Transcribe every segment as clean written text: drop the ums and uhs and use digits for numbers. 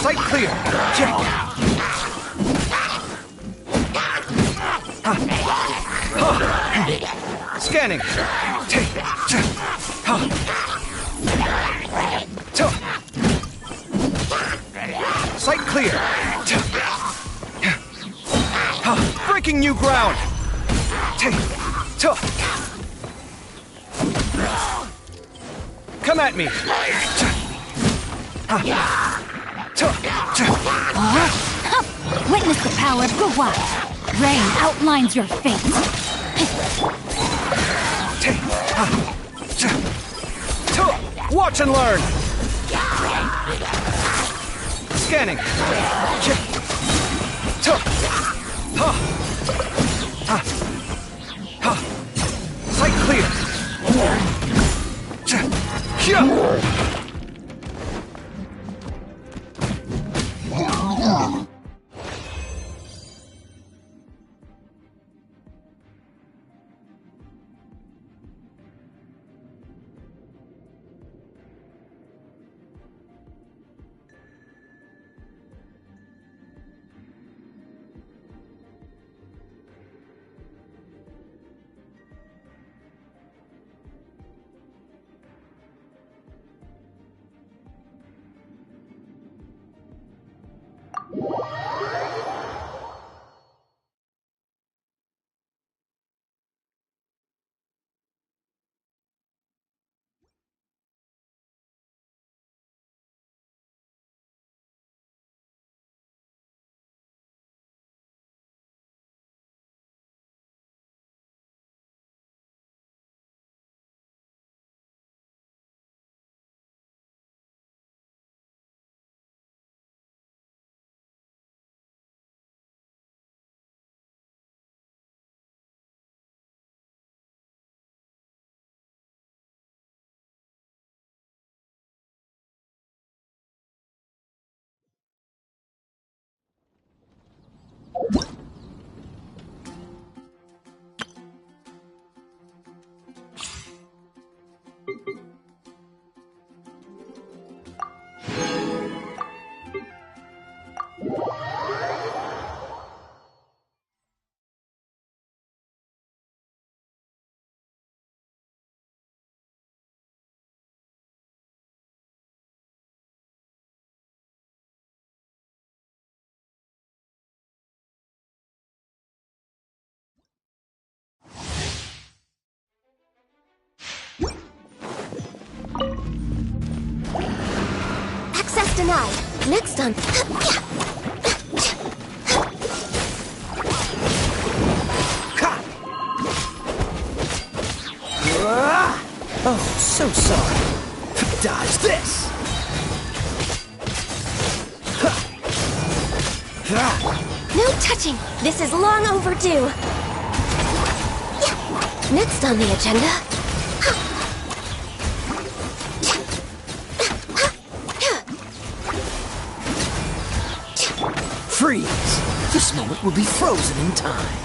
Sight clear. Check. Scanning. Sight clear. Breaking new ground. Come at me. Witness the power of Bois. Rain outlines your fate. Watch and learn. Scanning. Sight clear. Access denied. Next on. Oh, so sorry. Dodge this! No touching. This is long overdue. Next on the agenda. Freeze! This moment will be frozen in time.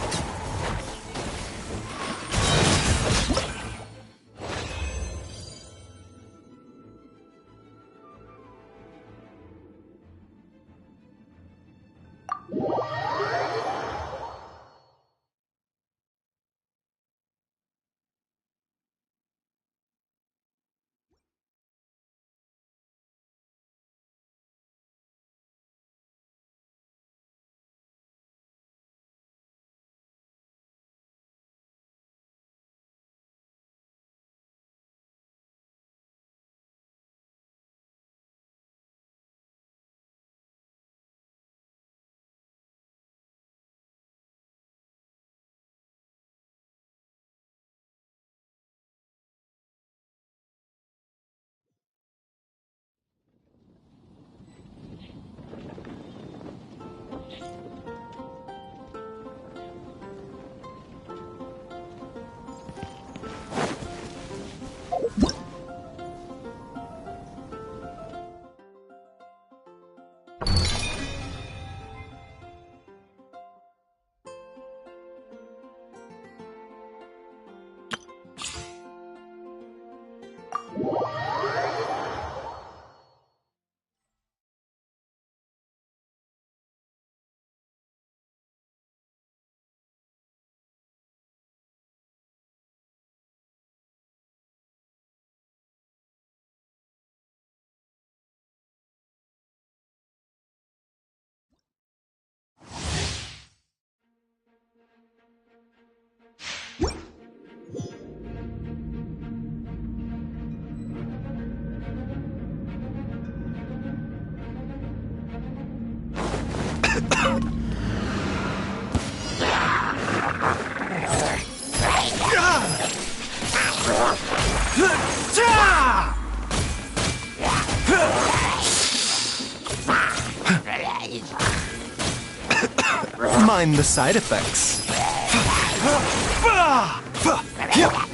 Mind the side effects.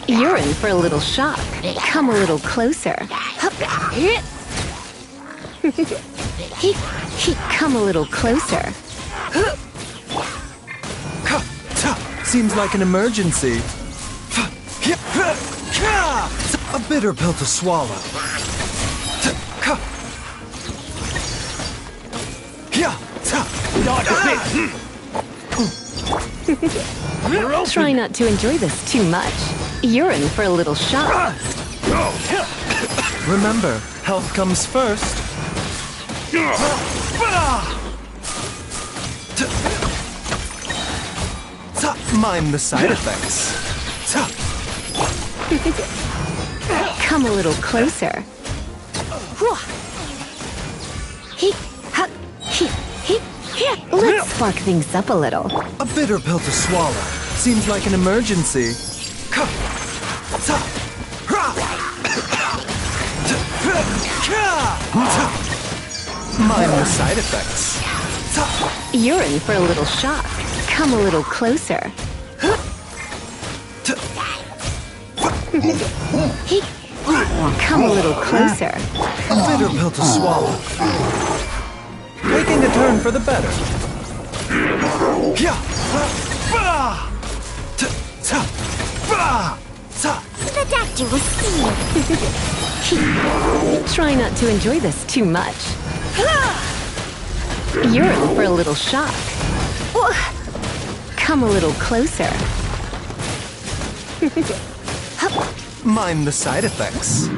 You're in for a little shock. Come a little closer. Come a little closer. Seems like an emergency. A bitter pill to swallow. Try not to enjoy this too much. You're in for a little shock. Remember, health comes first. Mind the side effects. Come a little closer. Let's spark things up a little. A bitter pill to swallow. Seems like an emergency. Mind the side effects. You're in for a little shock. Come a little closer. Come a little closer. A bitter pill to swallow. Taking a turn for the better. The doctor will see you. Try not to enjoy this too much. You're in for a little shock. Come a little closer. Mind the side effects.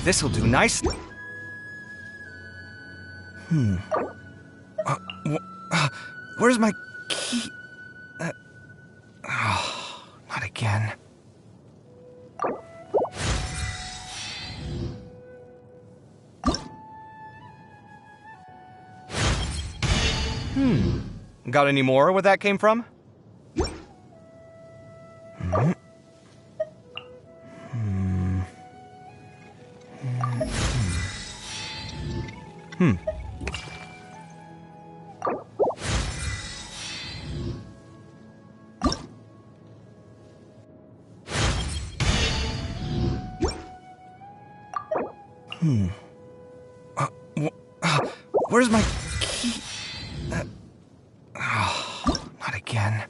This'll do nicely. Where's my key? Not again. Got any more where that came from? Where's my key? Not again.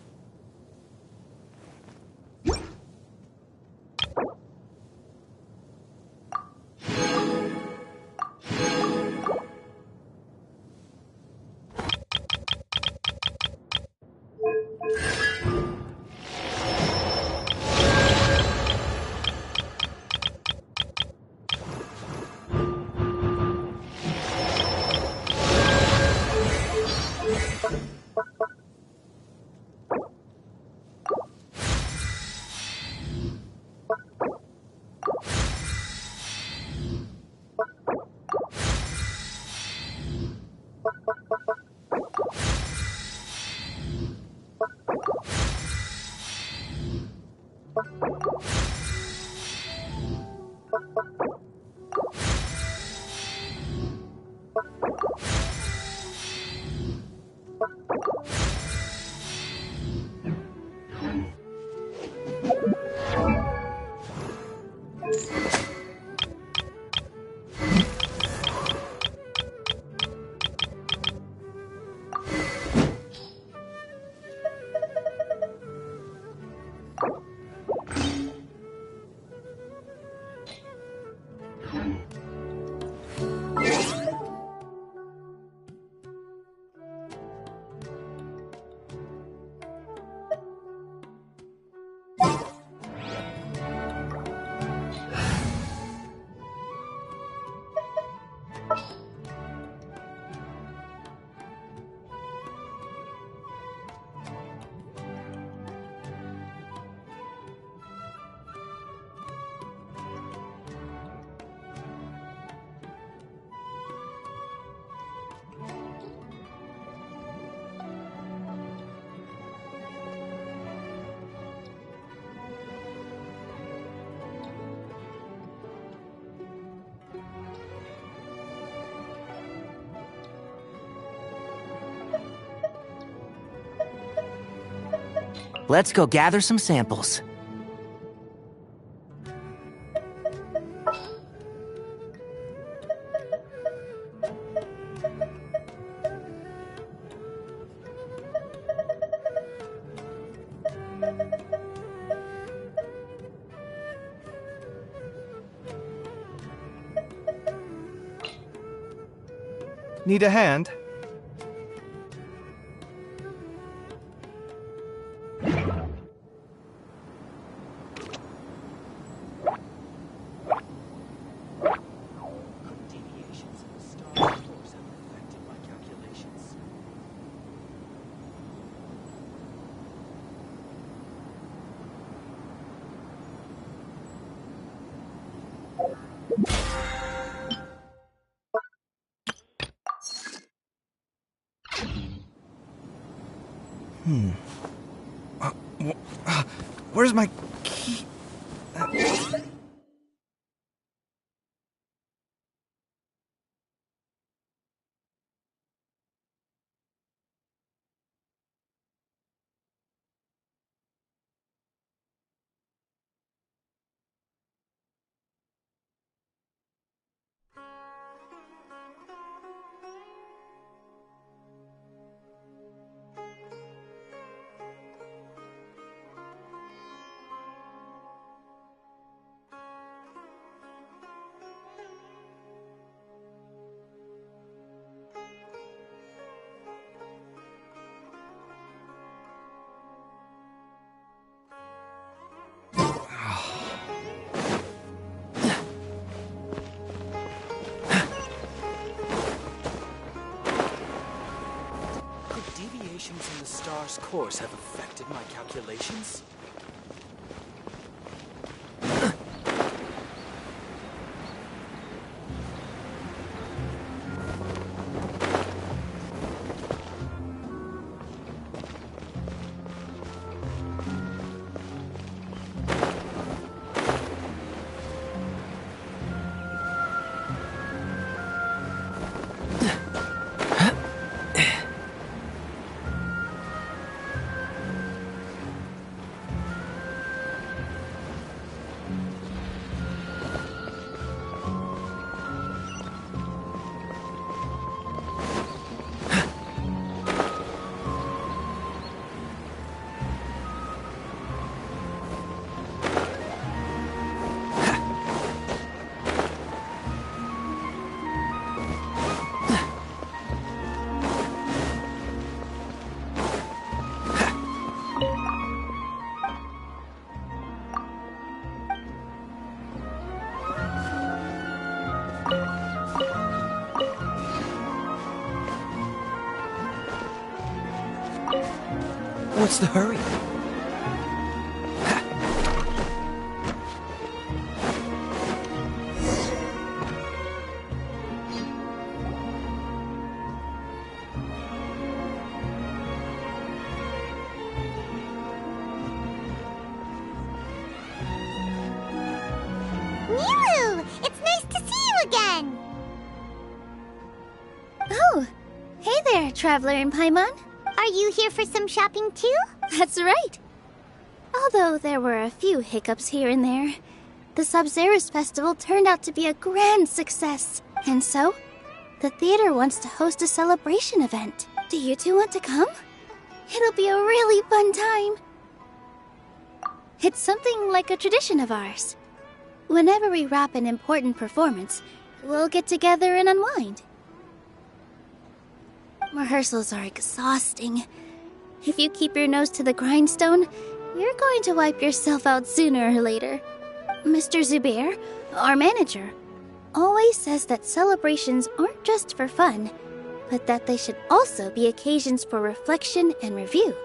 Let's go gather some samples. Need a hand? Where's my key? star's course have affected my calculations? What's the hurry? Miru! It's nice to see you again! Oh, hey there, Traveler in Paimon. Are you here for some shopping too? That's right. Although there were a few hiccups here and there, the Sub-Zerus Festival turned out to be a grand success. And so, the theater wants to host a celebration event. Do you two want to come? It'll be a really fun time. It's something like a tradition of ours. Whenever we wrap an important performance, we'll get together and unwind. Rehearsals are exhausting. If you keep your nose to the grindstone, you're going to wipe yourself out sooner or later. Mr. Zubair, our manager, always says that celebrations aren't just for fun, but that they should also be occasions for reflection and review.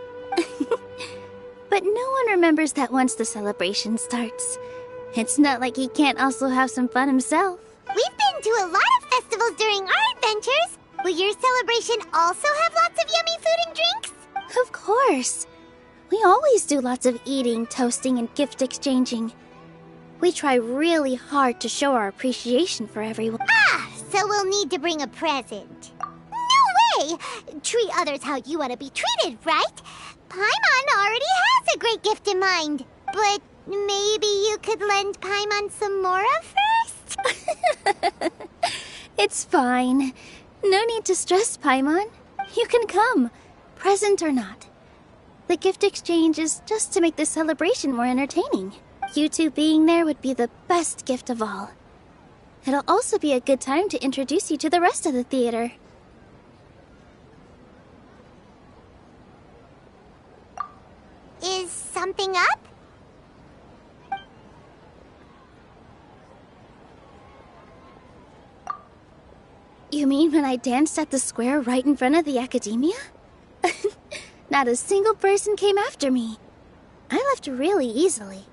But no one remembers that once the celebration starts. It's not like he can't also have some fun himself. We've been to a lot of festivals during our adventures. Will your celebration also have lots of yummy food and drinks? Of course. We always do lots of eating, toasting, and gift exchanging. We try really hard to show our appreciation for everyone. Ah, so we'll need to bring a present. No way! Treat others how you want to be treated, right? Paimon already has a great gift in mind. But maybe you could lend Paimon some more of first? It's fine. No need to stress, Paimon. You can come, present or not. The gift exchange is just to make the celebration more entertaining. You two being there would be the best gift of all. It'll also be a good time to introduce you to the rest of the theater. Is something up? You mean when I danced at the square right in front of the academia? Not a single person came after me. I left really easily.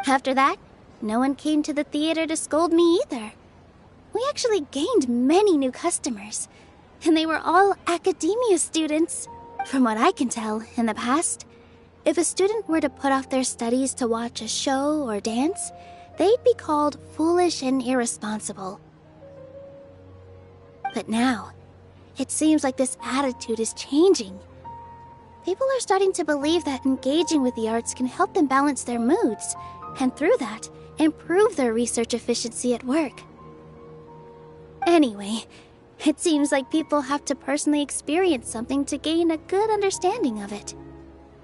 After that, no one came to the theater to scold me either. We actually gained many new customers, and they were all academia students. From what I can tell, in the past, if a student were to put off their studies to watch a show or dance, they'd be called foolish and irresponsible. But now, it seems like this attitude is changing. People are starting to believe that engaging with the arts can help them balance their moods, and through that, improve their research efficiency at work. Anyway, it seems like people have to personally experience something to gain a good understanding of it.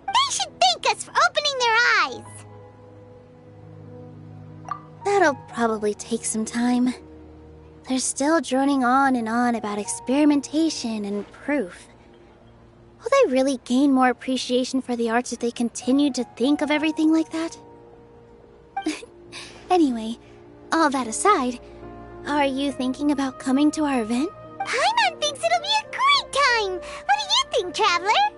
They should thank us for opening their eyes! That'll probably take some time. They're still droning on and on about experimentation and proof. Will they really gain more appreciation for the arts if they continue to think of everything like that? Anyway, all that aside, are you thinking about coming to our event? Paimon thinks it'll be a great time! What do you think, Traveler?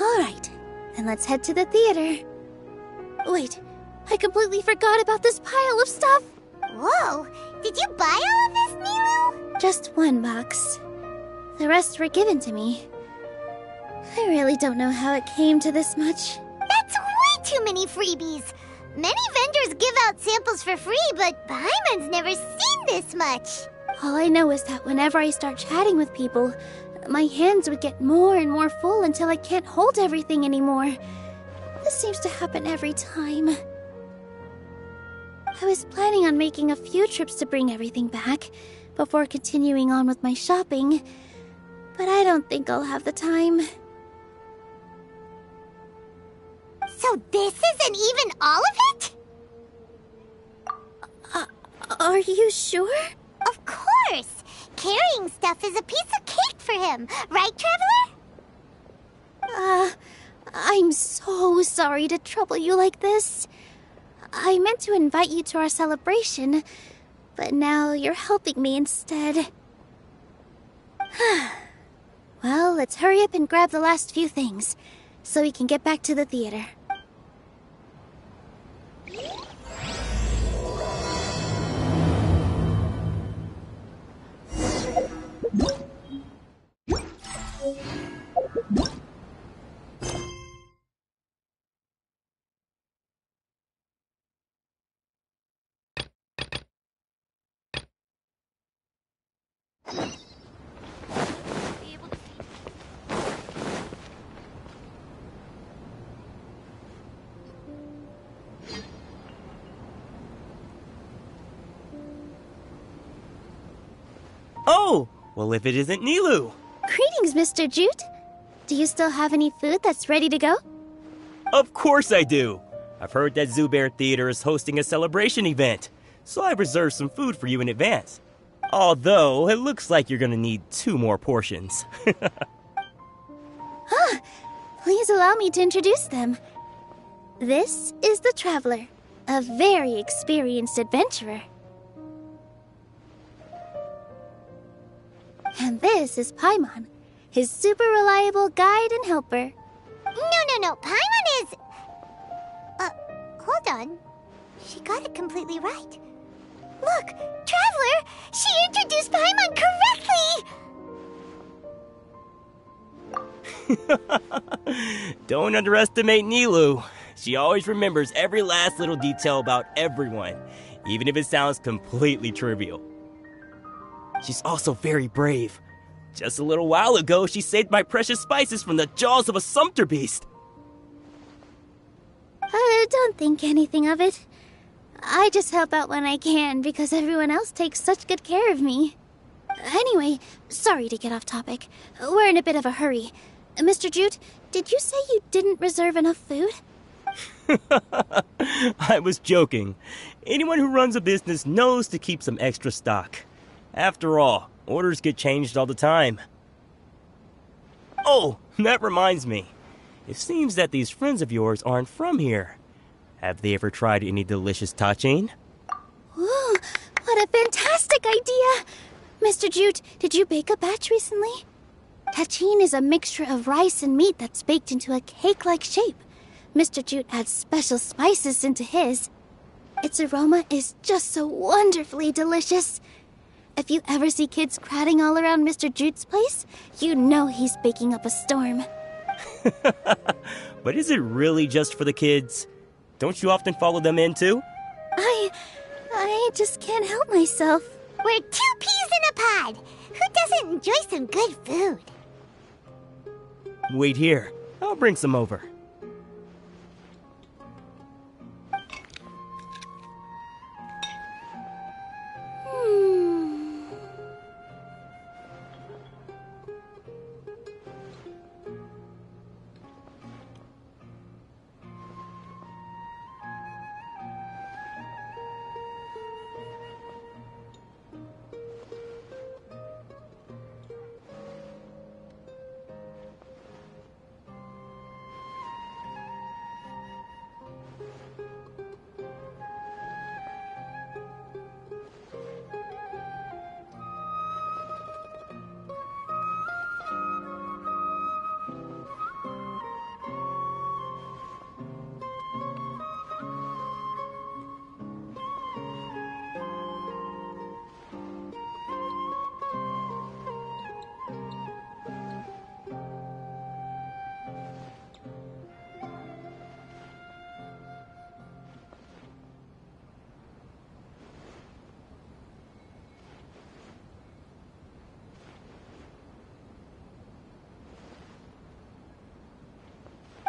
Alright, then let's head to the theater. Wait, I completely forgot about this pile of stuff! Whoa! Did you buy all of this, Nilu? Just one box. The rest were given to me. I really don't know how it came to this much. That's way too many freebies! Many vendors give out samples for free, but Paimon's never seen this much! All I know is that whenever I start chatting with people, my hands would get more and more full until I can't hold everything anymore. This seems to happen every time. I was planning on making a few trips to bring everything back before continuing on with my shopping, but I don't think I'll have the time. So this isn't even all of it? Are you sure? Of course! Carrying stuff is a piece of cake for him, right, Traveler? I'm so sorry to trouble you like this. I meant to invite you to our celebration, but now you're helping me instead. Well, let's hurry up and grab the last few things, so we can get back to the theater. Oh! Well, if it isn't Nilu! Greetings, Mr. Jute. Do you still have any food that's ready to go? Of course I do! I've heard that Zubair Theater is hosting a celebration event, so I've reserved some food for you in advance. Although, it looks like you're gonna need 2 more portions. Please allow me to introduce them. This is the Traveler, a very experienced adventurer. And this is Paimon, his super reliable guide and helper. No, Paimon is... hold on. She got it completely right. Look, Traveler! She introduced Paimon correctly! Don't underestimate Nilu. She always remembers every last little detail about everyone, even if it sounds completely trivial. She's also very brave. Just a little while ago, she saved my precious spices from the jaws of a sumpter beast. Don't think anything of it. I just help out when I can because everyone else takes such good care of me. Anyway, sorry to get off topic. We're in a bit of a hurry. Mr. Jute, did you say you didn't reserve enough food? I was joking. Anyone who runs a business knows to keep some extra stock. After all, orders get changed all the time. Oh, that reminds me. It seems that these friends of yours aren't from here. Have they ever tried any delicious tachin? Ooh, what a fantastic idea! Mr. Jute, did you bake a batch recently? Tachin is a mixture of rice and meat that's baked into a cake-like shape. Mr. Jute adds special spices into his. Its aroma is just so wonderfully delicious. If you ever see kids crowding all around Mr. Jute's place, you know he's baking up a storm. But is it really just for the kids? Don't you often follow them in too? I just can't help myself. We're 2 peas in a pod! Who doesn't enjoy some good food? Wait here. I'll bring some over.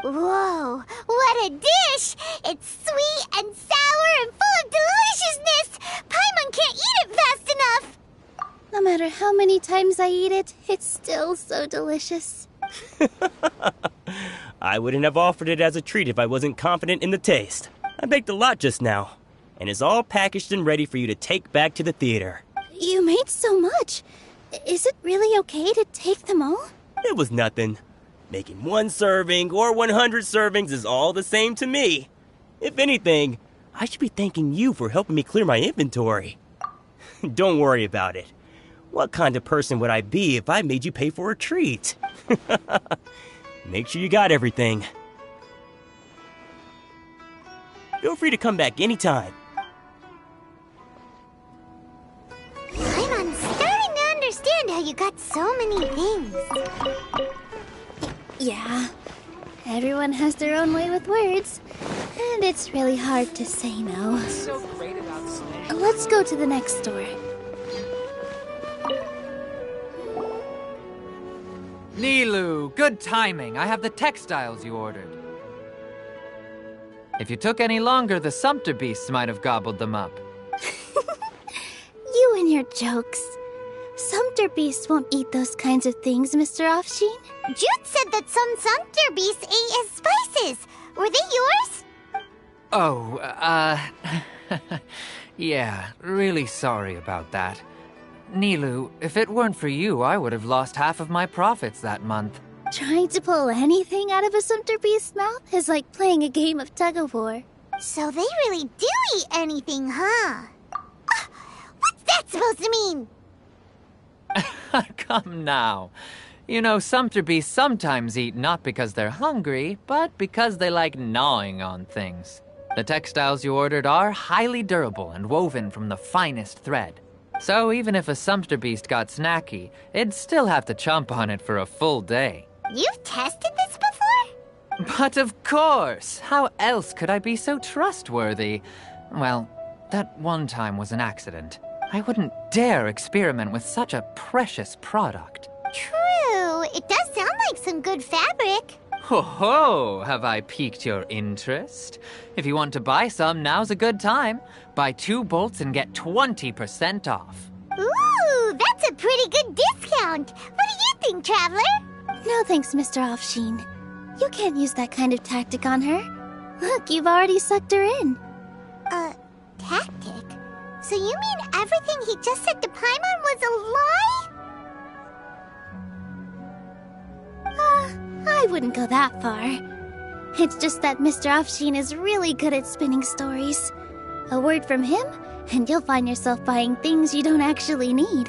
Whoa, what a dish! It's sweet and sour and full of deliciousness! Paimon can't eat it fast enough! No matter how many times I eat it, it's still so delicious. I wouldn't have offered it as a treat if I wasn't confident in the taste. I baked a lot just now, and it's all packaged and ready for you to take back to the theater. You made so much. Is it really okay to take them all? It was nothing. Making 1 serving or 100 servings is all the same to me. If anything, I should be thanking you for helping me clear my inventory. Don't worry about it. What kind of person would I be if I made you pay for a treat? Make sure you got everything. Feel free to come back anytime. I'm starting to understand how you got so many things. Yeah. Everyone has their own way with words. And it's really hard to say no. Let's go to the next store. Nilou, good timing. I have the textiles you ordered. If you took any longer, the Sumpter beasts might have gobbled them up. You and your jokes. Sumpter beasts won't eat those kinds of things, Mr. Offsheen. Jude said that some Sumpter beasts ate as spices. Were they yours? Oh, yeah, really sorry about that. Nilou, if it weren't for you, I would have lost half of my profits that month. Trying to pull anything out of a Sumpter beast's mouth is like playing a game of tug-of-war. So they really do eat anything, huh? What's that supposed to mean? Come now. You know, Sumpter beasts sometimes eat not because they're hungry, but because they like gnawing on things. The textiles you ordered are highly durable and woven from the finest thread. So even if a Sumpter beast got snacky, it'd still have to chomp on it for a full day. You've tested this before? But of course! How else could I be so trustworthy? Well, that one time was an accident. I wouldn't dare experiment with such a precious product. True. It does sound like some good fabric. Ho ho! Have I piqued your interest? If you want to buy some, now's a good time. Buy 2 bolts and get 20% off. Ooh, that's a pretty good discount. What do you think, Traveler? No thanks, Mr. Offsheen. You can't use that kind of tactic on her. Look, you've already sucked her in. Tactic? So you mean everything he just said to Paimon was a lie? I wouldn't go that far. It's just that Mr. Offsheen is really good at spinning stories. A word from him, and you'll find yourself buying things you don't actually need.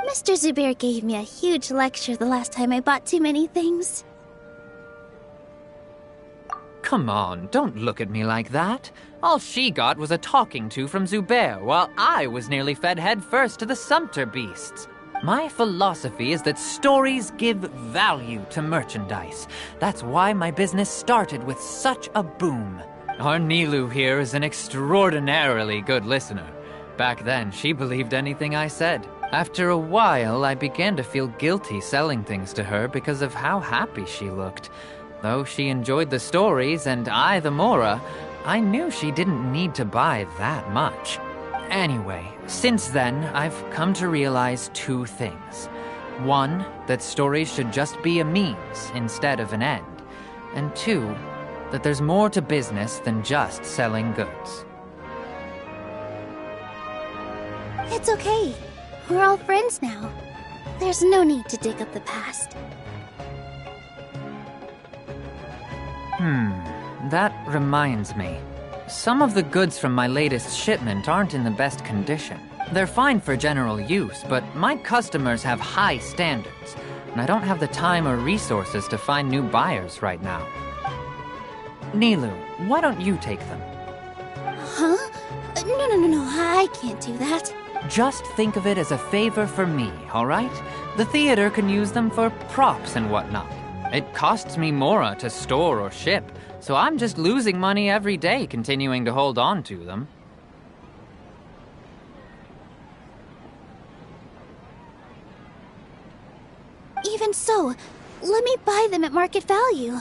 Mr. Zubair gave me a huge lecture the last time I bought too many things. Come on, don't look at me like that. All she got was a talking to from Zubair, while I was nearly fed head first to the Sumpter beasts. My philosophy is that stories give value to merchandise. That's why my business started with such a boom. Our Nilou here is an extraordinarily good listener. Back then, she believed anything I said. After a while, I began to feel guilty selling things to her because of how happy she looked. Though she enjoyed the stories and I the Mora, I knew she didn't need to buy that much. Anyway, since then, I've come to realize 2 things. 1, that stories should just be a means instead of an end. And 2, that there's more to business than just selling goods. It's okay. We're all friends now. There's no need to dig up the past. That reminds me. Some of the goods from my latest shipment aren't in the best condition. They're fine for general use, but my customers have high standards, and I don't have the time or resources to find new buyers right now. Nilu, why don't you take them? Huh? No, I can't do that. Just think of it as a favor for me, all right? The theater can use them for props and whatnot. It costs me Mora to store or ship, so I'm just losing money every day continuing to hold on to them. Even so, let me buy them at market value.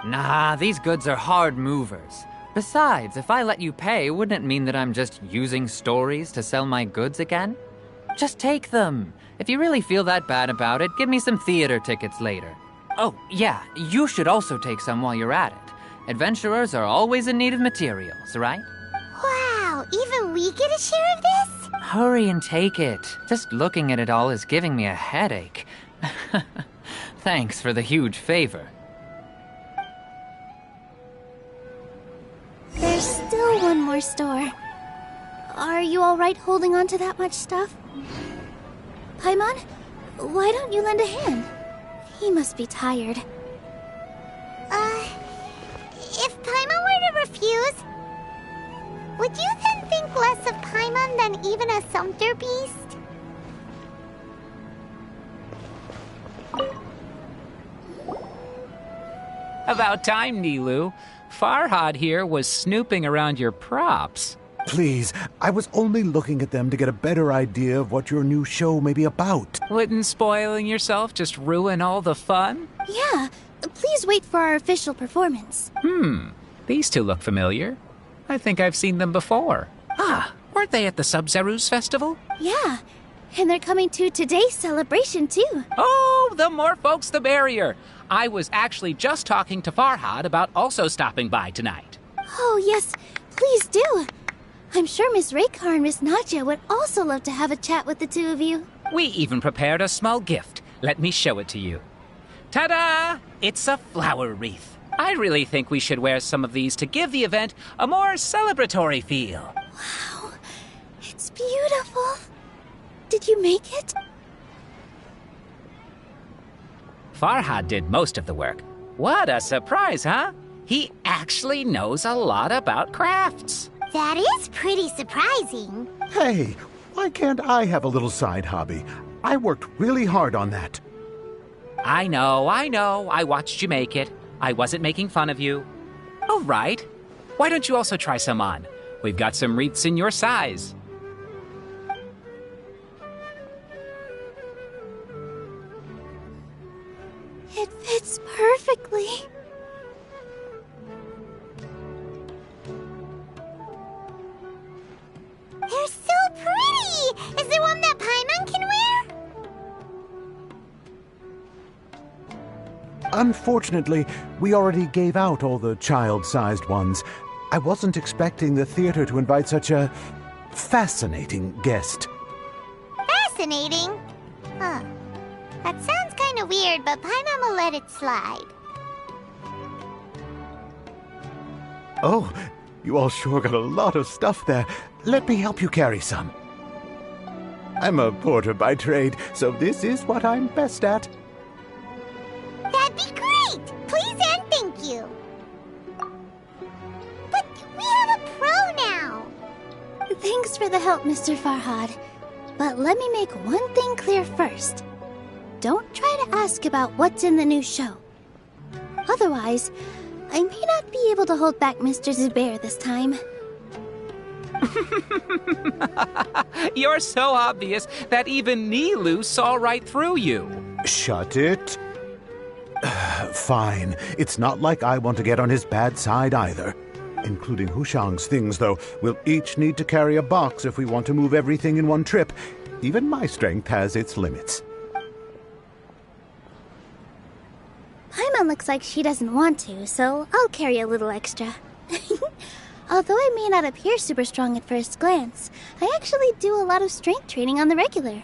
Nah, these goods are hard movers. Besides, if I let you pay, wouldn't it mean that I'm just using stories to sell my goods again? Just take them. If you really feel that bad about it, give me some theater tickets later. Oh, yeah, you should also take some while you're at it. Adventurers are always in need of materials, right? Wow, even we get a share of this? Hurry and take it. Just looking at it all is giving me a headache. Thanks for the huge favor. There's still one more store. Are you alright holding on to that much stuff? Paimon, why don't you lend a hand? He must be tired. If Paimon were to refuse, would you then think less of Paimon than even a sumpter beast? About time, Nilu. Farhad here was snooping around your props. Please, I was only looking at them to get a better idea of what your new show may be about. Wouldn't spoiling yourself just ruin all the fun? Yeah, please wait for our official performance. These two look familiar. I think I've seen them before. Ah, weren't they at the Sub-Zerus Festival? Yeah, and they're coming to today's celebration too. Oh, the more folks the merrier. I was actually just talking to Farhad about also stopping by tonight. Oh yes, please do. I'm sure Miss Raykar and Miss Nadja would also love to have a chat with the two of you. We even prepared a small gift. Let me show it to you. Ta-da! It's a flower wreath. I really think we should wear some of these to give the event a more celebratory feel. Wow, it's beautiful. Did you make it? Farhad did most of the work. What a surprise, huh? He actually knows a lot about crafts. That is pretty surprising. Hey, why can't I have a little side hobby? I worked really hard on that. I know. I watched you make it. I wasn't making fun of you. All right. Why don't you also try some on? We've got some wreaths in your size. It fits perfectly. They're so pretty! Is there one that Paimon can wear? Unfortunately, we already gave out all the child-sized ones. I wasn't expecting the theater to invite such a fascinating guest. Fascinating. Huh. That sounds kind of weird, but Paimon will let it slide. Oh, you all sure got a lot of stuff there. Let me help you carry some. I'm a porter by trade, so this is what I'm best at. That'd be great! Please and thank you. But we have a pro now. Thanks for the help, Mr. Farhad. But let me make one thing clear first. Don't try to ask about what's in the new show. Otherwise, I may not be able to hold back Mr. Zubair this time. You're so obvious that even Nilu saw right through you. Shut it. Fine. It's not like I want to get on his bad side either. Including Hushang's things, though. We'll each need to carry a box if we want to move everything in one trip. Even my strength has its limits. Paimon looks like she doesn't want to, so I'll carry a little extra. Although I may not appear super strong at first glance, I actually do a lot of strength training on the regular.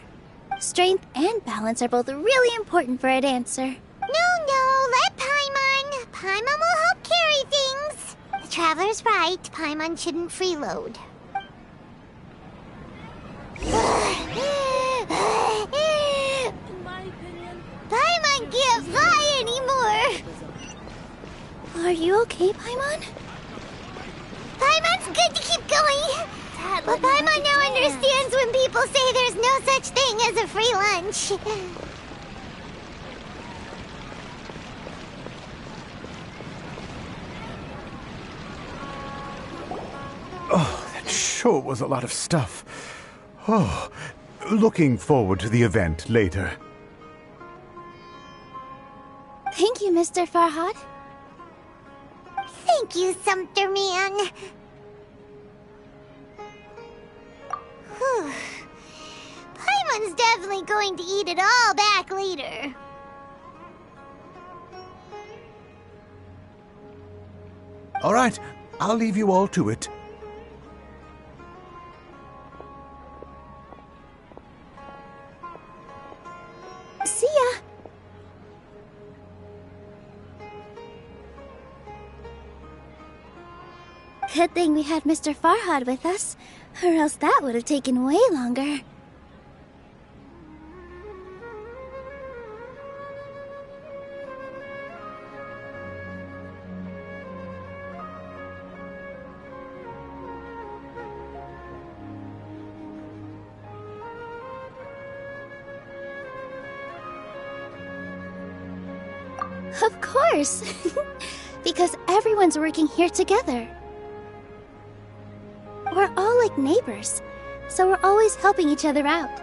Strength and balance are both really important for a dancer. No, let Paimon. Paimon will help carry things. The Traveler's right. Paimon shouldn't freeload. Paimon can't fly anymore. Are you okay, Paimon? Paimon's good to keep going. But Paimon now understands when people say there's no such thing as a free lunch. Oh, that sure was a lot of stuff. Oh, looking forward to the event later. Thank you, Mr. Farhad. Thank you, Sumpter Man. Whew. Paimon's definitely going to eat it all back later. All right, I'll leave you all to it. See ya. Good thing we had Mr. Farhad with us, or else that would have taken way longer. Of course! Because everyone's working here together. We're all like neighbors, so we're always helping each other out.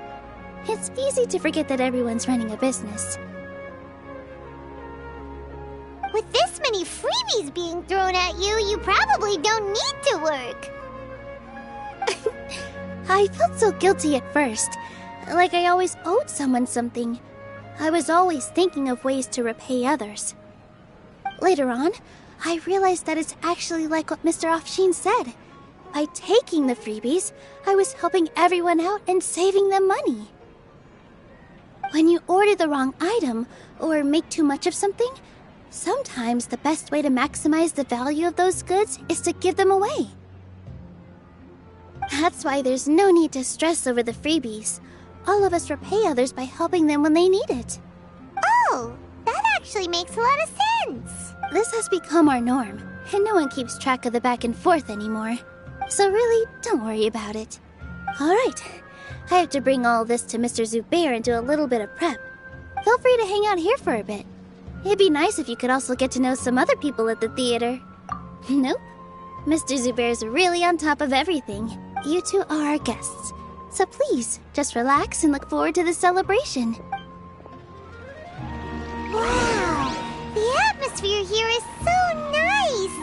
It's easy to forget that everyone's running a business. With this many freebies being thrown at you, you probably don't need to work. I felt so guilty at first, like I always owed someone something. I was always thinking of ways to repay others. Later on, I realized that it's actually like what Mr. Afshin said. By taking the freebies, I was helping everyone out and saving them money. When you order the wrong item, or make too much of something, sometimes the best way to maximize the value of those goods is to give them away. That's why there's no need to stress over the freebies. All of us repay others by helping them when they need it. Oh, that actually makes a lot of sense. This has become our norm, and no one keeps track of the back and forth anymore. So really, don't worry about it. Alright, I have to bring all this to Mr. Zubair and do a little bit of prep. Feel free to hang out here for a bit. It'd be nice if you could also get to know some other people at the theater. Nope. Mr. Zubair's really on top of everything. You two are our guests. So please, just relax and look forward to the celebration. Wow, the atmosphere here is so nice.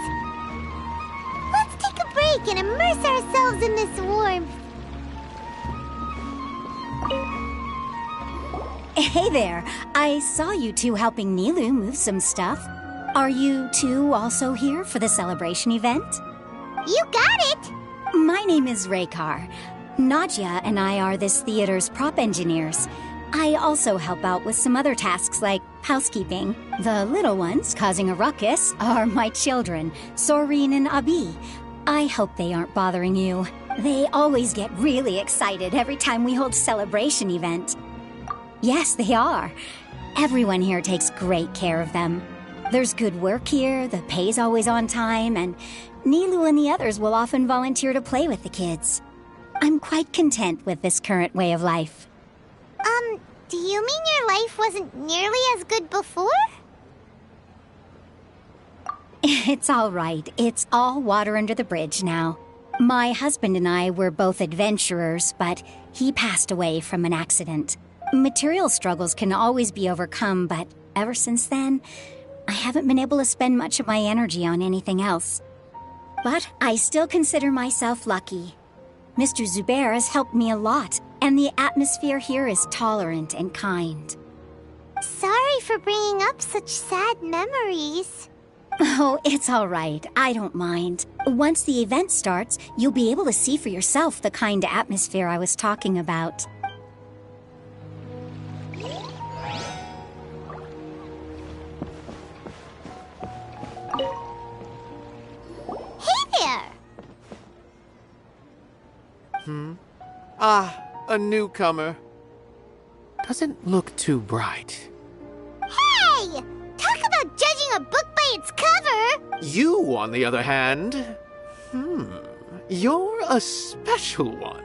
Let's take a break and immerse ourselves in this warmth. Hey there. I saw you two helping Nilu move some stuff. Are you two also here for the celebration event? You got it! My name is Raykar. Nadia and I are this theater's prop engineers. I also help out with some other tasks like housekeeping. The little ones causing a ruckus are my children, Soreen and Abi. I hope they aren't bothering you. They always get really excited every time we hold a celebration event. Yes, they are. Everyone here takes great care of them. There's good work here, the pay's always on time, and Nilu and the others will often volunteer to play with the kids. I'm quite content with this current way of life. Do you mean your life wasn't nearly as good before? It's all right. It's all water under the bridge now. My husband and I were both adventurers, but he passed away from an accident. Material struggles can always be overcome, but ever since then, I haven't been able to spend much of my energy on anything else. But I still consider myself lucky. Mr. Zubair has helped me a lot, and the atmosphere here is tolerant and kind. Sorry for bringing up such sad memories. Oh, it's all right. I don't mind. Once the event starts, you'll be able to see for yourself the kind of atmosphere I was talking about. Hey there! A newcomer. Doesn't look too bright. Hey! Talk about judging a book by its cover! You, on the other hand, you're a special one.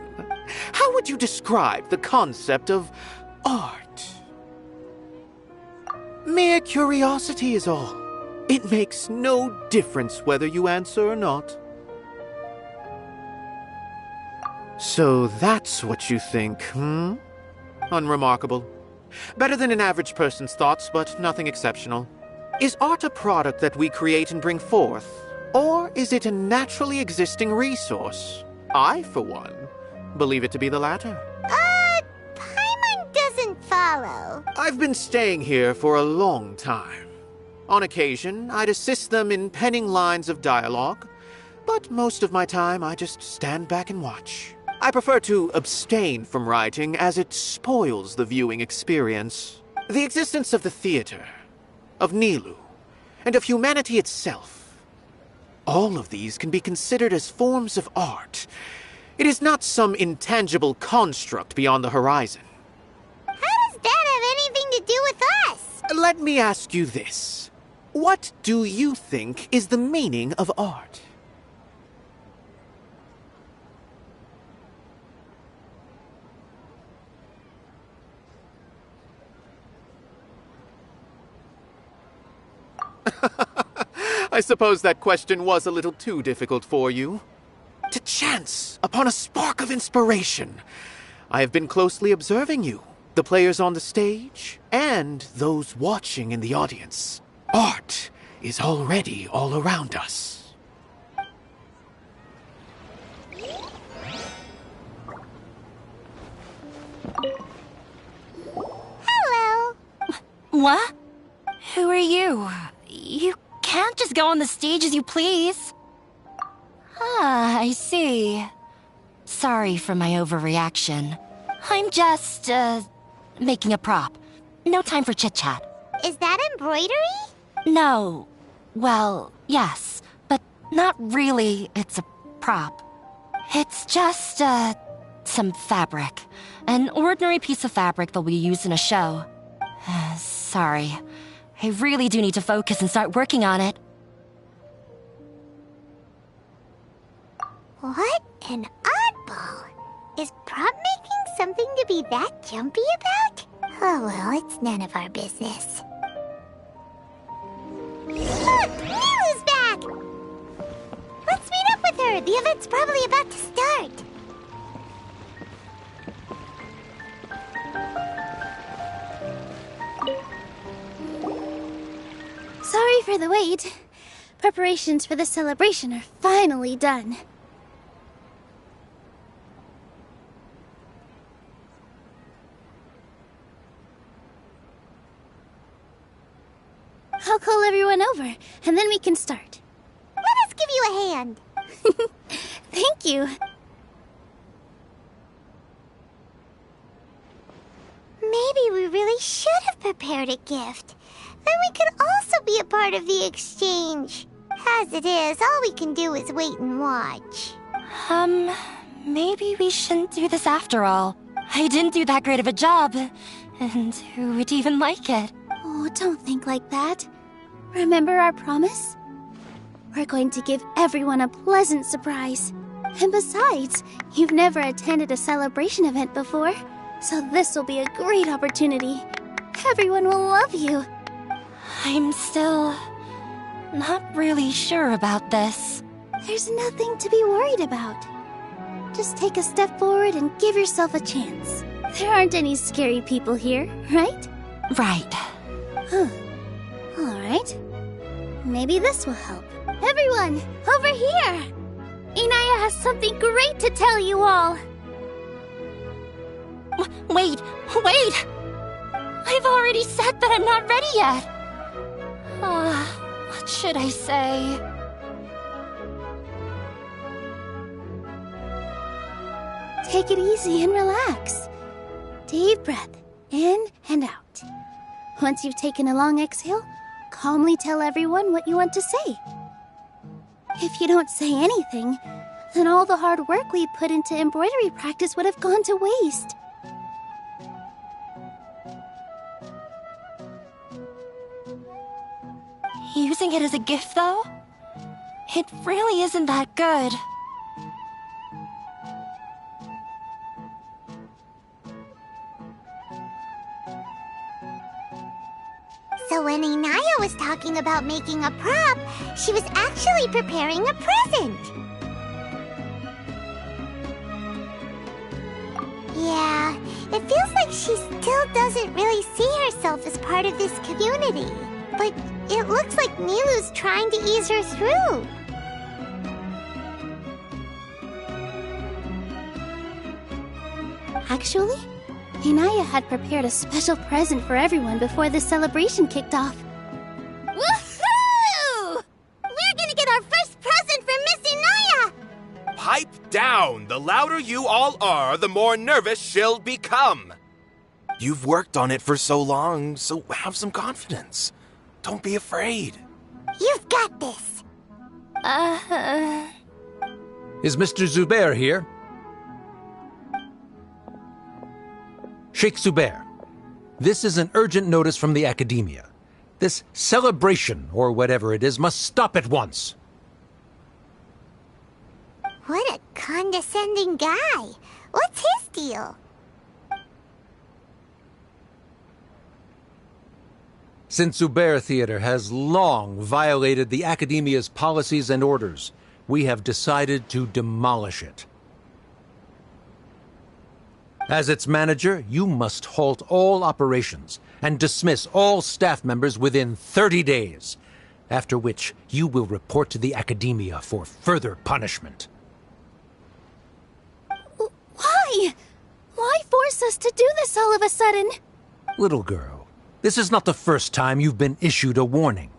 How would you describe the concept of art? Mere curiosity is all. It makes no difference whether you answer or not. So that's what you think, Unremarkable. Better than an average person's thoughts, but nothing exceptional. Is art a product that we create and bring forth? Or is it a naturally existing resource? I, for one, believe it to be the latter. Paimon doesn't follow. I've been staying here for a long time. On occasion, I'd assist them in penning lines of dialogue, but most of my time I just stand back and watch. I prefer to abstain from writing as it spoils the viewing experience. The existence of the theater, of Nilu, and of humanity itself. All of these can be considered as forms of art. It is not some intangible construct beyond the horizon. How does that have anything to do with us? Let me ask you this. What do you think is the meaning of art? I suppose that question was a little too difficult for you. To chance upon a spark of inspiration. I have been closely observing you, the players on the stage, and those watching in the audience. Art is already all around us. Hello. What? Who are you? You can't just go on the stage as you please. Ah, I see. Sorry for my overreaction. I'm just, making a prop. No time for chit-chat. Is that embroidery? No. Well, yes, but not really. It's a prop. It's just, some fabric. An ordinary piece of fabric that we use in a show. Sorry. I really do need to focus and start working on it. What an oddball. Is prop making something to be that jumpy about? Oh well, it's none of our business. Look! Nilu's back! Let's meet up with her. The event's probably about to start. Sorry for the wait. Preparations for the celebration are finally done. I'll call everyone over, and then we can start. Let us give you a hand. Thank you. Maybe prepared a gift, then we could also be a part of the exchange. As it is, all we can do is wait and watch. Maybe we shouldn't do this after all. I didn't do that great of a job, and who would even like it? Oh, don't think like that. Remember our promise? We're going to give everyone a pleasant surprise. And besides, you've never attended a celebration event before, so this will be a great opportunity. Everyone will love you. I'm still not really sure about this. There's nothing to be worried about. Just take a step forward and give yourself a chance. There aren't any scary people here, right? Right. Huh. All right. Maybe this will help. Everyone, over here! Inaya has something great to tell you all. Wait! I've already said that I'm not ready yet. What should I say? Take it easy and relax. Deep breath, in and out. Once you've taken a long exhale, calmly tell everyone what you want to say. If you don't say anything, then all the hard work we put into embroidery practice would have gone to waste. Using it as a gift, though? It really isn't that good. So when Inaya was talking about making a prop, she was actually preparing a present. Yeah, it feels like she still doesn't really see herself as part of this community. But it looks like Nilou's trying to ease her through. Actually, Inaya had prepared a special present for everyone before the celebration kicked off. Woohoo! We're gonna get our first present from Miss Inaya! Pipe down! The louder you all are, the more nervous she'll become. You've worked on it for so long, so have some confidence. Don't be afraid. You've got this. Is Mr. Zubair here? Sheikh Zubair, this is an urgent notice from the Academia. This celebration, or whatever it is, must stop at once. What a condescending guy. What's his deal? Since Zubair Theater has long violated the Academia's policies and orders, we have decided to demolish it. As its manager, you must halt all operations and dismiss all staff members within 30 days, after which you will report to the Academia for further punishment. Why? Why force us to do this all of a sudden? Little girl, this is not the first time you've been issued a warning.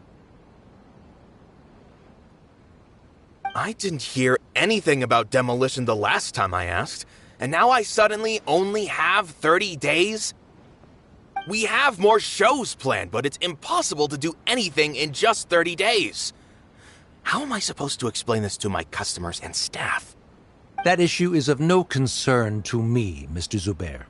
I didn't hear anything about demolition the last time I asked. And now I suddenly only have 30 days? We have more shows planned, but it's impossible to do anything in just 30 days. How am I supposed to explain this to my customers and staff? That issue is of no concern to me, Mr. Zubair.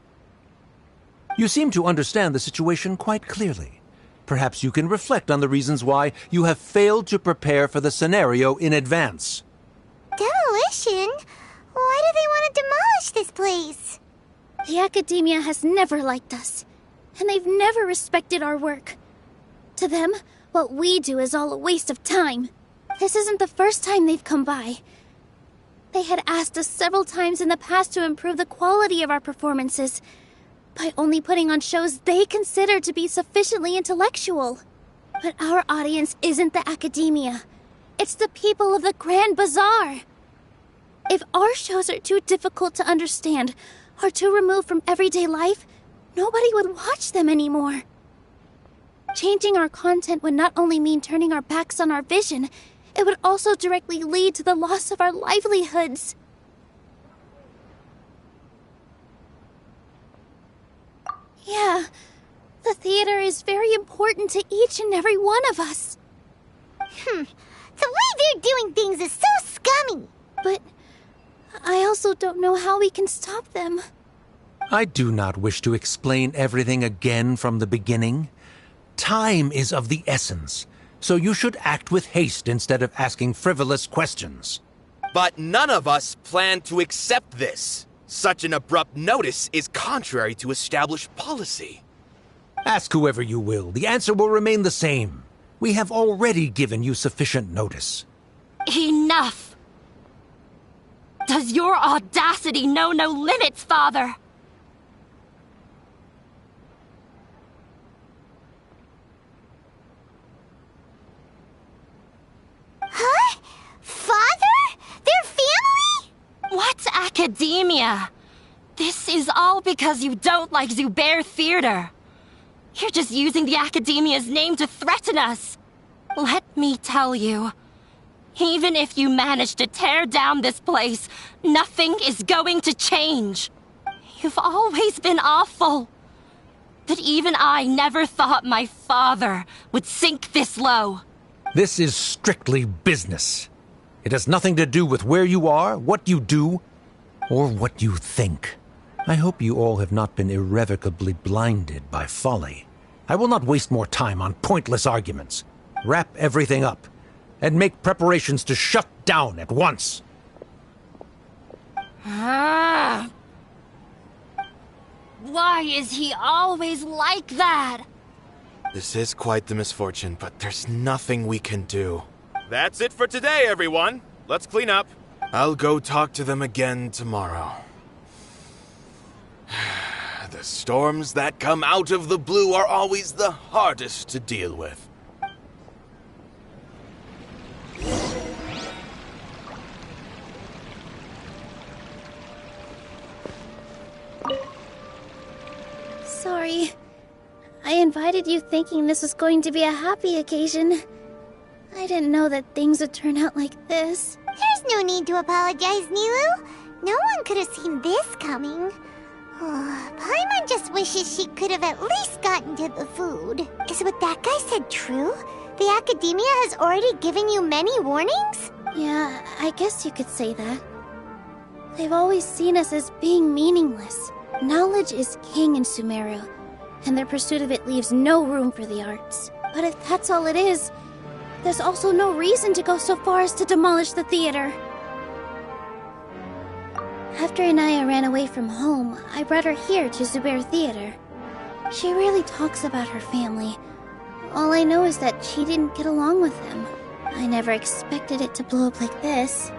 You seem to understand the situation quite clearly. Perhaps you can reflect on the reasons why you have failed to prepare for the scenario in advance. Demolition? Why do they want to demolish this place? The Academia has never liked us, and they've never respected our work. To them, what we do is all a waste of time. This isn't the first time they've come by. They had asked us several times in the past to improve the quality of our performances by only putting on shows they consider to be sufficiently intellectual. But our audience isn't the Academia. It's the people of the Grand Bazaar. If our shows are too difficult to understand or too removed from everyday life, nobody would watch them anymore. Changing our content would not only mean turning our backs on our vision, it would also directly lead to the loss of our livelihoods. Yeah, The theater is very important to each and every one of us. The way they're doing things is so scummy. But I also don't know how we can stop them. I do not wish to explain everything again from the beginning. Time is of the essence, so you should act with haste instead of asking frivolous questions. But none of us plan to accept this. Such an abrupt notice is contrary to established policy. Ask whoever you will. The answer will remain the same. We have already given you sufficient notice. Enough! Does your audacity know no limits, Father? Huh? Father? Their family? What academia? This is all because you don't like Zubair Theater. You're just using the Academia's name to threaten us. Let me tell you, even if you manage to tear down this place, nothing is going to change. You've always been awful. But even I never thought my father would sink this low. This is strictly business. It has nothing to do with where you are, what you do, or what you think. I hope you all have not been irrevocably blinded by folly. I will not waste more time on pointless arguments. Wrap everything up, and make preparations to shut down at once. Why is he always like that? This is quite the misfortune, but there's nothing we can do. That's it for today, everyone. Let's clean up. I'll go talk to them again tomorrow. The storms that come out of the blue are always the hardest to deal with. Sorry. I invited you thinking this was going to be a happy occasion. I didn't know that things would turn out like this. There's no need to apologize, Nilu. No one could have seen this coming. Paimon just wishes she could have at least gotten to the food. Is what that guy said true? The Academia has already given you many warnings? Yeah, I guess you could say that. They've always seen us as being meaningless. Knowledge is king in Sumeru, and their pursuit of it leaves no room for the arts. But if that's all it is, there's also no reason to go so far as to demolish the theater. After Anaya ran away from home, I brought her here to Zubair Theater. She rarely talks about her family. All I know is that she didn't get along with them. I never expected it to blow up like this.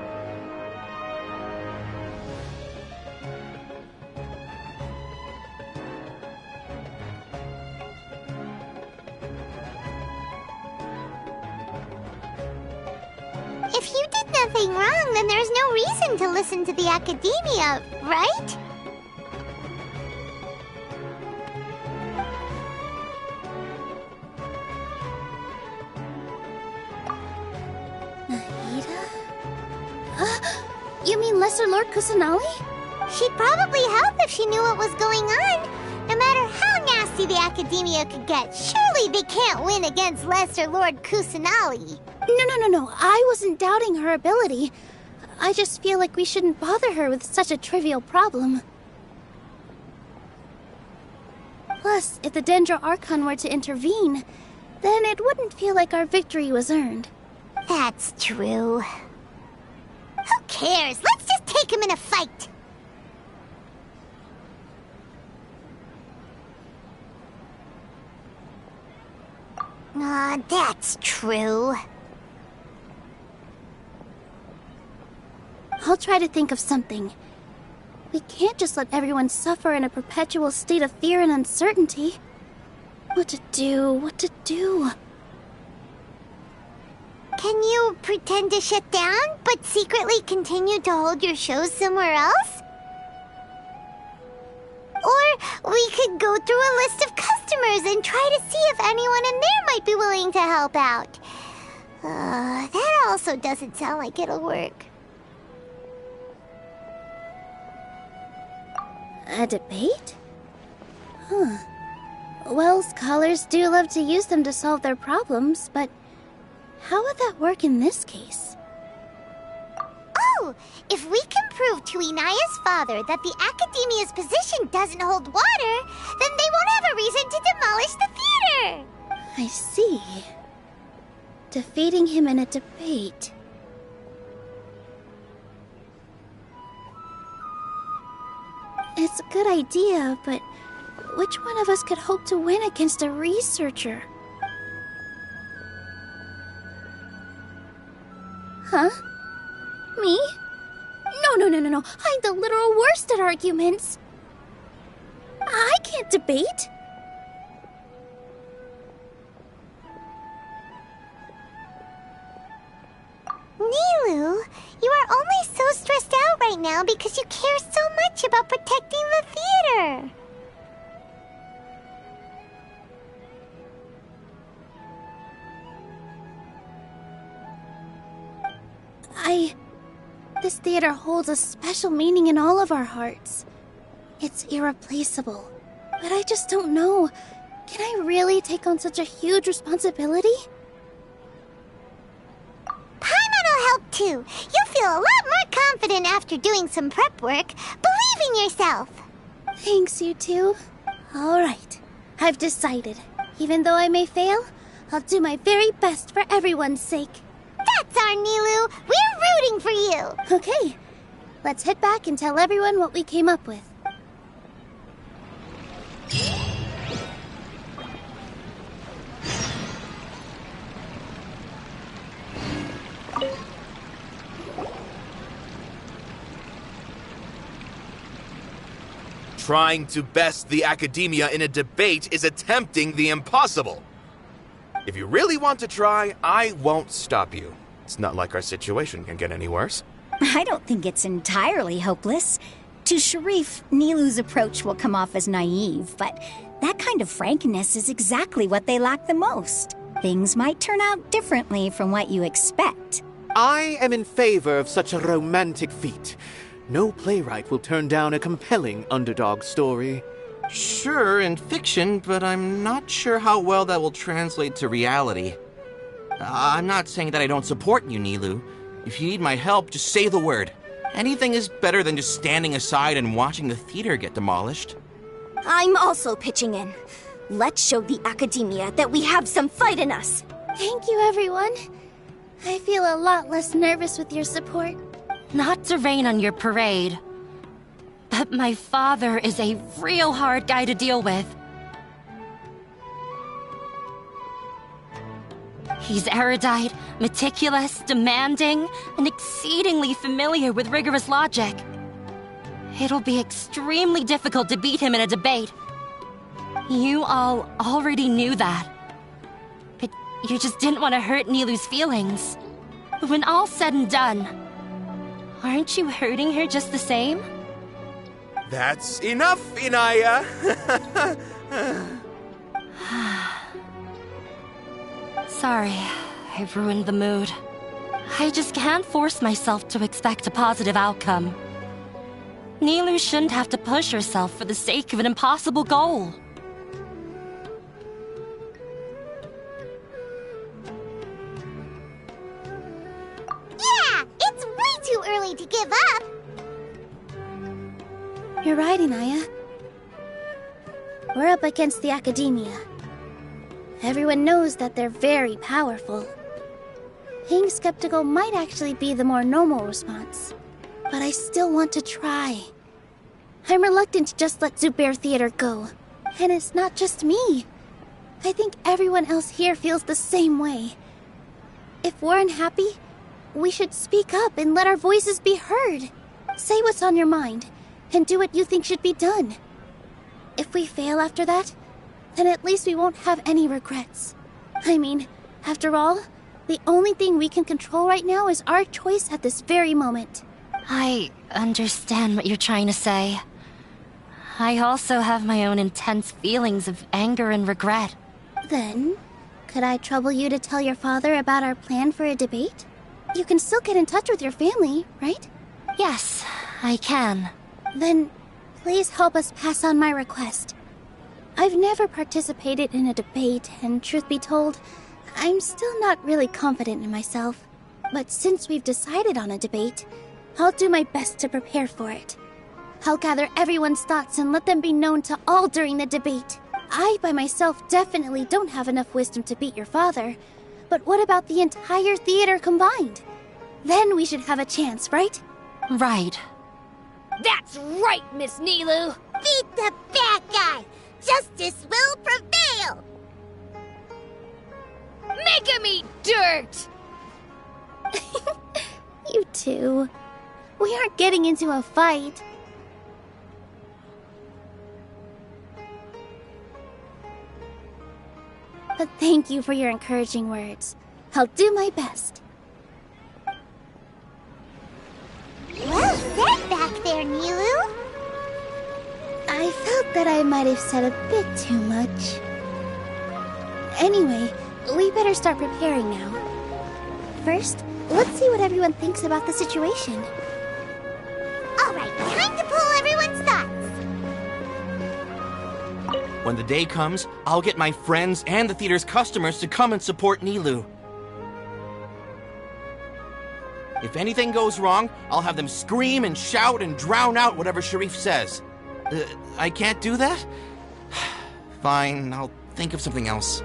If you did nothing wrong, then there's no reason to listen to the Academia, right? You mean Lesser Lord Kusanali? She'd probably help if she knew what was going on. No matter how nasty the Academia could get, surely they can't win against Lesser Lord Kusanali. No. I wasn't doubting her ability. I just feel like we shouldn't bother her with such a trivial problem. Plus, if the Dendro Archon were to intervene, then it wouldn't feel like our victory was earned. That's true. Who cares? Let's just take him in a fight. That's true. I'll try to think of something. We can't just let everyone suffer in a perpetual state of fear and uncertainty. What to do? Can you pretend to shut down, but secretly continue to hold your shows somewhere else? Or we could go through a list of customers and try to see if anyone in there might be willing to help out. That also doesn't sound like it'll work. A debate? Well, scholars do love to use them to solve their problems, but how would that work in this case? Oh, if we can prove to Inaya's father that the Academia's position doesn't hold water, then they won't have a reason to demolish the theater! I see. Defeating him in a debate. It's a good idea, but which one of us could hope to win against a researcher? Huh? Me? No. I'm the literal worst at arguments. I can't debate. Nilou, you are only so stressed out right now because you care so much about protecting the theater. This theater holds a special meaning in all of our hearts. It's irreplaceable. But I just don't know. Can I really take on such a huge responsibility? Paimon will help too. You'll feel a lot more confident after doing some prep work. Believe in yourself. Thanks, you two. Alright, I've decided. Even though I may fail, I'll do my very best for everyone's sake. That's our Nilou. We're rooting for you. Okay, let's head back and tell everyone what we came up with. Trying to best the Academia in a debate is attempting the impossible. If you really want to try, I won't stop you. It's not like our situation can get any worse. I don't think it's entirely hopeless. To Sharif, Nilou's approach will come off as naive, but that kind of frankness is exactly what they lack the most. Things might turn out differently from what you expect. I am in favor of such a romantic feat. No playwright will turn down a compelling underdog story. Sure, in fiction, but I'm not sure how well that will translate to reality. I'm not saying that I don't support you, Nilou. If you need my help, just say the word. Anything is better than just standing aside and watching the theater get demolished. I'm also pitching in. Let's show the Academia that we have some fight in us. Thank you, everyone. I feel a lot less nervous with your support. Not to rain on your parade, but my father is a real hard guy to deal with. He's erudite, meticulous, demanding, and exceedingly familiar with rigorous logic. It'll be extremely difficult to beat him in a debate. You all already knew that. But you just didn't want to hurt Nilou's feelings. When all's said and done, aren't you hurting her just the same? That's enough, Inaya! Sorry, I ruined the mood. I just can't force myself to expect a positive outcome. Nilou shouldn't have to push herself for the sake of an impossible goal. Yeah, it's way too early to give up. You're right, Inaya. We're up against the Academia. Everyone knows that they're very powerful. Being skeptical might actually be the more normal response. But I still want to try. I'm reluctant to just let Zubair Theater go. And it's not just me. I think everyone else here feels the same way. If we're unhappy, we should speak up and let our voices be heard. Say what's on your mind, and do what you think should be done. If we fail after that, then at least we won't have any regrets. I mean, after all, the only thing we can control right now is our choice at this very moment. I understand what you're trying to say. I also have my own intense feelings of anger and regret. Then, could I trouble you to tell your father about our plan for a debate? You can still get in touch with your family, right? Yes, I can. Then, please help us pass on my request. I've never participated in a debate, and truth be told, I'm still not really confident in myself. But since we've decided on a debate, I'll do my best to prepare for it. I'll gather everyone's thoughts and let them be known to all during the debate. I, by myself, definitely don't have enough wisdom to beat your father. But what about the entire theater combined? Then we should have a chance, right? Right. That's right, Miss Nilu! Beat the bad guy! Justice will prevail! Make him eat dirt! You two. We aren't getting into a fight. But thank you for your encouraging words. I'll do my best. Well said back there, Nilu. I felt that I might have said a bit too much. Anyway, we better start preparing now. First, let's see what everyone thinks about the situation. Alright, time to pull everyone's thoughts. When the day comes, I'll get my friends and the theater's customers to come and support Nilu. If anything goes wrong, I'll have them scream and shout and drown out whatever Sharif says. I can't do that? Fine, I'll think of something else.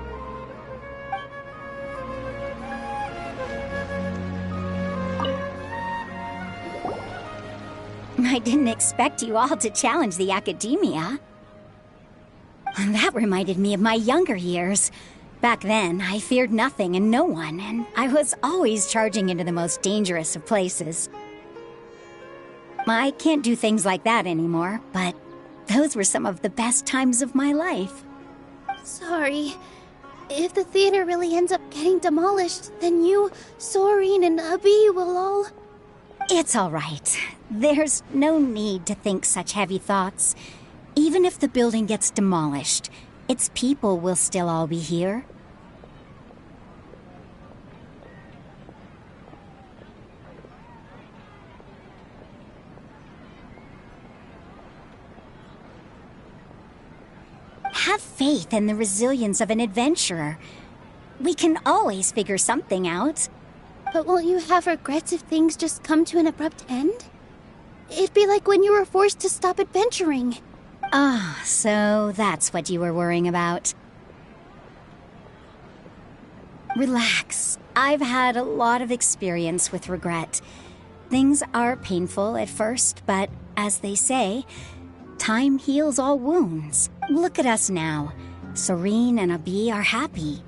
I didn't expect you all to challenge the academia. That reminded me of my younger years. Back then, I feared nothing and no one, and I was always charging into the most dangerous of places. I can't do things like that anymore, but those were some of the best times of my life. Sorry. If the theater really ends up getting demolished, then you, Soren, and Abi will all... It's all right. There's no need to think such heavy thoughts. Even if the building gets demolished, its people will still all be here. Have faith in the resilience of an adventurer. We can always figure something out. But won't you have regrets if things just come to an abrupt end? It'd be like when you were forced to stop adventuring. Ah, so that's what you were worrying about. Relax. I've had a lot of experience with regret. Things are painful at first, but as they say, time heals all wounds. Look at us now. Soren and Abi are happy.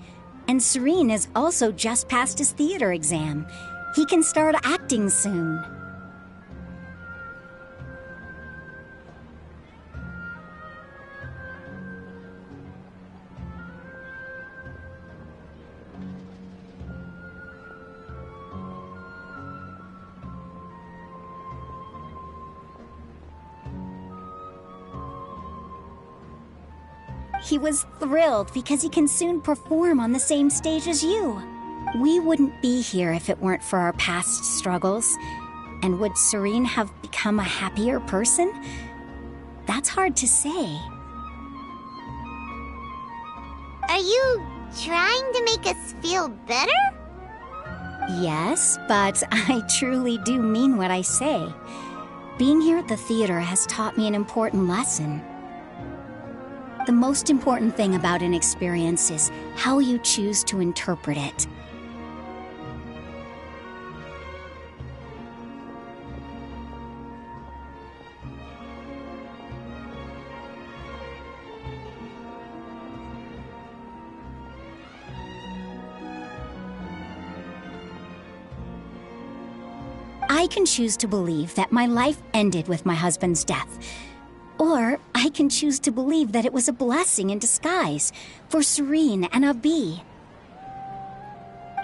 And Soren has also just passed his theater exam. He can start acting soon. He was thrilled because he can soon perform on the same stage as you. We wouldn't be here if it weren't for our past struggles. And would Soren have become a happier person? That's hard to say. Are you trying to make us feel better? Yes, but I truly do mean what I say. Being here at the theater has taught me an important lesson. The most important thing about an experience is how you choose to interpret it. I can choose to believe that my life ended with my husband's death. Or I can choose to believe that it was a blessing in disguise for Soren and Abi.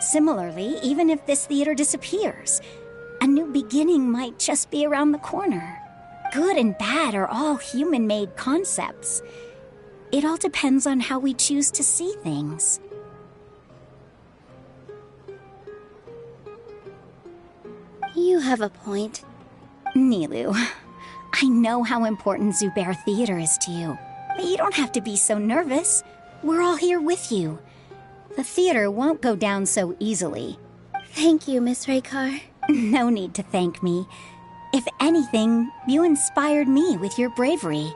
Similarly, even if this theater disappears, a new beginning might just be around the corner. Good and bad are all human-made concepts. It all depends on how we choose to see things. You have a point. Nilu, I know how important Zubair Theater is to you. But you don't have to be so nervous. We're all here with you. The theater won't go down so easily. Thank you, Miss Raykar. No need to thank me. If anything, you inspired me with your bravery.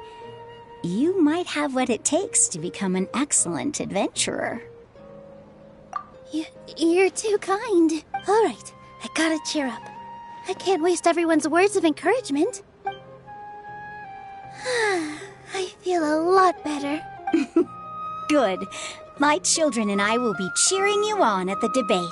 You might have what it takes to become an excellent adventurer. You're too kind. All right, I gotta cheer up. I can't waste everyone's words of encouragement. I feel a lot better. Good. My children and I will be cheering you on at the debate.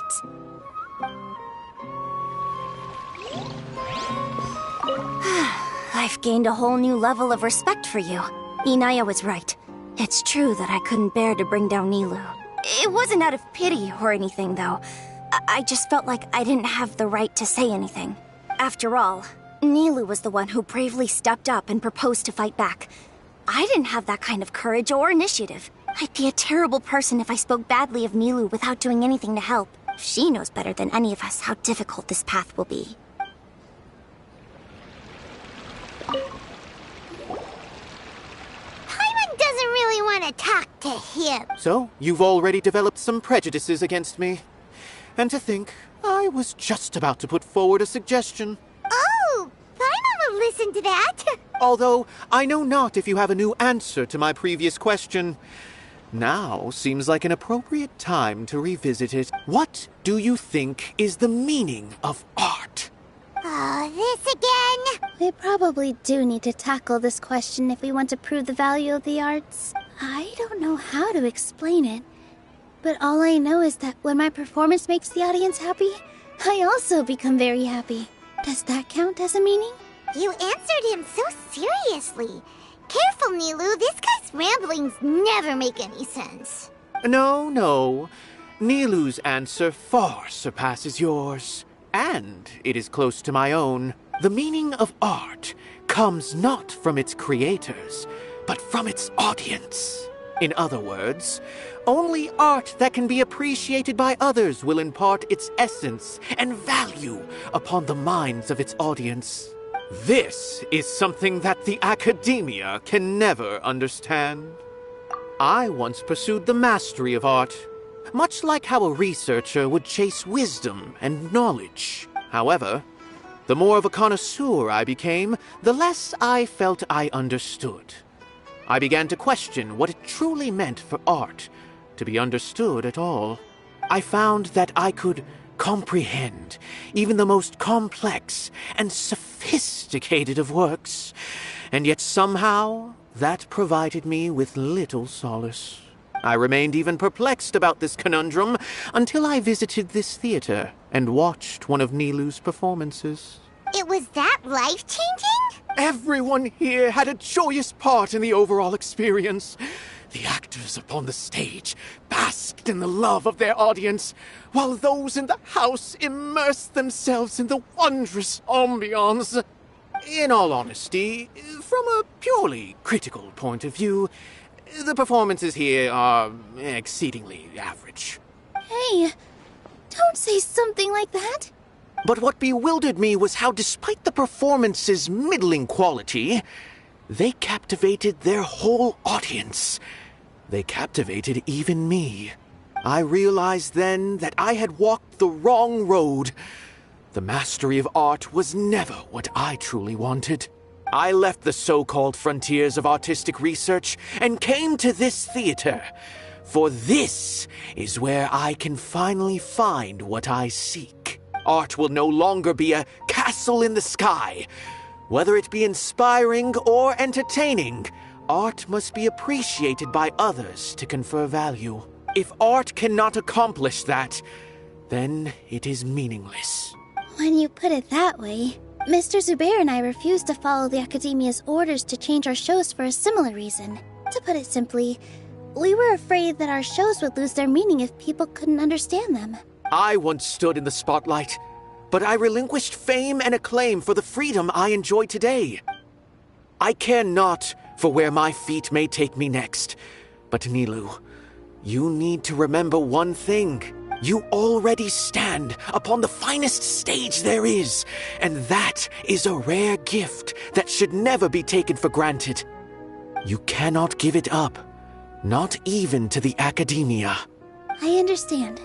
I've gained a whole new level of respect for you. Inaya was right. It's true that I couldn't bear to bring down Nilou. It wasn't out of pity or anything, though. I just felt like I didn't have the right to say anything. After all, Nilou was the one who bravely stepped up and proposed to fight back. I didn't have that kind of courage or initiative. I'd be a terrible person if I spoke badly of Nilou without doing anything to help. She knows better than any of us how difficult this path will be. Paimon doesn't really want to talk to him. So, you've already developed some prejudices against me. And to think, I was just about to put forward a suggestion. Oh, Paimon will listen to that. Although, I know not if you have a new answer to my previous question. Now seems like an appropriate time to revisit it. What do you think is the meaning of art? Oh, this again? We probably do need to tackle this question if we want to prove the value of the arts. I don't know how to explain it, but all I know is that when my performance makes the audience happy, I also become very happy. Does that count as a meaning? You answered him so seriously. Careful, Nilou. This guy's ramblings never make any sense. No. Nilou's answer far surpasses yours. And it is close to my own. The meaning of art comes not from its creators, but from its audience. In other words, only art that can be appreciated by others will impart its essence and value upon the minds of its audience. This is something that the academia can never understand. I once pursued the mastery of art, much like how a researcher would chase wisdom and knowledge. However, the more of a connoisseur I became, the less I felt I understood. I began to question what it truly meant for art to be understood at all. I found that I could comprehend even the most complex and sophisticated of works, and yet somehow that provided me with little solace. I remained even perplexed about this conundrum until I visited this theater and watched one of Nilou's performances. It was that life-changing? Everyone here had a joyous part in the overall experience. The actors upon the stage basked in the love of their audience, while those in the house immersed themselves in the wondrous ambiance. In all honesty, from a purely critical point of view, the performances here are exceedingly average. Hey, don't say something like that. But what bewildered me was how, despite the performance's middling quality, they captivated their whole audience. They captivated even me. I realized then that I had walked the wrong road. The mastery of art was never what I truly wanted. I left the so-called frontiers of artistic research and came to this theater. For this is where I can finally find what I seek. Art will no longer be a castle in the sky. Whether it be inspiring or entertaining, art must be appreciated by others to confer value. If art cannot accomplish that, then it is meaningless. When you put it that way, Mr. Zubair and I refused to follow the Academia's orders to change our shows for a similar reason. To put it simply, we were afraid that our shows would lose their meaning if people couldn't understand them. I once stood in the spotlight, but I relinquished fame and acclaim for the freedom I enjoy today. I care not for where my feet may take me next, but Nilou, you need to remember one thing. You already stand upon the finest stage there is, and that is a rare gift that should never be taken for granted. You cannot give it up. Not even to the academia. I understand.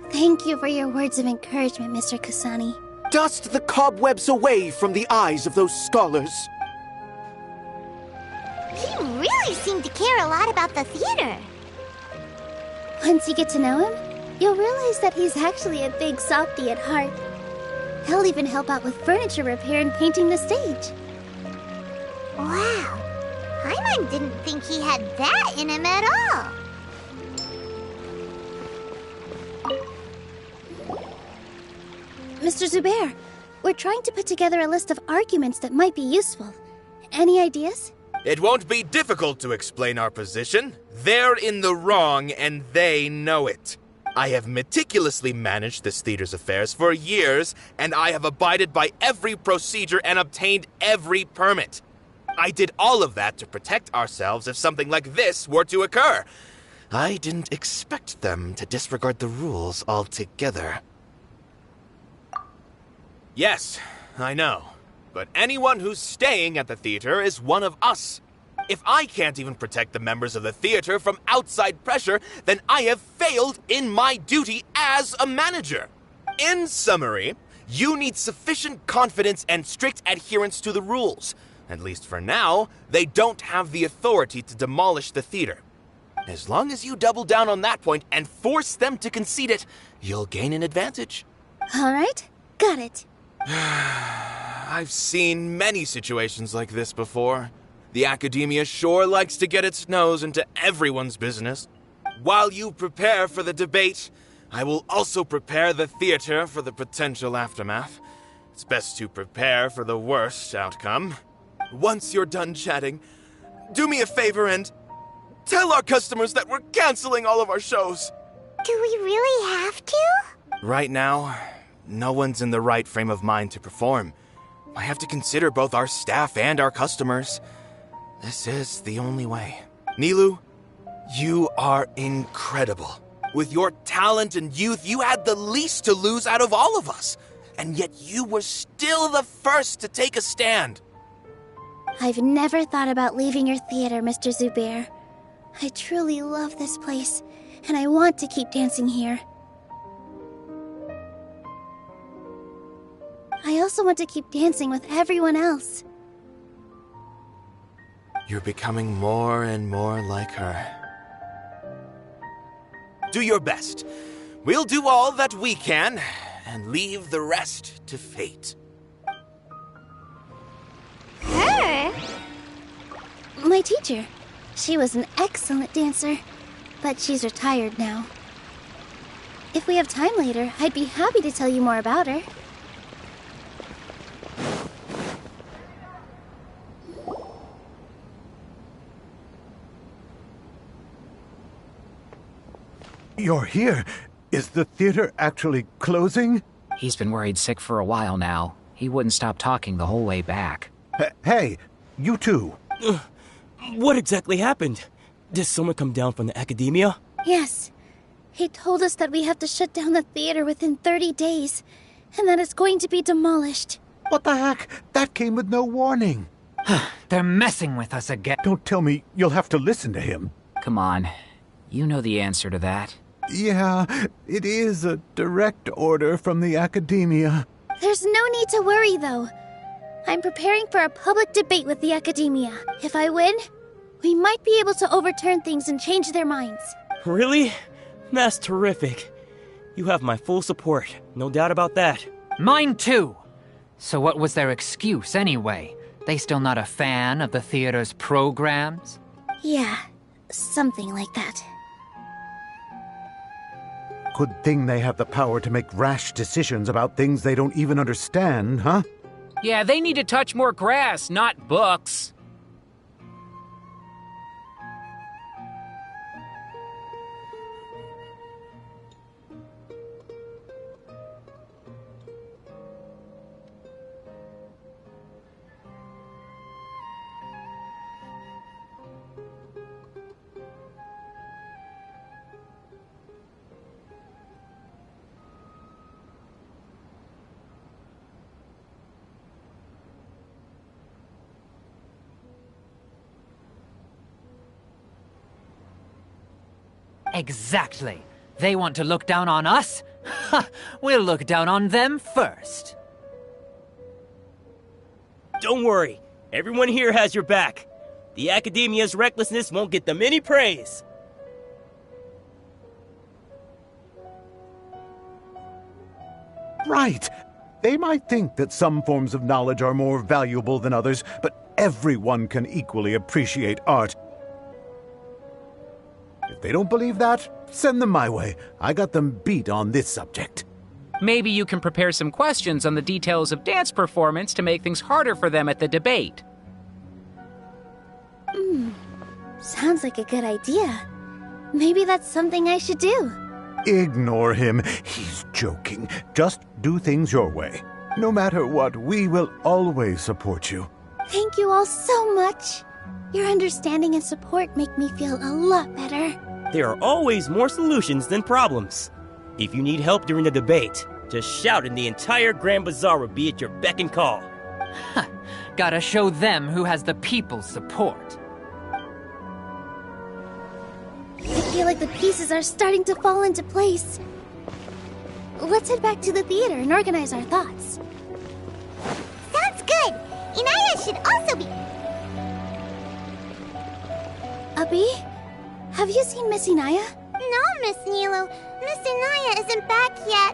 Thank you for your words of encouragement, Mr. Kasani. Dust the cobwebs away from the eyes of those scholars. He really seemed to care a lot about the theater. Once you get to know him, you'll realize that he's actually a big softie at heart. He'll even help out with furniture repair and painting the stage. Wow. Paimon didn't think he had that in him at all. Mr. Zubair, we're trying to put together a list of arguments that might be useful. Any ideas? It won't be difficult to explain our position. They're in the wrong, and they know it. I have meticulously managed this theater's affairs for years, and I have abided by every procedure and obtained every permit. I did all of that to protect ourselves if something like this were to occur. I didn't expect them to disregard the rules altogether. Yes, I know. But anyone who's staying at the theater is one of us. If I can't even protect the members of the theater from outside pressure, then I have failed in my duty as a manager. In summary, you need sufficient confidence and strict adherence to the rules. At least for now, they don't have the authority to demolish the theater. As long as you double down on that point and force them to concede it, you'll gain an advantage. All right, got it. I've seen many situations like this before. The academia sure likes to get its nose into everyone's business. While you prepare for the debate, I will also prepare the theater for the potential aftermath. It's best to prepare for the worst outcome. Once you're done chatting, do me a favor and tell our customers that we're canceling all of our shows. Do we really have to? Right now, no one's in the right frame of mind to perform. I have to consider both our staff and our customers. This is the only way. Nilou, you are incredible. With your talent and youth, you had the least to lose out of all of us. And yet you were still the first to take a stand. I've never thought about leaving your theater, Mr. Zubair. I truly love this place, and I want to keep dancing here. I also want to keep dancing with everyone else. You're becoming more and more like her. Do your best. We'll do all that we can, and leave the rest to fate. Her? My teacher. She was an excellent dancer, but she's retired now. If we have time later, I'd be happy to tell you more about her. You're here. Is the theater actually closing? He's been worried sick for a while now. He wouldn't stop talking the whole way back. Hey, you two. What exactly happened? Did someone come down from the academia? Yes. He told us that we have to shut down the theater within 30 days, and that it's going to be demolished. What the heck? That came with no warning. They're messing with us again. Don't tell me you'll have to listen to him. Come on. You know the answer to that. Yeah, it is a direct order from the academia. There's no need to worry, though. I'm preparing for a public debate with the academia. If I win, we might be able to overturn things and change their minds. Really? That's terrific. You have my full support, no doubt about that. Mine too! So what was their excuse anyway? They still not a fan of the theater's programs? Yeah, something like that. Good thing they have the power to make rash decisions about things they don't even understand, huh? Yeah, they need to touch more grass, not books. Exactly. They want to look down on us? Ha! We'll look down on them first. Don't worry. Everyone here has your back. The Academia's recklessness won't get them any praise. Right. They might think that some forms of knowledge are more valuable than others, but everyone can equally appreciate art. If they don't believe that, send them my way. I got them beat on this subject. Maybe you can prepare some questions on the details of dance performance to make things harder for them at the debate. Sounds like a good idea. Maybe that's something I should do. Ignore him. He's joking. Just do things your way. No matter what, we will always support you. Thank you all so much. Your understanding and support make me feel a lot better. There are always more solutions than problems. If you need help during the debate, just shout and the entire Grand Bazaar will be at your beck and call. Gotta show them who has the people's support. I feel like the pieces are starting to fall into place. Let's head back to the theater and organize our thoughts. Sounds good. Inaya should also be... Abi, have you seen Miss Inaya? No, Miss Nilu. Miss Inaya isn't back yet.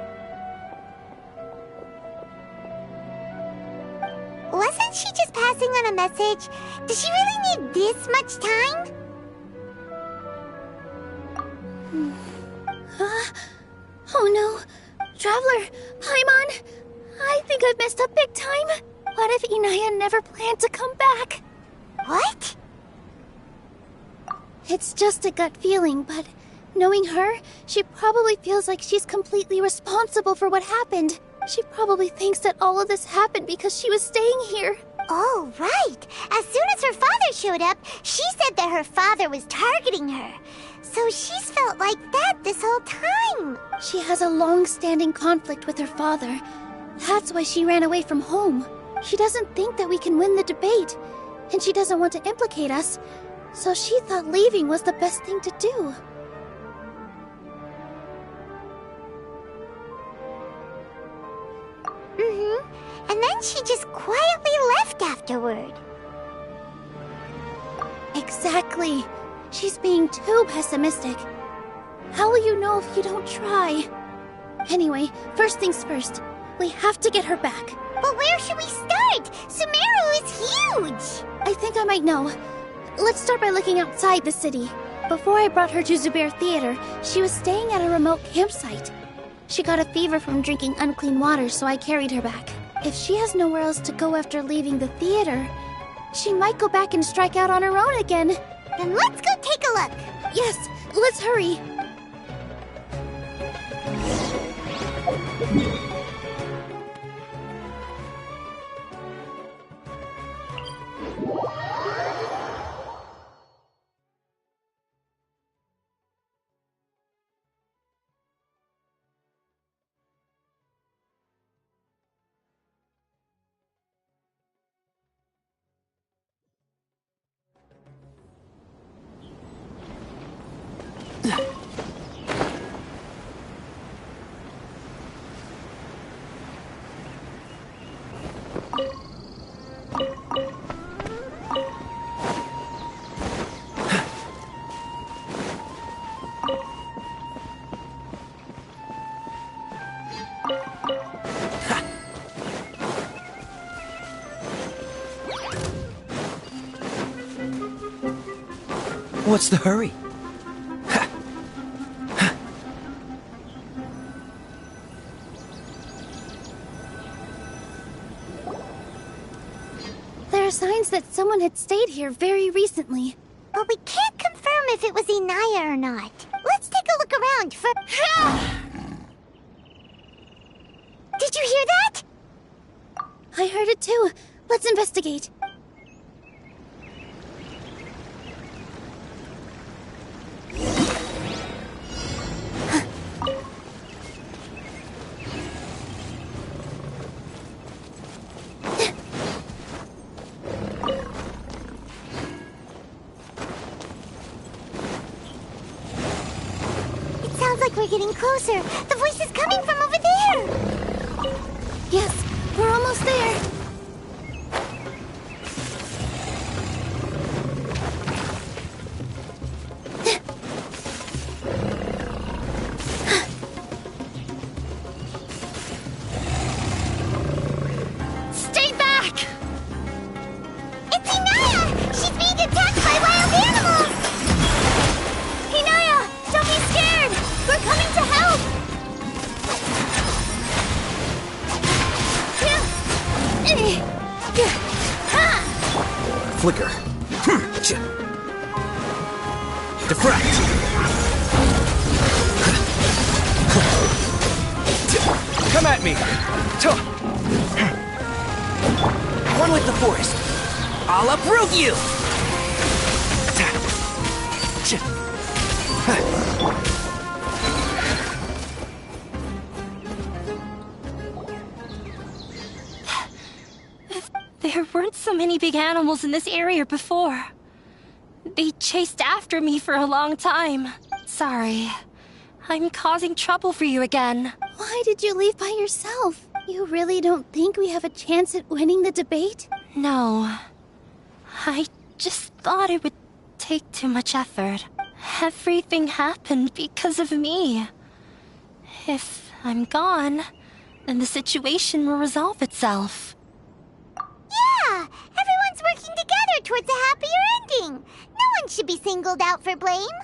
Wasn't she just passing on a message? Does she really need this much time? Oh no. Traveler, Paimon, I think I've messed up big time. What if Inaya never planned to come back? What? It's just a gut feeling, but knowing her, she probably feels like she's completely responsible for what happened. She probably thinks that all of this happened because she was staying here. Oh, right. As soon as her father showed up, she said that her father was targeting her. So she's felt like that this whole time. She has a long-standing conflict with her father. That's why she ran away from home. She doesn't think that we can win the debate, and she doesn't want to implicate us. So she thought leaving was the best thing to do. And then she just quietly left afterward. Exactly. She's being too pessimistic. How will you know if you don't try? Anyway, first things first. We have to get her back. But where should we start? Sumeru is huge! I think I might know. Let's start by looking outside the city. Before I brought her to Zubair Theater, she was staying at a remote campsite. She got a fever from drinking unclean water, so I carried her back. If she has nowhere else to go after leaving the theater, she might go back and strike out on her own again. Then let's go take a look. Yes, let's hurry. What's the hurry? There are signs that someone had stayed here very recently. But we can't confirm if it was Inaya or not. Let's take a look around for... Did you hear that? I heard it too. Let's investigate. like we're getting closer. The voice is coming from over there. Yes, we're almost there. Stay back! It's Inaya! She's being attacked by wild animals! Inaya, don't be scared! We're coming to help! Flicker. Defract. Come at me! One with the forest. I'll uproot you! There weren't so many big animals in this area before. They chased after me for a long time. Sorry. I'm causing trouble for you again. Why did you leave by yourself? You really don't think we have a chance at winning the debate? No. I just thought it would take too much effort. Everything happened because of me. If I'm gone, then the situation will resolve itself. Yeah! Everyone's working together towards a happier ending. No one should be singled out for blame.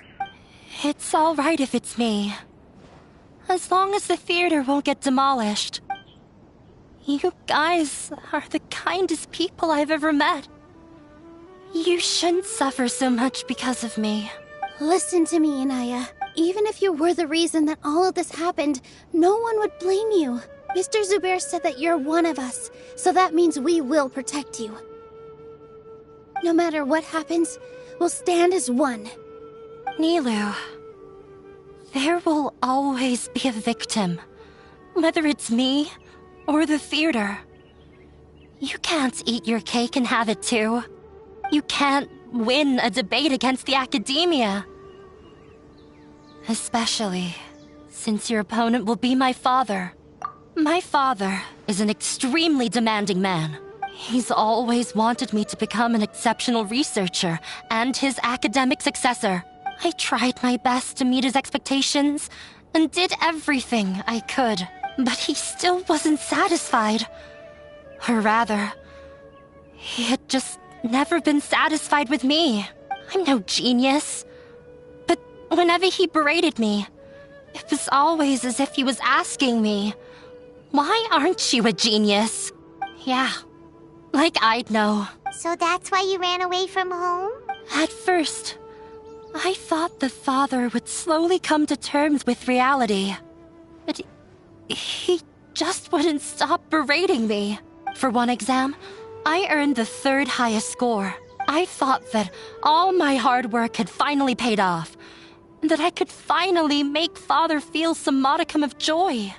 It's all right if it's me. As long as the theater won't get demolished. You guys are the kindest people I've ever met. You shouldn't suffer so much because of me. Listen to me, Inaya. Even if you were the reason that all of this happened, no one would blame you. Mr. Zubair said that you're one of us, so that means we will protect you. No matter what happens, we'll stand as one. Nilou, there will always be a victim, whether it's me or the theater. You can't eat your cake and have it too. You can't win a debate against the academia. Especially since your opponent will be my father. My father is an extremely demanding man. He's always wanted me to become an exceptional researcher and his academic successor. I tried my best to meet his expectations and did everything I could, but he still wasn't satisfied. Or rather, he had just never been satisfied with me. I'm no genius. But whenever he berated me, it was always as if he was asking me, "Why aren't you a genius?" Yeah, like I'd know. So that's why you ran away from home? At first, I thought the father would slowly come to terms with reality. But he just wouldn't stop berating me. For one exam, I earned the 3rd highest score. I thought that all my hard work had finally paid off, and that I could finally make father feel some modicum of joy.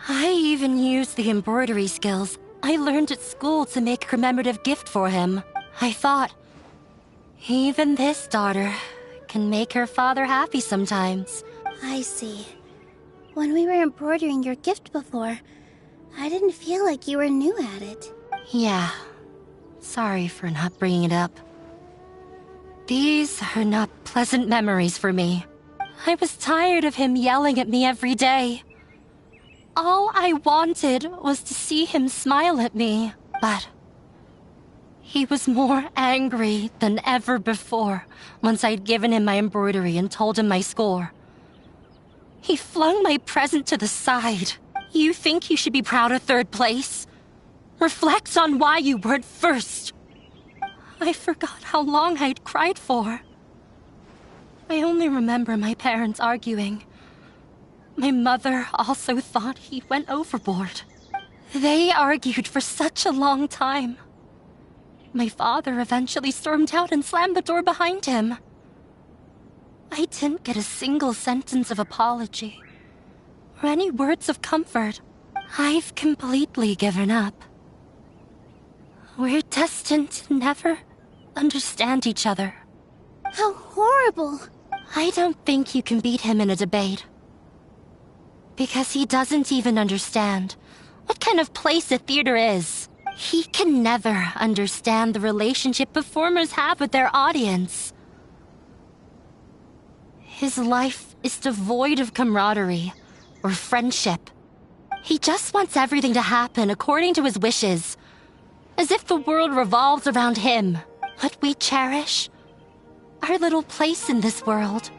I even used the embroidery skills I learned at school to make a commemorative gift for him. I thought, even this daughter can make her father happy sometimes. I see. When we were embroidering your gift before, I didn't feel like you were new at it. Yeah. Sorry for not bringing it up. These are not pleasant memories for me. I was tired of him yelling at me every day. All I wanted was to see him smile at me, but he was more angry than ever before once I'd given him my embroidery and told him my score. He flung my present to the side. You think you should be proud of 3rd place? Reflect on why you weren't first. I forgot how long I'd cried for. I only remember my parents arguing. My mother also thought he went overboard. They argued for such a long time. My father eventually stormed out and slammed the door behind him. I didn't get a single sentence of apology or any words of comfort. I've completely given up. We're destined to never understand each other. How horrible! I don't think you can beat him in a debate. Because he doesn't even understand what kind of place a theater is. He can never understand the relationship performers have with their audience. His life is devoid of camaraderie or friendship. He just wants everything to happen according to his wishes, as if the world revolves around him. What we cherish, our little place in this world,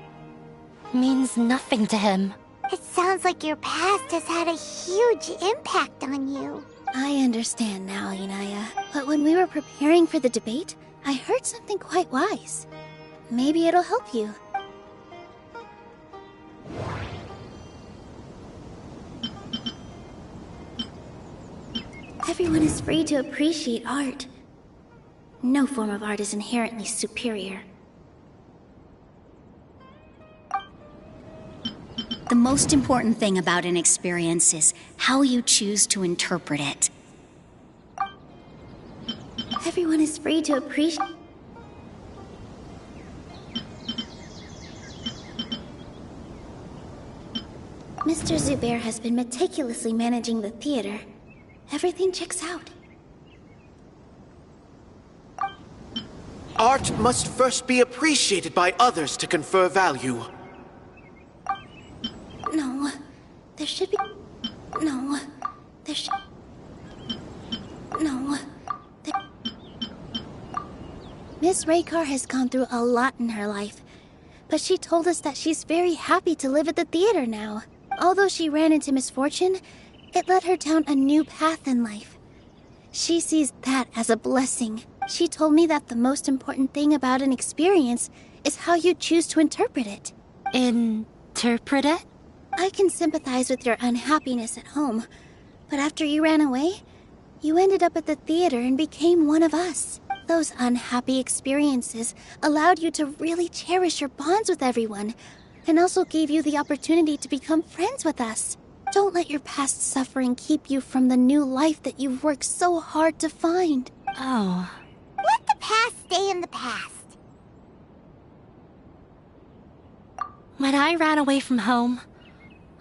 means nothing to him. It sounds like your past has had a huge impact on you. I understand now, Inaya. But when we were preparing for the debate, I heard something quite wise. Maybe it'll help you. Everyone is free to appreciate art. No form of art is inherently superior. The most important thing about an experience is how you choose to interpret it. Everyone is free to appreciate... Mr. Zubair has been meticulously managing the theater. Everything checks out. Art must first be appreciated by others to confer value. No, there should be... No, there should... No, there... Miss Raykar has gone through a lot in her life, but she told us that she's very happy to live at the theater now. Although she ran into misfortune, it led her down a new path in life. She sees that as a blessing. She told me that the most important thing about an experience is how you choose to interpret it. Interpret it? I can sympathize with your unhappiness at home, but after you ran away, you ended up at the theater and became one of us. Those unhappy experiences allowed you to really cherish your bonds with everyone, and also gave you the opportunity to become friends with us. Don't let your past suffering keep you from the new life that you've worked so hard to find. Oh. Let the past stay in the past. When I ran away from home,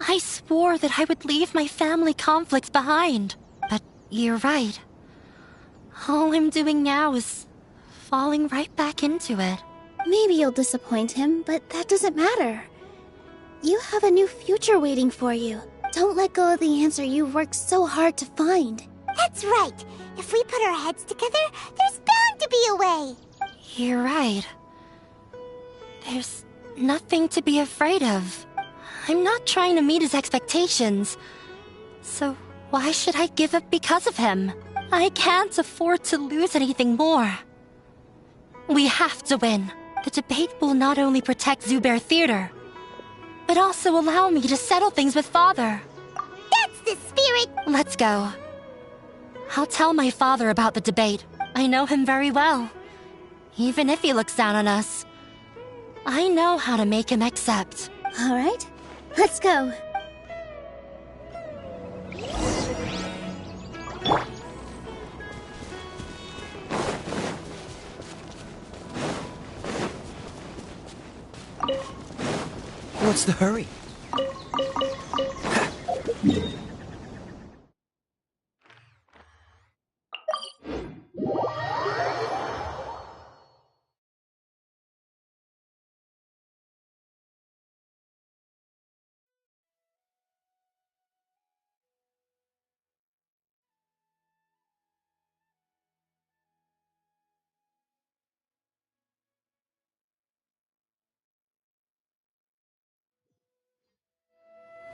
I swore that I would leave my family conflicts behind. But you're right. All I'm doing now is falling right back into it. Maybe you'll disappoint him, but that doesn't matter. You have a new future waiting for you. Don't let go of the answer you've worked so hard to find. That's right. If we put our heads together, there's bound to be a way. You're right. There's nothing to be afraid of. I'm not trying to meet his expectations. So why should I give up because of him? I can't afford to lose anything more. We have to win. The debate will not only protect Zubair Theater, but also allow me to settle things with Father. That's the spirit! Let's go. I'll tell my father about the debate. I know him very well. Even if he looks down on us, I know how to make him accept. All right, let's go. What's the hurry?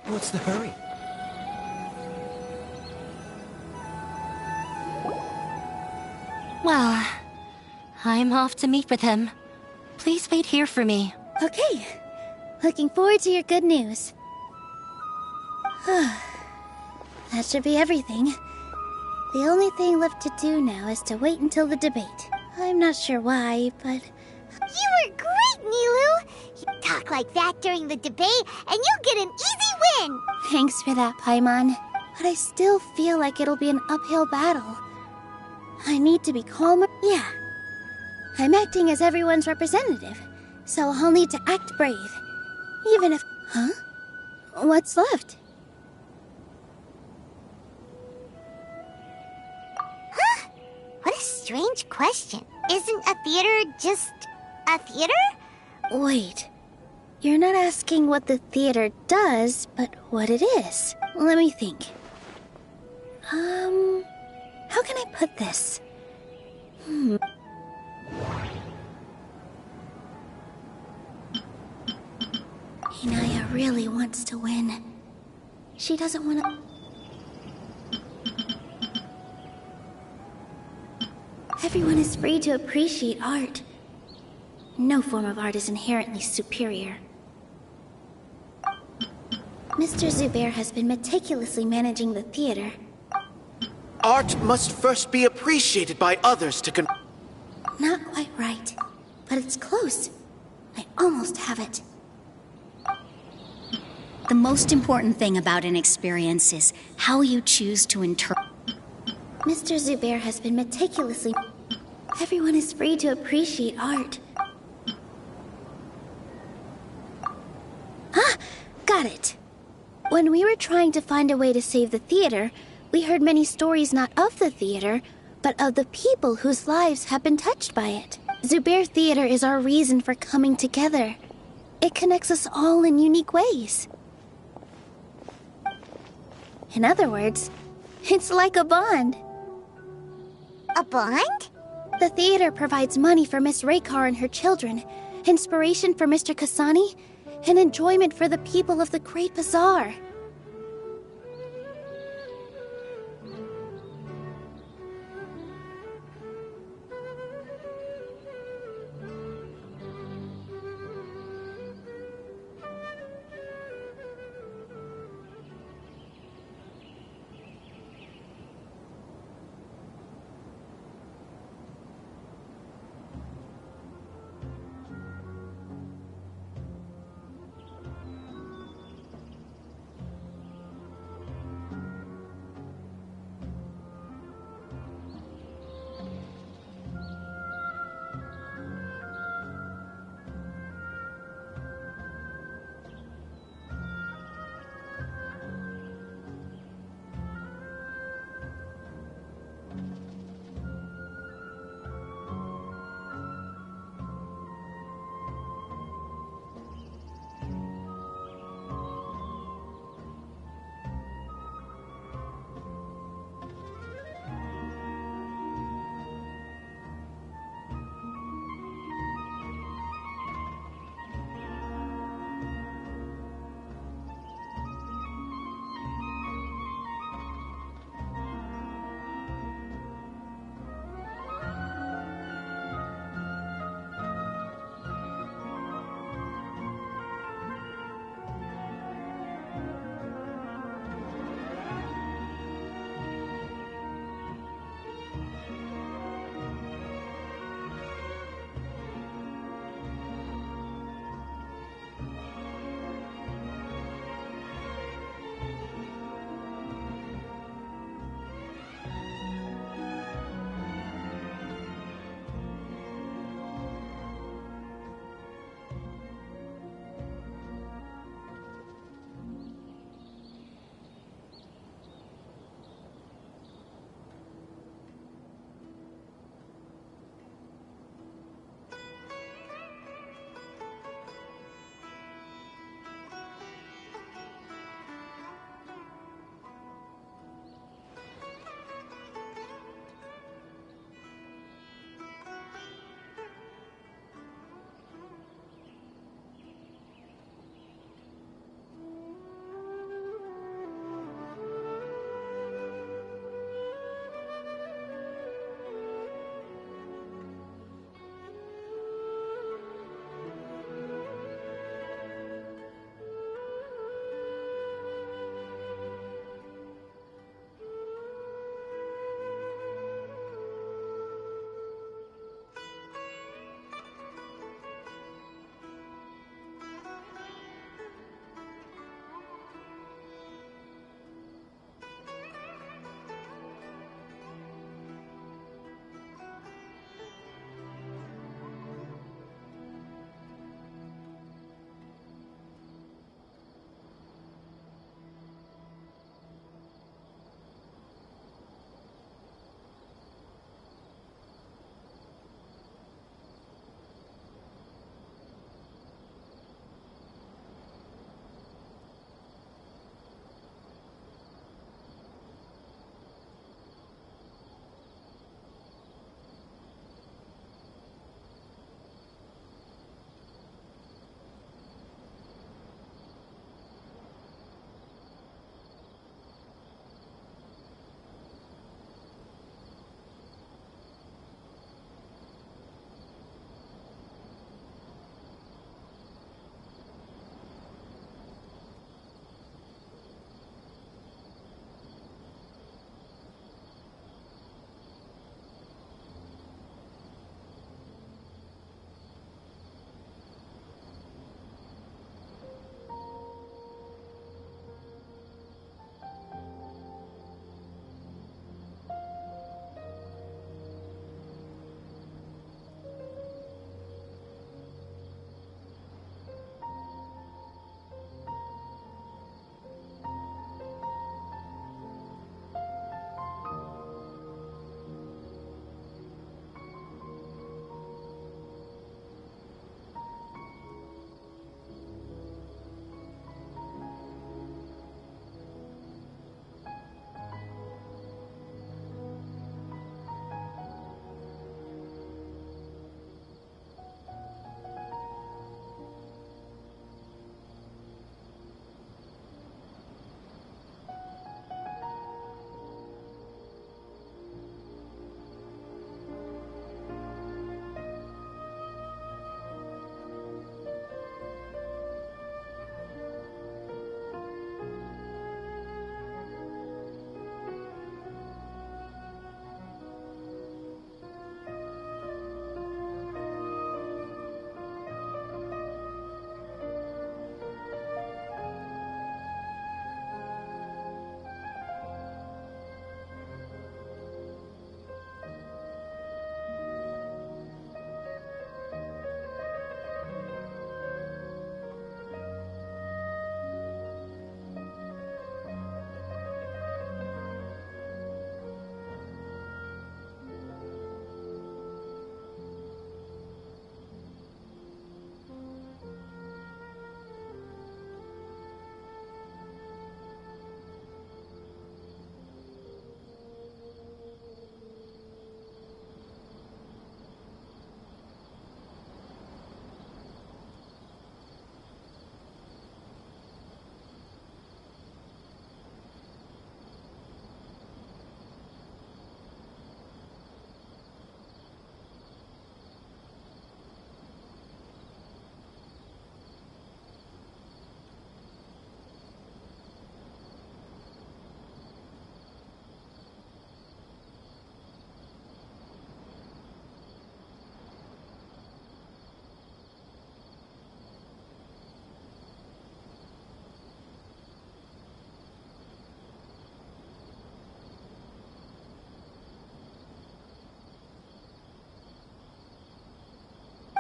What's the hurry? Well, I'm off to meet with him. Please wait here for me. Okay. Looking forward to your good news. That should be everything. The only thing left to do now is to wait until the debate. I'm not sure why, but... You were great, Nilou! You talk like that during the debate, and you'll get an easy win! Thanks for that, Paimon. But I still feel like it'll be an uphill battle. I need to be calmer. Yeah. I'm acting as everyone's representative, so I'll need to act brave. Even if... Huh? What's left? strange question. Isn't a theater just a theater? Wait. You're not asking what the theater does, but what it is. Let me think. How can I put this? Inaya really wants to win. She doesn't want to... Everyone is free to appreciate art. No form of art is inherently superior. Mr. Zubair has been meticulously managing the theater. Art must first be appreciated by others to Not quite right, but it's close. I almost have it. The most important thing about an experience is how you choose to interpret. Mr. Zubair has been meticulously... Everyone is free to appreciate art. Ah! Got it! When we were trying to find a way to save the theater, we heard many stories not of the theater, but of the people whose lives have been touched by it. Zubair Theater is our reason for coming together. It connects us all in unique ways. In other words, it's like a bond. A bond? The theater provides money for Miss Raykar and her children, inspiration for Mr. Kasani, and enjoyment for the people of the Great Bazaar.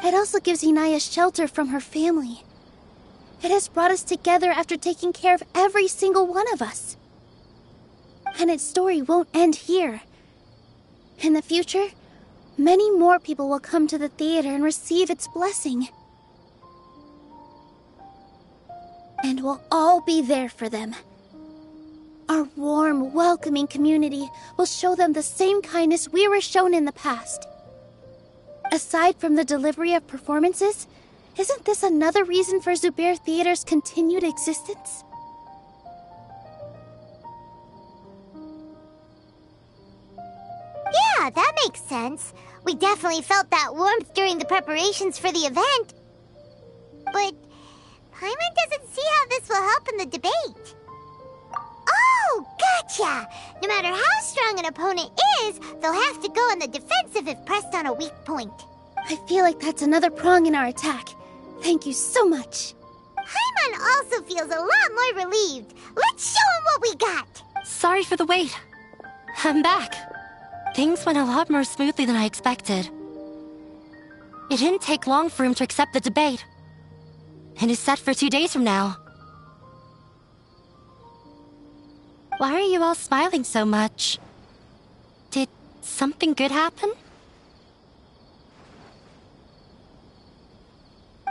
It also gives Inaya shelter from her family. It has brought us together after taking care of every single one of us. And its story won't end here. In the future, many more people will come to the theater and receive its blessing. And we'll all be there for them. Our warm, welcoming community will show them the same kindness we were shown in the past. Aside from the delivery of performances, isn't this another reason for Zubair Theater's continued existence? Yeah, that makes sense. We definitely felt that warmth during the preparations for the event. But Paimon doesn't see how this will help in the debate. Oh, gotcha! No matter how strong an opponent is, they'll have to go on the defensive if pressed on a weak point. I feel like that's another prong in our attack. Thank you so much. Paimon also feels a lot more relieved. Let's show him what we got! Sorry for the wait. I'm back. Things went a lot more smoothly than I expected. It didn't take long for him to accept the debate. And is set for 2 days from now. Why are you all smiling so much? Did something good happen?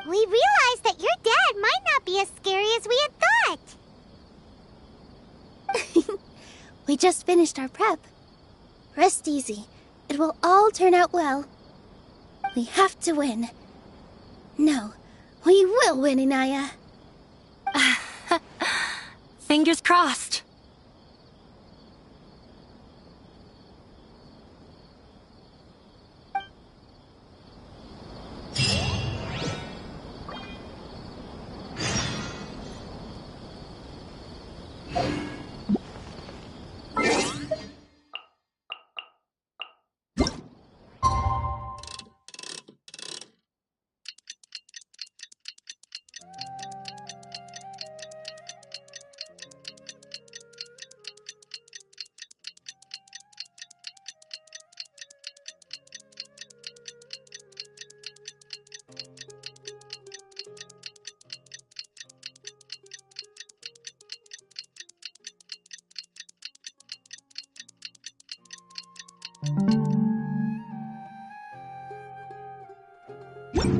We realized that your dad might not be as scary as we had thought. We just finished our prep. Rest easy. It will all turn out well. We have to win. No, we will win, Inaya. Fingers crossed.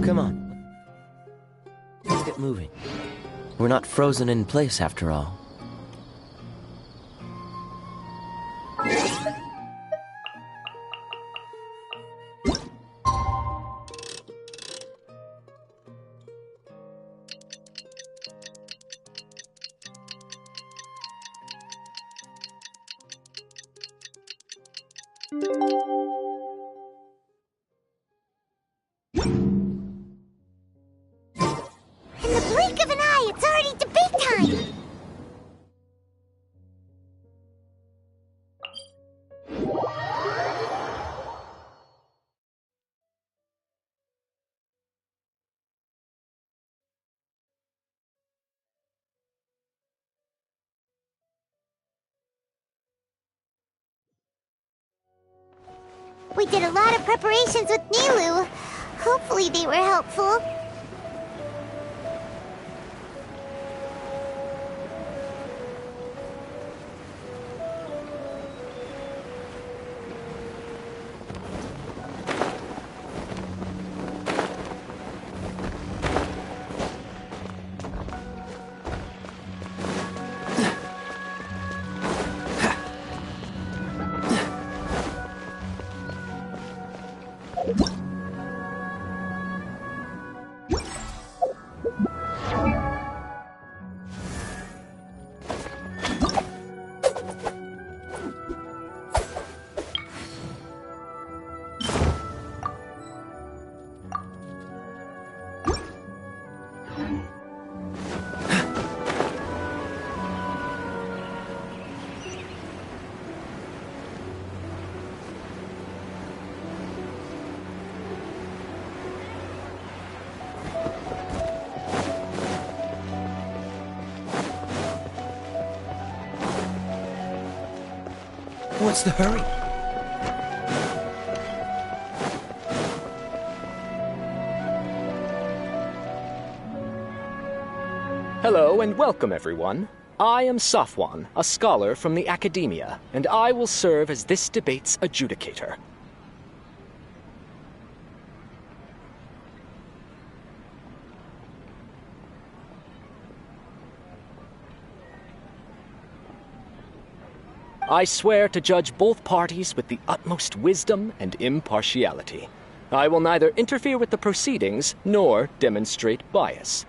Come on. Let's get moving. We're not frozen in place after all. In the blink of an eye, it's already debate time! We did a lot of preparations with Nilu. Hopefully they were helpful. What's the hurry? Hello and welcome, everyone. I am Safwan, a scholar from the Academia, and I will serve as this debate's adjudicator. I swear to judge both parties with the utmost wisdom and impartiality. I will neither interfere with the proceedings nor demonstrate bias.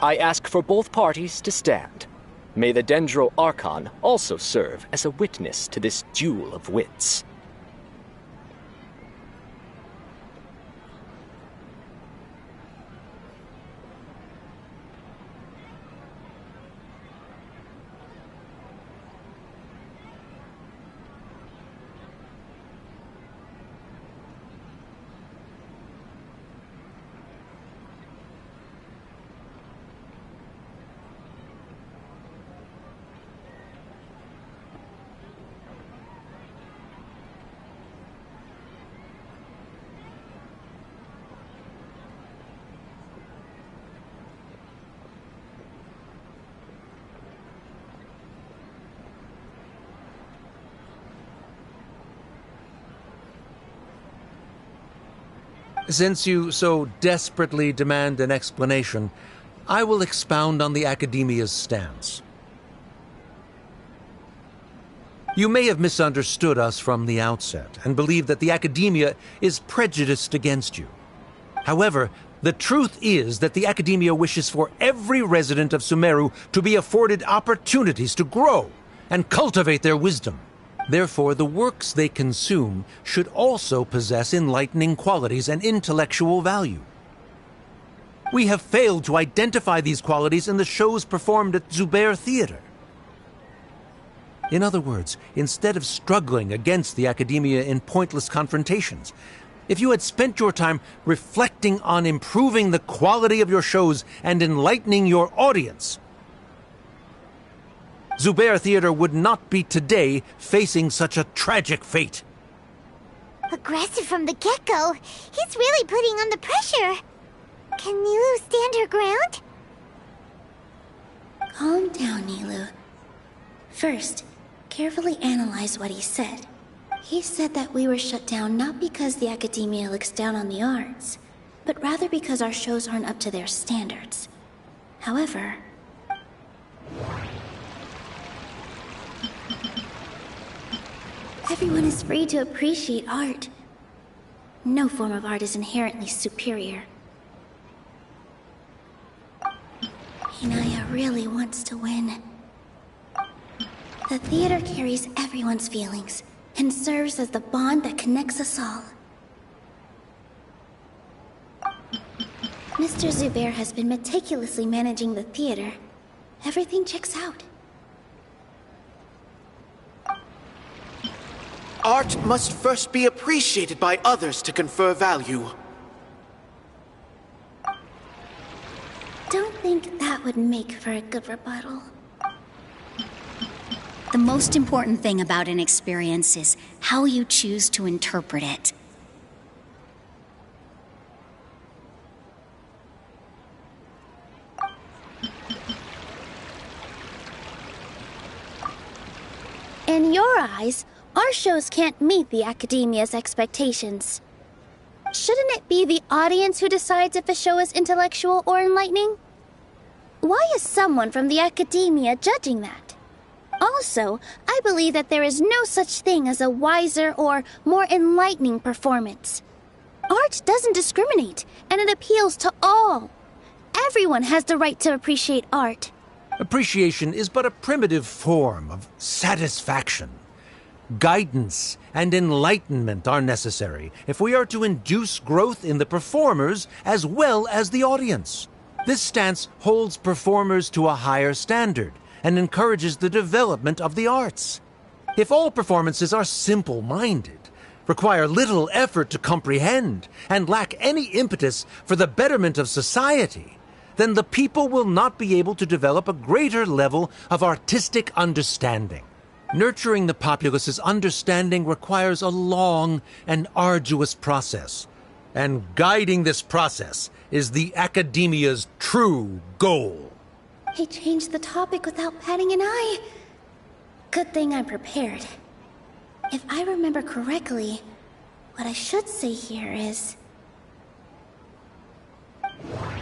I ask for both parties to stand. May the Dendro Archon also serve as a witness to this duel of wits. Since you so desperately demand an explanation, I will expound on the Academia's stance. You may have misunderstood us from the outset and believe that the Academia is prejudiced against you. However, the truth is that the Academia wishes for every resident of Sumeru to be afforded opportunities to grow and cultivate their wisdom. Therefore, the works they consume should also possess enlightening qualities and intellectual value. We have failed to identify these qualities in the shows performed at Zubair Theater. In other words, instead of struggling against the Academia in pointless confrontations, if you had spent your time reflecting on improving the quality of your shows and enlightening your audience, Zubair Theater would not be today facing such a tragic fate. Aggressive from the get-go. He's really putting on the pressure. Can Nilu stand her ground? Calm down, Nilu. First, carefully analyze what he said. He said that we were shut down not because the Academia looks down on the arts, but rather because our shows aren't up to their standards. However, everyone is free to appreciate art. No form of art is inherently superior. Inaya really wants to win. The theater carries everyone's feelings and serves as the bond that connects us all. Mr. Zubair has been meticulously managing the theater. Everything checks out. Art must first be appreciated by others to confer value. Don't think that would make for a good rebuttal. The most important thing about an experience is how you choose to interpret it. In your eyes, our shows can't meet the Academia's expectations. Shouldn't it be the audience who decides if a show is intellectual or enlightening? Why is someone from the Academia judging that? Also, I believe that there is no such thing as a wiser or more enlightening performance. Art doesn't discriminate, and it appeals to all. Everyone has the right to appreciate art. Appreciation is but a primitive form of satisfaction. Guidance and enlightenment are necessary if we are to induce growth in the performers as well as the audience. This stance holds performers to a higher standard and encourages the development of the arts. If all performances are simple-minded, require little effort to comprehend, and lack any impetus for the betterment of society, then the people will not be able to develop a greater level of artistic understanding. Nurturing the populace's understanding requires a long and arduous process, And guiding this process is the Academia's true goal. He changed the topic without batting an eye. Good thing I'm prepared. If I remember correctly, what I should say here is... No.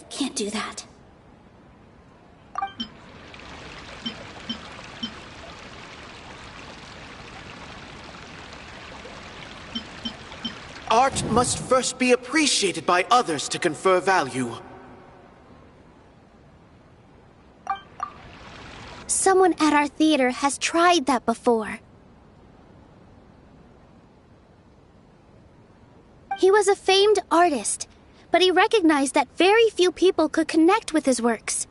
Can't do that. Art must first be appreciated by others to confer value. Someone at our theater has tried that before. He was a famed artist, but he recognized that very few people could connect with his works.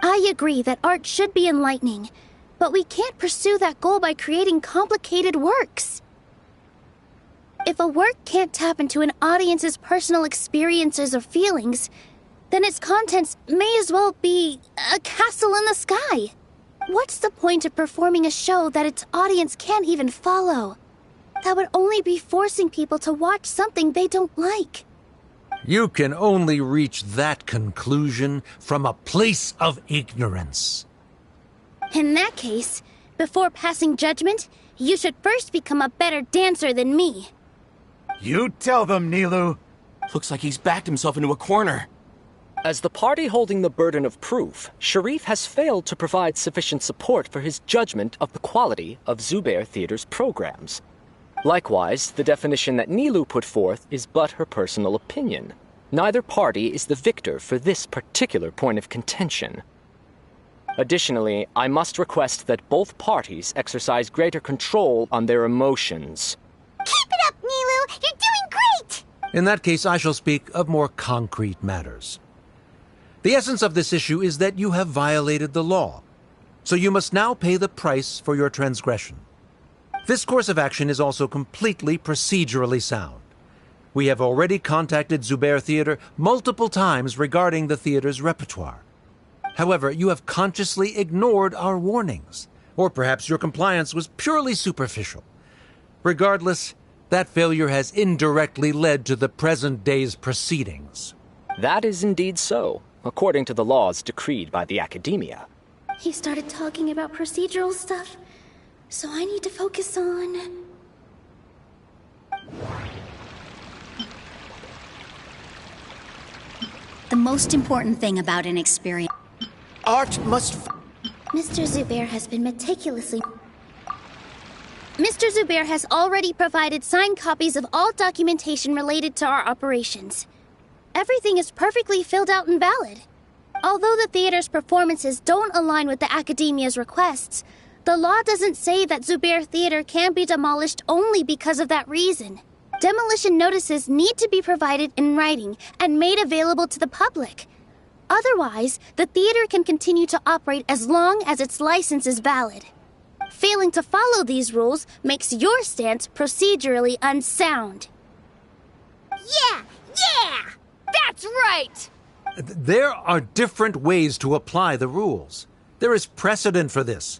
I agree that art should be enlightening, but we can't pursue that goal by creating complicated works. If a work can't tap into an audience's personal experiences or feelings, then its contents may as well be a castle in the sky. What's the point of performing a show that its audience can't even follow? That would only be forcing people to watch something they don't like. You can only reach that conclusion from a place of ignorance. In that case, before passing judgment, you should first become a better dancer than me. You tell them, Nilou. Looks like he's backed himself into a corner. As the party holding the burden of proof, Sharif has failed to provide sufficient support for his judgment of the quality of Zubair Theater's programs. Likewise, the definition that Nilou put forth is but her personal opinion. Neither party is the victor for this particular point of contention. Additionally, I must request that both parties exercise greater control on their emotions. Keep it up, Nilou! You're doing great! In that case, I shall speak of more concrete matters. The essence of this issue is that you have violated the law, so you must now pay the price for your transgression. This course of action is also completely procedurally sound. We have already contacted Zubair Theater multiple times regarding the theater's repertoire. However, you have consciously ignored our warnings, or perhaps your compliance was purely superficial. Regardless, that failure has indirectly led to the present day's proceedings. That is indeed so, according to the laws decreed by the Academia. He started talking about procedural stuff, so I need to focus on... The most important thing about an experience... Art must... Mr. Zubair has been meticulously... Mr. Zubair has already provided signed copies of all documentation related to our operations. Everything is perfectly filled out and valid. Although the theater's performances don't align with the Academia's requests, the law doesn't say that Zubair Theater can be demolished only because of that reason. Demolition notices need to be provided in writing and made available to the public. Otherwise, the theater can continue to operate as long as its license is valid. Failing to follow these rules makes your stance procedurally unsound. Yeah! That's right! There are different ways to apply the rules. There is precedent for this.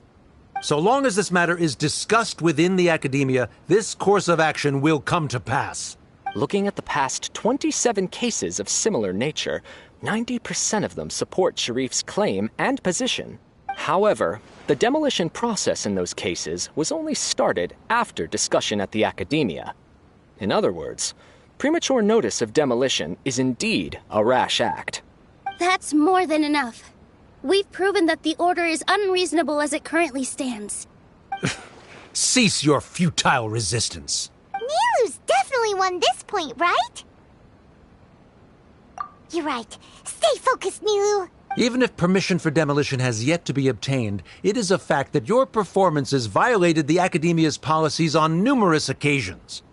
So long as this matter is discussed within the academia, this course of action will come to pass. Looking at the past 27 cases of similar nature, 90% of them support Sharif's claim and position. However, the demolition process in those cases was only started after discussion at the academia. In other words, premature notice of demolition is indeed a rash act. That's more than enough. We've proven that the order is unreasonable as it currently stands. Cease your futile resistance. Nilu's definitely won this point, right? You're right. Stay focused, Nilu. Even if permission for demolition has yet to be obtained, it is a fact that your performances violated the Academia's policies on numerous occasions.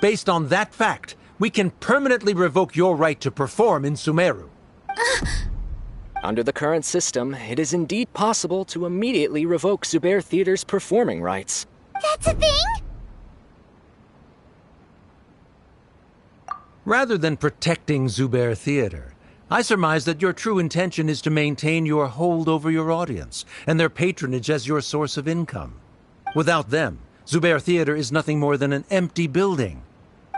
Based on that fact, we can permanently revoke your right to perform in Sumeru. Under the current system, it is indeed possible to immediately revoke Zubair Theater's performing rights. That's a thing? Rather than protecting Zubair Theater, I surmise that your true intention is to maintain your hold over your audience and their patronage as your source of income. Without them, Zubair Theater is nothing more than an empty building.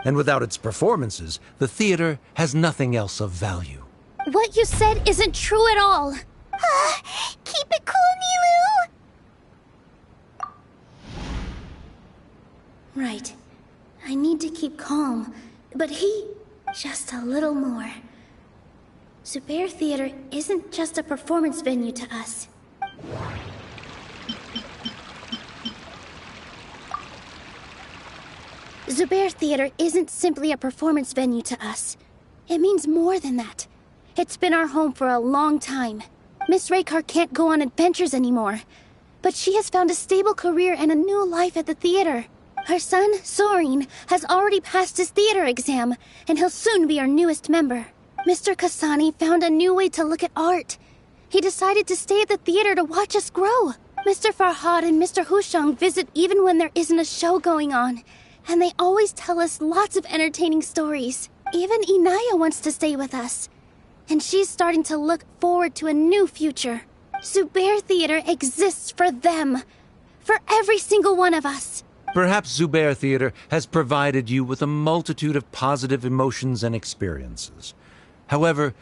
And without its performances, the theater has nothing else of value. What you said isn't true at all. Keep it cool, Nilu! Right. I need to keep calm, but just a little more. Zubair Theater isn't just a performance venue to us. Zubair Theater isn't simply a performance venue to us. It means more than that. It's been our home for a long time. Miss Raykar can't go on adventures anymore, but she has found a stable career and a new life at the theater. Her son, Sorin, has already passed his theater exam, and he'll soon be our newest member. Mr. Kasani found a new way to look at art. He decided to stay at the theater to watch us grow. Mr. Farhad and Mr. Hushang visit even when there isn't a show going on, and they always tell us lots of entertaining stories. Even Inaya wants to stay with us, and she's starting to look forward to a new future. Zubair Theater exists for them, for every single one of us. Perhaps Zubair Theater has provided you with a multitude of positive emotions and experiences. However,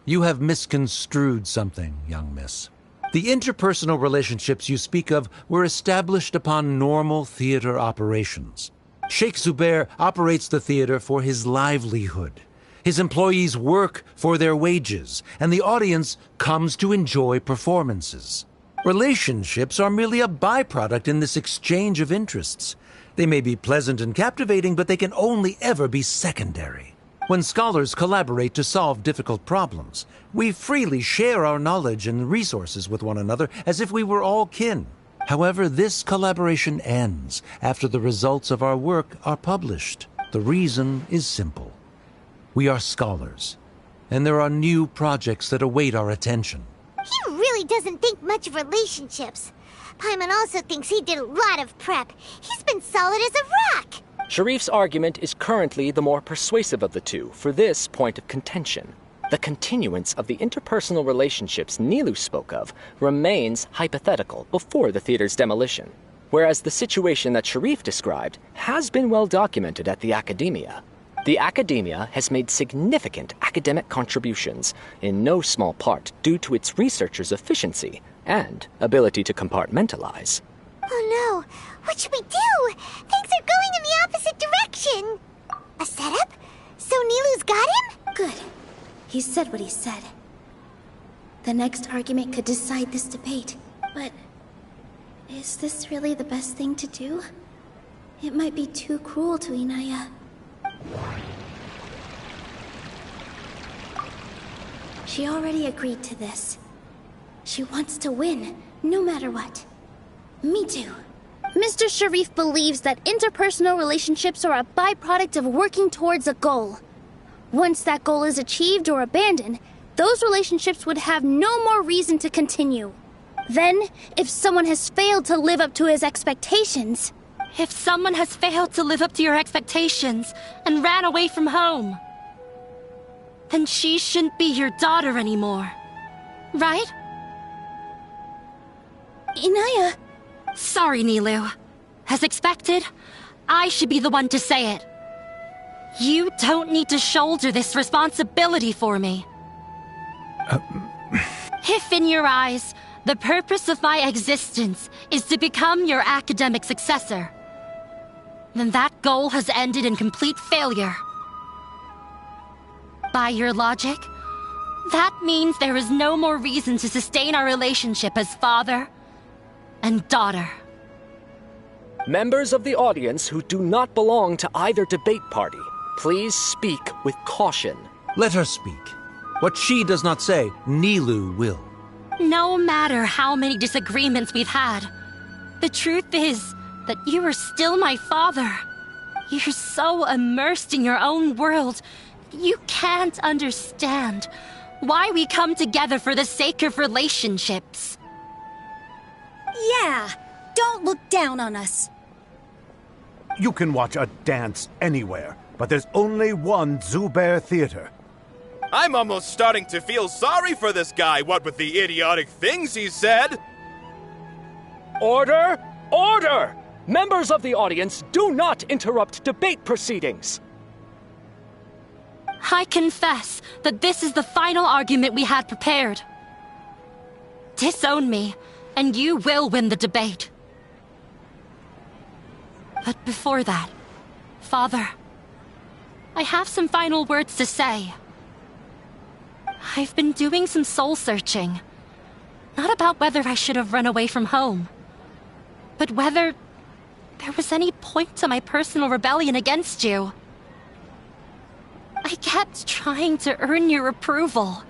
you have misconstrued something, young miss. The interpersonal relationships you speak of were established upon normal theater operations. Sheikh Zubair operates the theater for his livelihood. His employees work for their wages, and the audience comes to enjoy performances. Relationships are merely a byproduct in this exchange of interests. They may be pleasant and captivating, but they can only ever be secondary. When scholars collaborate to solve difficult problems, we freely share our knowledge and resources with one another as if we were all kin. However, this collaboration ends after the results of our work are published. The reason is simple. We are scholars, and there are new projects that await our attention. He really doesn't think much of relationships. Paimon also thinks he did a lot of prep. He's been solid as a rock. Sharif's argument is currently the more persuasive of the two for this point of contention. The continuance of the interpersonal relationships Nilu spoke of remains hypothetical before the theater's demolition, whereas the situation that Sharif described has been well documented at the academia. The academia has made significant academic contributions, in no small part due to its researchers' efficiency and ability to compartmentalize. Oh no, what should we do? Things are going in the opposite direction. A setup? So Nilu's got him? Good. He said what he said. The next argument could decide this debate, but is this really the best thing to do? It might be too cruel to Inaya. She already agreed to this. She wants to win, no matter what. Me too. Mr. Sharif believes that interpersonal relationships are a byproduct of working towards a goal. Once that goal is achieved or abandoned, those relationships would have no more reason to continue. Then, if someone has failed to live up to his expectations... If someone has failed to live up to your expectations and ran away from home, then she shouldn't be your daughter anymore. Right? Inaya... Sorry, Nilou. As expected, I should be the one to say it. You don't need to shoulder this responsibility for me. If in your eyes, the purpose of my existence is to become your academic successor, then that goal has ended in complete failure. By your logic, that means there is no more reason to sustain our relationship as father and daughter. Members of the audience who do not belong to either debate party, please speak with caution. Let her speak. What she does not say, Nilou will. No matter how many disagreements we've had, the truth is that you are still my father. You're so immersed in your own world, you can't understand why we come together for the sake of relationships. Yeah, don't look down on us. You can watch a dance anywhere, but there's only one Zubair Theater. I'm almost starting to feel sorry for this guy, what with the idiotic things he said. Order! Order! Members of the audience, do not interrupt debate proceedings. I confess that this is the final argument we had prepared. Disown me, and you will win the debate. But before that, Father, I have some final words to say. I've been doing some soul-searching. Not about whether I should have run away from home, but whether there was any point to my personal rebellion against you. I kept trying to earn your approval,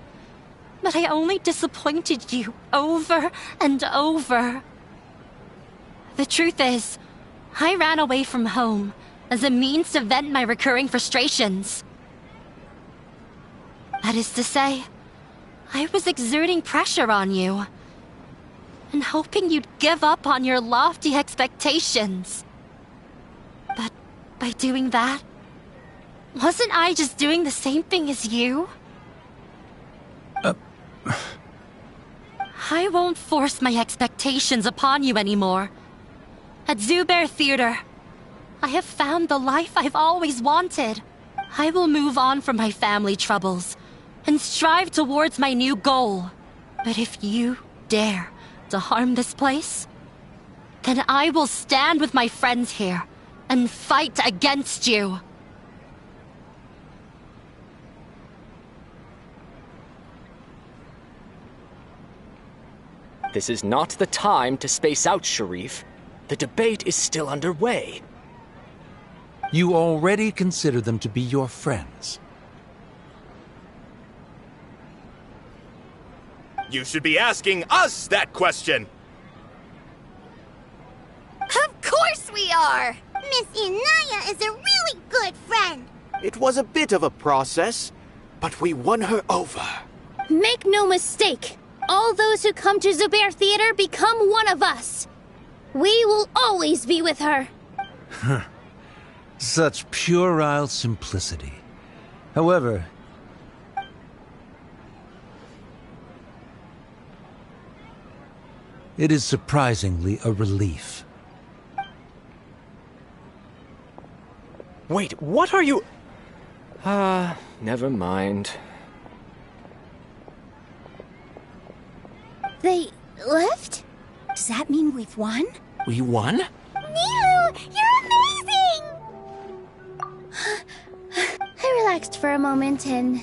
but I only disappointed you over and over. The truth is, I ran away from home as a means to vent my recurring frustrations. That is to say, I was exerting pressure on you, and hoping you'd give up on your lofty expectations. But by doing that, wasn't I just doing the same thing as you? I won't force my expectations upon you anymore. At Zubair Theater, I have found the life I've always wanted. I will move on from my family troubles and strive towards my new goal. But if you dare to harm this place, then I will stand with my friends here and fight against you. This is not the time to space out, Sharif. The debate is still underway. You already consider them to be your friends. You should be asking us that question. Of course we are! Miss Inaya is a really good friend. It was a bit of a process, but we won her over. Make no mistake, all those who come to Zubair Theater become one of us. We will always be with her. Such puerile simplicity. However, it is surprisingly a relief. Wait, what are you... never mind. They left? Does that mean we've won? We won? Nilou, you're amazing! I relaxed for a moment and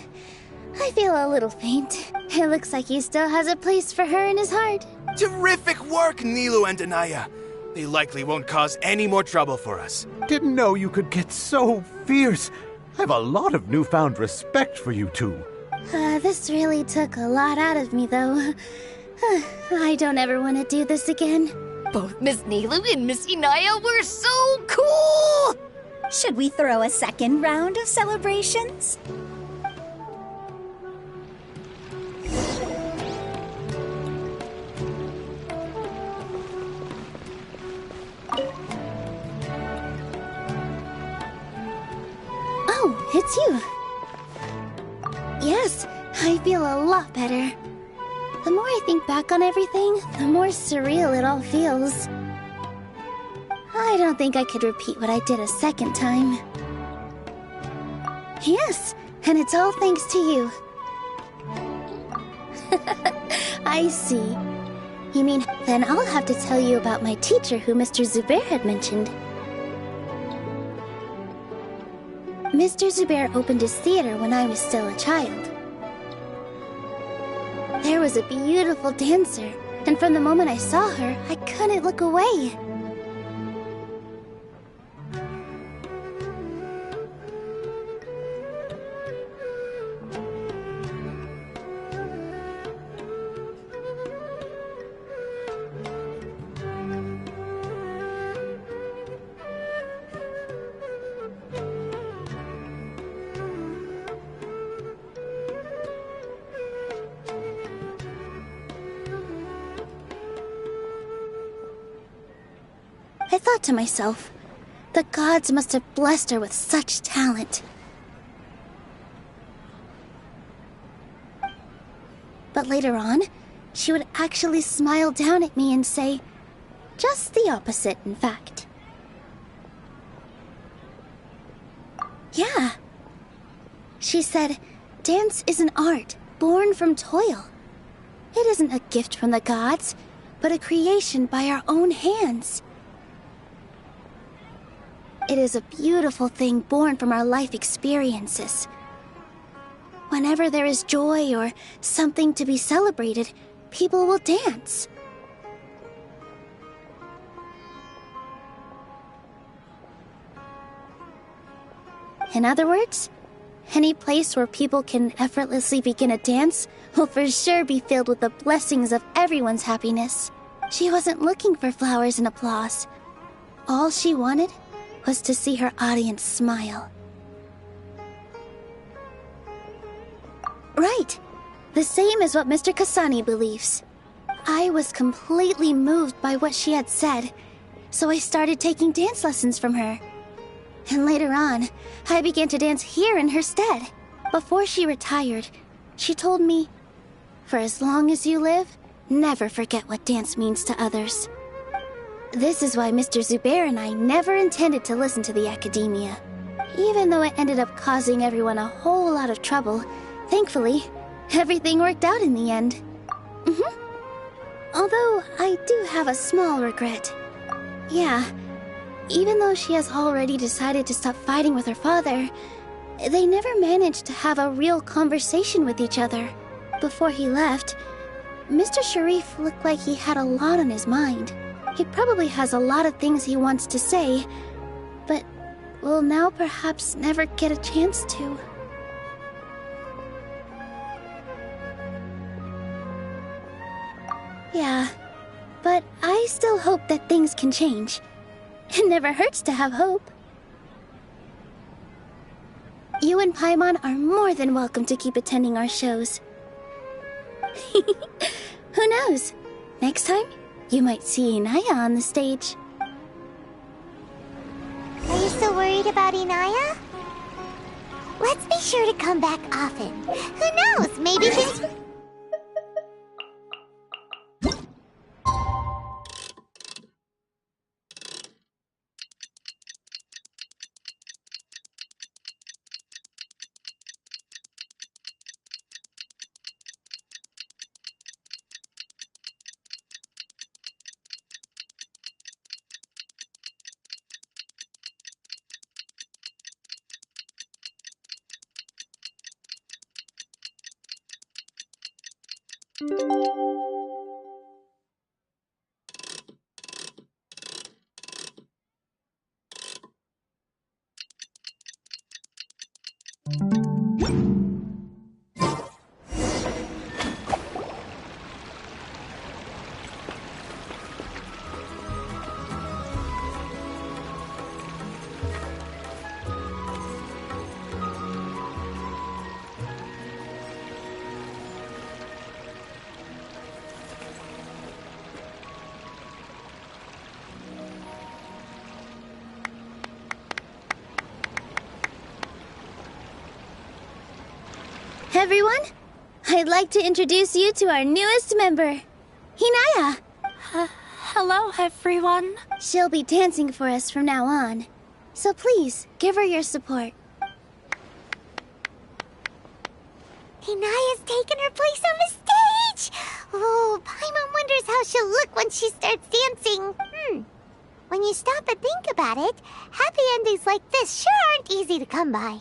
I feel a little faint. It looks like he still has a place for her in his heart. Terrific work, Nilou and Anaya. They likely won't cause any more trouble for us. Didn't know you could get so fierce. I've a lot of newfound respect for you two. This really took a lot out of me, though. I don't ever want to do this again. Both Miss Nilou and Miss Inaya were so cool! Should we throw a second round of celebrations? Oh, it's you. Yes, I feel a lot better. The more I think back on everything, the more surreal it all feels. I don't think I could repeat what I did a second time. Yes, and it's all thanks to you. I see. You mean, then I'll have to tell you about my teacher who Mr. Zubair had mentioned. Mr. Zubair opened his theater when I was still a child. There was a beautiful dancer, and from the moment I saw her, I couldn't look away. I thought to myself, the gods must have blessed her with such talent. But later on, she would actually smile down at me and say, just the opposite, in fact. Yeah. She said, dance is an art born from toil. It isn't a gift from the gods, but a creation by our own hands. It is a beautiful thing born from our life experiences. Whenever there is joy or something to be celebrated, people will dance. In other words, any place where people can effortlessly begin a dance will for sure be filled with the blessings of everyone's happiness. She wasn't looking for flowers and applause. All she wanted was to see her audience smile. Right. The same as what Mr. Kasani believes. I was completely moved by what she had said, so I started taking dance lessons from her. And later on, I began to dance here in her stead. Before she retired, she told me, for as long as you live, never forget what dance means to others. This is why Mr. Zubair and I never intended to listen to the academia. Even though it ended up causing everyone a whole lot of trouble, thankfully, everything worked out in the end. Although, I do have a small regret. Yeah, even though she has already decided to stop fighting with her father, they never managed to have a real conversation with each other. Before he left, Mr. Sharif looked like he had a lot on his mind. He probably has a lot of things he wants to say, but will now perhaps never get a chance to. Yeah, but I still hope that things can change. It never hurts to have hope. You and Paimon are more than welcome to keep attending our shows. Who knows? Next time, you might see Inaya on the stage. Are you still worried about Inaya? Let's be sure to come back often. Who knows? Maybe things... Everyone, I'd like to introduce you to our newest member, Hinaya. Hello, everyone. She'll be dancing for us from now on. So please, give her your support. Inaya's taken her place on the stage! Oh, Paimon wonders how she'll look when she starts dancing. When you stop and think about it, happy endings like this sure aren't easy to come by.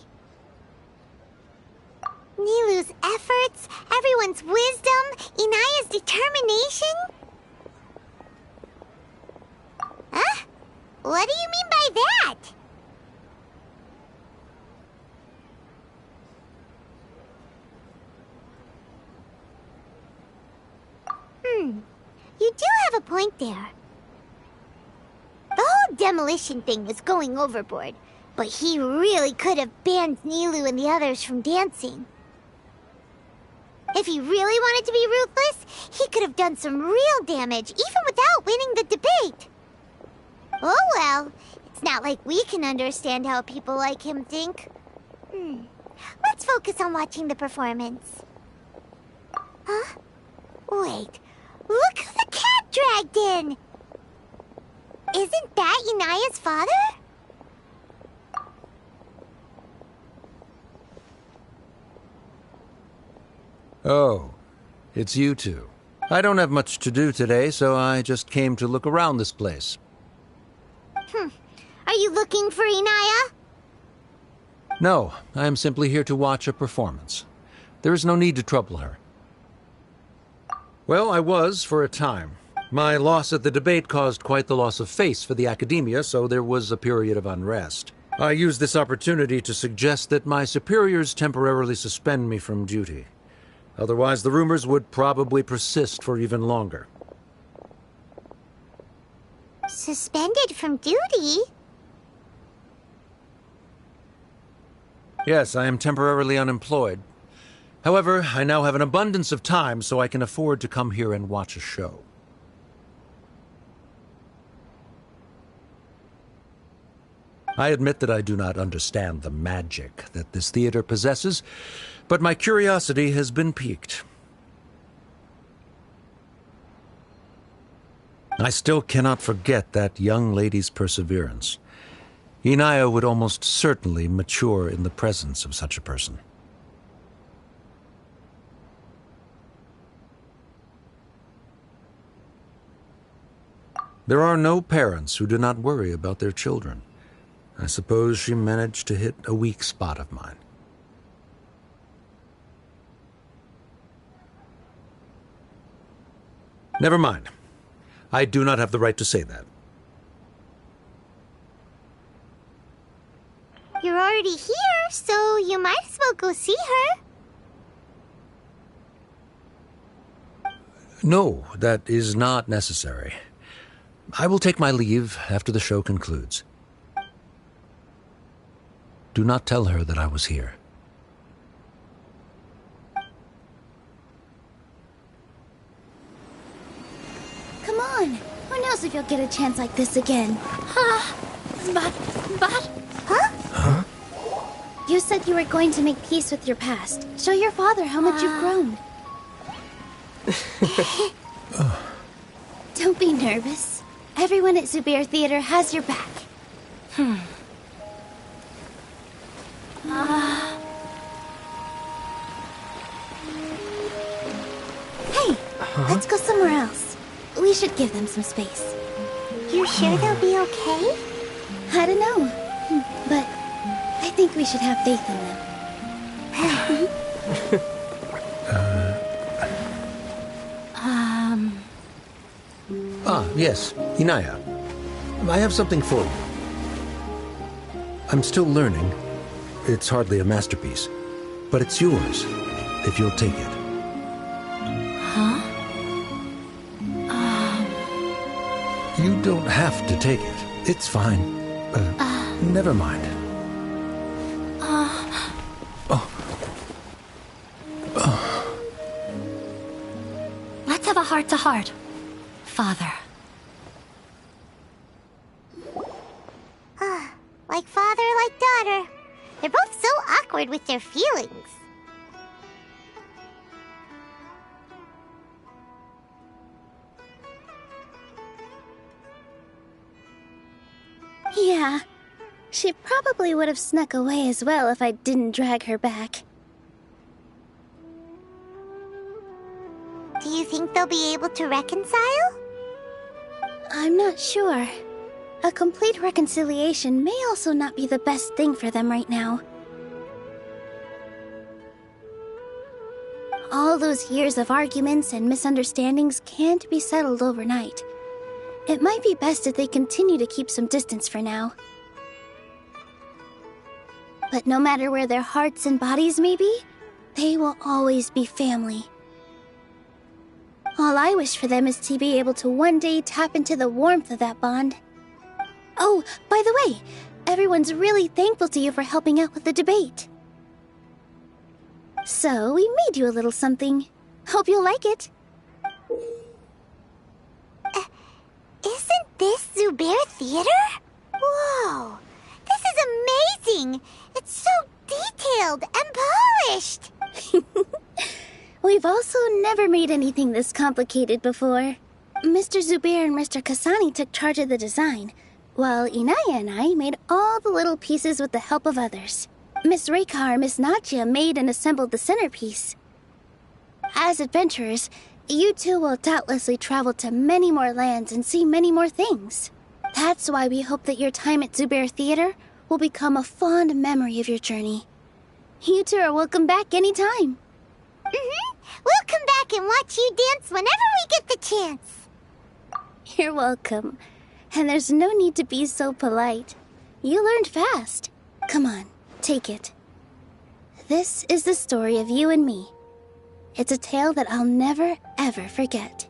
Nilou's efforts, everyone's wisdom, Inaya's determination. Huh? What do you mean by that? You do have a point there. The whole demolition thing was going overboard, but he really could have banned Nilou and the others from dancing. If he really wanted to be ruthless, he could have done some real damage, even without winning the debate. Oh well, it's not like we can understand how people like him think. Let's focus on watching the performance. Huh? Wait, look who the cat dragged in! Isn't that Inaya's father? Oh, it's you two. I don't have much to do today, so I just came to look around this place. Are you looking for Inaya? No, I am simply here to watch a performance. There is no need to trouble her. Well, I was for a time. My loss at the debate caused quite the loss of face for the academia, so there was a period of unrest. I used this opportunity to suggest that my superiors temporarily suspend me from duty. Otherwise, the rumors would probably persist for even longer. Suspended from duty? Yes, I am temporarily unemployed. However, I now have an abundance of time, so I can afford to come here and watch a show. I admit that I do not understand the magic that this theater possesses, but my curiosity has been piqued. I still cannot forget that young lady's perseverance. Inaya would almost certainly mature in the presence of such a person. There are no parents who do not worry about their children. I suppose she managed to hit a weak spot of mine. Never mind. I do not have the right to say that. You're already here, so you might as well go see her. No, that is not necessary. I will take my leave after the show concludes. Do not tell her that I was here. Come on. Who knows if you'll get a chance like this again? But... Huh? You said you were going to make peace with your past. Show your father how much you've grown. Don't be nervous. Everyone at Zubair Theater has your back. Hey, let's go somewhere else. We should give them some space. You sure they'll be okay? I don't know, but I think we should have faith in them. Yes, Inaya. I have something for you. I'm still learning. It's hardly a masterpiece, but it's yours, if you'll take it. You don't have to take it. It's fine. Never mind. Let's have a heart-to-heart, Father. Like father, like daughter. They're both so awkward with their feelings. Yeah. She probably would have snuck away as well if I didn't drag her back. Do you think they'll be able to reconcile? I'm not sure. A complete reconciliation may also not be the best thing for them right now. All those years of arguments and misunderstandings can't be settled overnight. It might be best if they continue to keep some distance for now. But no matter where their hearts and bodies may be, they will always be family. All I wish for them is to be able to one day tap into the warmth of that bond. Oh, by the way, everyone's really thankful to you for helping out with the debate. So, we made you a little something. Hope you'll like it. Isn't this Zubair Theater? Whoa! This is amazing! It's so detailed and polished! We've also never made anything this complicated before. Mr. Zubair and Mr. Kasani took charge of the design, while Inaya and I made all the little pieces with the help of others. Miss Reika or Miss Nadia made and assembled the centerpiece. As adventurers, you two will doubtlessly travel to many more lands and see many more things. That's why we hope that your time at Zubair Theater will become a fond memory of your journey. You two are welcome back anytime. We'll come back and watch you dance whenever we get the chance. You're welcome. And there's no need to be so polite. You learned fast. Come on, take it. This is the story of you and me. It's a tale that I'll never, ever forget.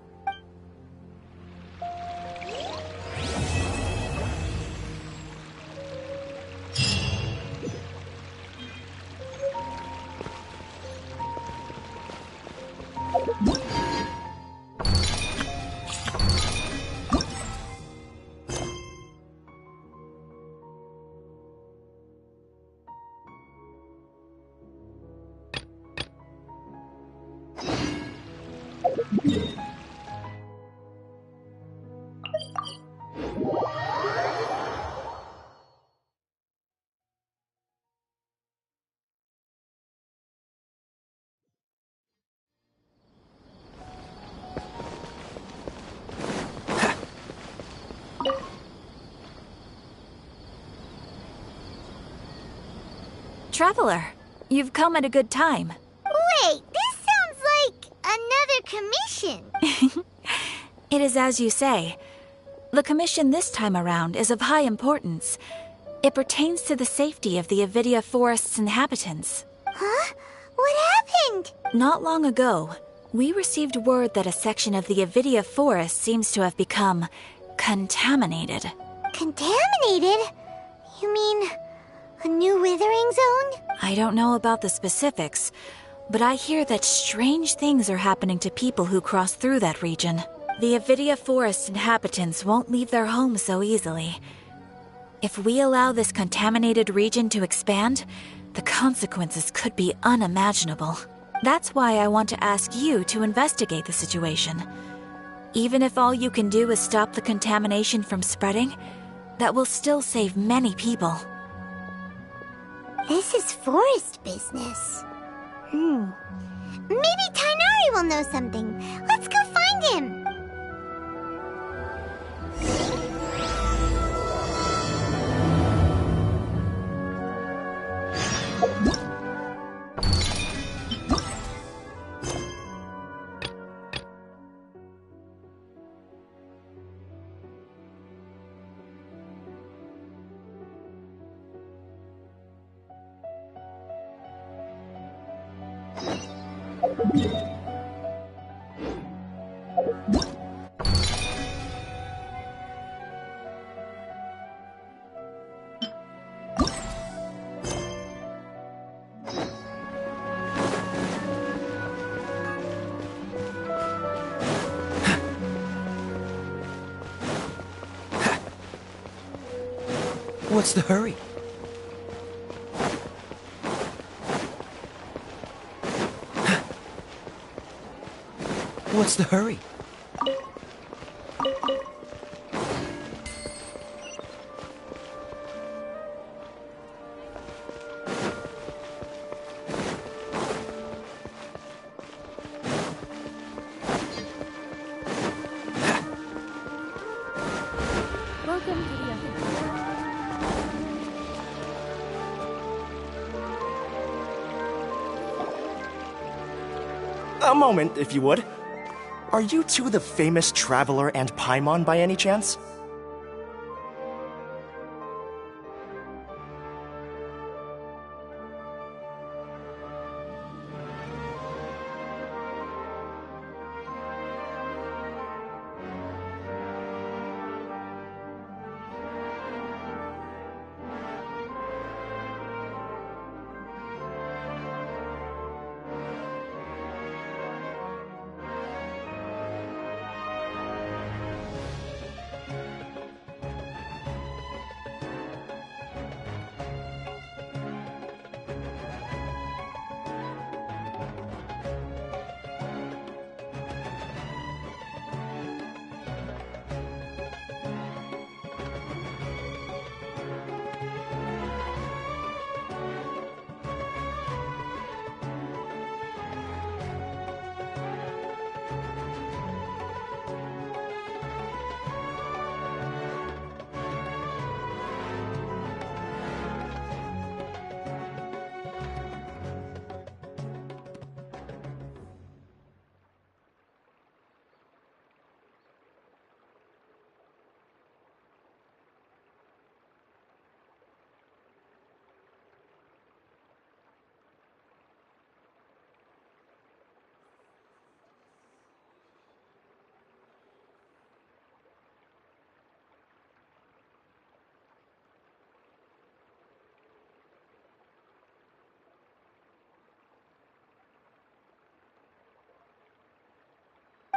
Traveler, you've come at a good time. Wait, this sounds like another commission. It is as you say. The commission this time around is of high importance. It pertains to the safety of the Avidia Forest's inhabitants. Huh? What happened? Not long ago, we received word that a section of the Avidia Forest seems to have become contaminated. Contaminated? You mean a new withering zone? I don't know about the specifics, but I hear that strange things are happening to people who cross through that region. The Avidia Forest inhabitants won't leave their homes so easily. If we allow this contaminated region to expand, the consequences could be unimaginable. That's why I want to ask you to investigate the situation. Even if all you can do is stop the contamination from spreading, that will still save many people. This is forest business. Maybe Tainari will know something. Let's go find him. What's the hurry? What's the hurry? A moment, if you would. Are you two the famous Traveler and Paimon by any chance?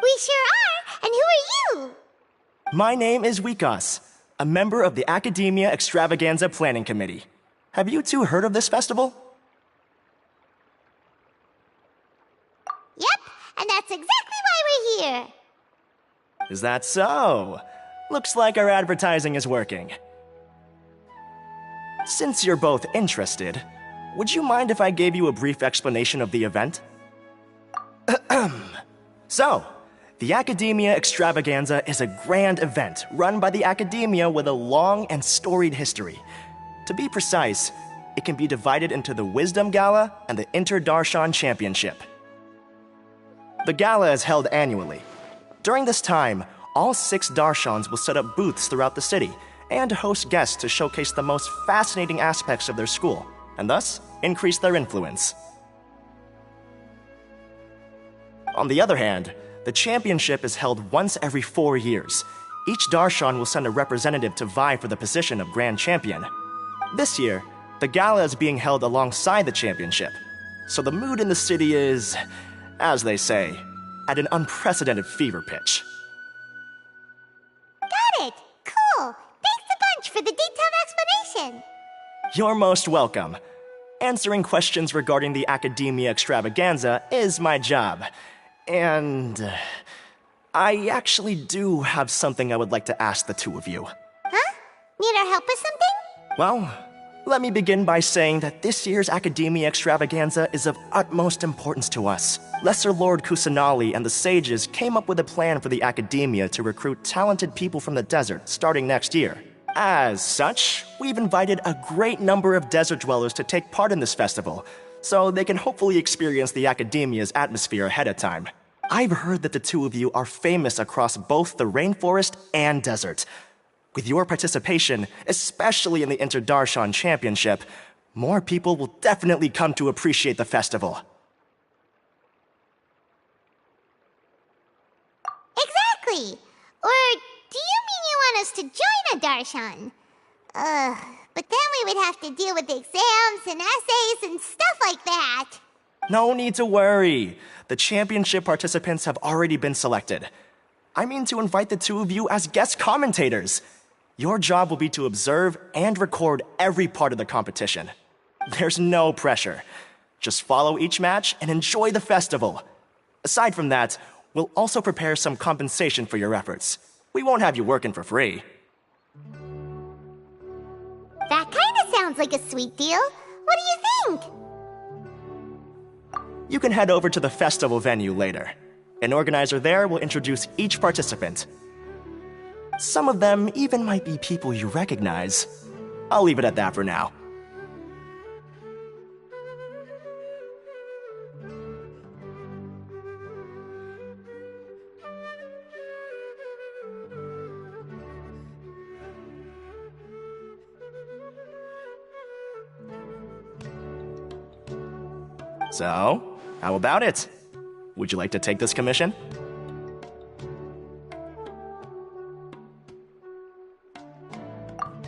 We sure are! And who are you? My name is Wikas, a member of the Academia Extravaganza Planning Committee. Have you two heard of this festival? Yep, and that's exactly why we're here. Is that so? Looks like our advertising is working. Since you're both interested, would you mind if I gave you a brief explanation of the event? So, the Academia Extravaganza is a grand event run by the Academia with a long and storied history. To be precise, it can be divided into the Wisdom Gala and the Inter-Darshan Championship. The gala is held annually. During this time, all 6 Darshans will set up booths throughout the city and host guests to showcase the most fascinating aspects of their school, and thus increase their influence. On the other hand, the championship is held once every 4 years. Each Darshan will send a representative to vie for the position of Grand Champion. This year, the gala is being held alongside the championship, so the mood in the city is, as they say, at an unprecedented fever pitch. Got it! Cool! Thanks a bunch for the detailed explanation! You're most welcome. Answering questions regarding the Academia Extravaganza is my job. And I actually do have something I would like to ask the two of you. Huh? Need our help with something? Well, let me begin by saying that this year's Academia Extravaganza is of utmost importance to us. Lesser Lord Kusanali and the sages came up with a plan for the Academia to recruit talented people from the desert starting next year. As such, we've invited a great number of desert dwellers to take part in this festival, so they can hopefully experience the Academia's atmosphere ahead of time. I've heard that the two of you are famous across both the rainforest and desert. With your participation, especially in the Inter-Darshan Championship, more people will definitely come to appreciate the festival. Exactly! Or do you mean you want us to join a Darshan? But then we would have to deal with exams and essays and stuff like that. No need to worry. The championship participants have already been selected. I mean to invite the two of you as guest commentators. Your job will be to observe and record every part of the competition. There's no pressure. Just follow each match and enjoy the festival. Aside from that, we'll also prepare some compensation for your efforts. We won't have you working for free. That kinda sounds like a sweet deal. What do you think? You can head over to the festival venue later. An organizer there will introduce each participant. Some of them even might be people you recognize. I'll leave it at that for now. So, how about it? Would you like to take this commission?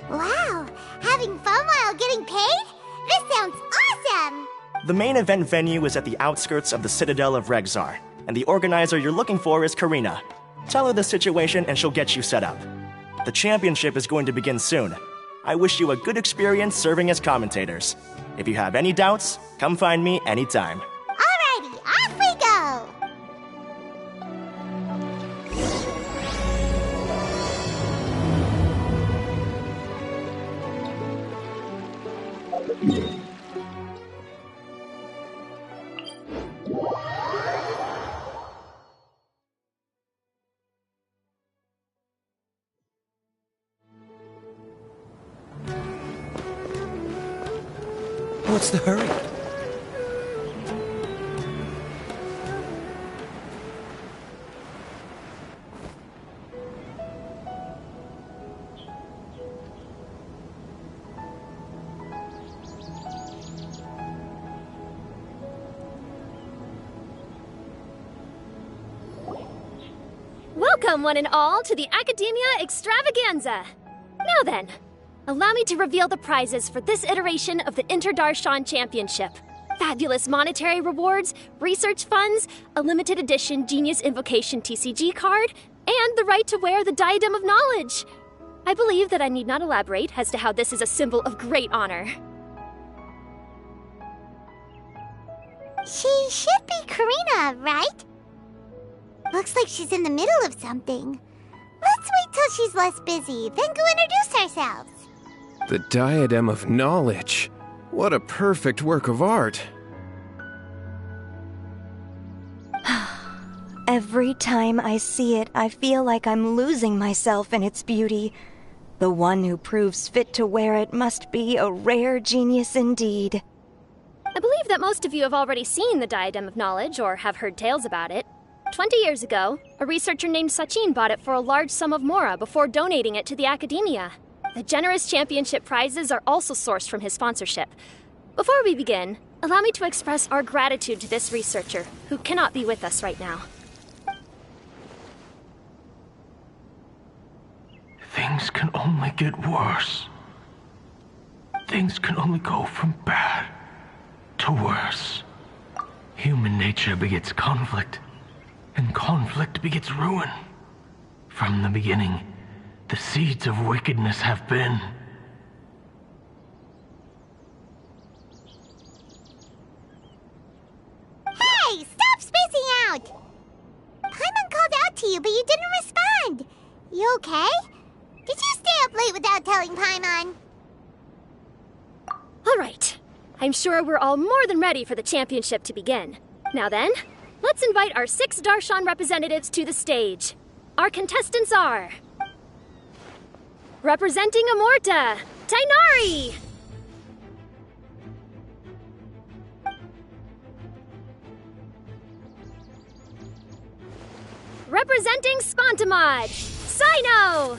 Wow, having fun while getting paid? This sounds awesome! The main event venue is at the outskirts of the Citadel of Regzar, and the organizer you're looking for is Karina. Tell her the situation and she'll get you set up. The championship is going to begin soon. I wish you a good experience serving as commentators. If you have any doubts, come find me anytime. Alrighty, off we go! What's the hurry? Welcome, one and all, to the Academia Extravaganza! Now then, allow me to reveal the prizes for this iteration of the Inter-Darshan Championship. Fabulous monetary rewards, research funds, a limited edition Genius Invocation TCG card, and the right to wear the Diadem of Knowledge. I believe that I need not elaborate as to how this is a symbol of great honor. She should be Karina, right? Looks like she's in the middle of something. Let's wait till she's less busy, then go introduce ourselves. The Diadem of Knowledge. What a perfect work of art. Every time I see it, I feel like I'm losing myself in its beauty. The one who proves fit to wear it must be a rare genius indeed. I believe that most of you have already seen the Diadem of Knowledge or have heard tales about it. 20 years ago, a researcher named Sachin bought it for a large sum of mora before donating it to the Academia. The generous championship prizes are also sourced from his sponsorship. Before we begin, allow me to express our gratitude to this researcher, who cannot be with us right now. Things can only get worse. Things can only go from bad to worse. Human nature begets conflict, and conflict begets ruin. From the beginning, the seeds of wickedness have been. Hey, stop spacing out! Paimon called out to you, but you didn't respond. You okay? Did you stay up late without telling Paimon? All right. I'm sure we're all more than ready for the championship to begin. Now then, let's invite our 6 Darshan representatives to the stage. Our contestants are... representing Amorta, Tainari! Representing Spontamod, Sino!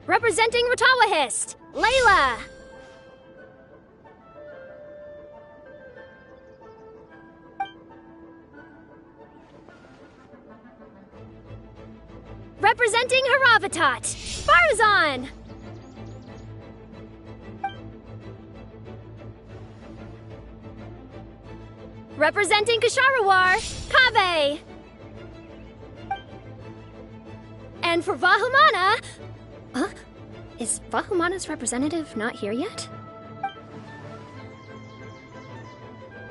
Representing Ratawahist, Layla! Representing Haravatat, Farzan! Representing Kasharawar, Kabe! And for Vahumana... Huh? Is Vahumana's representative not here yet?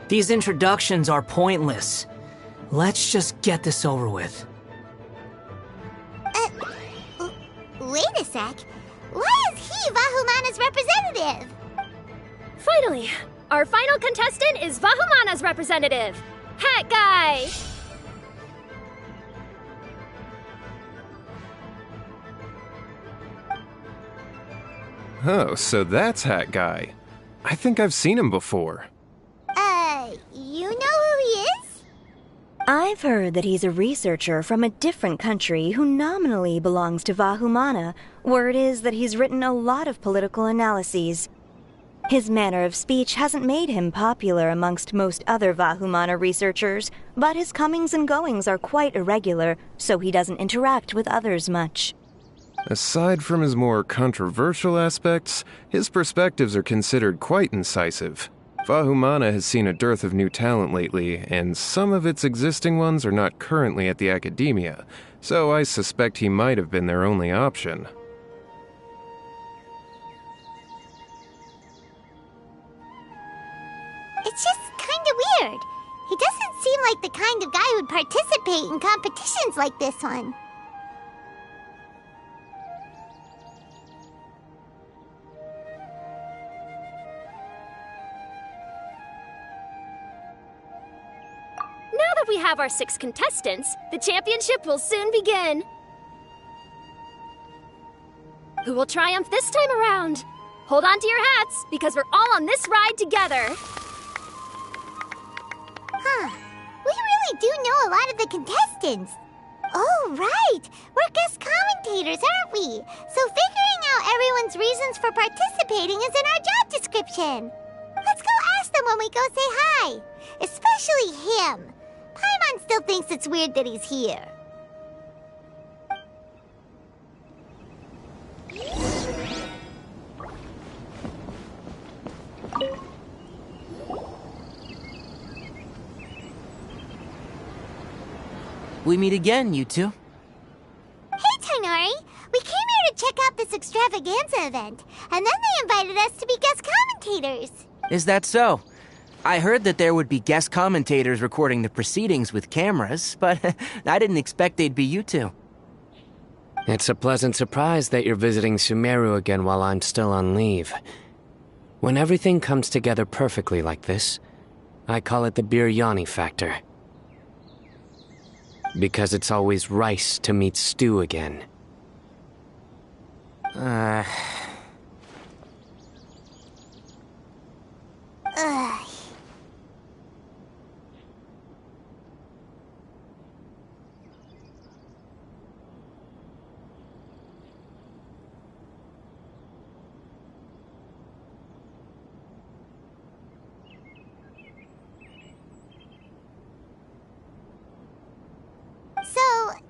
These introductions are pointless. Let's just get this over with. Wait a sec. Why is he Vahumana's representative? Finally, our final contestant is Vahumana's representative, Hat Guy! Oh, so that's Hat Guy. I think I've seen him before. You know who he is? I've heard that he's a researcher from a different country who nominally belongs to Vahumana. Word is that he's written a lot of political analyses. His manner of speech hasn't made him popular amongst most other Vahumana researchers, but his comings and goings are quite irregular, so he doesn't interact with others much. Aside from his more controversial aspects, his perspectives are considered quite incisive. Vahumana has seen a dearth of new talent lately, and some of its existing ones are not currently at the academia, so I suspect he might have been their only option. It's just kinda weird. He doesn't seem like the kind of guy who'd participate in competitions like this one. Now that we have our 6 contestants, the championship will soon begin. Who will triumph this time around? Hold on to your hats, because we're all on this ride together. Huh. We really do know a lot of the contestants. Oh, right. We're guest commentators, aren't we? So figuring out everyone's reasons for participating is in our job description. Let's go ask them when we go say hi. Especially him. Paimon still thinks it's weird that he's here. We meet again, you two. Hey, Tighnari! We came here to check out this extravaganza event, and then they invited us to be guest commentators. Is that so? I heard that there would be guest commentators recording the proceedings with cameras, but I didn't expect they'd be you two. It's a pleasant surprise that you're visiting Sumeru again while I'm still on leave. When everything comes together perfectly like this, I call it the biryani factor. Because it's always rice to meet stew again. Ugh. So,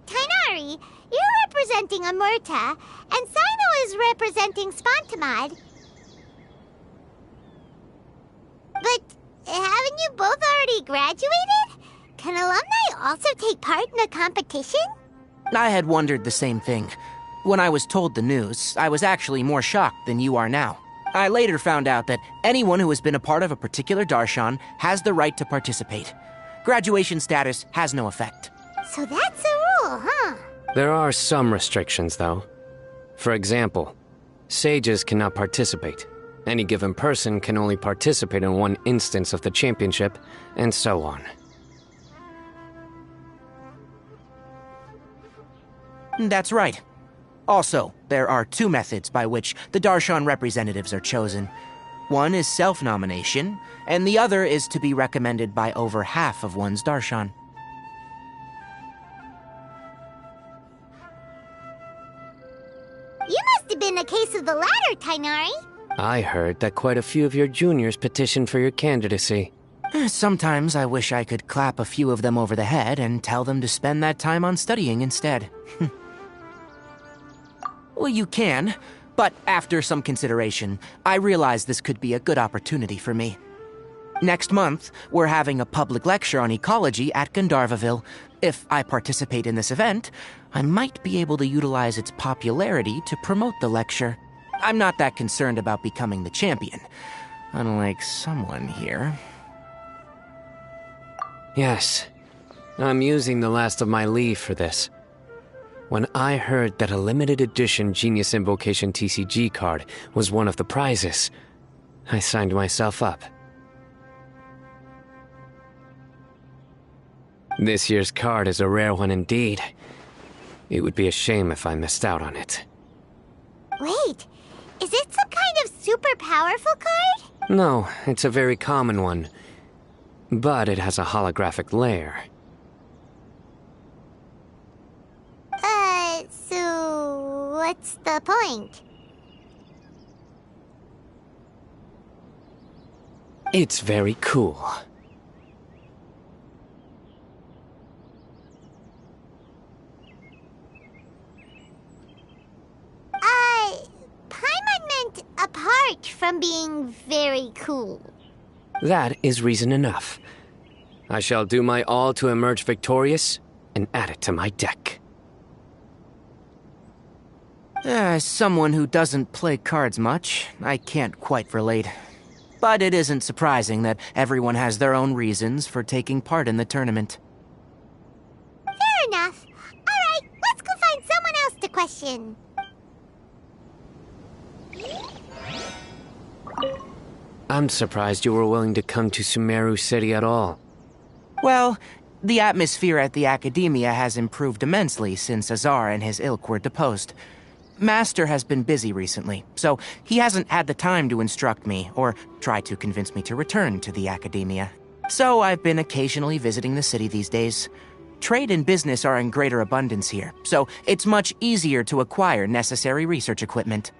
Tighnari, you're representing Amurta, and Sino is representing Spantamad. But haven't you both already graduated? Can alumni also take part in the competition? I had wondered the same thing. When I was told the news, I was actually more shocked than you are now. I later found out that anyone who has been a part of a particular darshan has the right to participate. Graduation status has no effect. So that's a rule, huh? There are some restrictions, though. For example, sages cannot participate. Any given person can only participate in one instance of the championship, and so on. That's right. Also, there are 2 methods by which the darshan representatives are chosen. One is self-nomination, and the other is to be recommended by over half of one's darshan. You must have been a case of the latter, Tighnari. I heard that quite a few of your juniors petitioned for your candidacy. Sometimes I wish I could clap a few of them over the head and tell them to spend that time on studying instead. Well, you can, but after some consideration, I realize this could be a good opportunity for me. Next month, we're having a public lecture on ecology at Gandharvaville. If I participate in this event, I might be able to utilize its popularity to promote the lecture. I'm not that concerned about becoming the champion, unlike someone here. Yes, I'm using the last of my leave for this. When I heard that a limited edition Genius Invocation TCG card was one of the prizes, I signed myself up. This year's card is a rare one indeed. It would be a shame if I missed out on it. Wait, is it some kind of super powerful card? No, it's a very common one. But it has a holographic layer. what's the point? It's very cool. Paimon meant apart from being very cool. That is reason enough. I shall do my all to emerge victorious and add it to my deck. As someone who doesn't play cards much, I can't quite relate. But it isn't surprising that everyone has their own reasons for taking part in the tournament. Fair enough. Alright, let's go find someone else to question. I'm surprised you were willing to come to Sumeru City at all. Well, the atmosphere at the Academia has improved immensely since Azar and his ilk were deposed. Master has been busy recently, so he hasn't had the time to instruct me or try to convince me to return to the Academia. So I've been occasionally visiting the city these days. Trade and business are in greater abundance here, so it's much easier to acquire necessary research equipment.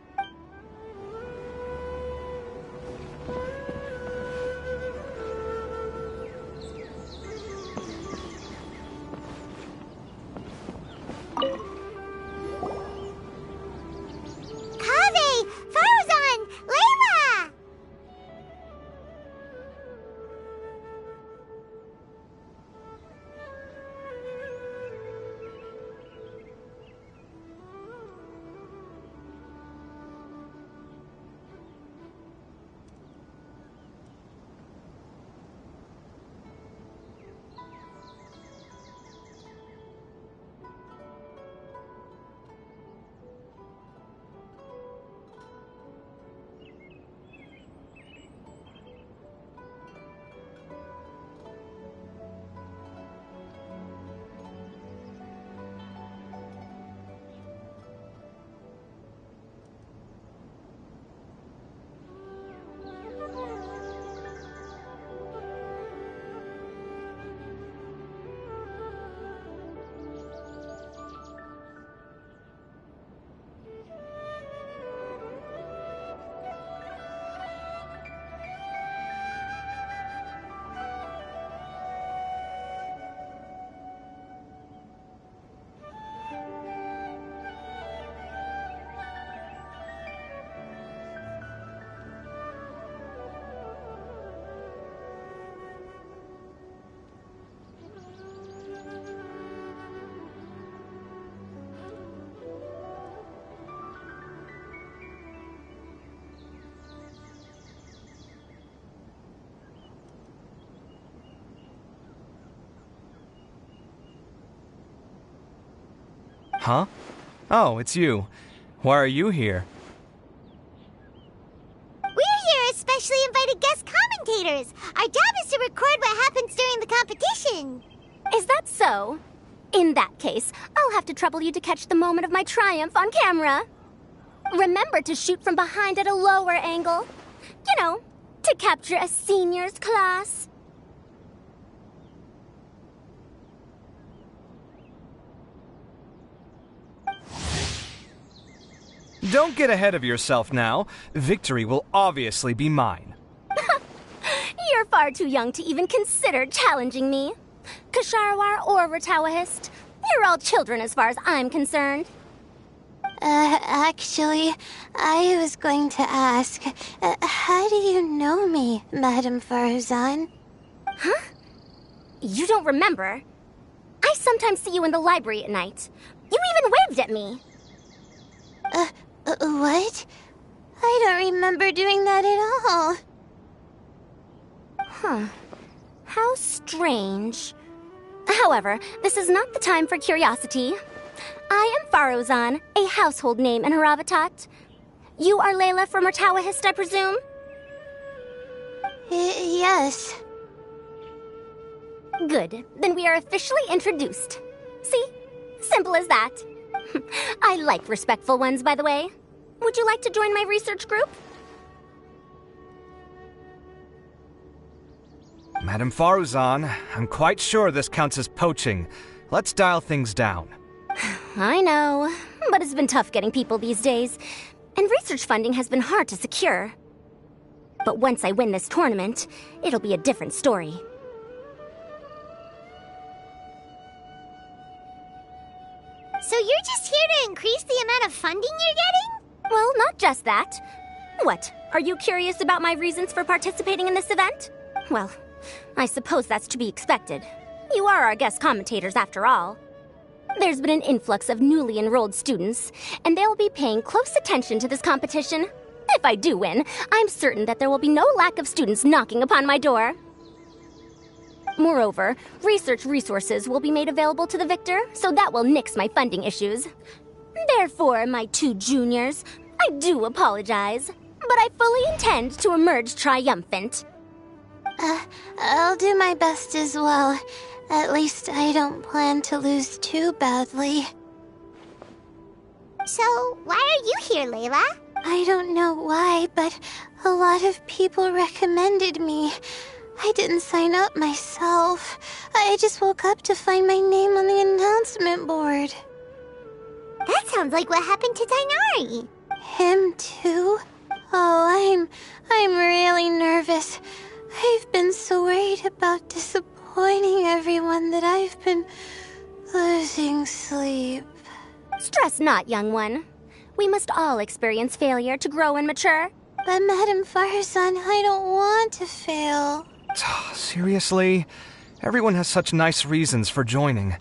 Huh? Oh, it's you. Why are you here? We're here as specially invited guest commentators. Our job is to record what happens during the competition. Is that so? In that case, I'll have to trouble you to catch the moment of my triumph on camera. Remember to shoot from behind at a lower angle. You know, to capture a seniors class. Don't get ahead of yourself now. Victory will obviously be mine. You're far too young to even consider challenging me. Kasharwar or Ratawahist, you're all children as far as I'm concerned. Actually, I was going to ask, how do you know me, Madame Faruzan? Huh? You don't remember? I sometimes see you in the library at night. You even waved at me. What? I don't remember doing that at all. Huh. How strange. However, this is not the time for curiosity. I am Faruzan, a household name in Haravatat. You are Layla from Ratawahist, I presume? Yes. Good. Then we are officially introduced. See? Simple as that. I like respectful ones, by the way. Would you like to join my research group? Madame Faruzan, I'm quite sure this counts as poaching. Let's dial things down. I know. but it's been tough getting people these days, and research funding has been hard to secure. But once I win this tournament, it'll be a different story. So you're just here to increase the amount of funding you're getting? Well, not just that. What, are you curious about my reasons for participating in this event? Well, I suppose that's to be expected. You are our guest commentators after all. There's been an influx of newly enrolled students, and they'll be paying close attention to this competition. If I do win, I'm certain that there will be no lack of students knocking upon my door. Moreover, research resources will be made available to the victor, so that will nix my funding issues. Therefore, my 2 juniors, I do apologize, but I fully intend to emerge triumphant. I'll do my best as well. At least I don't plan to lose too badly. So, why are you here, Layla? I don't know why, but a lot of people recommended me. I didn't sign up myself. I just woke up to find my name on the announcement board. That sounds like what happened to Dainari. Him too? Oh, I'm really nervous. I've been so worried about disappointing everyone that I've been losing sleep. Stress not, young one. We must all experience failure to grow and mature. But Madame Farzan, I don't want to fail. Seriously? Everyone has such nice reasons for joining.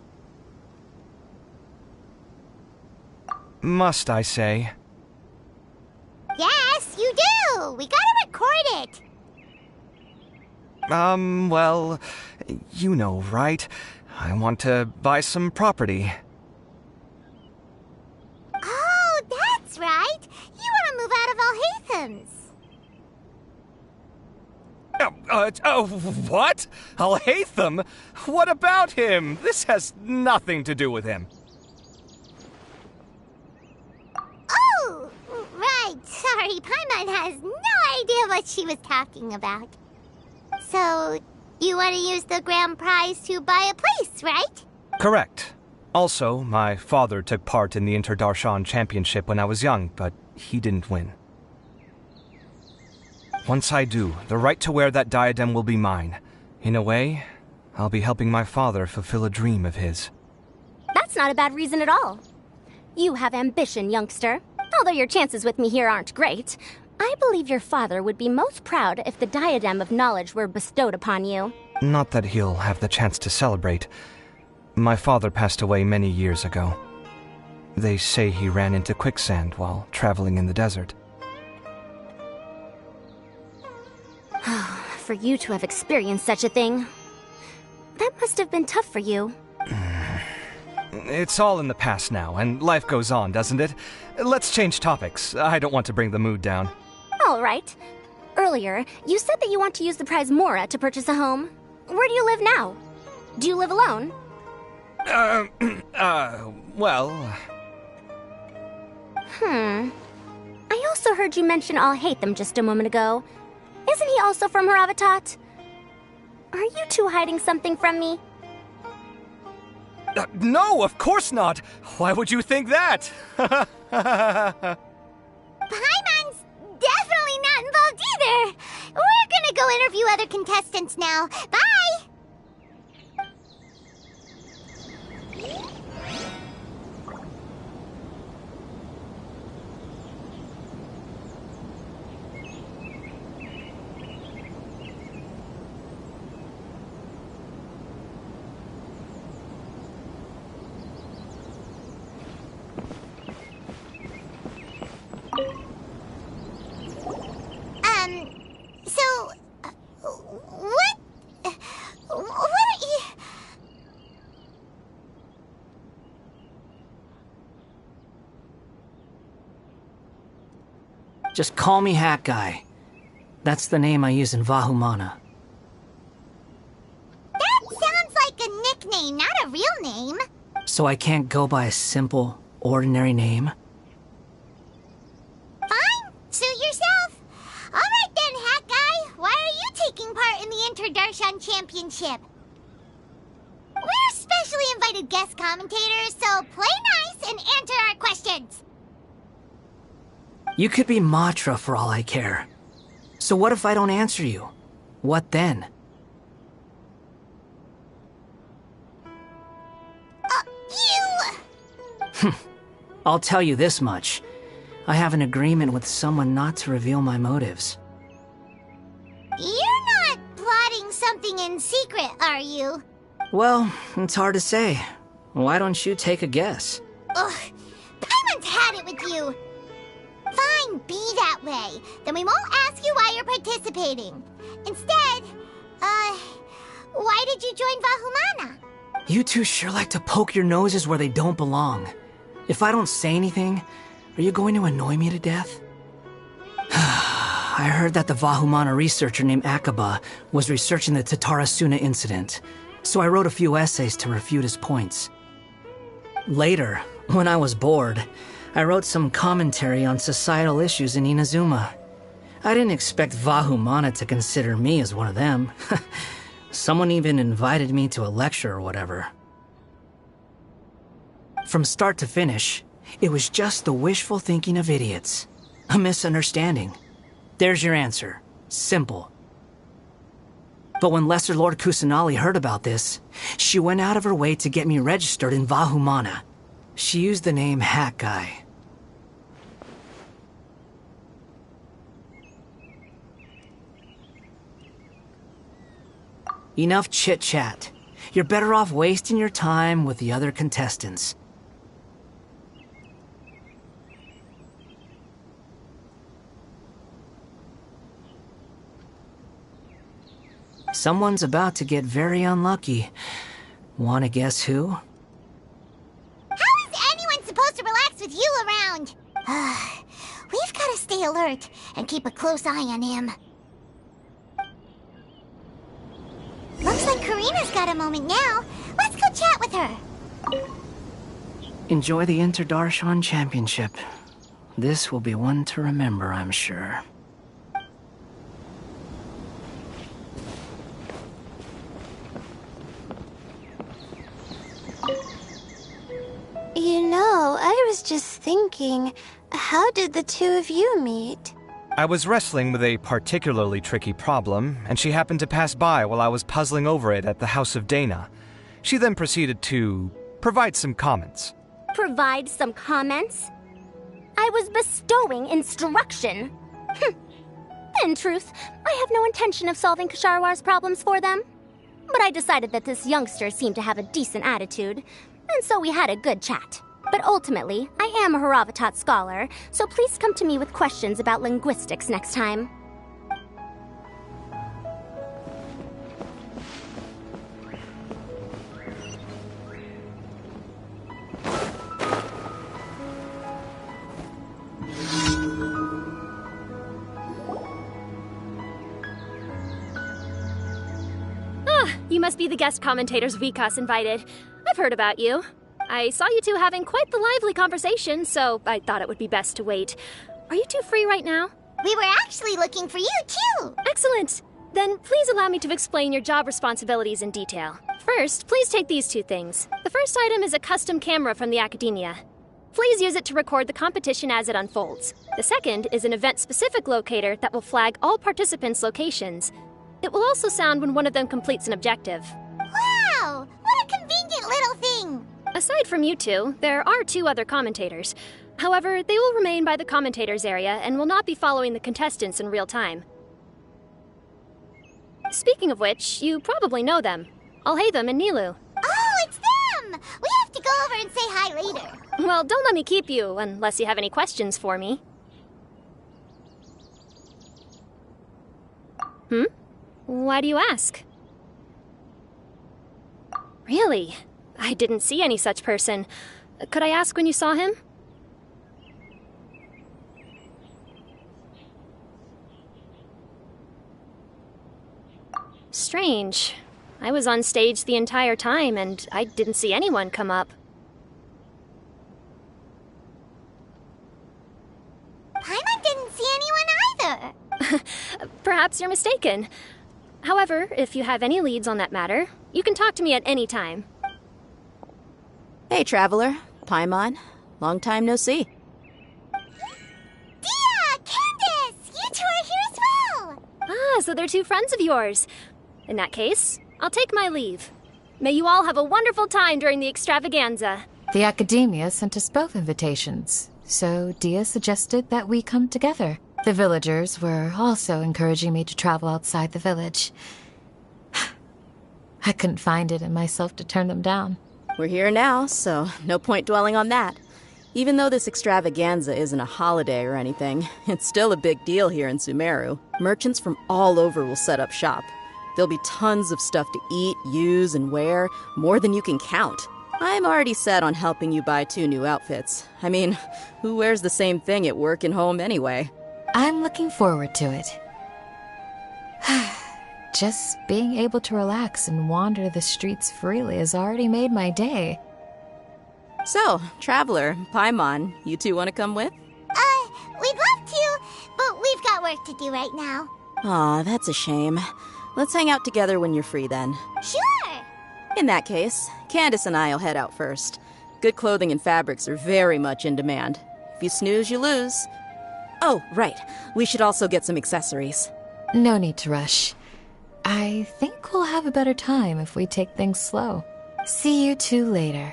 Must I say? Yes, you do! We gotta record it! Well, you know, right? I want to buy some property. Oh, that's right! You want to move out of Alhatham's. What? Alhatham? What about him? This has nothing to do with him. Oh, right. Sorry, Paimon has no idea what she was talking about. So, you want to use the grand prize to buy a place, right? Correct. Also, my father took part in the Interdarshan Championship when I was young, but he didn't win. Once I do, the right to wear that diadem will be mine. In a way, I'll be helping my father fulfill a dream of his. That's not a bad reason at all. You have ambition, youngster. Although your chances with me here aren't great, I believe your father would be most proud if the diadem of knowledge were bestowed upon you. Not that he'll have the chance to celebrate. My father passed away many years ago. They say he ran into quicksand while traveling in the desert. For you to have experienced such a thing, that must have been tough for you. It's all in the past now, and life goes on, doesn't it? Let's change topics. I don't want to bring the mood down. All right. Earlier, you said that you want to use the prize Mora to purchase a home. Where do you live now? Do you live alone? Well... I also heard you mention Alhatham just a moment ago. Isn't he also from Haravatat? Are you two hiding something from me? No, of course not! Why would you think that? Paimon's definitely not involved either! We're gonna go interview other contestants now. Bye! What are you... Just call me Hat Guy. That's the name I use in Vahumana. That sounds like a nickname, not a real name. So I can't go by a simple, ordinary name? Fine, suit yourself. Alright then, Hat Guy. Why are you taking part in the Interdarshan Championship? We're specially invited guest commentators, so play nice face and answer our questions! You could be Matra for all I care. So what if I don't answer you? What then? I'll tell you this much. I have an agreement with someone not to reveal my motives. You're not plotting something in secret, are you? Well, it's hard to say. Why don't you take a guess? Ugh, Paimon's had it with you! Fine, be that way. Then we won't ask you why you're participating. Instead, why did you join Vahumana? You two sure like to poke your noses where they don't belong. If I don't say anything, are you going to annoy me to death? I heard that the Vahumana researcher named Akaba was researching the Tatarasuna incident, so I wrote a few essays to refute his points. Later, when I was bored, I wrote some commentary on societal issues in Inazuma. I didn't expect Vahumana to consider me as one of them. Someone even invited me to a lecture or whatever. From start to finish, it was just the wishful thinking of idiots. A misunderstanding. There's your answer. Simple. But when Lesser Lord Kusanali heard about this, she went out of her way to get me registered in Vahumana. She used the name Hat Guy. Enough chit-chat. You're better off wasting your time with the other contestants. Someone's about to get very unlucky. Wanna guess who? How is anyone supposed to relax with you around? We've gotta stay alert and keep a close eye on him. Looks like Karina's got a moment now. Let's go chat with her. Enjoy the Interdarshan Championship. This will be one to remember, I'm sure. You know, I was just thinking, how did the two of you meet? I was wrestling with a particularly tricky problem, and she happened to pass by while I was puzzling over it at the House of Dana. She then proceeded to provide some comments. Provide some comments? I was bestowing instruction. In truth, I have no intention of solving Ksharowar's problems for them. But I decided that this youngster seemed to have a decent attitude, and so we had a good chat. But ultimately, I am a Haravatat scholar, so please come to me with questions about linguistics next time. You must be the guest commentators Vikas invited. I've heard about you. I saw you two having quite the lively conversation, so I thought it would be best to wait. Are you two free right now? We were actually looking for you, too! Excellent! Then please allow me to explain your job responsibilities in detail. First, please take these two things. The first item is a custom camera from the Academia. Please use it to record the competition as it unfolds. The second is an event-specific locator that will flag all participants' locations. It will also sound when one of them completes an objective. Wow! What a convenient little thing! Aside from you two, there are two other commentators. However, they will remain by the commentators area and will not be following the contestants in real time. Speaking of which, you probably know them. Alhaitham and Nilu. Oh, it's them! We have to go over and say hi later. Well, don't let me keep you, unless you have any questions for me. Why do you ask? Really? I didn't see any such person. Could I ask when you saw him? Strange. I was on stage the entire time, and I didn't see anyone come up. Paimon didn't see anyone either. Perhaps you're mistaken. However, if you have any leads on that matter, you can talk to me at any time. Hey, Traveler. Paimon. Long time no see. Dia! Candace! You two are here as well! Ah, so they're two friends of yours. In that case, I'll take my leave. May you all have a wonderful time during the extravaganza. The Academia sent us both invitations, so Dia suggested that we come together. The villagers were also encouraging me to travel outside the village. I couldn't find it in myself to turn them down. We're here now, so no point dwelling on that. Even though this extravaganza isn't a holiday or anything, it's still a big deal here in Sumeru. Merchants from all over will set up shop. There'll be tons of stuff to eat, use, and wear, more than you can count. I'm already set on helping you buy 2 new outfits. I mean, who wears the same thing at work and home anyway? I'm looking forward to it. Just being able to relax and wander the streets freely has already made my day. So, Traveler, Paimon, you two want to come with? We'd love to, but we've got work to do right now. Aw, that's a shame. Let's hang out together when you're free then. Sure! In that case, Candace and I'll head out first. Good clothing and fabrics are very much in demand. If you snooze, you lose. Oh, right. We should also get some accessories. No need to rush. I think we'll have a better time if we take things slow. See you two later.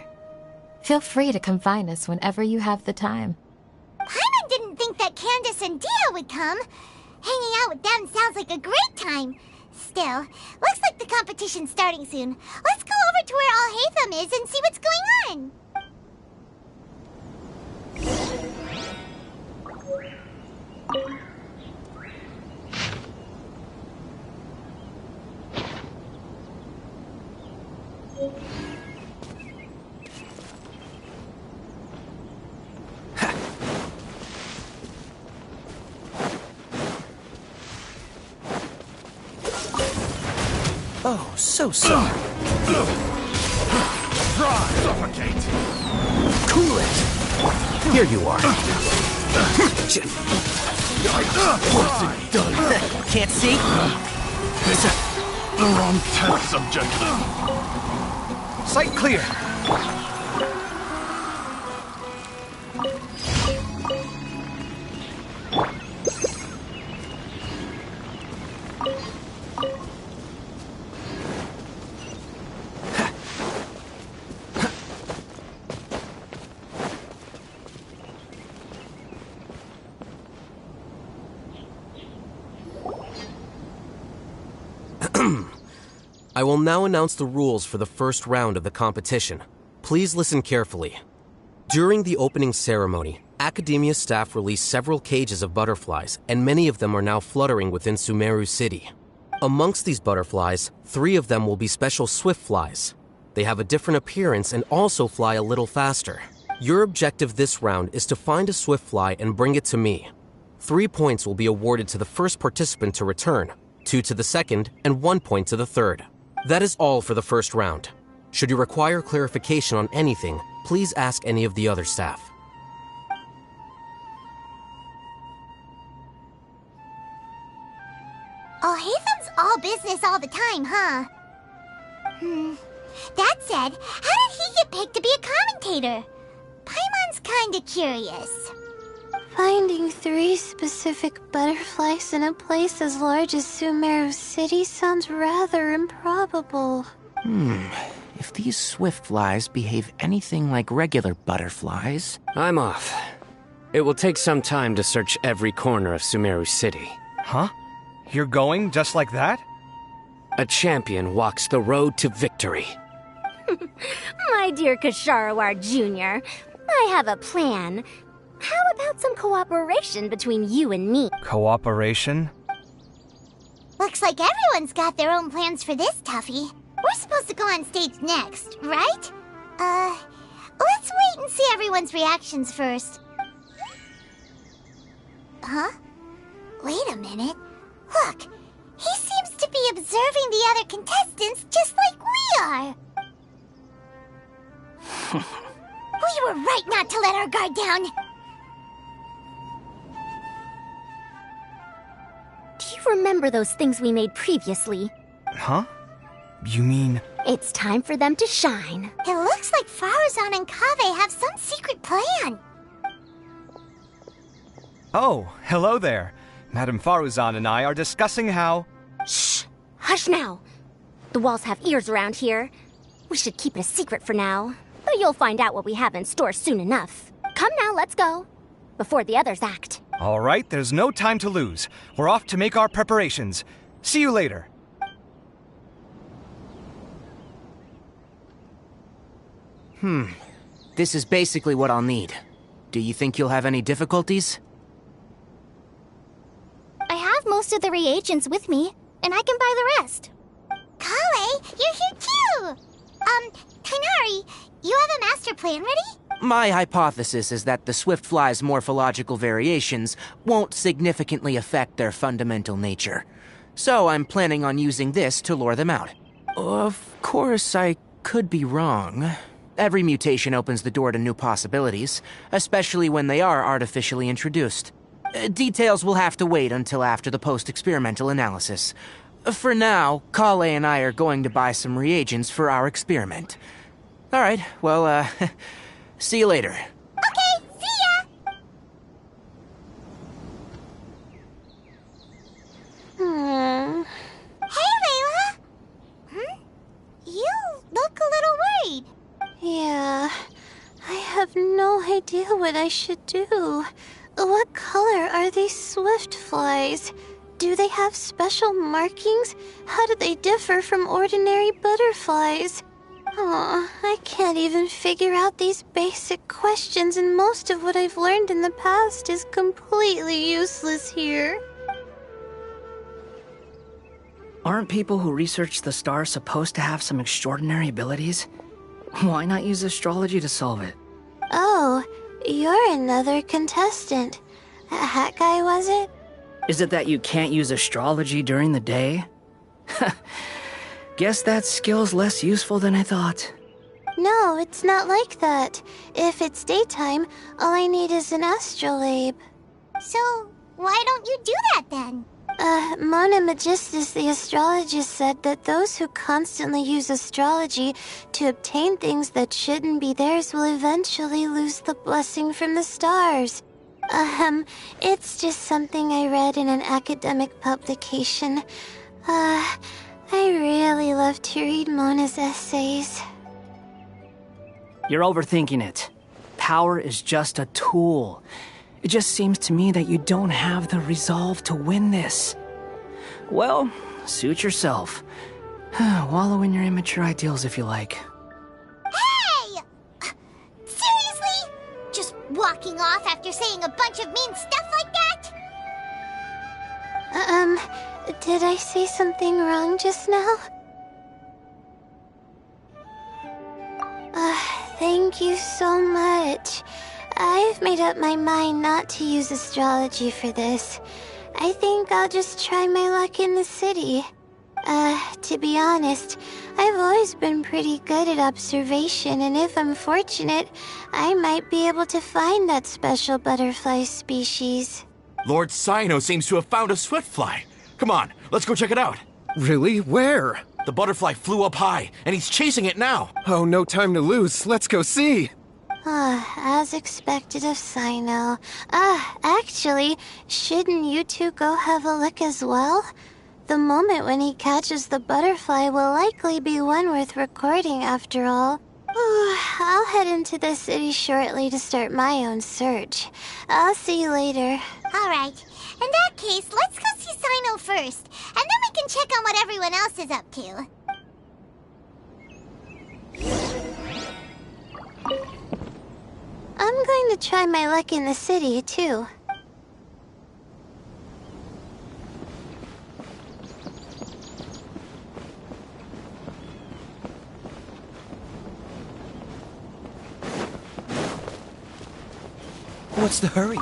Feel free to come find us whenever you have the time. Paimon didn't think that Candace and Dia would come. Hanging out with them sounds like a great time. Still, looks like the competition's starting soon. Let's go over to where Alhaitham is and see what's going on. Oh, so sorry. Try! Suffocate! Cool it! Here you are. What's it done? Can't see? The wrong test subject. Sight clear. I will now announce the rules for the first round of the competition. Please listen carefully. During the opening ceremony, Academia staff released several cages of butterflies, and many of them are now fluttering within Sumeru City. Amongst these butterflies, 3 of them will be special swift flies. They have a different appearance and also fly a little faster. Your objective this round is to find a swift fly and bring it to me. 3 points will be awarded to the first participant to return, 2 to the second, and 1 point to the third. That is all for the first round. Should you require clarification on anything, please ask any of the other staff. Alhaitham's all business all the time, huh? That said, how did he get picked to be a commentator? Paimon's kinda curious. Finding 3 specific butterflies in a place as large as Sumeru City sounds rather improbable. If these swift flies behave anything like regular butterflies... I'm off. It will take some time to search every corner of Sumeru City. Huh? You're going just like that? A champion walks the road to victory. My dear Kasharawar Jr., I have a plan. How about some cooperation between you and me? Cooperation? Looks like everyone's got their own plans for this, Tuffy. We're supposed to go on stage next, right? Let's wait and see everyone's reactions first. Huh? Wait a minute. Look, he seems to be observing the other contestants just like we are. We were right not to let our guard down. Do you remember those things we made previously? Huh? You mean... It's time for them to shine. It looks like Faruzan and Kaveh have some secret plan. Oh, hello there. Madame Faruzan and I are discussing how... Shh! Hush now! The walls have ears around here. We should keep it a secret for now. But you'll find out what we have in store soon enough. Come now, let's go. Before the others act. All right, there's no time to lose. We're off to make our preparations. See you later. This is basically what I'll need. Do you think you'll have any difficulties? I have most of the reagents with me, and I can buy the rest. Kale, you're here too! Kainari, you have a master plan ready? My hypothesis is that the Swiftfly's morphological variations won't significantly affect their fundamental nature. So I'm planning on using this to lure them out. Of course, I could be wrong. Every mutation opens the door to new possibilities, especially when they are artificially introduced. Details will have to wait until after the post-experimental analysis. For now, Kale and I are going to buy some reagents for our experiment. Alright, well, see you later. Okay, see ya! Hey, Layla! You look a little worried. Yeah, I have no idea what I should do. What color are these Swiftflies? Do they have special markings? How do they differ from ordinary butterflies? Oh, I can't even figure out these basic questions, and most of what I've learned in the past is completely useless here. Aren't people who research the stars supposed to have some extraordinary abilities? Why not use astrology to solve it? Oh, you're another contestant. A hat guy, was it? Is it that you can't use astrology during the day? Guess that skill's less useful than I thought. No, it's not like that. If it's daytime, all I need is an astrolabe. So, why don't you do that then? Mona Magistus, the astrologist, said that those who constantly use astrology to obtain things that shouldn't be theirs will eventually lose the blessing from the stars. It's just something I read in an academic publication. I really love to read Mona's essays. You're overthinking it. Power is just a tool. It just seems to me that you don't have the resolve to win this. Well, suit yourself. Wallow in your immature ideals if you like. Hey! Seriously? Just walking off after saying a bunch of mean stuff like that? Did I say something wrong just now? Thank you so much. I've made up my mind not to use astrology for this. I think I'll just try my luck in the city. To be honest, I've always been pretty good at observation, and if I'm fortunate, I might be able to find that special butterfly species. Lord Sino seems to have found a Swiftfly. Come on, let's go check it out. Really? Where? The butterfly flew up high, and he's chasing it now. Oh, no time to lose. Let's go see. As expected of Sino. Actually, shouldn't you two go have a look as well? The moment when he catches the butterfly will likely be one worth recording after all. I'll head into the city shortly to start my own search. I'll see you later. Alright, in that case, let's go see Sino first, and then we can check on what everyone else is up to. I'm going to try my luck in the city, too. What's the hurry?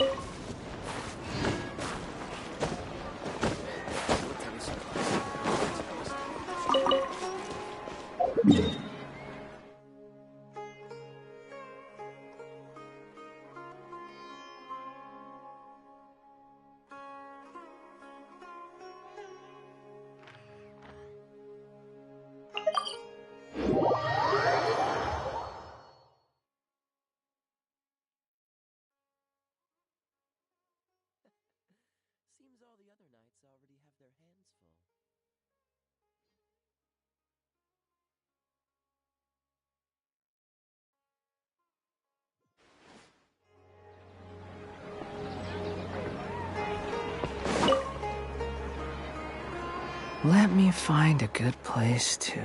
Seems all the other knights already have their hands full. Let me find a good place to...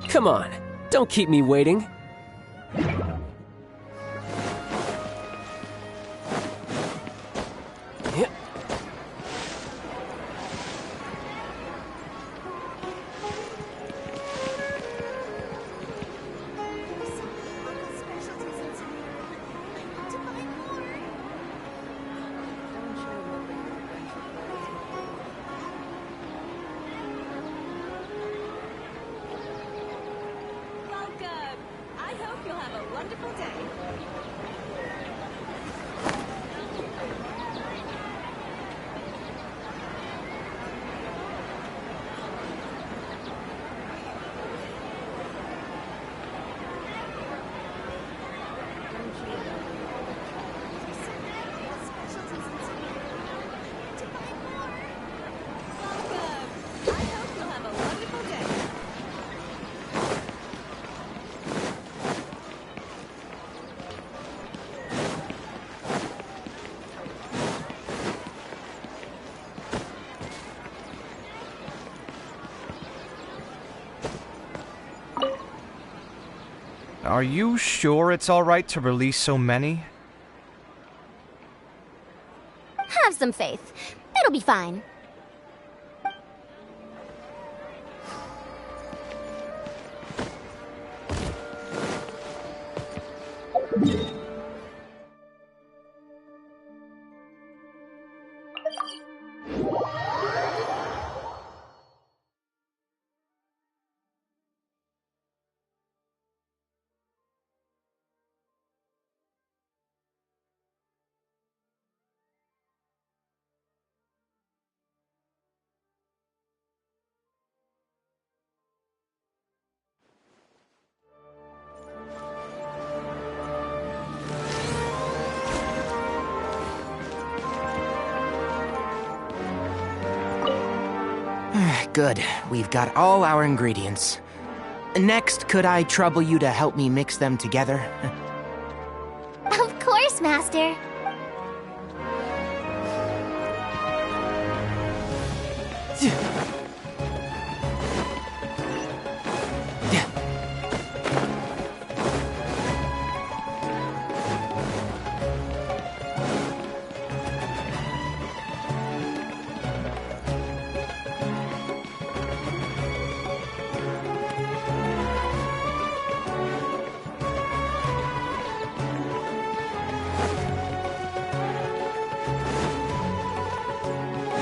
Come on, don't keep me waiting. Are you sure it's alright to release so many? Have some faith. It'll be fine. Good. We've got all our ingredients. Next, could I trouble you to help me mix them together? Of course, Master.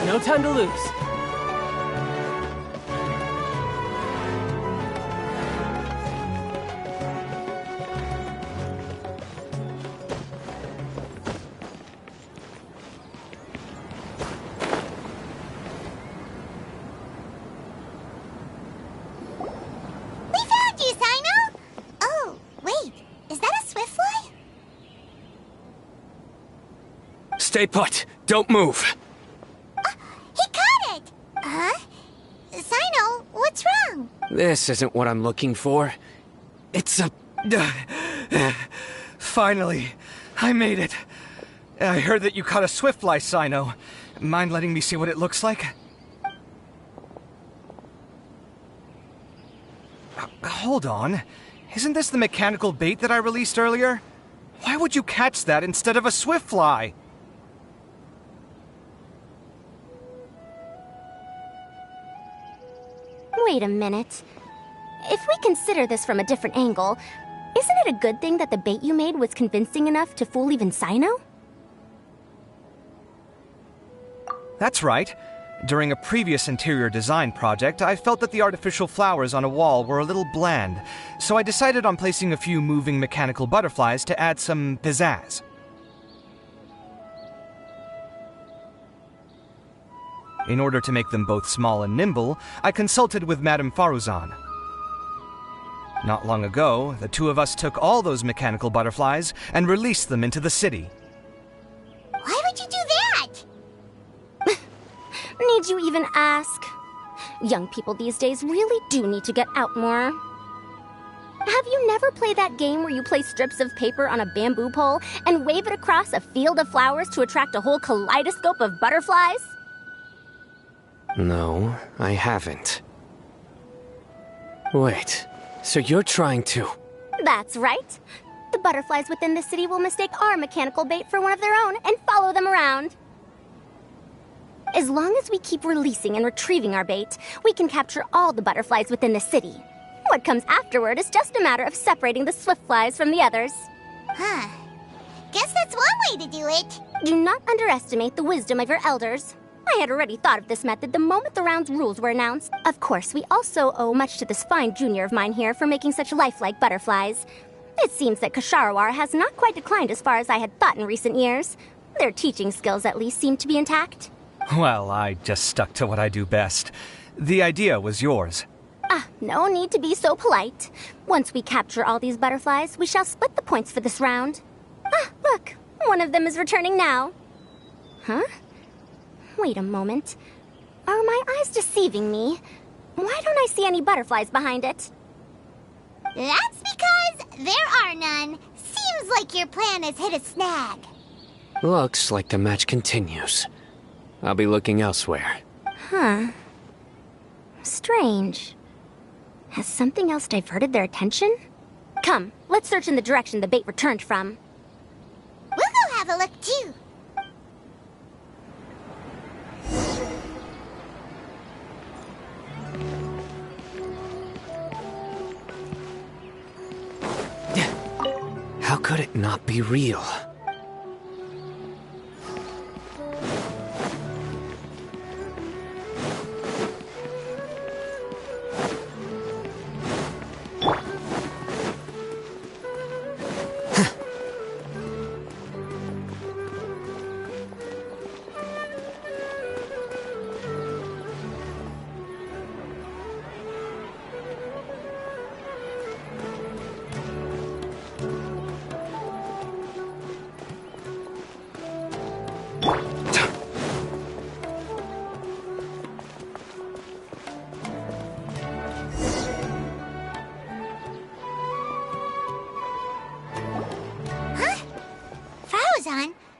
No time to lose. We found you, Sino! Oh, wait. Is that a swift fly? Stay put. Don't move. He caught it! Huh? Sino, what's wrong? This isn't what I'm looking for. It's a... Finally, I made it. I heard that you caught a swiftfly, Sino. Mind letting me see what it looks like? Hold on. Isn't this the mechanical bait that I released earlier? Why would you catch that instead of a swift fly? Wait a minute. If we consider this from a different angle, isn't it a good thing that the bait you made was convincing enough to fool even Sino? That's right. During a previous interior design project, I felt that the artificial flowers on a wall were a little bland, so I decided on placing a few moving mechanical butterflies to add some pizzazz. In order to make them both small and nimble, I consulted with Madame Faruzan. Not long ago, the two of us took all those mechanical butterflies and released them into the city. Why would you do that? Need you even ask? Young people these days really do need to get out more. Have you never played that game where you place strips of paper on a bamboo pole and wave it across a field of flowers to attract a whole kaleidoscope of butterflies? No, I haven't. Wait, so you're trying to... That's right. The butterflies within the city will mistake our mechanical bait for one of their own and follow them around. As long as we keep releasing and retrieving our bait, we can capture all the butterflies within the city. What comes afterward is just a matter of separating the swift flies from the others. Huh. Guess that's one way to do it. Do not underestimate the wisdom of your elders. I had already thought of this method the moment the round's rules were announced. Of course, we also owe much to this fine junior of mine here for making such lifelike butterflies. It seems that Kasharawar has not quite declined as far as I had thought in recent years. Their teaching skills at least seem to be intact. Well, I just stuck to what I do best. The idea was yours. No need to be so polite. Once we capture all these butterflies, we shall split the points for this round. Look, one of them is returning now. Huh? Wait a moment. Are my eyes deceiving me? Why don't I see any butterflies behind it? That's because there are none. Seems like your plan has hit a snag. Looks like the match continues. I'll be looking elsewhere. Huh. Strange. Has something else diverted their attention? Come, let's search in the direction the bait returned from. We'll go have a look too. How could it not be real?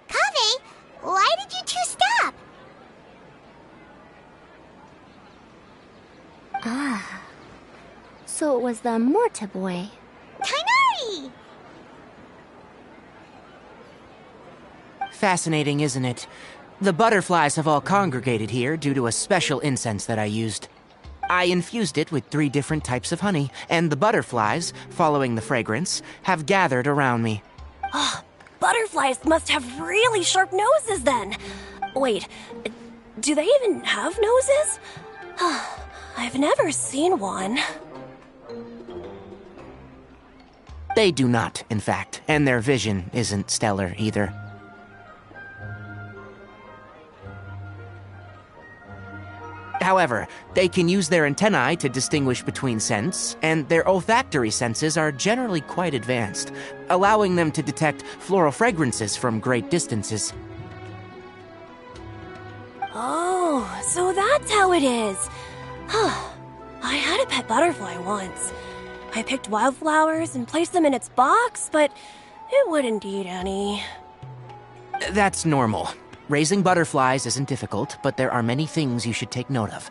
Kaveh, why did you two stop? So it was the Morta boy. Tainari! Fascinating, isn't it? The butterflies have all congregated here due to a special incense that I used. I infused it with 3 different types of honey, and the butterflies, following the fragrance, have gathered around me. Butterflies must have really sharp noses then. Wait, do they even have noses? I've never seen one. They do not, in fact, and their vision isn't stellar either. However, they can use their antennae to distinguish between scents, and their olfactory senses are generally quite advanced, allowing them to detect floral fragrances from great distances. Oh, so that's how it is. I had a pet butterfly once. I picked wildflowers and placed them in its box, but it wouldn't eat any. That's normal. Raising butterflies isn't difficult, but there are many things you should take note of.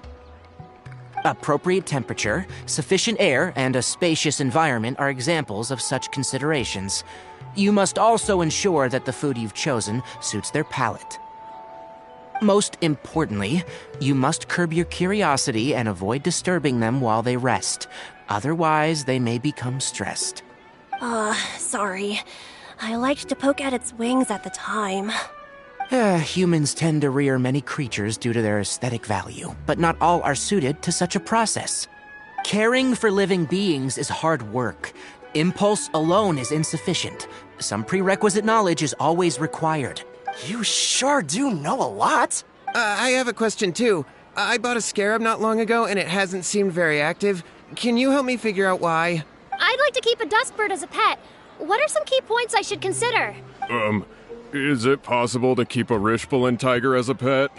Appropriate temperature, sufficient air, and a spacious environment are examples of such considerations. You must also ensure that the food you've chosen suits their palate. Most importantly, you must curb your curiosity and avoid disturbing them while they rest. Otherwise, they may become stressed. Sorry. I liked to poke at its wings at the time. Humans tend to rear many creatures due to their aesthetic value, but not all are suited to such a process. Caring for living beings is hard work. Impulse alone is insufficient. Some prerequisite knowledge is always required. You sure do know a lot. I have a question too. I bought a scarab not long ago and it hasn't seemed very active. Can you help me figure out why? I'd like to keep a dustbird as a pet. What are some key points I should consider? Is it possible to keep a Rishbalin tiger as a pet?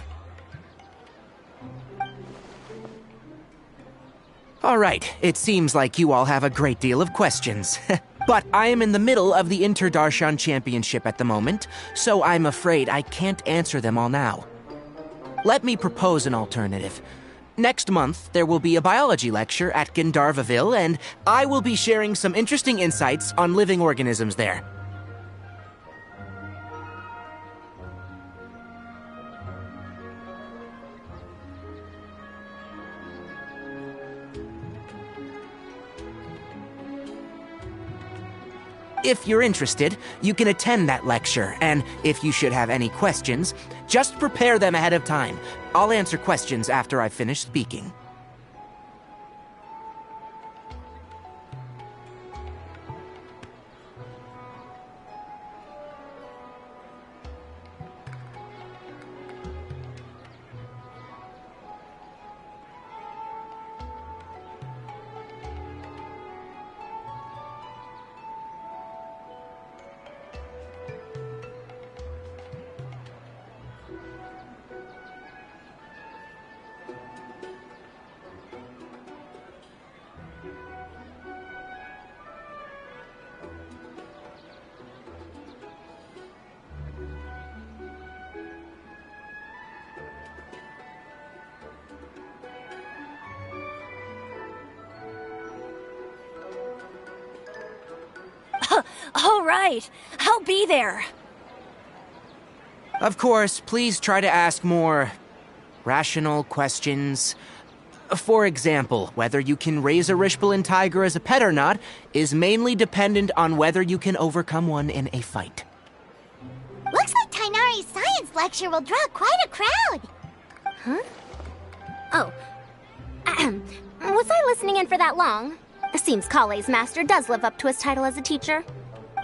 All right, it seems like you all have a great deal of questions. But I am in the middle of the Inter-Darshan Championship at the moment, so I'm afraid I can't answer them all now. Let me propose an alternative. Next month, there will be a biology lecture at Gandharvaville, and I will be sharing some interesting insights on living organisms there. If you're interested, you can attend that lecture, and if you should have any questions, just prepare them ahead of time. I'll answer questions after I've finished speaking. All right, I'll be there. Of course, please try to ask more rational questions. For example, whether you can raise a Rishbalin tiger as a pet or not is mainly dependent on whether you can overcome one in a fight. Looks like Tainari's science lecture will draw quite a crowd. Huh? Oh. Was I listening in for that long? Seems Kale's master does live up to his title as a teacher.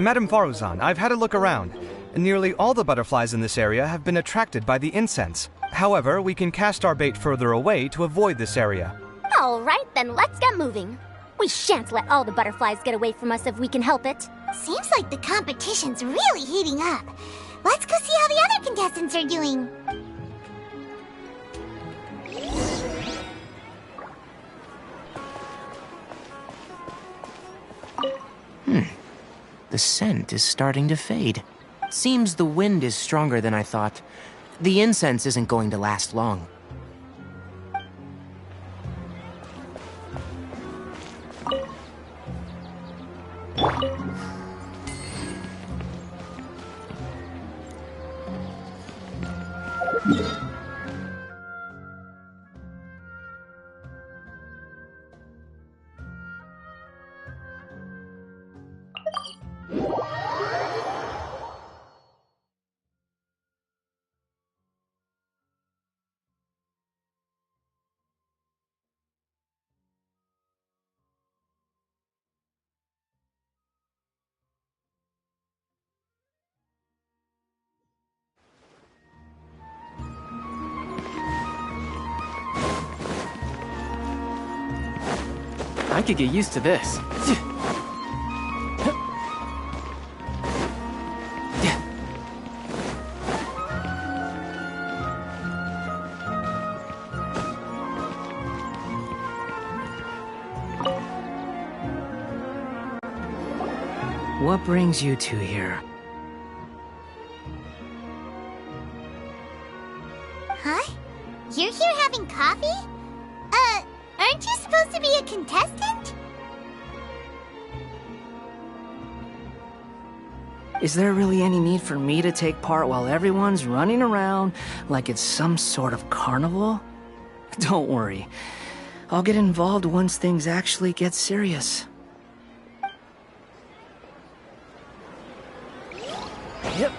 Madame Faruzan, I've had a look around. Nearly all the butterflies in this area have been attracted by the incense. However, we can cast our bait further away to avoid this area. All right, then let's get moving. We shan't let all the butterflies get away from us if we can help it. Seems like the competition's really heating up. Let's go see how the other contestants are doing. The scent is starting to fade. Seems the wind is stronger than I thought. The incense isn't going to last long. I could get used to this. What brings you two here? Huh? You're here having coffee? Aren't you supposed to be a contestant? Is there really any need for me to take part while everyone's running around like it's some sort of carnival? Don't worry. I'll get involved once things actually get serious. Yep.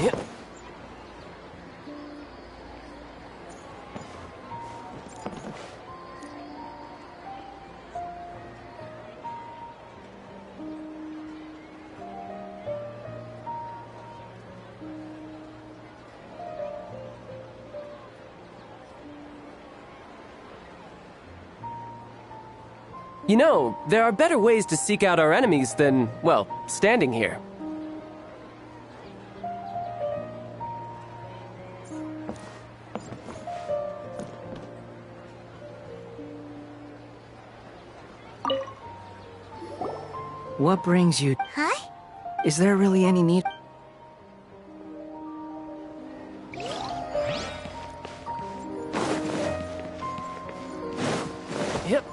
Yep. You know, there are better ways to seek out our enemies than, well, standing here. What brings you? Huh? Is there really any need? Yep.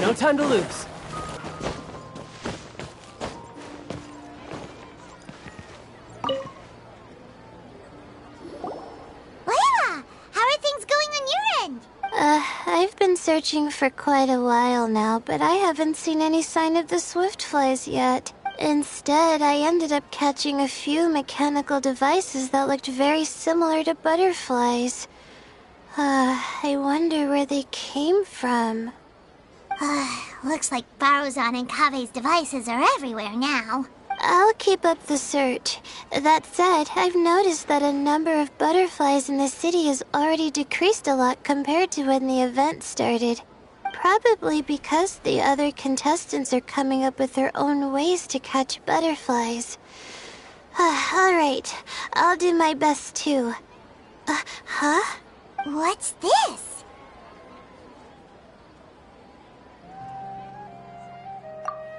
No time to lose. Layla, how are things going on your end? I've been searching for quite a while now, but I haven't seen any sign of the swiftflies yet. Instead, I ended up catching a few mechanical devices that looked very similar to butterflies. I wonder where they came from. Looks like Baruzan and Kave's devices are everywhere now. I'll keep up the search. That said, I've noticed that a number of butterflies in the city has already decreased a lot compared to when the event started. Probably because the other contestants are coming up with their own ways to catch butterflies. Alright, I'll do my best too. Huh? What's this?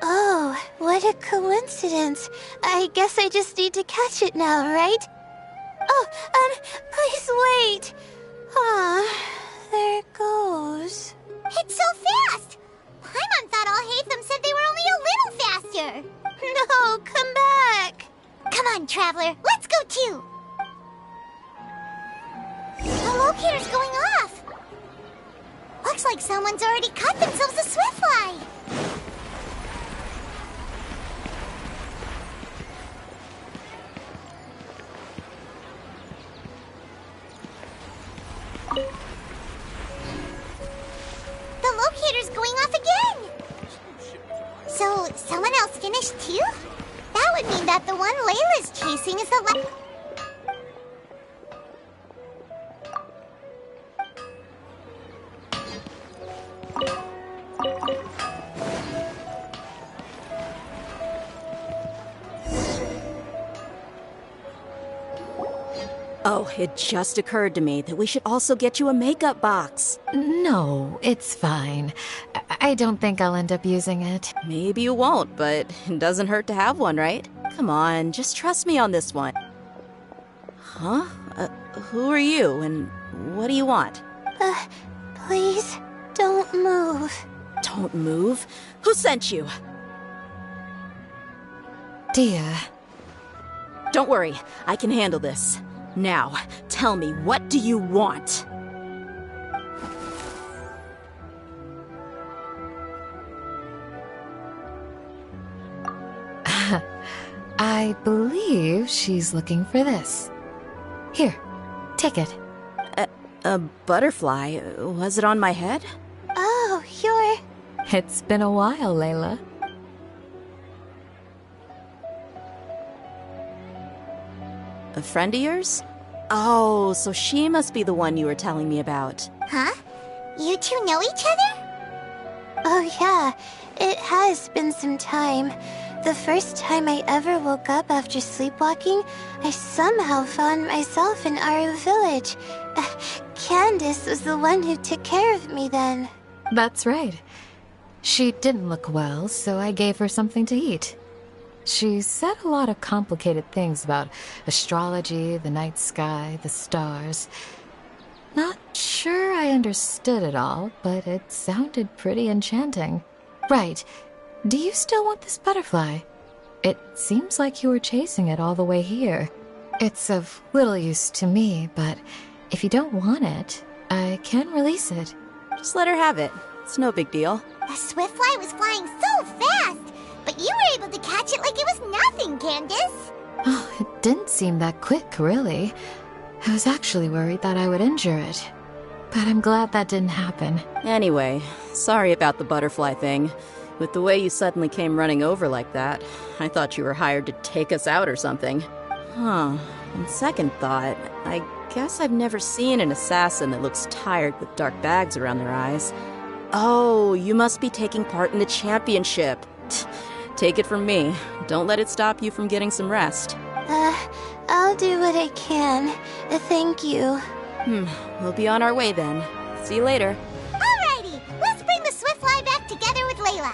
Oh, what a coincidence. I guess I just need to catch it now, right? Oh, please wait. There it goes. It's so fast! Paimon thought all Hatham said they were only a little faster. No, come back. Come on, Traveler, let's go too. The locator's going off. Looks like someone's already caught themselves a swiftfly. The locator's going off again! So, someone else finished too? That would mean that the one Layla's chasing is the Oh, it just occurred to me that we should also get you a makeup box. No, it's fine. I don't think I'll end up using it. Maybe you won't, but it doesn't hurt to have one, right? Come on, just trust me on this one. Huh? Who are you, and what do you want? Please, don't move. Don't move? Who sent you? Dear. Don't worry, I can handle this. Now, tell me, what do you want? I believe she's looking for this. Here, take it. A butterfly? Was it on my head? Oh, you're... It's been a while, Layla. A friend of yours? Oh, so she must be the one you were telling me about. Huh? You two know each other? Oh yeah, it has been some time. The first time I ever woke up after sleepwalking, I somehow found myself in our village. Candace was the one who took care of me then. That's right. She didn't look well, so I gave her something to eat. She said a lot of complicated things about astrology, the night sky, the stars. Not sure I understood it all, but it sounded pretty enchanting. Right. Do you still want this butterfly? It seems like you were chasing it all the way here. It's of little use to me, but if you don't want it, I can release it. Just let her have it. It's no big deal. The Swiftfly was flying so fast, but you were able to catch it like it was nothing, Candace. Oh, it didn't seem that quick, really. I was actually worried that I would injure it. But I'm glad that didn't happen. Anyway, sorry about the butterfly thing. With the way you suddenly came running over like that, I thought you were hired to take us out or something. Huh. On second thought, I guess I've never seen an assassin that looks tired with dark bags around their eyes. Oh, you must be taking part in the championship. Take it from me. Don't let it stop you from getting some rest. I'll do what I can. Thank you. We'll be on our way then. See you later. Alrighty, let's bring the Swiftfly back together with Layla.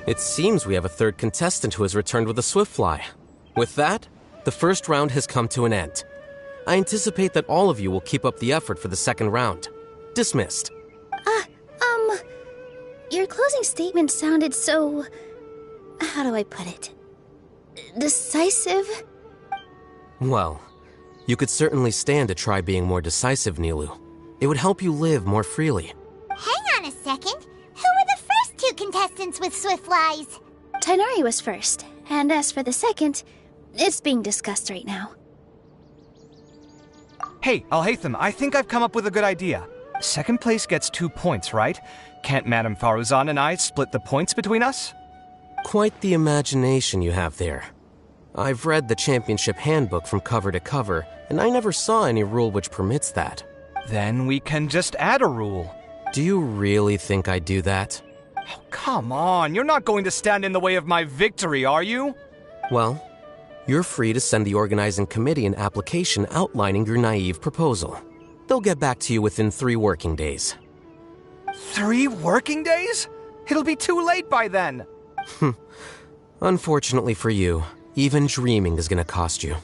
It seems we have a third contestant who has returned with a Swiftfly. With that, the first round has come to an end. I anticipate that all of you will keep up the effort for the second round. Dismissed. Your closing statement sounded so... how do I put it? Decisive? Well, you could certainly stand to try being more decisive, Nilu. It would help you live more freely. Hang on a second. Who were the first two contestants with Swiftflies? Tighnari was first, and as for the second, it's being discussed right now. Hey, Alhaitham, I think I've come up with a good idea. Second place gets 2 points, right? Can't Madame Faruzan and I split the points between us? Quite the imagination you have there. I've read the championship handbook from cover to cover, and I never saw any rule which permits that. Then we can just add a rule. Do you really think I'd do that? Oh, come on, you're not going to stand in the way of my victory, are you? Well, you're free to send the organizing committee an application outlining your naive proposal. They'll get back to you within 3 working days. 3 working days? It'll be too late by then. Unfortunately for you, even dreaming is going to cost you.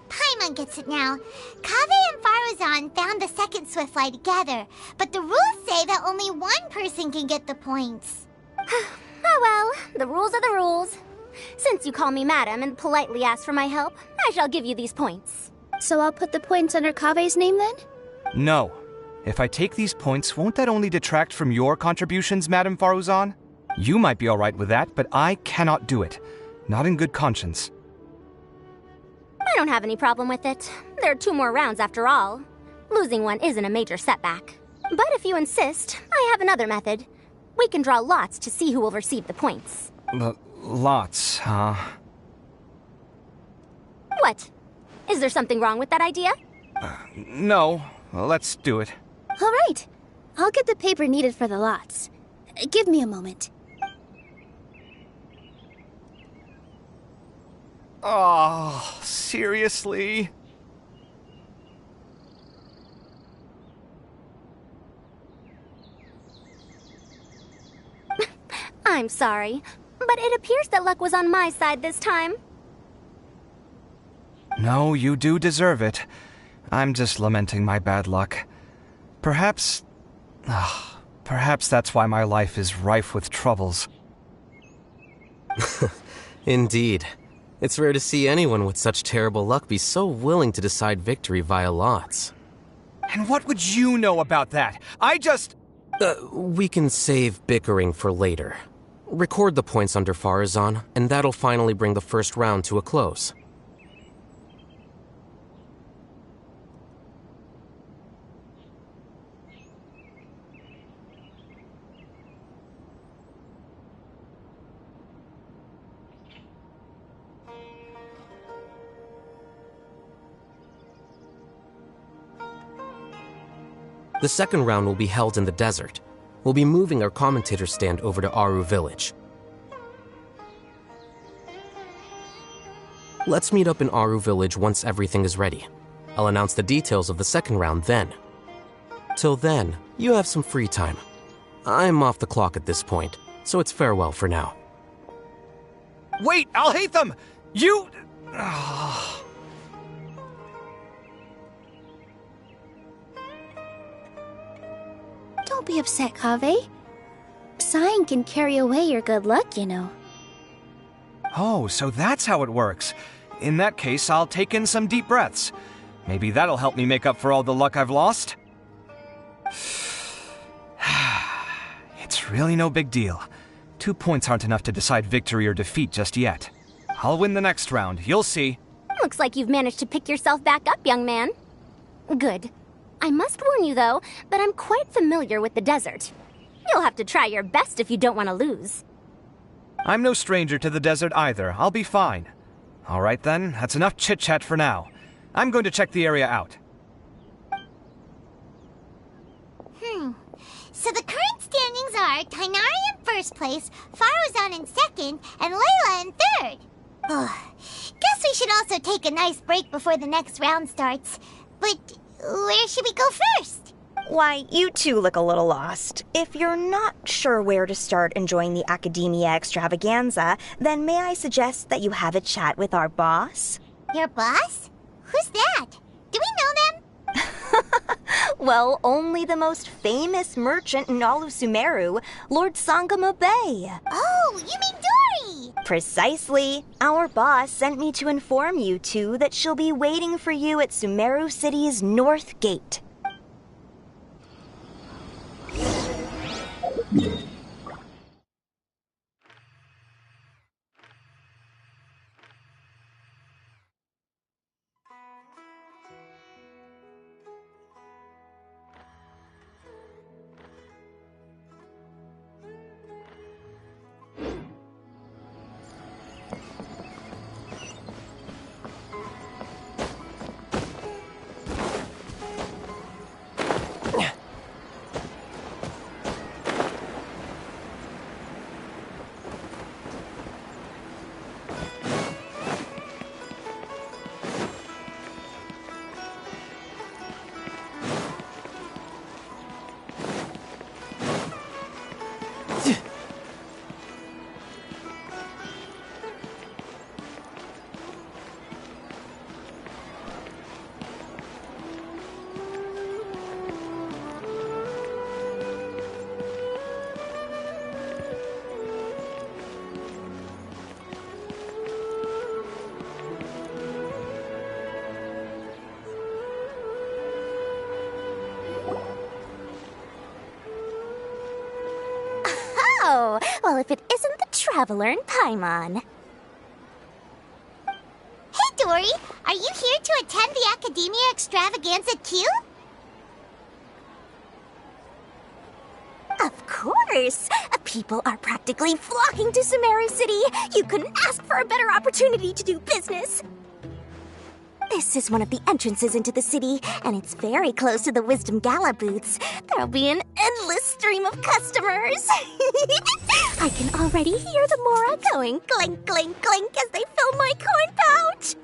Paimon gets it now. Kaveh and Faruzan found the second Swiftfly together, but the rules say that only one person can get the points. Oh well, the rules are the rules. Since you call me madam and politely ask for my help, I shall give you these points. So I'll put the points under Kaveh's name then? No. If I take these points, won't that only detract from your contributions, Madame Faruzan? You might be alright with that, but I cannot do it. Not in good conscience. I don't have any problem with it. There are 2 more rounds after all. Losing one isn't a major setback. But if you insist, I have another method. We can draw lots to see who will receive the points. Lots, huh? What? Is there something wrong with that idea? No. Well, let's do it. All right. I'll get the paper needed for the lots. Give me a moment. Oh, seriously? I'm sorry, but it appears that luck was on my side this time. No, you do deserve it. I'm just lamenting my bad luck. Perhaps that's why my life is rife with troubles. Indeed. It's rare to see anyone with such terrible luck be so willing to decide victory via lots. And what would you know about that? We can save bickering for later. Record the points under Farazan, and that'll finally bring the first round to a close. The second round will be held in the desert. We'll be moving our commentator stand over to Aru Village. Let's meet up in Aru Village once everything is ready. I'll announce the details of the second round then. Till then, you have some free time. I'm off the clock at this point, so it's farewell for now. Wait, I'll hate them! You... Don't be upset, Kaveh. Sighing can carry away your good luck, you know. Oh, so that's how it works. In that case, I'll take in some deep breaths. Maybe that'll help me make up for all the luck I've lost. It's really no big deal. 2 points aren't enough to decide victory or defeat just yet. I'll win the next round, you'll see. Looks like you've managed to pick yourself back up, young man. Good. I must warn you, though, that I'm quite familiar with the desert. You'll have to try your best if you don't want to lose. I'm no stranger to the desert either. I'll be fine. All right then, that's enough chit-chat for now. I'm going to check the area out. So the current standings are Tainari in first place, Faruzan in second, and Layla in third. Guess we should also take a nice break before the next round starts. But where should we go first? Why, you two look a little lost. If you're not sure where to start enjoying the Academia Extravaganza, then may I suggest that you have a chat with our boss? Your boss? Who's that? Do we know them? Well, only the most famous merchant in all of Sumeru, Lord Sangamo Bay. Oh, you mean Dory? Precisely. Our boss sent me to inform you two that she'll be waiting for you at Sumeru City's North Gate. Oh, well, if it isn't the Traveler in Paimon. Hey, Dory, are you here to attend the Academia Extravaganza too? Of course! People are practically flocking to Sumeru City. You couldn't ask for a better opportunity to do business. This is one of the entrances into the city, and it's very close to the Wisdom Gala booths. There'll be an endless stream of customers. I can already hear the Mora going clink, clink, clink as they fill my coin pouch.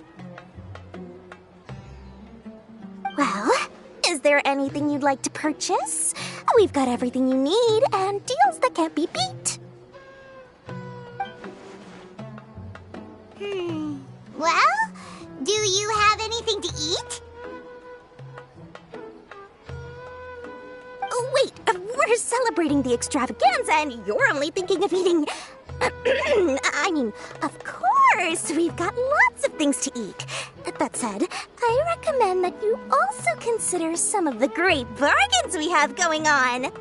Well, is there anything you'd like to purchase? We've got everything you need and deals that can't be beat. Well, do you have anything to eat? Wait, we're celebrating the extravaganza and you're only thinking of eating... I mean, of course, we've got lots of things to eat. That said, I recommend that you also consider some of the great bargains we have going on.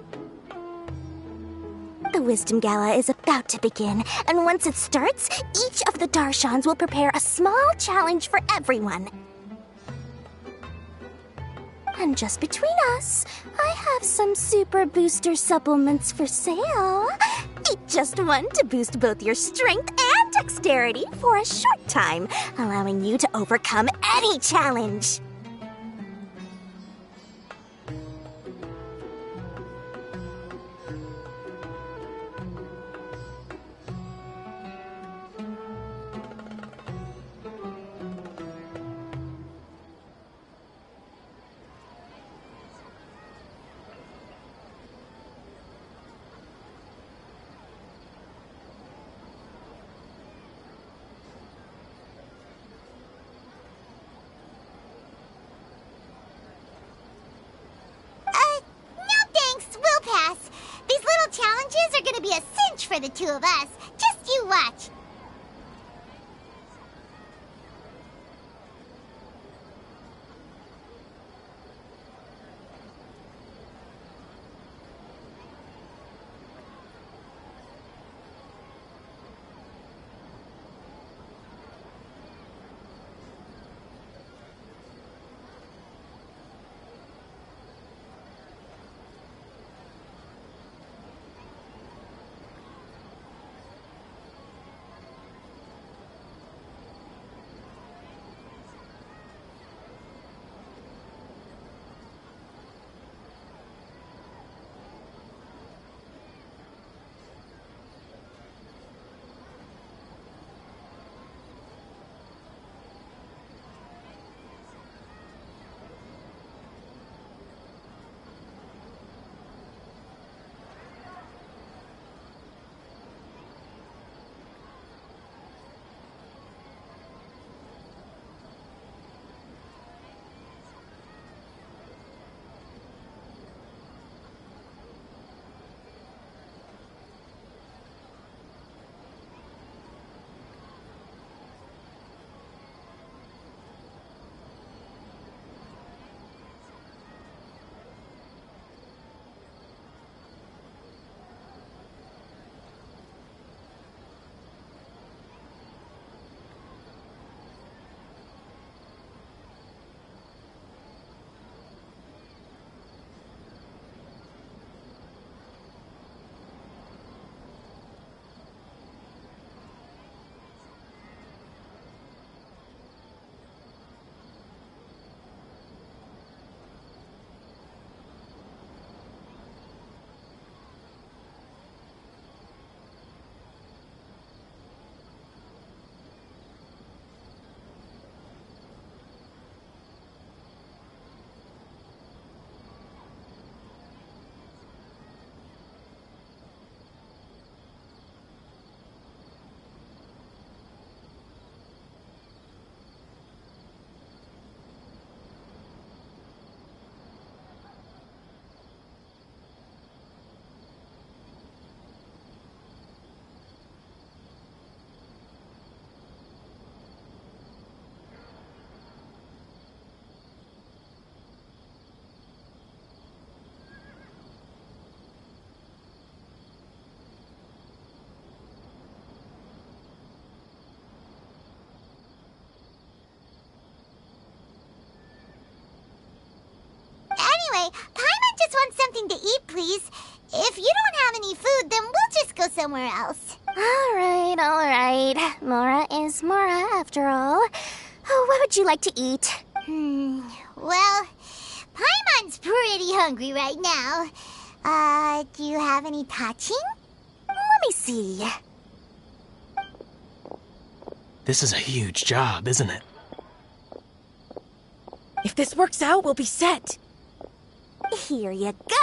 The Wisdom Gala is about to begin, and once it starts, each of the Darshans will prepare a small challenge for everyone. And just between us, I have some super booster supplements for sale. Eat just one to boost both your strength and dexterity for a short time, allowing you to overcome any challenge. Challenges are gonna be a cinch for the two of us. Just you watch. Anyway, Paimon just wants something to eat, please. If you don't have any food, then we'll just go somewhere else. All right. Mora is Mora, after all. Oh, what would you like to eat? Well, Paimon's pretty hungry right now. Do you have any touching? Let me see. This is a huge job, isn't it? If this works out, we'll be set. Here you go.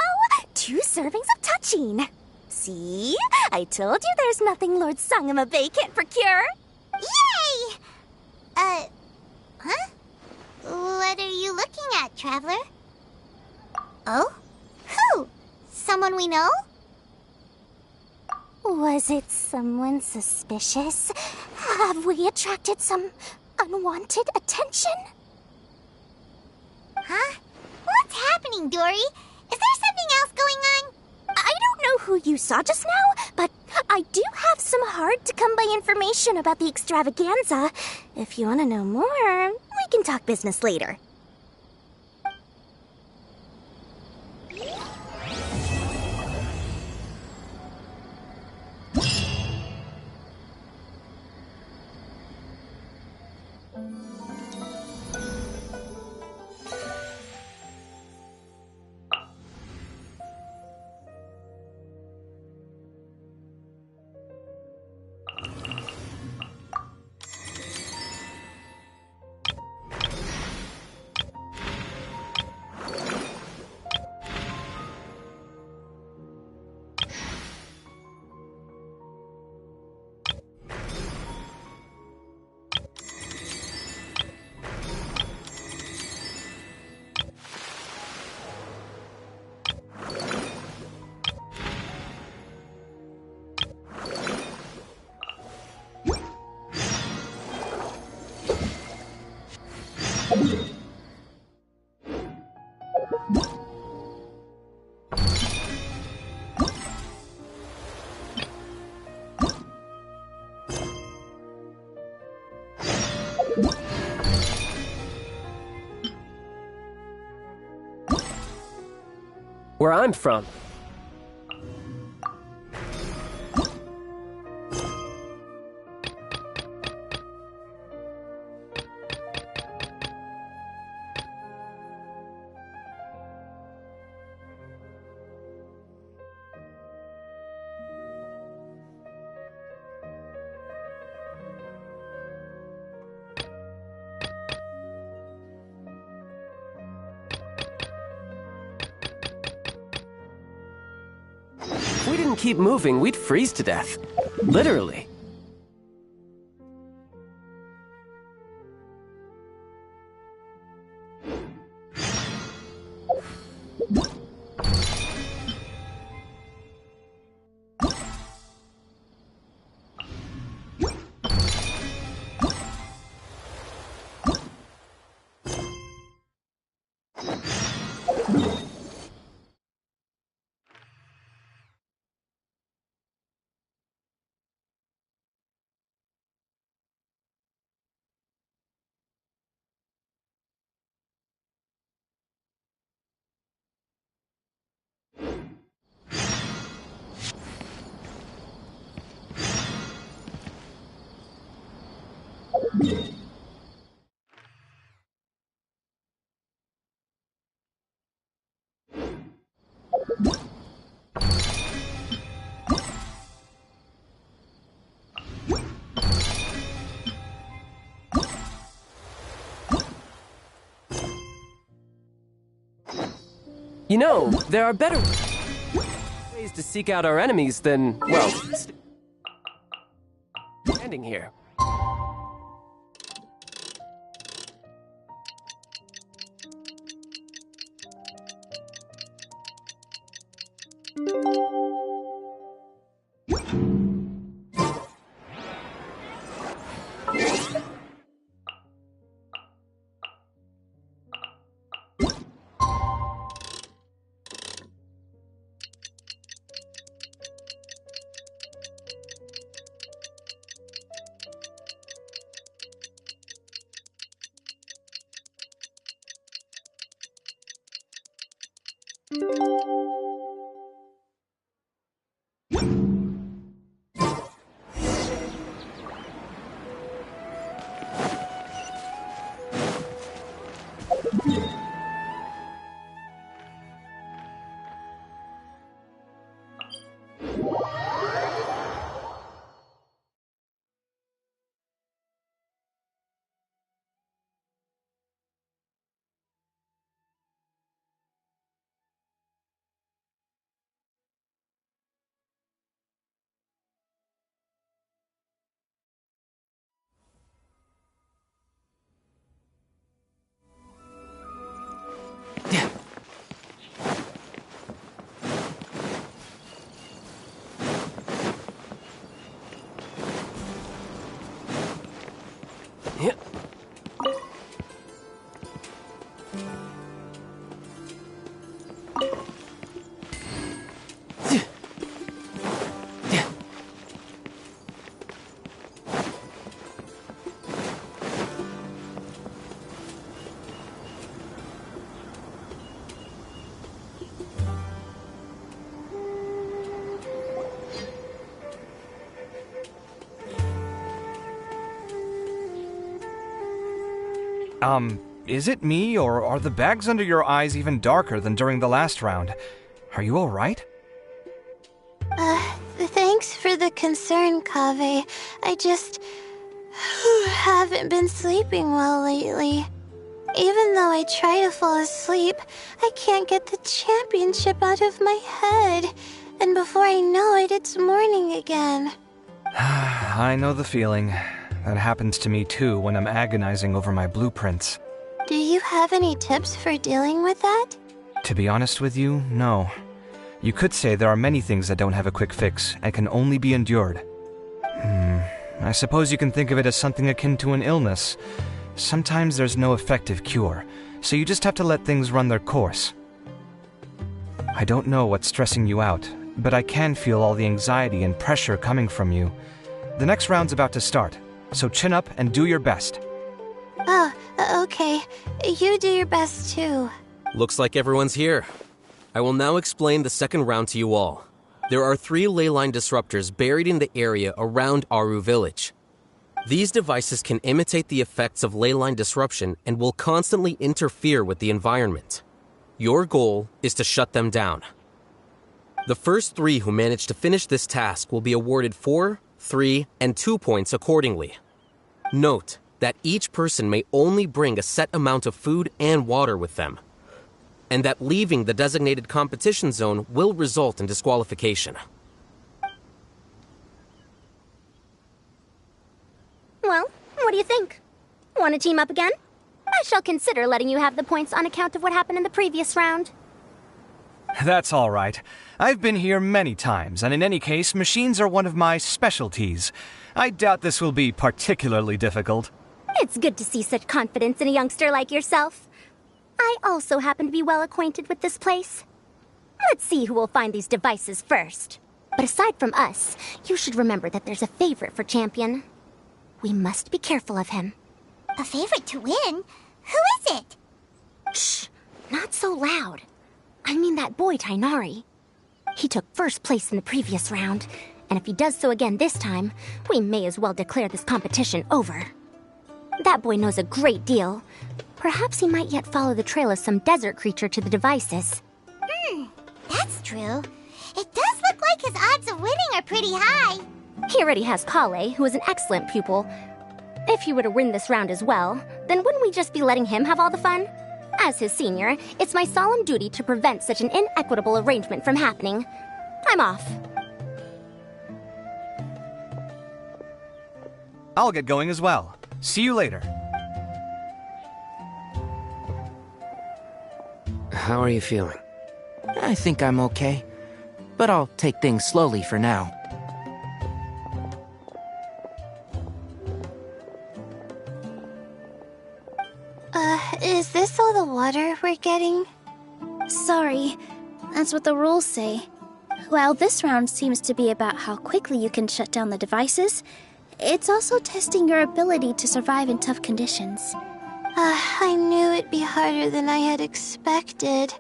2 servings of touching. See? I told you there's nothing Lord Sangamabe can't procure. Yay! Huh? What are you looking at, Traveler? Oh? Who? someone we know? Was it someone suspicious? Have we attracted some unwanted attention? Huh? What's happening, Dory? Is there something else going on? I don't know who you saw just now, but I do have some hard-to-come-by information about the extravaganza. If you want to know more, we can talk business later. Where I'm from. If we didn't keep moving, we'd freeze to death. Literally. You know, there are better ways to seek out our enemies than, well, standing here. Is it me, or are the bags under your eyes even darker than during the last round? Are you alright? Thanks for the concern, Kaveh. I just haven't been sleeping well lately. Even though I try to fall asleep, I can't get the championship out of my head. And before I know it, it's morning again. I know the feeling. That happens to me too when I'm agonizing over my blueprints. Do you have any tips for dealing with that? To be honest with you, no. You could say there are many things that don't have a quick fix and can only be endured. I suppose you can think of it as something akin to an illness. Sometimes there's no effective cure, so you just have to let things run their course. I don't know what's stressing you out, but I can feel all the anxiety and pressure coming from you. The next round's about to start, so chin up and do your best. Oh, okay. You do your best too. Looks like everyone's here. I will now explain the second round to you all. There are 3 ley line disruptors buried in the area around Aru Village. These devices can imitate the effects of ley line disruption and will constantly interfere with the environment. Your goal is to shut them down. The first 3 who manage to finish this task will be awarded 4, 3, and 2 points accordingly. Note that each person may only bring a set amount of food and water with them, and that leaving the designated competition zone will result in disqualification. Well, what do you think? Want to team up again? I shall consider letting you have the points on account of what happened in the previous round. That's all right. I've been here many times, and in any case, machines are one of my specialties. I doubt this will be particularly difficult. It's good to see such confidence in a youngster like yourself. I also happen to be well acquainted with this place. Let's see who will find these devices first. But aside from us, you should remember that there's a favorite for Champion. We must be careful of him. A favorite to win? Who is it? Shh! Not so loud. I mean that boy Tainari. He took first place in the previous round, and if he does so again this time, we may as well declare this competition over. That boy knows a great deal. Perhaps he might yet follow the trail of some desert creature to the devices. That's true. It does look like his odds of winning are pretty high. He already has Kale, who is an excellent pupil. If he were to win this round as well, then wouldn't we just be letting him have all the fun? As his senior, it's my solemn duty to prevent such an inequitable arrangement from happening. I'm off. I'll get going as well. See you later. How are you feeling? I think I'm okay, but I'll take things slowly for now. Is this all the water we're getting? Sorry, that's what the rules say. While this round seems to be about how quickly you can shut down the devices, it's also testing your ability to survive in tough conditions. I knew it'd be harder than I had expected.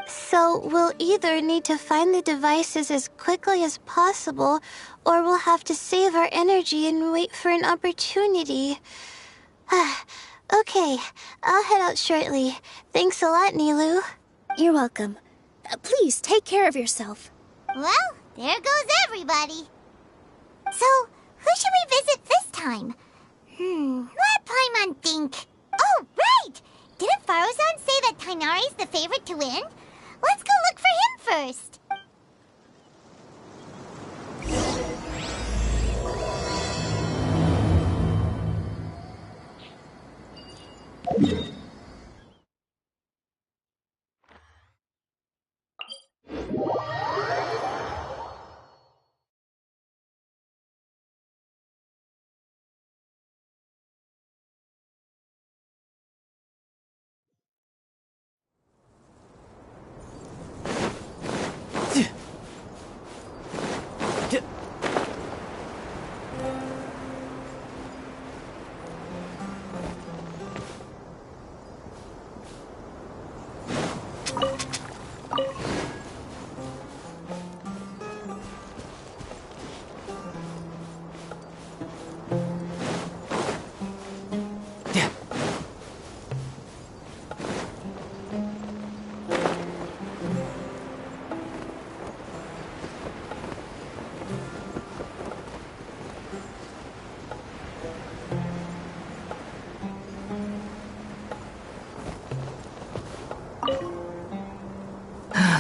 So we'll either need to find the devices as quickly as possible, or we'll have to save our energy and wait for an opportunity. Okay, I'll head out shortly. Thanks a lot, Nilu. You're welcome. Please take care of yourself. Well, there goes everybody. So, who should we visit this time? Let Paimon think. Oh, right! Didn't Faruzan say that Tainari's the favorite to win? Let's go look for him first.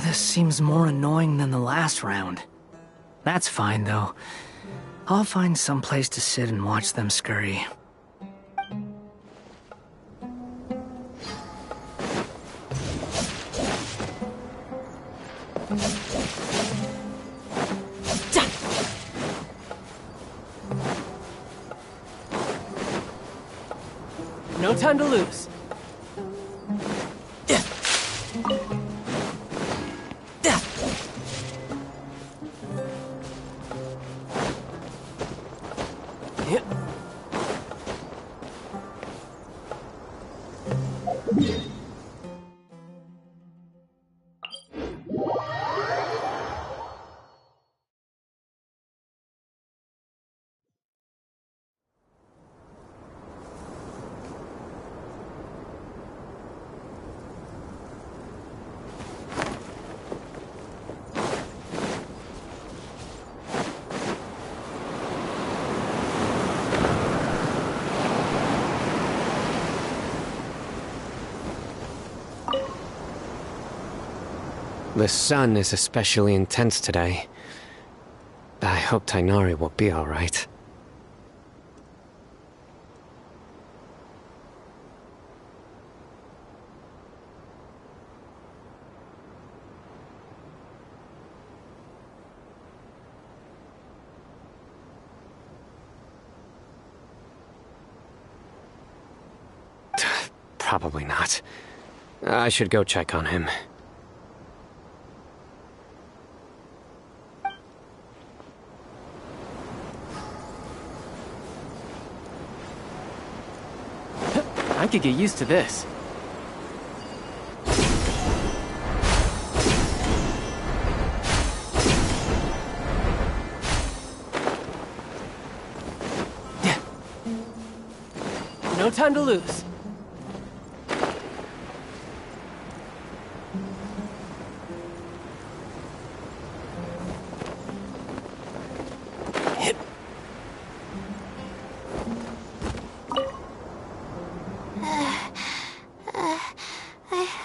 This seems more annoying than the last round. That's fine, though. I'll find some place to sit and watch them scurry. No time to lose. The sun is especially intense today. I hope Tainari will be all right. Probably not. I should go check on him. I could get used to this. No time to lose.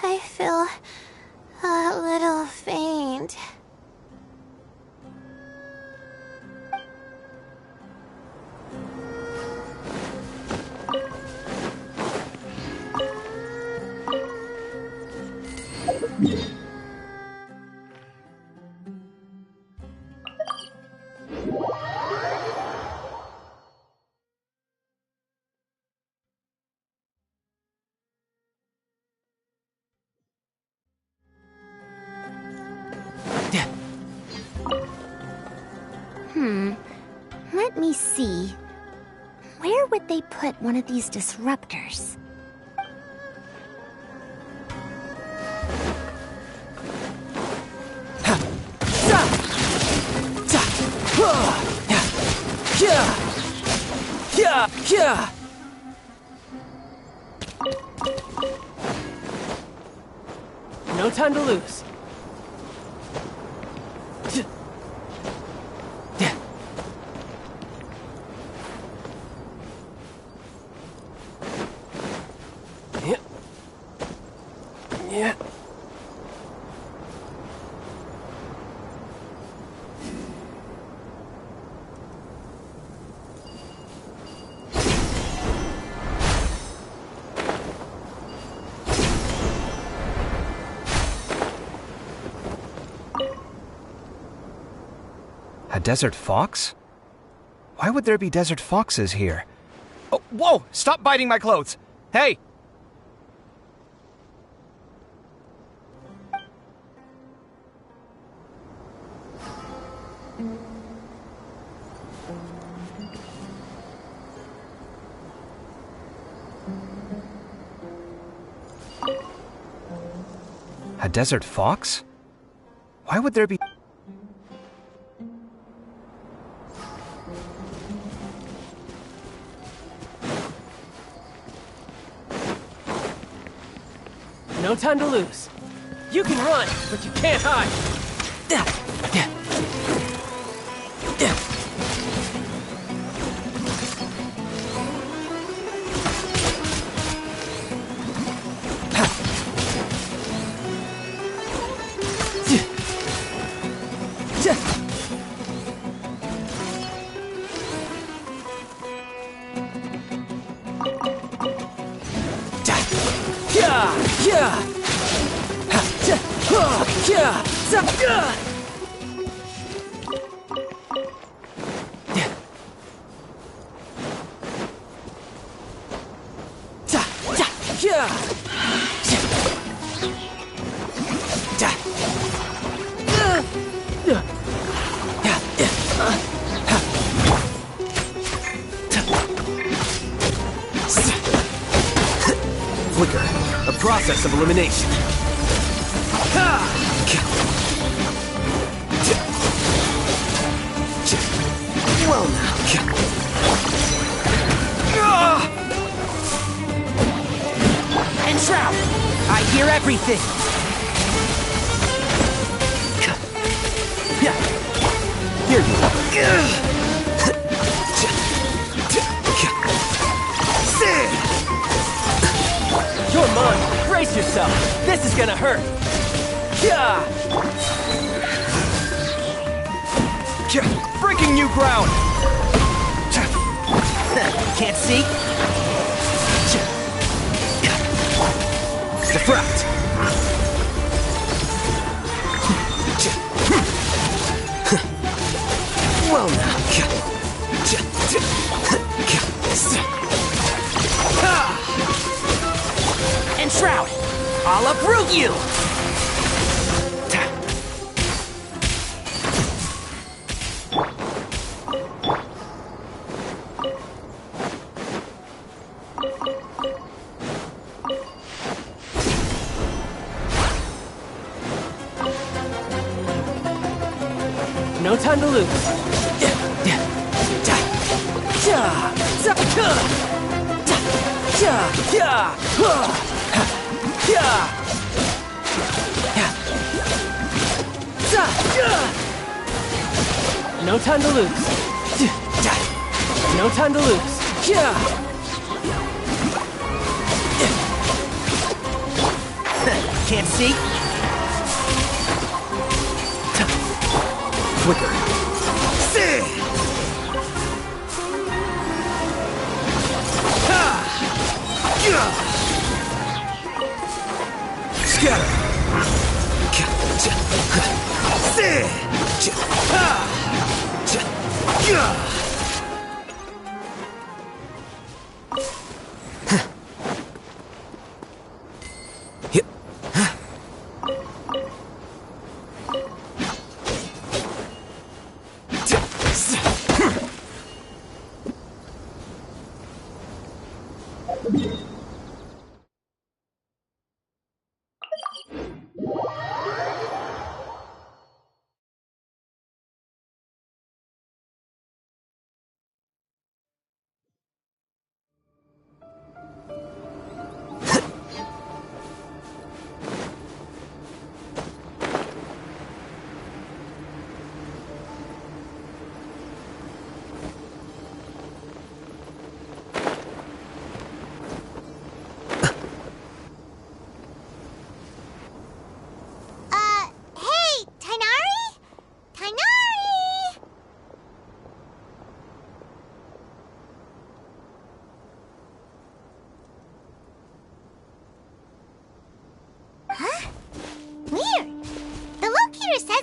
I feel a little faint. Let me see. Where would they put one of these disruptors? No time to lose. Yeah. A desert fox? Why would there be desert foxes here? Oh, whoa! Stop biting my clothes! Hey! desert fox? Why would there be... No time to lose. You can run, but you can't hide. Flicker, a process of elimination. Well now. And Shroud! I hear everything! Here you are. You're mine. Brace yourself. This is gonna hurt. Breaking new ground! Can't see? Defract! Well now. And Shroud! I'll uproot you! No time to lose. No time to lose. No time to lose. Can't see? Flicker. Scatter.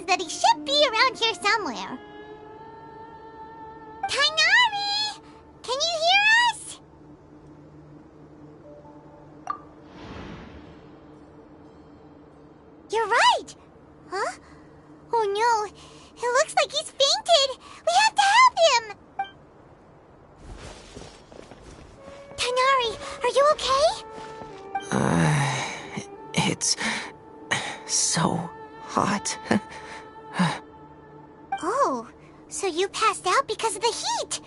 That he should be around here somewhere. Tainari! Can you hear us? You're right! Huh? Oh no, it looks like he's fainted! We have to help him! Tainari, are you okay? It's the heat.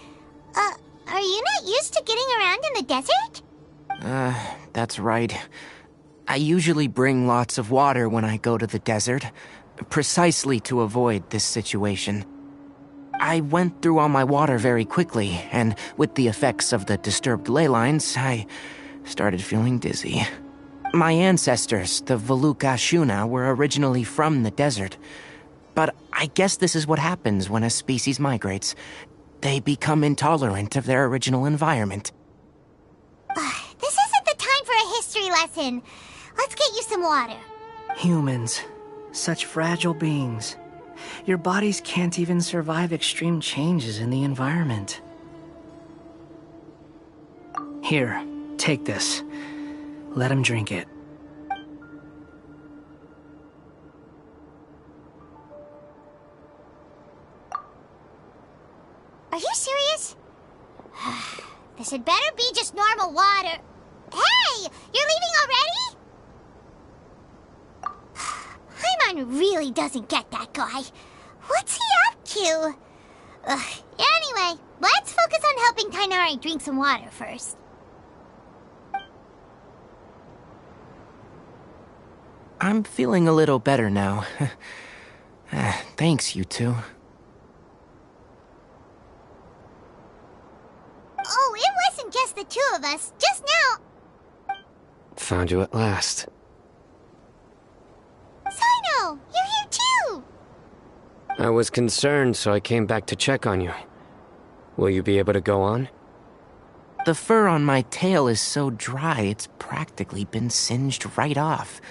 Are you not used to getting around in the desert? That's right. I usually bring lots of water when I go to the desert, precisely to avoid this situation. I went through all my water very quickly, and with the effects of the disturbed ley lines, I started feeling dizzy. My ancestors, the Voluka Shuna, were originally from the desert. But I guess this is what happens when a species migrates. They become intolerant of their original environment. This isn't the time for a history lesson. Let's get you some water. Humans. Such fragile beings. Your bodies can't even survive extreme changes in the environment. Here, take this. Let him drink it. Are you serious? This had better be just normal water. Hey! You're leaving already? Paimon really doesn't get that guy. What's he up to? Anyway, let's focus on helping Tighnari drink some water first. I'm feeling a little better now. Thanks, you two. Oh, it wasn't just the two of us. Just now. Found you at last. Sino, you're here too. I was concerned, so I came back to check on you. Will you be able to go on? The fur on my tail is so dry, it's practically been singed right off.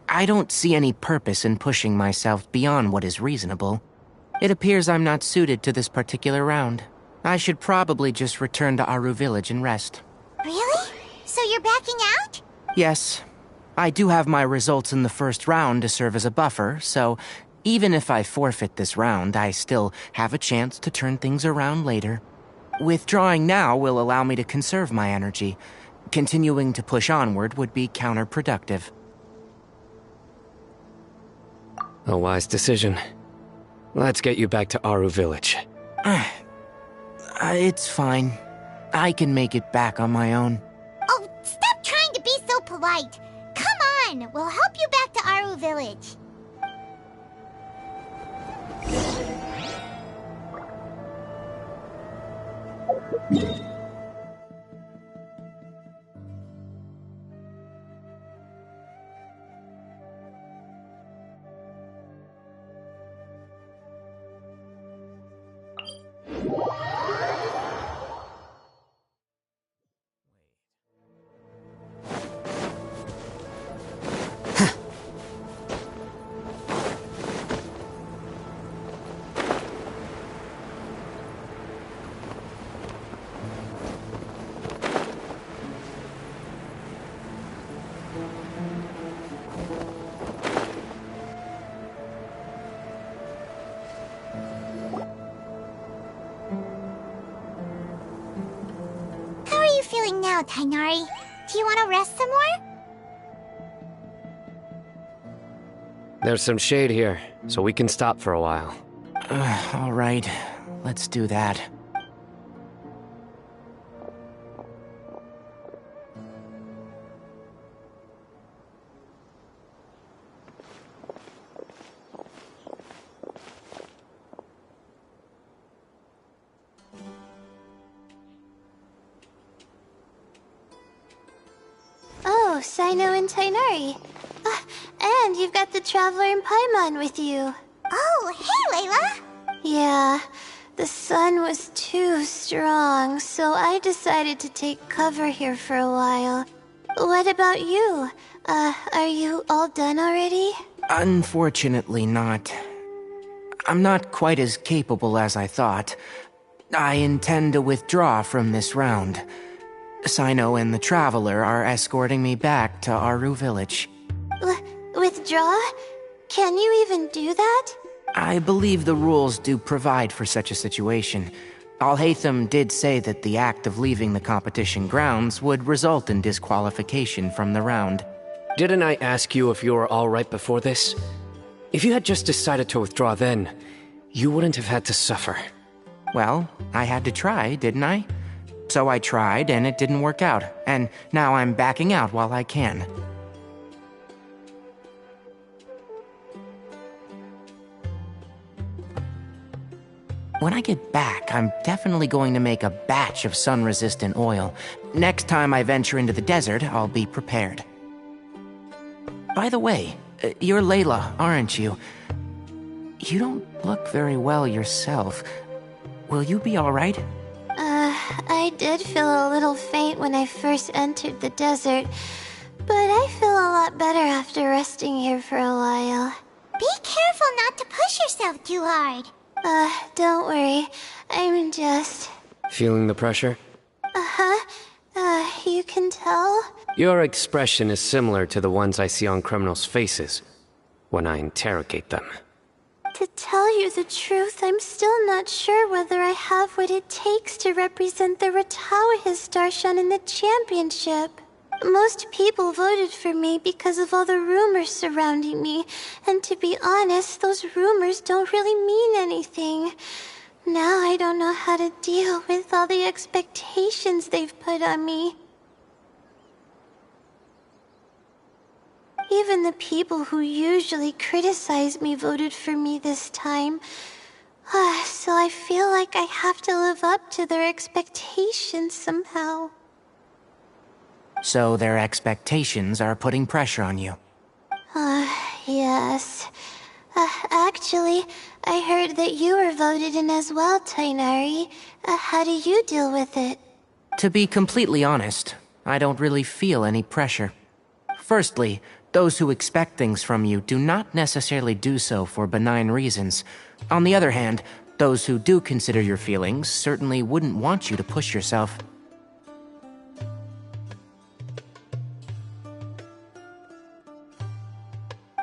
I don't see any purpose in pushing myself beyond what is reasonable. It appears I'm not suited to this particular round. I should probably just return to Aru Village and rest. Really? So you're backing out? Yes. I do have my results in the first round to serve as a buffer, so even if I forfeit this round, I still have a chance to turn things around later. Withdrawing now will allow me to conserve my energy. Continuing to push onward would be counterproductive. A wise decision. Let's get you back to Aru Village. It's fine. I can make it back on my own. Oh, stop trying to be so polite. Come on, we'll help you back to Aru Village. Now, Tighnari. Do you want to rest some more? There's some shade here, so we can stop for a while. All right. Let's do that. Oh, Sino and Tighnari. And you've got the Traveler and Paimon with you. Oh, hey, Layla! Yeah, the sun was too strong, so I decided to take cover here for a while. What about you? Are you all done already? Unfortunately not. I'm not quite as capable as I thought. I intend to withdraw from this round. Sino and the Traveler are escorting me back to Aru Village. Withdraw? Can you even do that? I believe the rules do provide for such a situation. Alhaitham did say that the act of leaving the competition grounds would result in disqualification from the round. Didn't I ask you if you were all right before this? If you had just decided to withdraw then, you wouldn't have had to suffer. Well, I had to try, didn't I? So I tried, and it didn't work out, and now I'm backing out while I can. When I get back, I'm definitely going to make a batch of sun-resistant oil. Next time I venture into the desert, I'll be prepared. By the way, you're Layla, aren't you? You don't look very well yourself. Will you be alright? I did feel a little faint when I first entered the desert, but I feel a lot better after resting here for a while. Be careful not to push yourself too hard. Don't worry. I'm just... Feeling the pressure? You can tell? Your expression is similar to the ones I see on criminals' faces when I interrogate them. To tell you the truth, I'm still not sure whether I have what it takes to represent the Ratawa Darshan in the championship. Most people voted for me because of all the rumors surrounding me, and to be honest, those rumors don't really mean anything. Now I don't know how to deal with all the expectations they've put on me. Even the people who usually criticize me voted for me this time. So I feel like I have to live up to their expectations somehow. So their expectations are putting pressure on you. Yes. Actually, I heard that you were voted in as well, Tainari. How do you deal with it? To be completely honest, I don't really feel any pressure. Firstly, those who expect things from you do not necessarily do so for benign reasons. On the other hand, those who do consider your feelings certainly wouldn't want you to push yourself.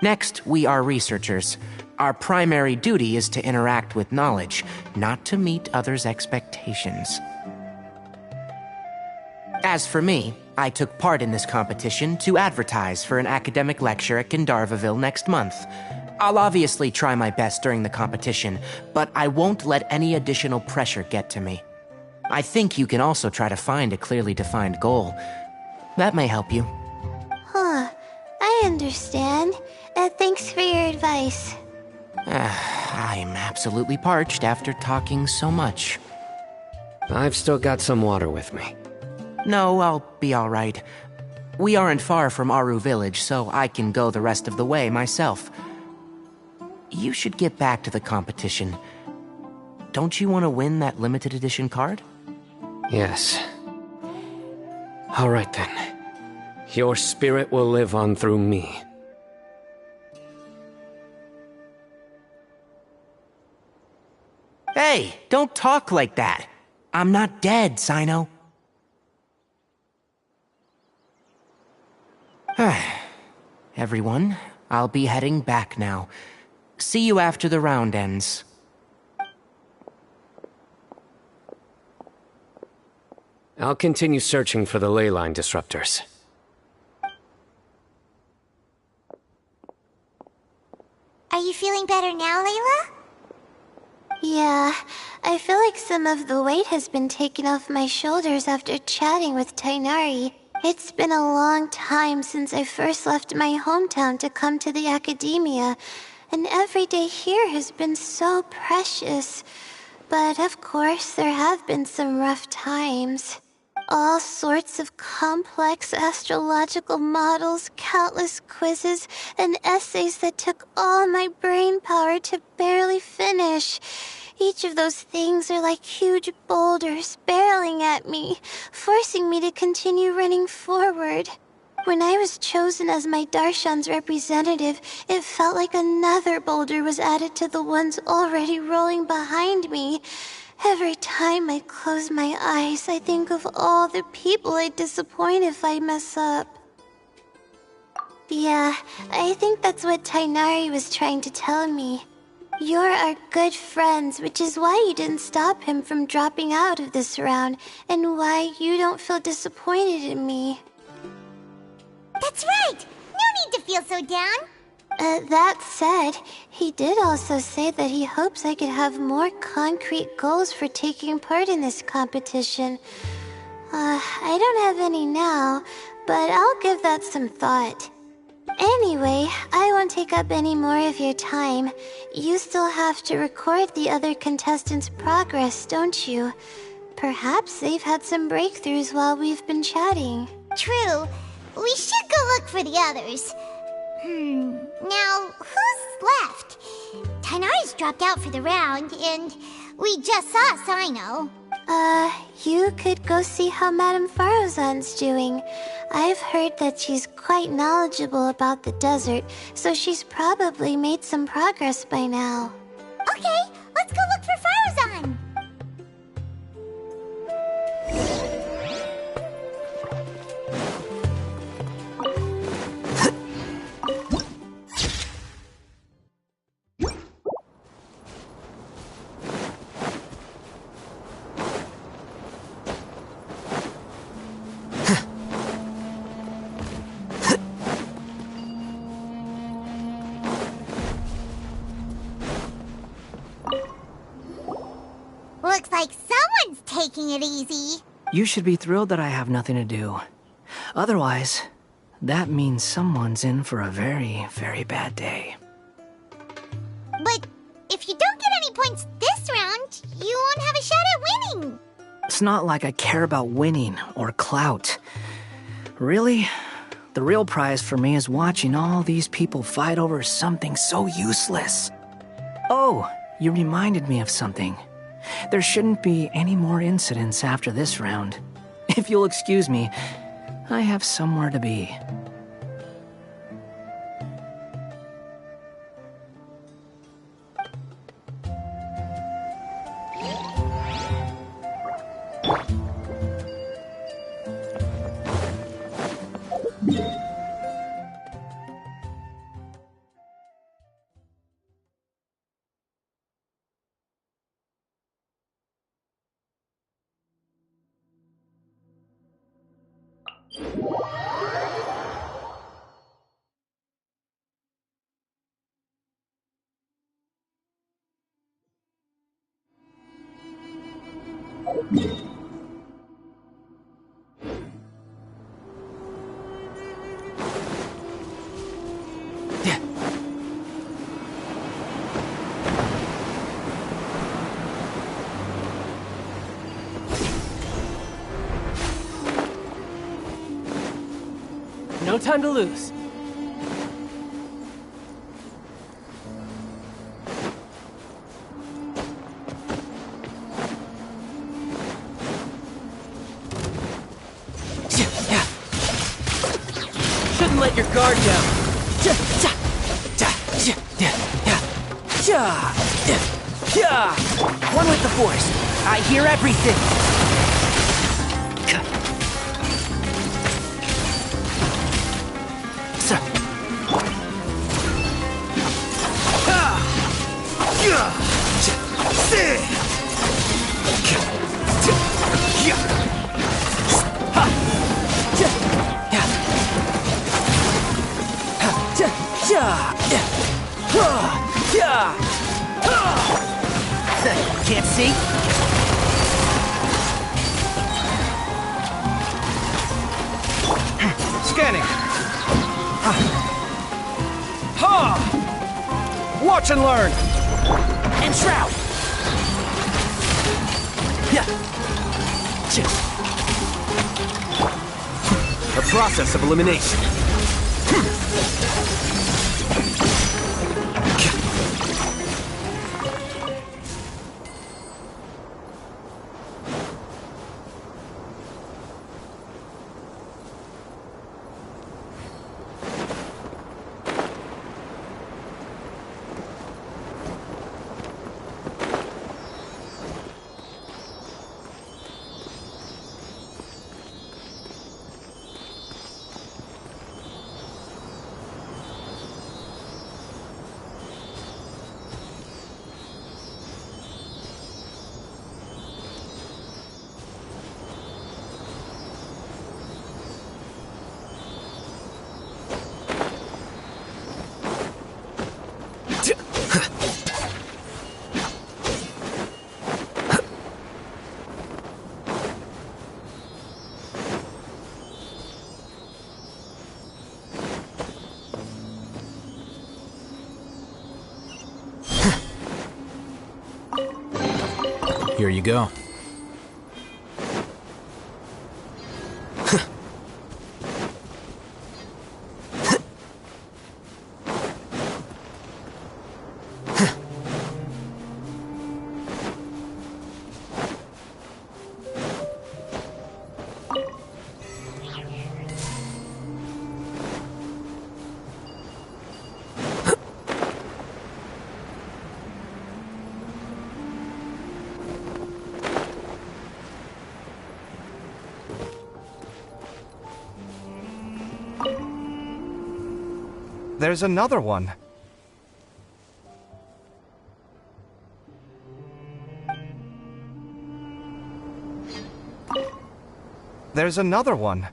Next, we are researchers. Our primary duty is to interact with knowledge, not to meet others' expectations. As for me, I took part in this competition to advertise for an academic lecture at Gandharvaville next month. I'll obviously try my best during the competition, but I won't let any additional pressure get to me. I think you can also try to find a clearly defined goal. That may help you. I understand. Thanks for your advice. I'm absolutely parched after talking so much. I've still got some water with me. No, I'll be alright. We aren't far from Aru village, so I can go the rest of the way myself. You should get back to the competition. Don't you want to win that limited edition card? Yes. Alright then. Your spirit will live on through me. Hey, don't talk like that. I'm not dead, Sino. Everyone, I'll be heading back now. See you after the round ends. I'll continue searching for the ley line disruptors. Are you feeling better now, Layla? Yeah, I feel like some of the weight has been taken off my shoulders after chatting with Tainari. It's been a long time since I first left my hometown to come to the academia, and every day here has been so precious. But of course, there have been some rough times. All sorts of complex astrological models, countless quizzes, and essays that took all my brain power to barely finish. Each of those things are like huge boulders barreling at me, forcing me to continue running forward. When I was chosen as my Darshan's representative, it felt like another boulder was added to the ones already rolling behind me. Every time I close my eyes, I think of all the people I'd disappoint if I mess up. Yeah, I think that's what Tainari was trying to tell me. You're our good friends, which is why you didn't stop him from dropping out of this round, and why you don't feel disappointed in me. That's right! No need to feel so down! That said, he did also say that he hopes I could have more concrete goals for taking part in this competition. I don't have any now, but I'll give that some thought. Anyway, I won't take up any more of your time. You still have to record the other contestants' progress, don't you? Perhaps they've had some breakthroughs while we've been chatting. True. We should go look for the others. Now, who's left? Tainari's dropped out for the round, and we just saw Sino. You could go see how Madame Farozan's doing. I've heard that she's quite knowledgeable about the desert, so she's probably made some progress by now. Okay, let's go look for Farozan! Looks like someone's taking it easy. You should be thrilled that I have nothing to do. Otherwise, that means someone's in for a very, very bad day. But if you don't get any points this round, you won't have a shot at winning. It's not like I care about winning or clout. Really, the real prize for me is watching all these people fight over something so useless. Oh, you reminded me of something. There shouldn't be any more incidents after this round. If you'll excuse me, I have somewhere to be. No time to lose. Shouldn't let your guard down. One with the Force. I hear everything. Can't see? Scanning. Ha! Watch and learn. And shroud. A process of elimination. Here you go. There's another one. There's another one.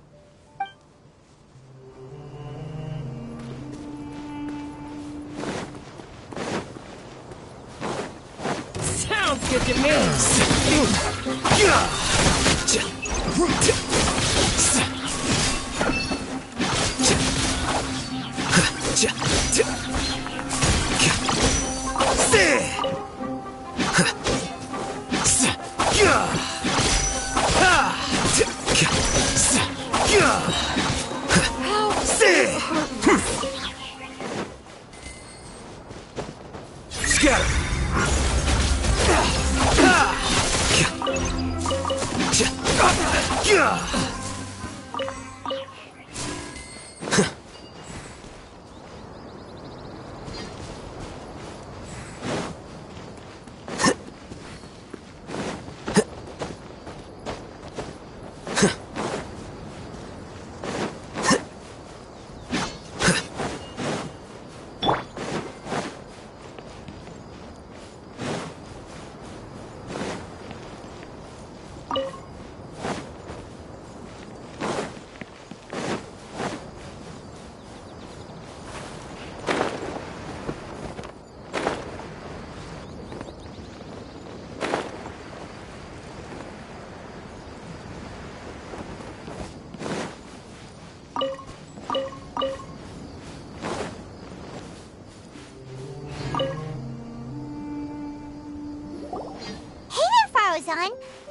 Sounds good to me.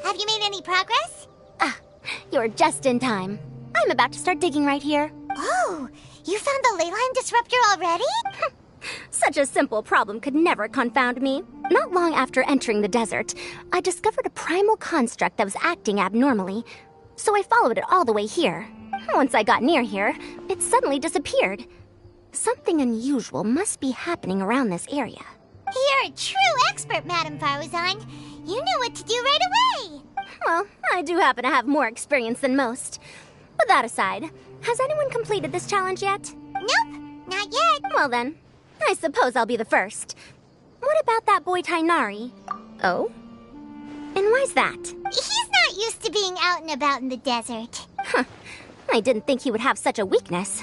Have you made any progress? You're just in time. I'm about to start digging right here. Oh, you found the ley line disruptor already? Such a simple problem could never confound me. Not long after entering the desert, I discovered a primal construct that was acting abnormally, so I followed it all the way here. Once I got near here, it suddenly disappeared. Something unusual must be happening around this area. You're a true expert, Madame Faruzan. You knew what to do right away. Well, I do happen to have more experience than most. But that aside, has anyone completed this challenge yet? Nope, not yet. Well then, I suppose I'll be the first. What about that boy Tainari? Oh? And why's that? He's not used to being out and about in the desert. Huh. I didn't think he would have such a weakness.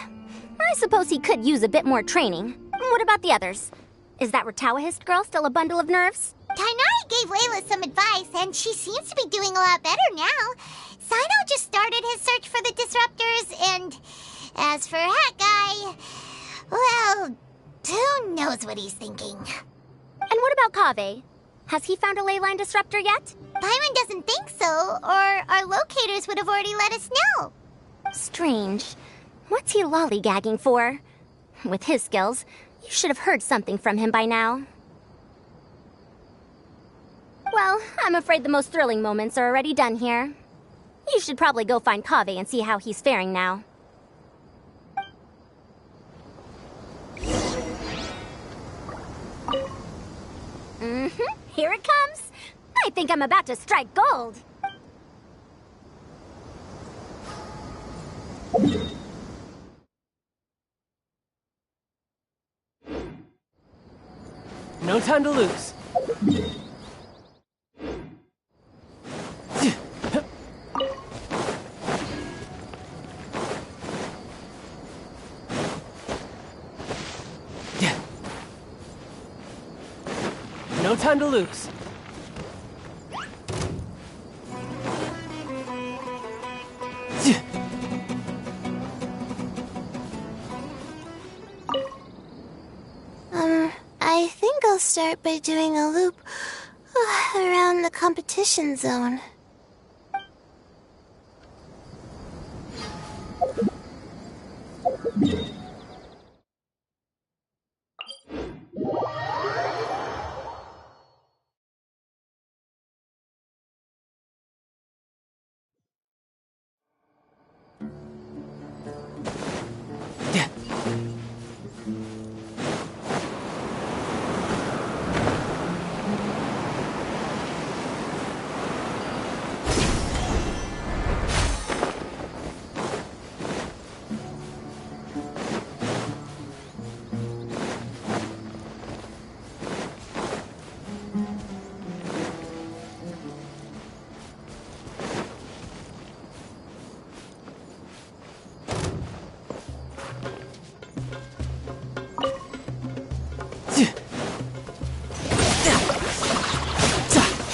I suppose he could use a bit more training. What about the others? Is that Ratawahist girl still a bundle of nerves? Tainari gave Layla some advice, and she seems to be doing a lot better now. Sino just started his search for the disruptors, and as for Hat Guy, well, who knows what he's thinking. And what about Kaveh? Has he found a ley line disruptor yet? Paimon doesn't think so, or our locators would have already let us know. Strange. What's he lollygagging for? With his skills, you should have heard something from him by now. Well, I'm afraid the most thrilling moments are already done here. You should probably go find Kaveh and see how he's faring now. Here it comes. I think I'm about to strike gold. No time to lose. No time to lose. I think I'll start by doing a loop Around the competition zone.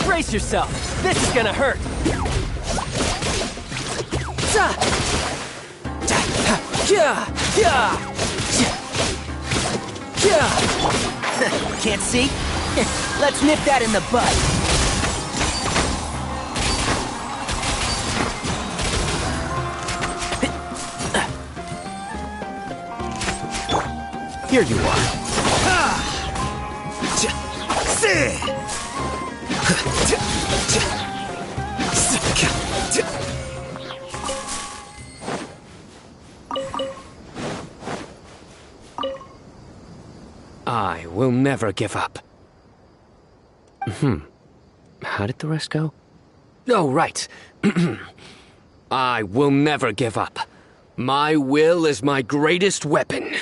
Brace yourself! This is gonna hurt! Can't see? Let's nip that in the bud. Here you are. I will never give up. How did the rest go? Oh, right. I will never give up. My will is my greatest weapon.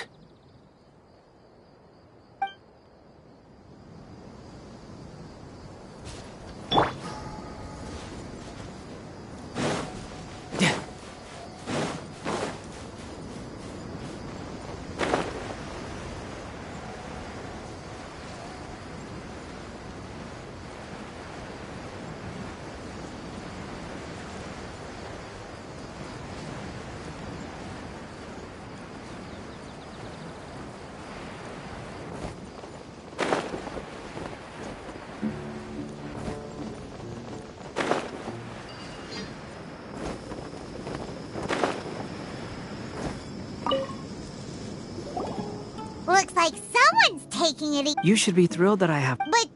Looks like someone's taking it. You should be thrilled that I have. But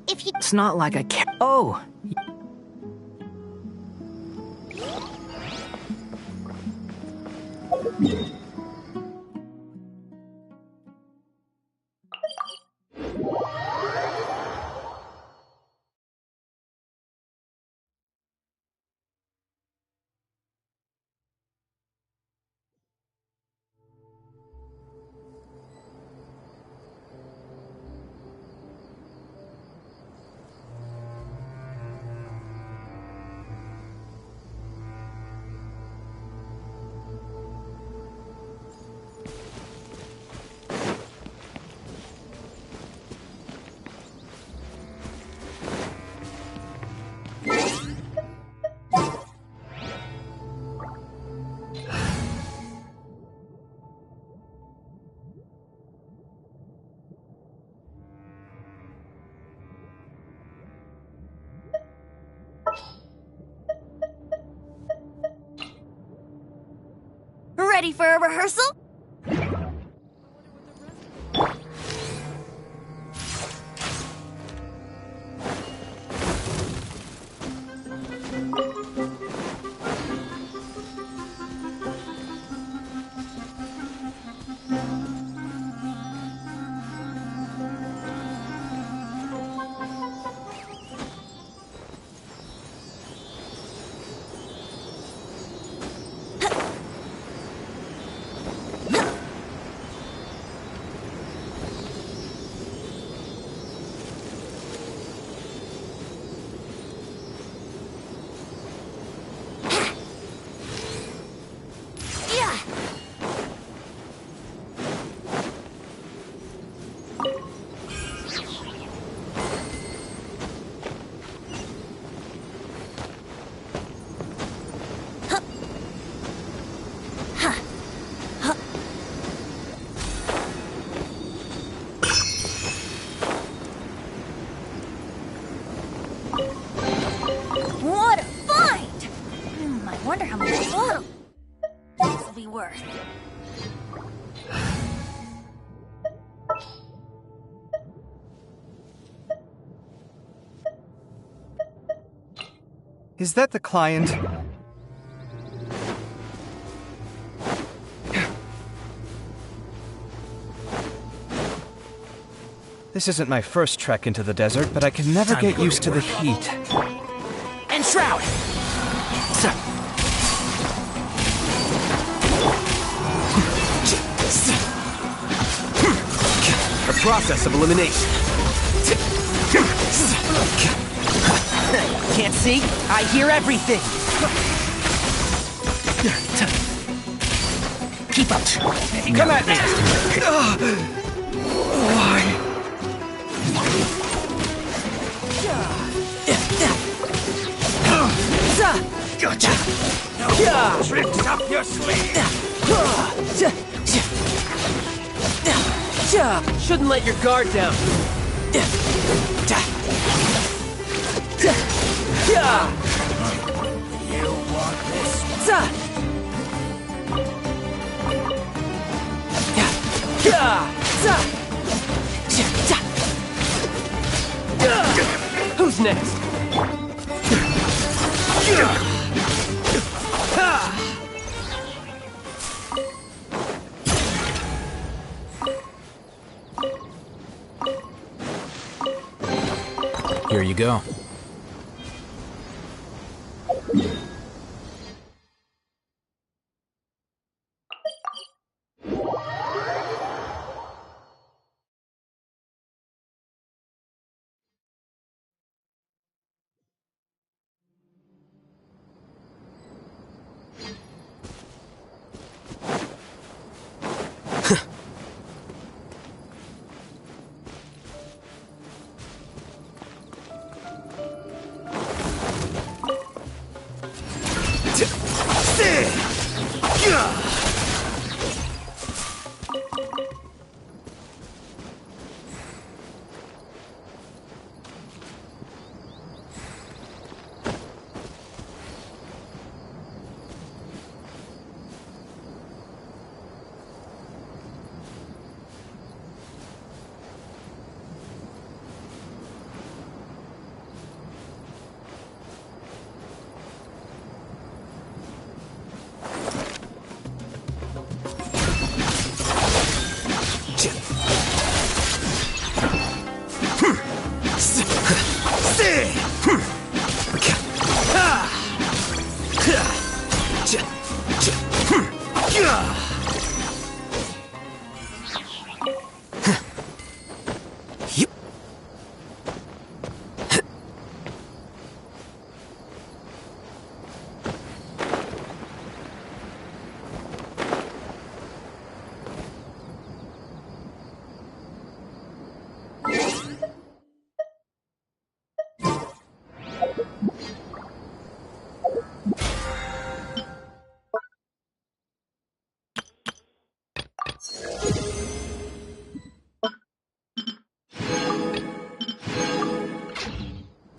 if you. It's not like I can't. Oh! Ready for a rehearsal? wonder how much this will be worth. Is that the client? This isn't my first trek into the desert, but I can never get used to the heat. Enshroud! A process of elimination. Can't see? I hear everything! Keep up! Come at me! Why? Gotcha! Tricks up your sleeve! Shouldn't let your guard down. You want this? Who's next? Here you go.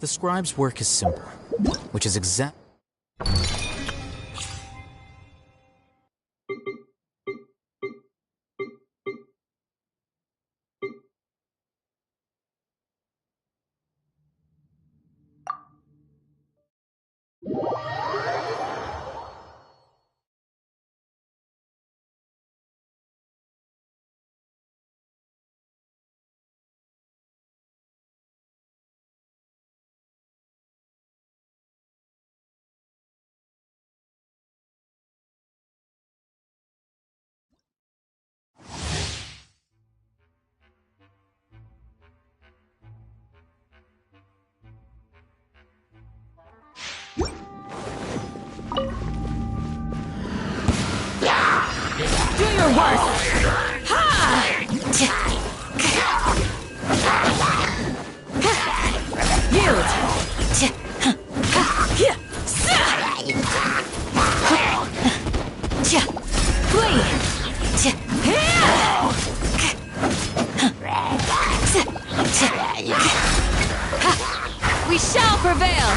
The scribe's work is simple, which is exact. Do your worst! Ha! Yield! Flee! We shall prevail!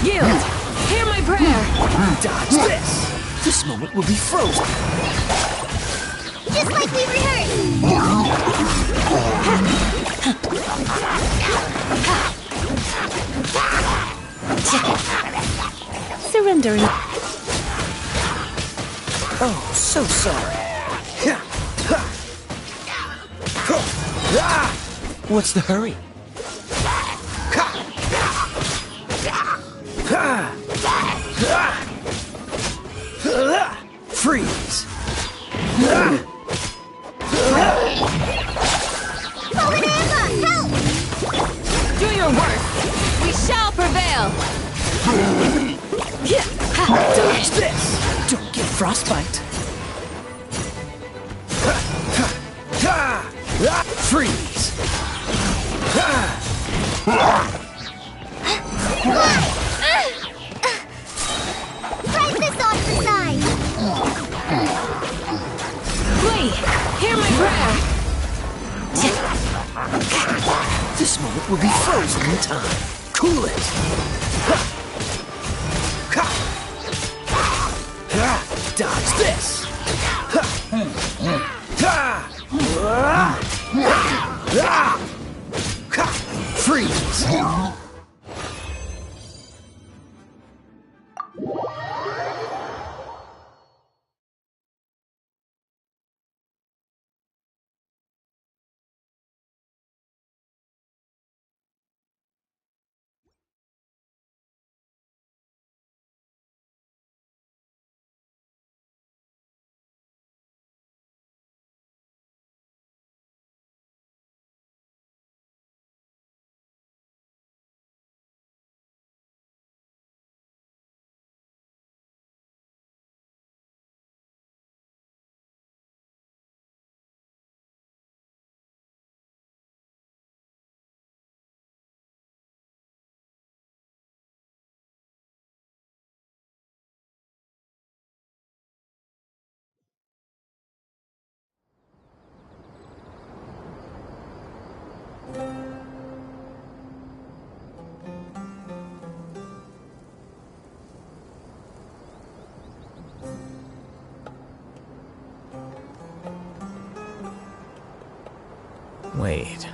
Yield! Hear my prayer! Dodge this! This moment will be frozen! Just like we rehearsed! Surrendering. Oh, so sorry. What's the hurry? Freeze! Help! Do your work! We shall prevail! Dodge this! Don't get frostbite! Freeze! Right this off the side! Wait! Hear my prayer! This moment will be frozen in time. Cool it! Dodge this! Freeze! Wait.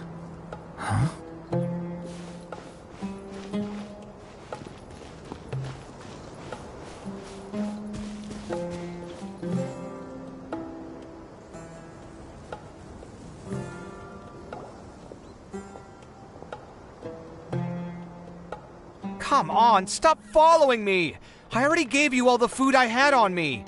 Huh? Come on, stop following me! I already gave you all the food I had on me.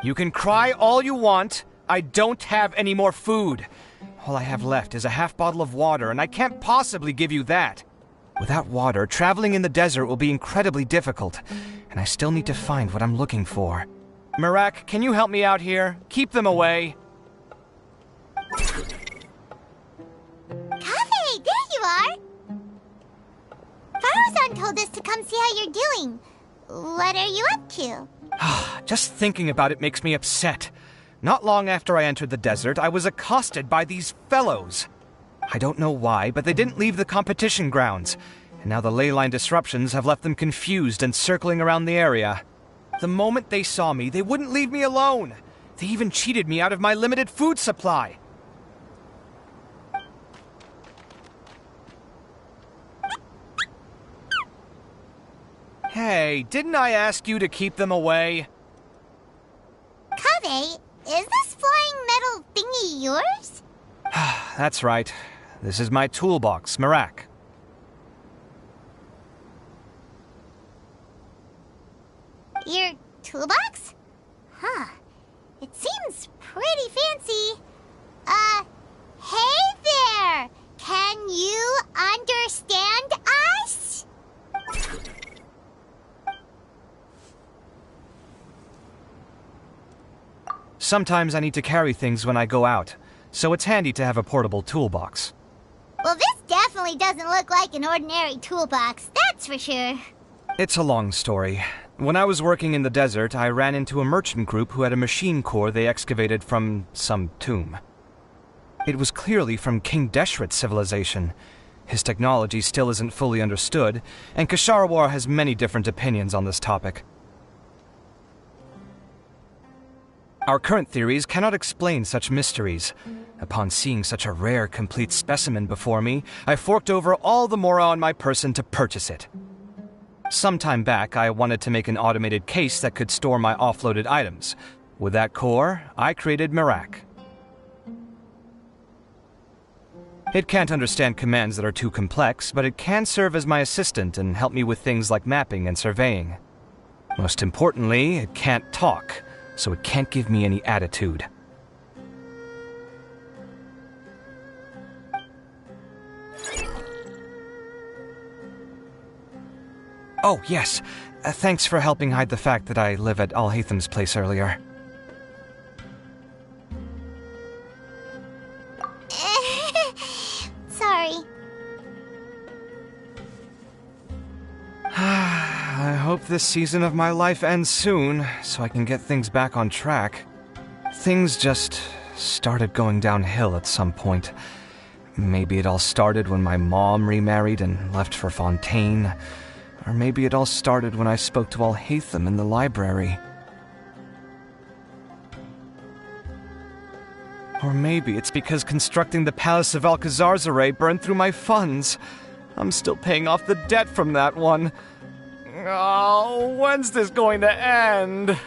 You can cry all you want. I don't have any more food. All I have left is a half bottle of water, and I can't possibly give you that. Without water, traveling in the desert will be incredibly difficult, and I still need to find what I'm looking for. Marak, can you help me out here? Keep them away. Kaveh, there you are! Farozan told us to come see how you're doing. What are you up to? Just thinking about it makes me upset. Not long after I entered the desert, I was accosted by these fellows. I don't know why, but they didn't leave the competition grounds, and now the ley line disruptions have left them confused and circling around the area. The moment they saw me, they wouldn't leave me alone. They even cheated me out of my limited food supply. Hey, didn't I ask you to keep them away? Kaveh, is this flying metal thingy yours? That's right. This is my toolbox, Marak. Your toolbox? Huh. It seems pretty fancy. Hey there! Can you understand us? Sometimes I need to carry things when I go out, so it's handy to have a portable toolbox. Well, this definitely doesn't look like an ordinary toolbox, that's for sure. It's a long story. When I was working in the desert, I ran into a merchant group who had a machine core they excavated from some tomb. It was clearly from King Deshret's civilization. His technology still isn't fully understood, and Kshahrewar has many different opinions on this topic. Our current theories cannot explain such mysteries. Upon seeing such a rare, complete specimen before me, I forked over all the mora on my person to purchase it. Some time back, I wanted to make an automated case that could store my offloaded items. With that core, I created Mirak. It can't understand commands that are too complex, but it can serve as my assistant and help me with things like mapping and surveying. Most importantly, it can't talk, so it can't give me any attitude. Oh, yes. Thanks for helping hide the fact that I live at Alhatham's place earlier. Sorry. I hope this season of my life ends soon, so I can get things back on track. Things just started going downhill at some point. Maybe it all started when my mom remarried and left for Fontaine. Or maybe it all started when I spoke to Alhatham in the library. Or maybe it's because constructing the Palace of Alcazar's burned through my funds. I'm still paying off the debt from that one. Oh, when's this going to end?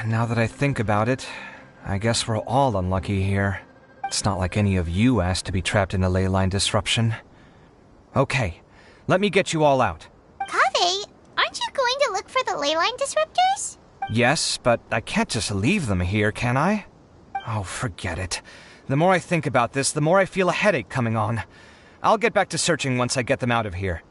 Now that I think about it, I guess we're all unlucky here. It's not like any of you asked to be trapped in a ley line disruption. Okay, let me get you all out. Kaveh, aren't you going to look for the ley line disruptors? Yes, but I can't just leave them here, can I? Oh, forget it. The more I think about this, the more I feel a headache coming on. I'll get back to searching once I get them out of here.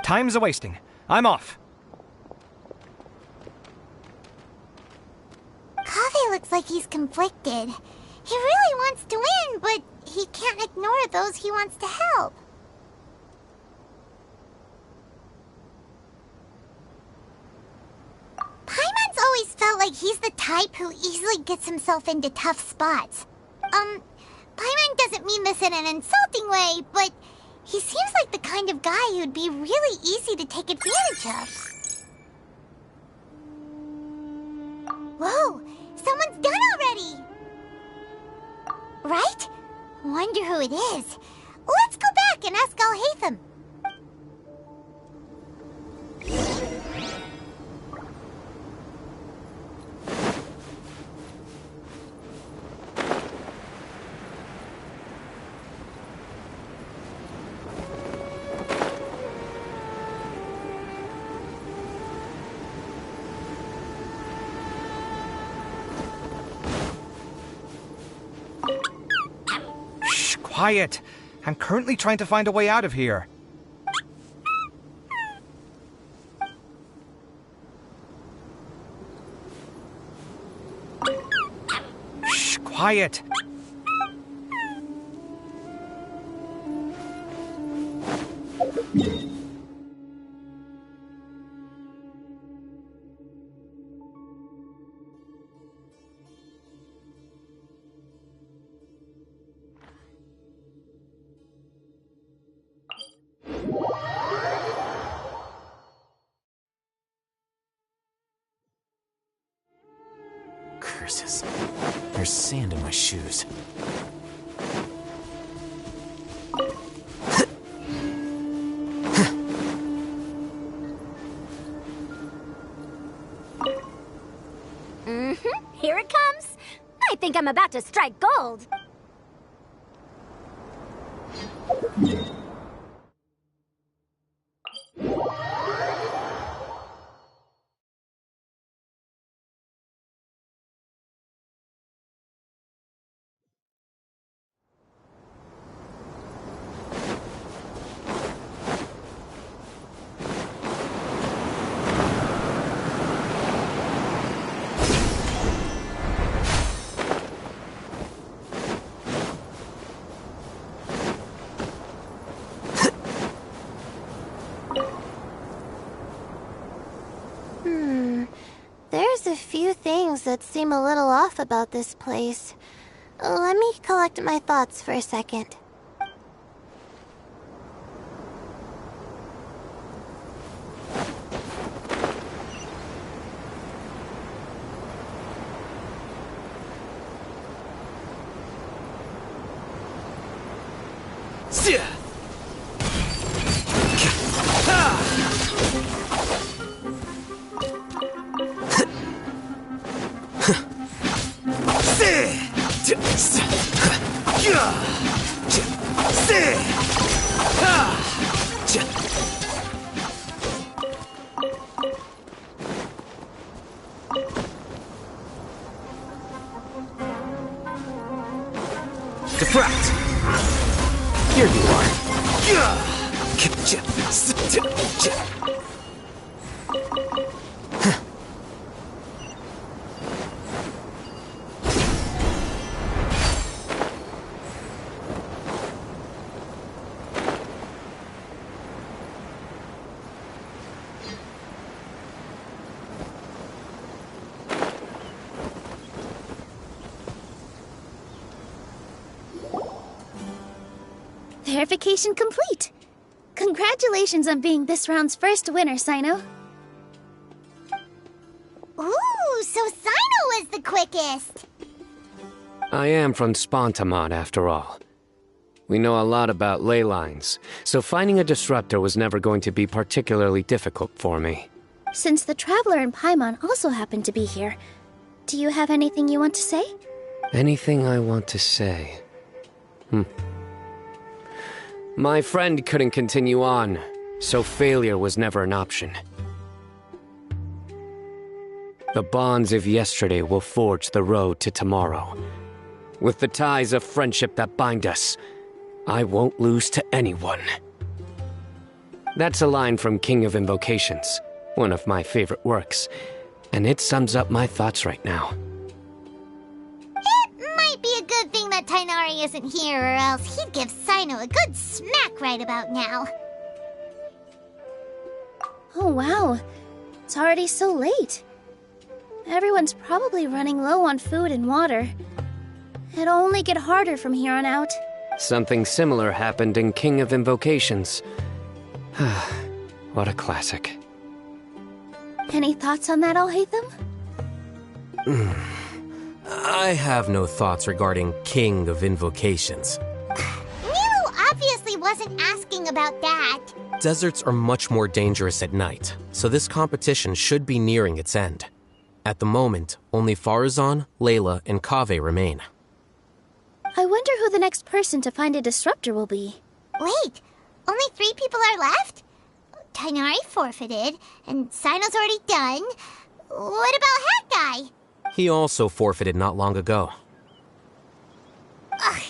Time's a-wasting. I'm off. Kaveh looks like he's conflicted. He really wants to win, but he can't ignore those he wants to help. Paimon's always felt like he's the type who easily gets himself into tough spots. Paimon doesn't mean this in an insulting way, but he seems like the kind of guy who'd be really easy to take advantage of. Whoa! Someone's done already! Right? Wonder who it is. Let's go back and ask Alhatham. Quiet! I'm currently trying to find a way out of here. Shh, quiet! Curses. There's sand in my shoes. Here it comes. I think I'm about to strike gold. things that seem a little off about this place. Let me collect my thoughts for a second. Defract! Here you are. Verification complete! Congratulations on being this round's first winner, Sino. Ooh, so Sino was the quickest! I am from Spontamod, after all. We know a lot about ley lines, so finding a disruptor was never going to be particularly difficult for me. Since the Traveler and Paimon also happen to be here, do you have anything you want to say? Anything I want to say? My friend couldn't continue on, so failure was never an option. The bonds of yesterday will forge the road to tomorrow. With the ties of friendship that bind us, I won't lose to anyone. That's a line from King of Invocations, one of my favorite works, and it sums up my thoughts right now. It might be a good thing that Tighnari isn't here, or else he'd give Sino a good smack right about now. Oh wow, it's already so late. Everyone's probably running low on food and water. It'll only get harder from here on out. Something similar happened in King of Invocations. What a classic. Any thoughts on that, Alhaitham? I have no thoughts regarding King of Invocations. Nilo obviously wasn't asking about that. Deserts are much more dangerous at night, so this competition should be nearing its end. At the moment, only Farazan, Layla, and Kaveh remain. I wonder who the next person to find a disruptor will be. Wait, only 3 people are left? Tighnari forfeited, and Sino's already done. What about Hat Guy? He also forfeited not long ago. Ugh,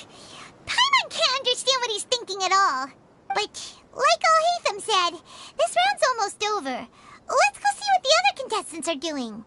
Paimon can't understand what he's thinking at all. But, like Alhaitham said, this round's almost over. Let's go see what the other contestants are doing.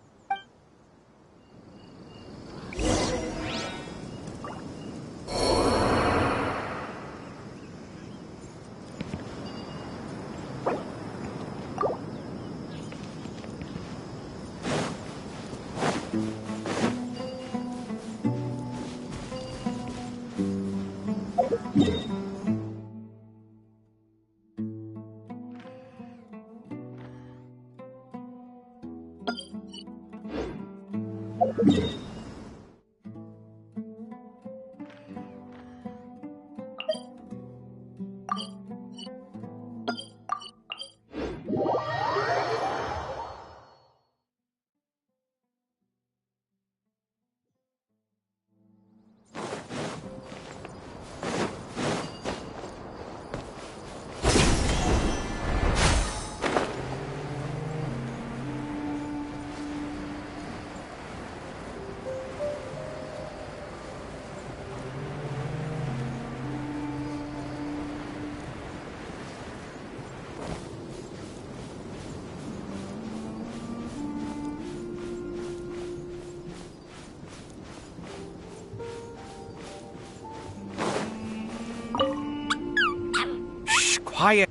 Quiet.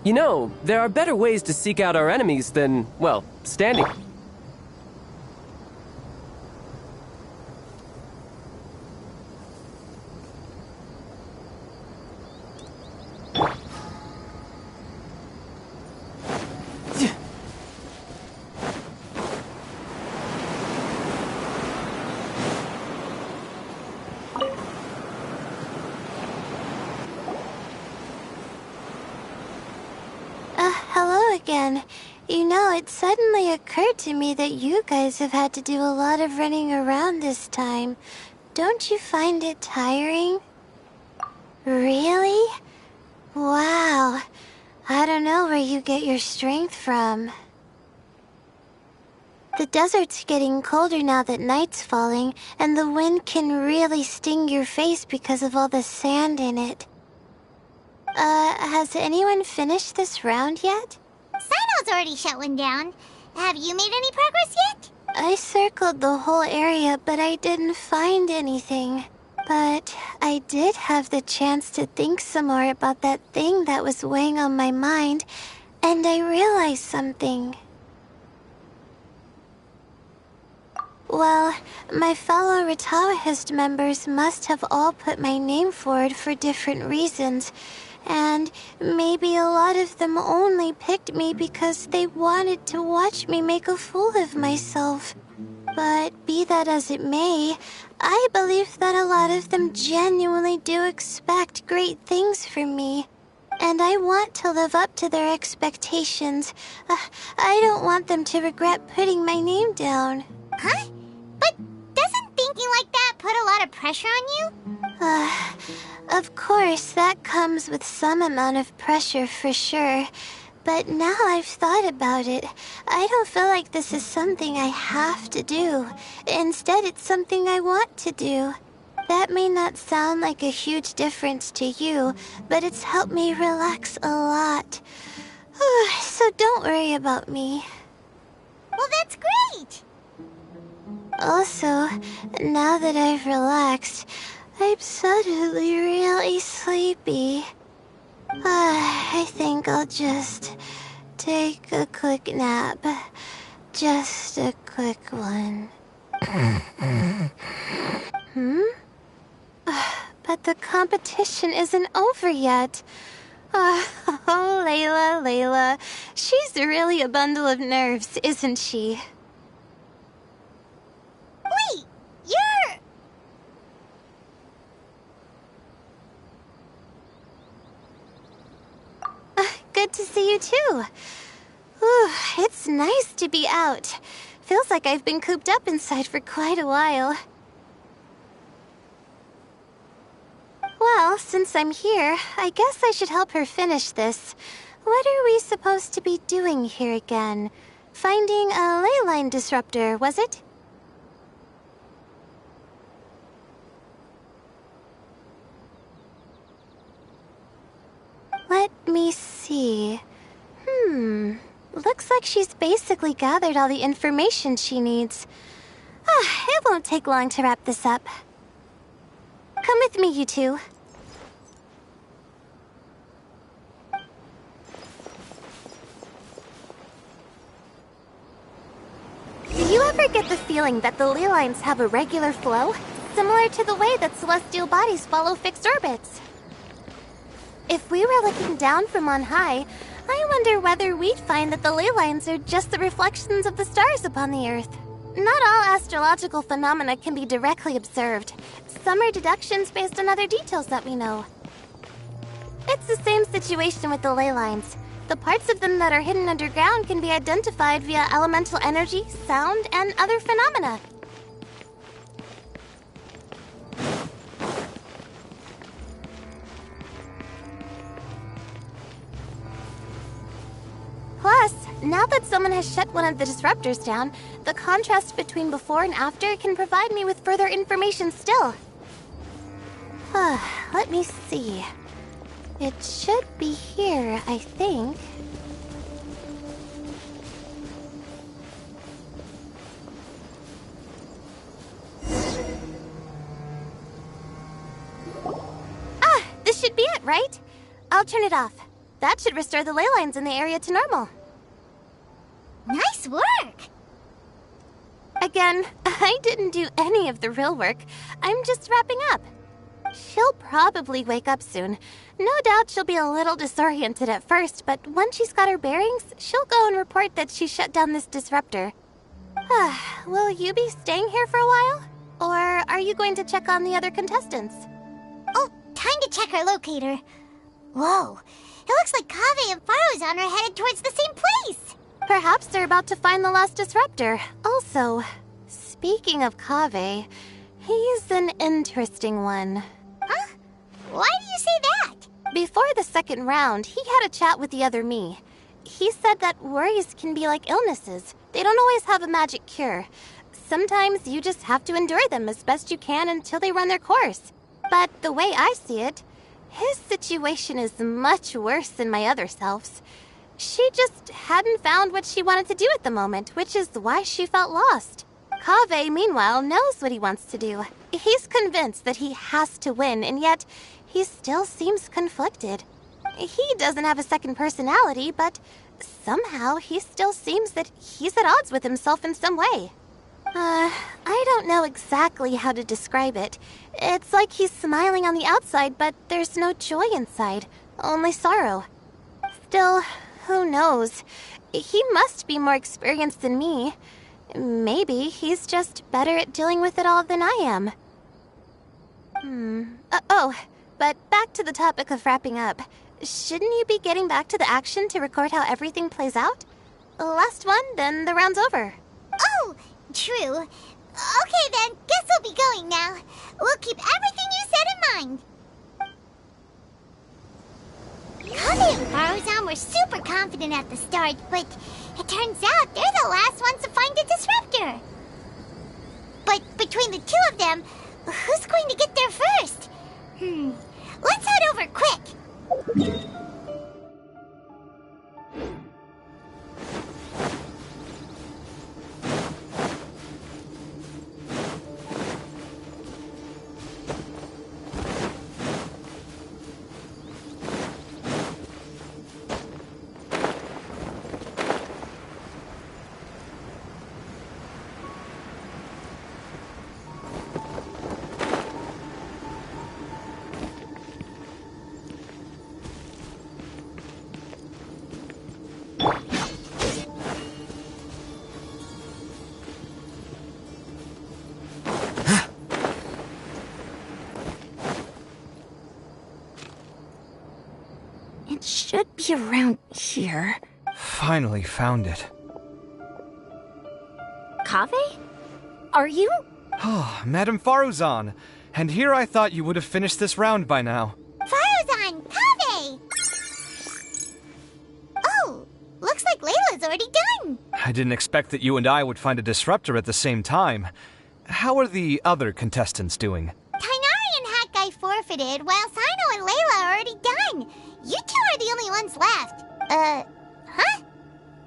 You know, there are better ways to seek out our enemies than, well, standing. Hello again. You know, it suddenly occurred to me that you guys have had to do a lot of running around this time. Don't you find it tiring? Really? Wow. I don't know where you get your strength from. The desert's getting colder now that night's falling, and the wind can really sting your face because of all the sand in it. Has anyone finished this round yet? Sino's already shut one down. Have you made any progress yet? I circled the whole area, but I didn't find anything. But I did have the chance to think some more about that thing that was weighing on my mind, and I realized something. Well, my fellow Ritawahist members must have all put my name forward for different reasons, and maybe a lot of them only picked me because they wanted to watch me make a fool of myself. But be that as it may, I believe that a lot of them genuinely do expect great things from me. And I want to live up to their expectations. I don't want them to regret putting my name down. Huh? But doesn't thinking like that put a lot of pressure on you? Of course, that comes with some amount of pressure for sure. But now I've thought about it, I don't feel like this is something I have to do. Instead, it's something I want to do. That may not sound like a huge difference to you, but it's helped me relax a lot. So don't worry about me. Well, that's great! Also, now that I've relaxed, I'm suddenly really sleepy. I think I'll just take a quick nap. Just a quick one. But the competition isn't over yet. Oh, Layla. She's really a bundle of nerves, isn't she? Wait, you're... Good to see you too. Ooh, it's nice to be out. Feels like I've been cooped up inside for quite a while. Well, since I'm here, I guess I should help her finish this. What are we supposed to be doing here again? Finding a ley line disruptor, was it? Let me see. Looks like she's basically gathered all the information she needs. It won't take long to wrap this up. Come with me, you two. Do you ever get the feeling that the ley lines have a regular flow? Similar to the way that celestial bodies follow fixed orbits? If we were looking down from on high, I wonder whether we'd find that the ley lines are just the reflections of the stars upon the Earth. Not all astrological phenomena can be directly observed. Some are deductions based on other details that we know. It's the same situation with the ley lines. The parts of them that are hidden underground can be identified via elemental energy, sound, and other phenomena. Plus, now that someone has shut one of the disruptors down, the contrast between before and after can provide me with further information still. Let me see. It should be here, I think. This should be it, right? I'll turn it off. That should restore the ley lines in the area to normal. Nice work! Again, I didn't do any of the real work. I'm just wrapping up. She'll probably wake up soon. No doubt she'll be a little disoriented at first, but once she's got her bearings, she'll go and report that she shut down this disruptor. Will you be staying here for a while? Or are you going to check on the other contestants? Oh, time to check our locator. Whoa, it looks like Kaveh and Faruzan are headed towards the same place. Perhaps they're about to find the lost disruptor. Also, speaking of Kaveh, he's an interesting one. Huh? Why do you say that? Before the second round, he had a chat with the other me. He said that worries can be like illnesses. They don't always have a magic cure. Sometimes you just have to endure them as best you can until they run their course. But the way I see it, his situation is much worse than my other self's. She just hadn't found what she wanted to do at the moment, which is why she felt lost. Kaveh, meanwhile, knows what he wants to do. He's convinced that he has to win, and yet he still seems conflicted. He doesn't have a second personality, but somehow he still seems that he's at odds with himself in some way. I don't know exactly how to describe it. It's like he's smiling on the outside, but there's no joy inside, only sorrow. Still, who knows? He must be more experienced than me. Maybe he's just better at dealing with it all than I am. But back to the topic of wrapping up. Shouldn't you be getting back to the action to record how everything plays out? Last one, then the round's over. Oh, true. Okay then, guess we'll be going now. We'll keep everything you said in mind. Kaveh and Faruzan were super confident at the start, but it turns out they're the last ones to find the disruptor. But between the two of them, who's going to get there first? Let's head over quick. It should be around here. Finally found it. Kaveh? Are you? Oh, Madame Faruzan. And here I thought you would have finished this round by now. Faruzan! Kaveh! Oh, looks like Layla's already done. I didn't expect that you and I would find a disruptor at the same time. How are the other contestants doing? Tainari and Hakai forfeited, while Sino and Layla are already done. You two are the only ones left. Huh?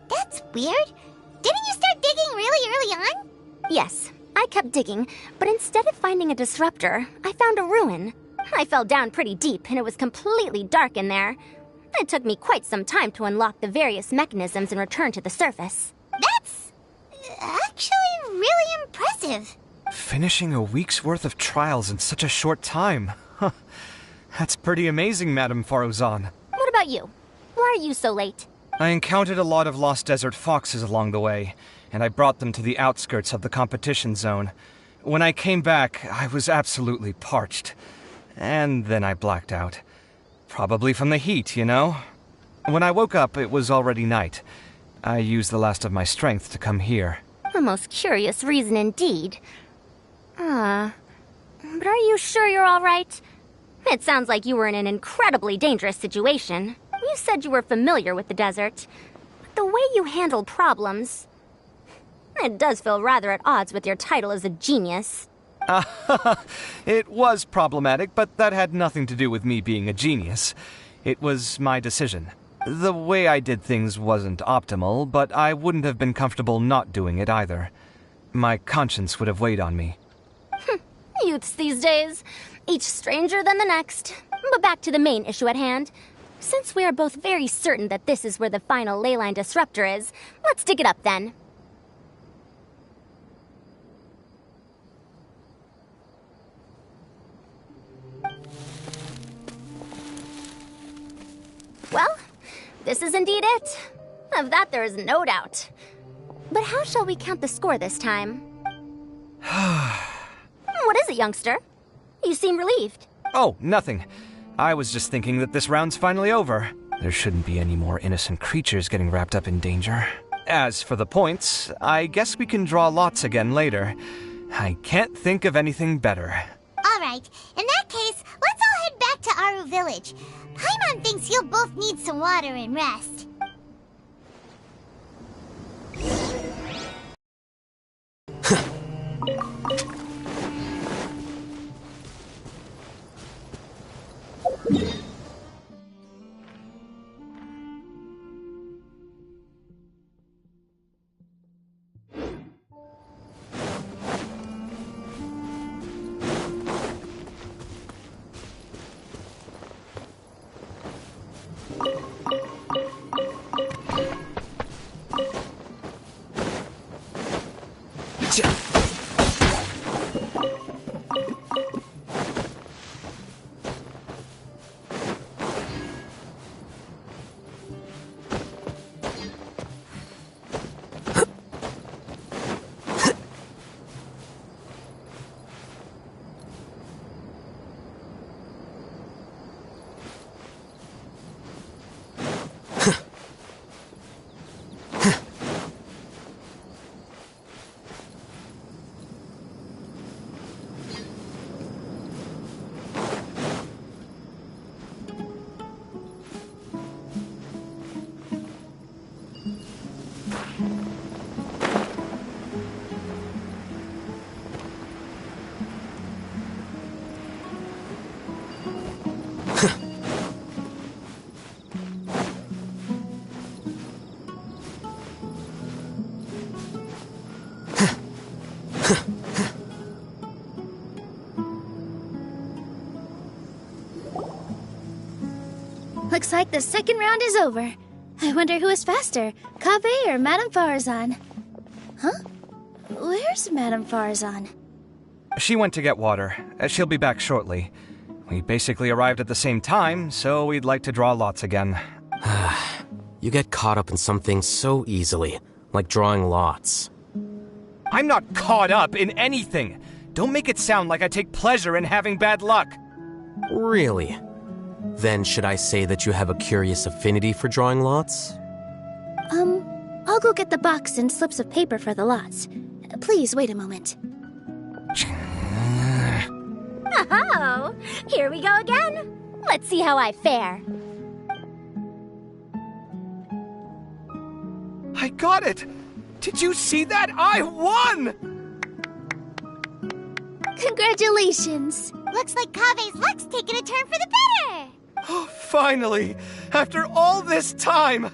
That's weird. Didn't you start digging really early on? Yes, I kept digging, but instead of finding a disruptor, I found a ruin. I fell down pretty deep, and it was completely dark in there. It took me quite some time to unlock the various mechanisms and return to the surface. That's actually really impressive. Finishing a week's worth of trials in such a short time. Huh. That's pretty amazing, Madame Faruzan. What about you? Why are you so late? I encountered a lot of lost desert foxes along the way, and I brought them to the outskirts of the competition zone. When I came back, I was absolutely parched. And then I blacked out. Probably from the heat, you know? When I woke up, it was already night. I used the last of my strength to come here. A most curious reason indeed. But are you sure you're all right? It sounds like you were in an incredibly dangerous situation. You said you were familiar with the desert. But the way you handled problems... It does feel rather at odds with your title as a genius. It was problematic, but that had nothing to do with me being a genius. It was my decision. The way I did things wasn't optimal, but I wouldn't have been comfortable not doing it either. My conscience would have weighed on me. Youths these days. Each stranger than the next. But back to the main issue at hand. Since we are both very certain that this is where the final leyline disruptor is, let's dig it up then. Well, this is indeed it. Of that there is no doubt. But how shall we count the score this time? What is it, youngster? You seem relieved. Oh, nothing. I was just thinking that this round's finally over. There shouldn't be any more innocent creatures getting wrapped up in danger. As for the points, I guess we can draw lots again later. I can't think of anything better. Alright, in that case, let's all head back to Aru Village. Paimon thinks you'll both need some water and rest. Looks like the second round is over. I wonder who is faster, Kaveh or Madame Farazan? Huh? Where's Madame Farazan? She went to get water. She'll be back shortly. We basically arrived at the same time, so we'd like to draw lots again. You get caught up in some things so easily, like drawing lots. I'm not caught up in anything! Don't make it sound like I take pleasure in having bad luck! Really? Then should I say that you have a curious affinity for drawing lots? I'll go get the box and slips of paper for the lots. Please wait a moment. Oh, here we go again. Let's see how I fare. I got it! Did you see that? I won! Congratulations! Looks like Kaveh's luck's taking a turn for the better! Oh, finally! After all this time!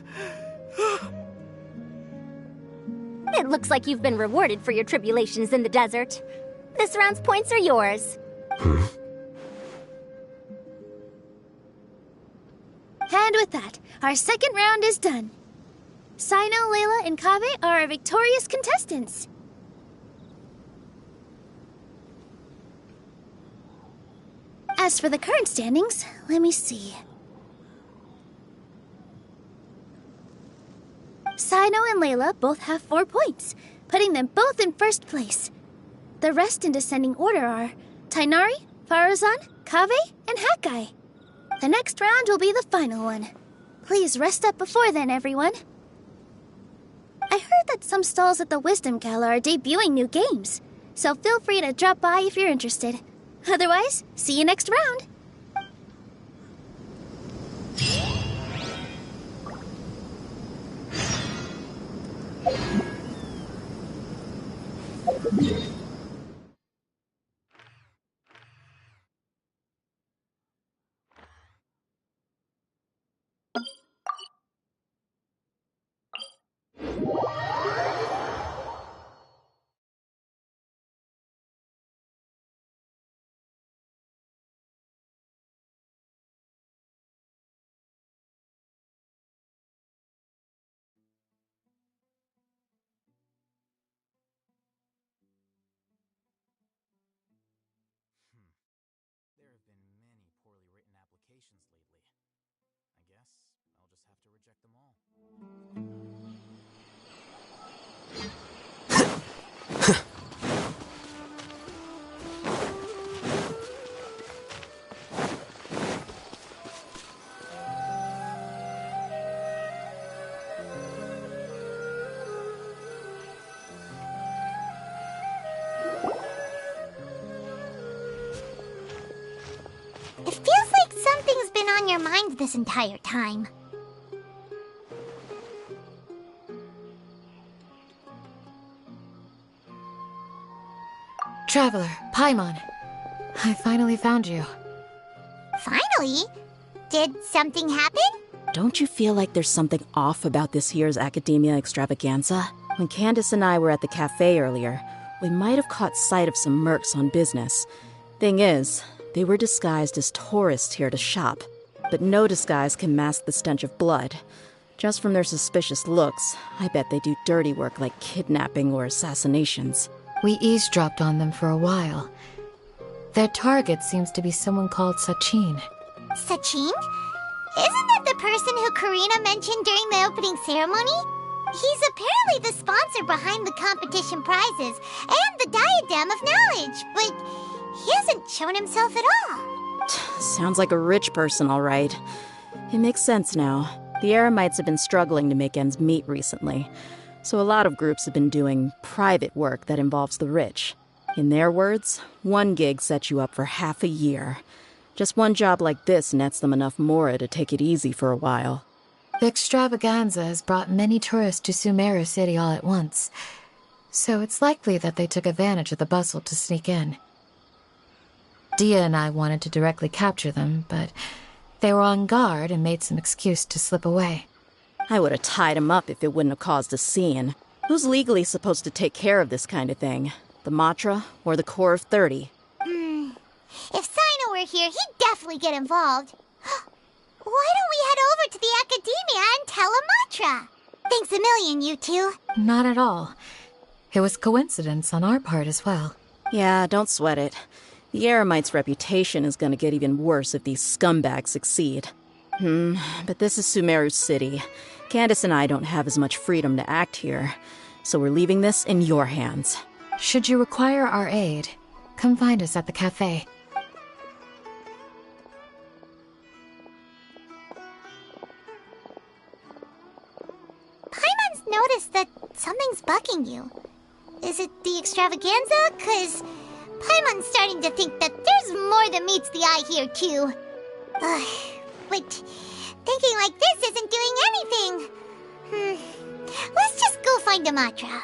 It looks like you've been rewarded for your tribulations in the desert. This round's points are yours. And with that, our second round is done. Sino, Layla, and Kaveh are our victorious contestants. As for the current standings, let me see. Sino and Layla both have 4 points, putting them both in first place. The rest in descending order are Tainari, Farazan, Kaveh, and Hakai. The next round will be the final one. Please rest up before then, everyone. I heard that some stalls at the Wisdom Gala are debuting new games, so feel free to drop by if you're interested. Otherwise, see you next round. invitations lately. I guess I'll just have to reject them all. It feels like something's been on your mind this entire time. Traveler, Paimon. I finally found you. Finally? Did something happen? Don't you feel like there's something off about this year's Academia Extravaganza? When Candace and I were at the cafe earlier, we might have caught sight of some mercs on business. Thing is, they were disguised as tourists here to shop. But no disguise can mask the stench of blood. Just from their suspicious looks, I bet they do dirty work like kidnapping or assassinations. We eavesdropped on them for a while. Their target seems to be someone called Sachin. Sachin? Isn't that the person who Karina mentioned during the opening ceremony? He's apparently the sponsor behind the competition prizes and the Diadem of Knowledge, but he hasn't shown himself at all. Sounds like a rich person, all right. It makes sense now. The Eremites have been struggling to make ends meet recently, so a lot of groups have been doing private work that involves the rich. In their words, one gig sets you up for half a year. Just one job like this nets them enough mora to take it easy for a while. The extravaganza has brought many tourists to Sumeru City all at once, so it's likely that they took advantage of the bustle to sneak in. Dia and I wanted to directly capture them, but they were on guard and made some excuse to slip away. I would have tied him up if it wouldn't have caused a scene. Who's legally supposed to take care of this kind of thing? The Matra or the Corps of 30? If Sino were here, he'd definitely get involved. Why don't we head over to the Academia and tell Amatra? Thanks a million, you two. Not at all. It was coincidence on our part as well. Yeah, don't sweat it. The Eremites' reputation is going to get even worse if these scumbags succeed. But this is Sumeru City. Candace and I don't have as much freedom to act here, so we're leaving this in your hands. Should you require our aid, come find us at the cafe. Paimon's noticed that something's bugging you. Is it the extravaganza? 'Cause Paimon's starting to think that there's more than meets the eye here, too. But thinking like this isn't doing anything. Let's just go find Amatra.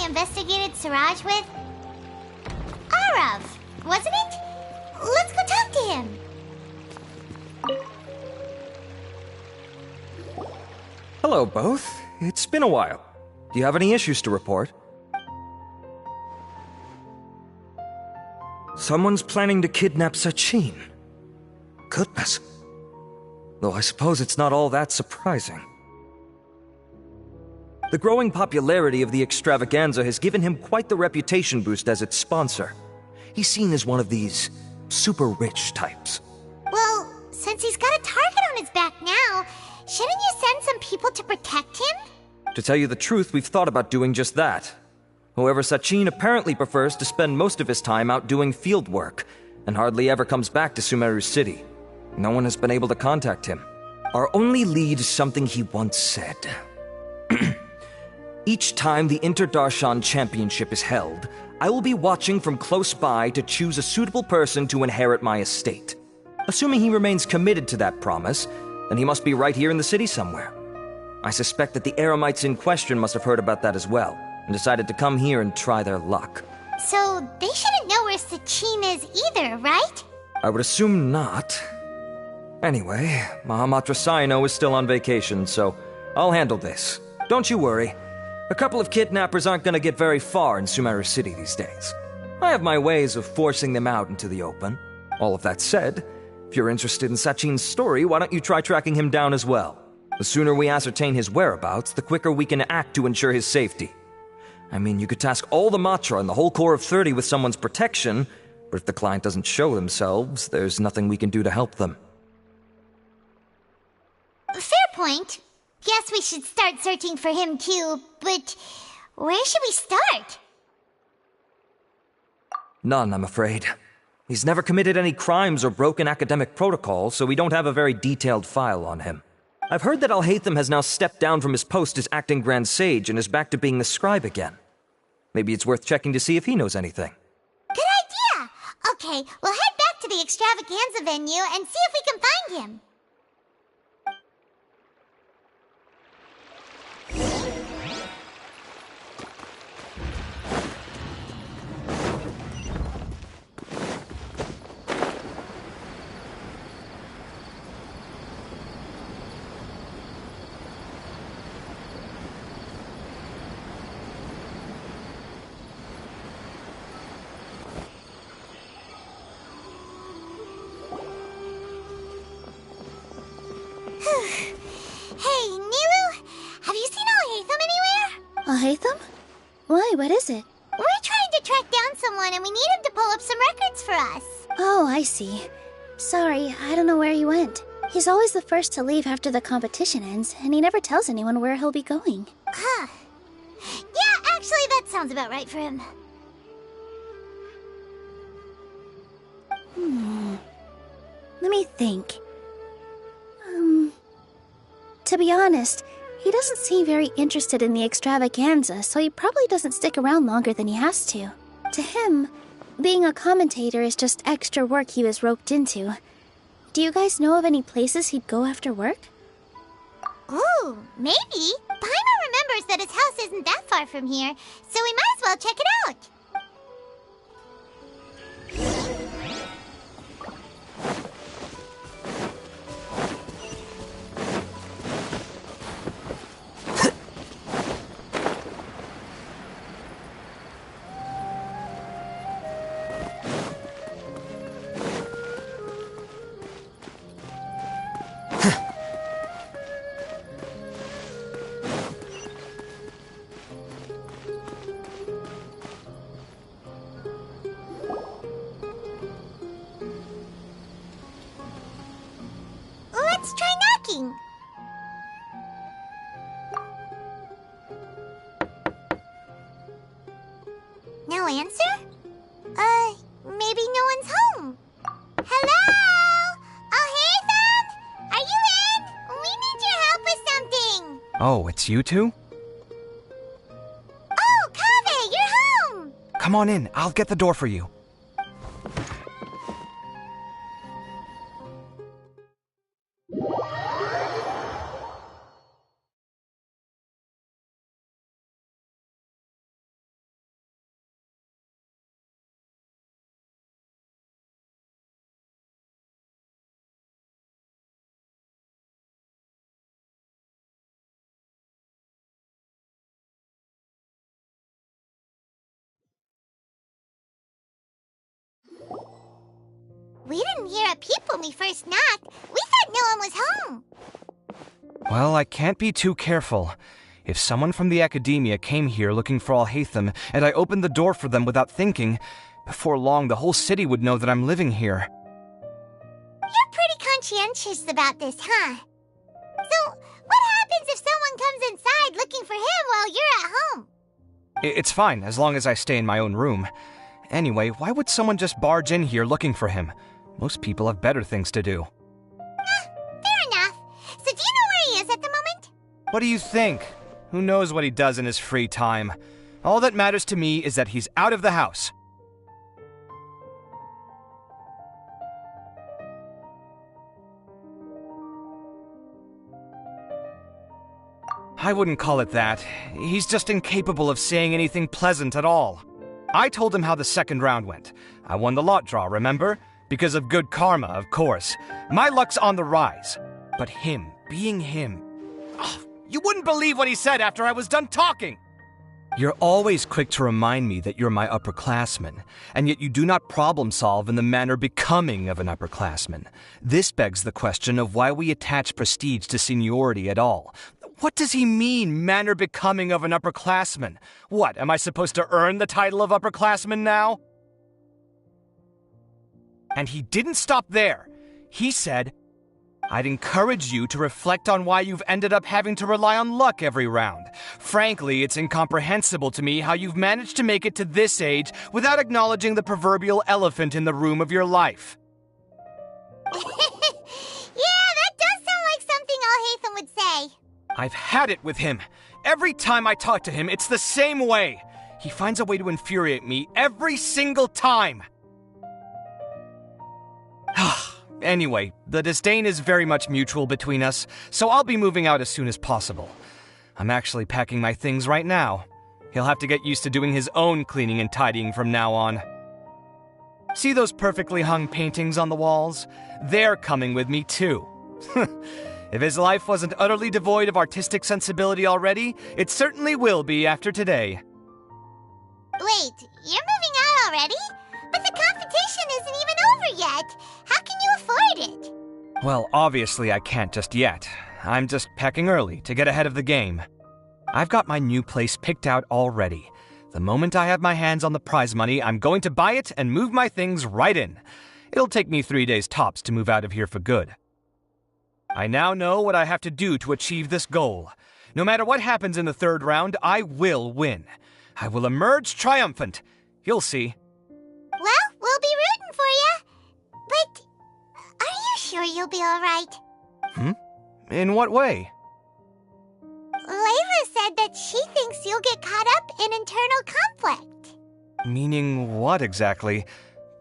Investigated Siraj with? Arav, wasn't it? Let's go talk to him. Hello, both. It's been a while. Do you have any issues to report? Someone's planning to kidnap Sachin. goodness. Though I suppose it's not all that surprising. The growing popularity of the extravaganza has given him quite the reputation boost as its sponsor. He's seen as one of these super rich types. Well, since he's got a target on his back now, shouldn't you send some people to protect him? To tell you the truth, we've thought about doing just that. However, Sachin apparently prefers to spend most of his time out doing field work, and hardly ever comes back to Sumeru City. No one has been able to contact him. Our only lead is something he once said. Each time the Inter-Darshan Championship is held, I will be watching from close by to choose a suitable person to inherit my estate. Assuming he remains committed to that promise, then he must be right here in the city somewhere. I suspect that the Eremites in question must have heard about that as well, and decided to come here and try their luck. So they shouldn't know where Sachin is either, right? I would assume not. Anyway, Mahamatra Saino is still on vacation, so I'll handle this. Don't you worry. A couple of kidnappers aren't gonna get very far in Sumeru City these days. I have my ways of forcing them out into the open. All of that said, if you're interested in Sachin's story, why don't you try tracking him down as well? The sooner we ascertain his whereabouts, the quicker we can act to ensure his safety. I mean, you could task all the Matra and the whole Corps of 30 with someone's protection, but if the client doesn't show themselves, there's nothing we can do to help them. Fair point. Guess we should start searching for him too, but where should we start? None, I'm afraid. He's never committed any crimes or broken academic protocol, so we don't have a very detailed file on him. I've heard that Alhaitham has now stepped down from his post as acting Grand Sage and is back to being the scribe again. Maybe it's worth checking to see if he knows anything. Good idea! Okay, we'll head back to the extravaganza venue and see if we can find him. Hey, Nilu, have you seen Alhaitham anywhere? Alhaitham? Why, what is it? We're trying to track down someone and we need him to pull up some records for us. Oh, I see. Sorry, I don't know where he went. He's always the first to leave after the competition ends, and he never tells anyone where he'll be going. Huh. Yeah, actually, that sounds about right for him. Let me think. To be honest, he doesn't seem very interested in the extravaganza, so he probably doesn't stick around longer than he has to. To him, being a commentator is just extra work he was roped into. Do you guys know of any places he'd go after work? Ooh, maybe. Paimon remembers that his house isn't that far from here, so we might as well check it out. Let's try knocking. No answer? Maybe no one's home. Hello? Alhaitham? Are you in? We need your help with something. Oh, it's you two? Oh, Kaveh, you're home. Come on in, I'll get the door for you. We didn't hear a peep when we first knocked. We thought no one was home. Well, I can't be too careful. If someone from the academia came here looking for Alhaitham, and I opened the door for them without thinking, before long the whole city would know that I'm living here. You're pretty conscientious about this, huh? So, what happens if someone comes inside looking for him while you're at home? It's fine, as long as I stay in my own room. Anyway, why would someone just barge in here looking for him? Most people have better things to do. Fair enough. So do you know where he is at the moment? What do you think? Who knows what he does in his free time? All that matters to me is that he's out of the house. I wouldn't call it that. He's just incapable of saying anything pleasant at all. I told him how the second round went. I won the lot draw, remember? Because of good karma, of course. My luck's on the rise. But him, being him... Oh, you wouldn't believe what he said after I was done talking! You're always quick to remind me that you're my upperclassman, and yet you do not problem solve in the manner becoming of an upperclassman. This begs the question of why we attach prestige to seniority at all. What does he mean, manner becoming of an upperclassman? What, am I supposed to earn the title of upperclassman now? And he didn't stop there. He said, I'd encourage you to reflect on why you've ended up having to rely on luck every round. Frankly, it's incomprehensible to me how you've managed to make it to this age without acknowledging the proverbial elephant in the room of your life. Yeah, that does sound like something Alhaitham would say. I've had it with him. Every time I talk to him, it's the same way. He finds a way to infuriate me every single time. Anyway, the disdain is very much mutual between us, so I'll be moving out as soon as possible. I'm actually packing my things right now. He'll have to get used to doing his own cleaning and tidying from now on. See those perfectly hung paintings on the walls? They're coming with me too. If his life wasn't utterly devoid of artistic sensibility already, it certainly will be after today. Wait, you're moving out already? But the competition isn't even over yet. How can you afford it? Well, obviously I can't just yet. I'm just packing early to get ahead of the game. I've got my new place picked out already. The moment I have my hands on the prize money, I'm going to buy it and move my things right in. It'll take me 3 days tops to move out of here for good. I now know what I have to do to achieve this goal. No matter what happens in the third round, I will win. I will emerge triumphant. You'll see. Well, we'll be rooting for you. But are you sure you'll be all right? In what way? Layla said that she thinks you'll get caught up in internal conflict. Meaning what exactly?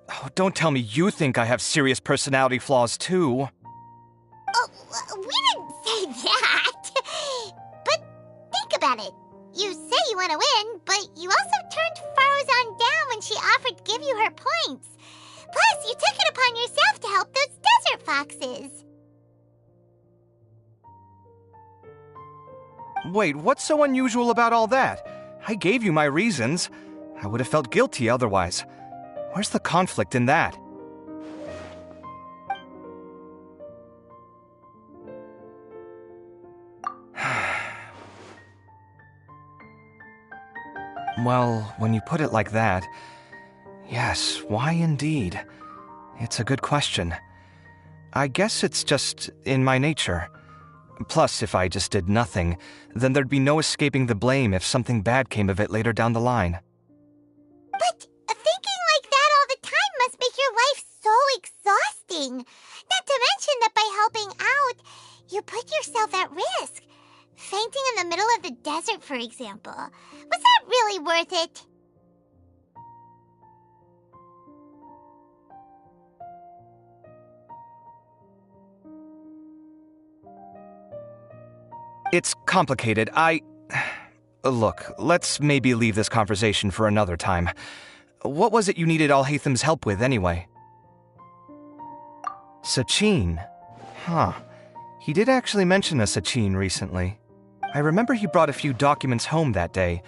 Oh, don't tell me you think I have serious personality flaws too. Oh, we didn't say that. But think about it. You say you want to win, but you also turned Faruzan down when she offered to give you her points. Plus, you took it upon yourself to help those desert foxes. Wait, what's so unusual about all that? I gave you my reasons. I would have felt guilty otherwise. Where's the conflict in that? Well, when you put it like that, yes, why indeed? It's a good question. I guess it's just in my nature. Plus, if I just did nothing, then there'd be no escaping the blame if something bad came of it later down the line. But thinking like that all the time must make your life so exhausting. Not to mention that by helping out, you put yourself at risk. Fainting in the middle of the desert, for example. Was that really worth it? It's complicated. Look, let's maybe leave this conversation for another time. What was it you needed Alhaitham's help with, anyway? Sachin? Huh. He did actually mention a Sachin recently. I remember he brought a few documents home that day.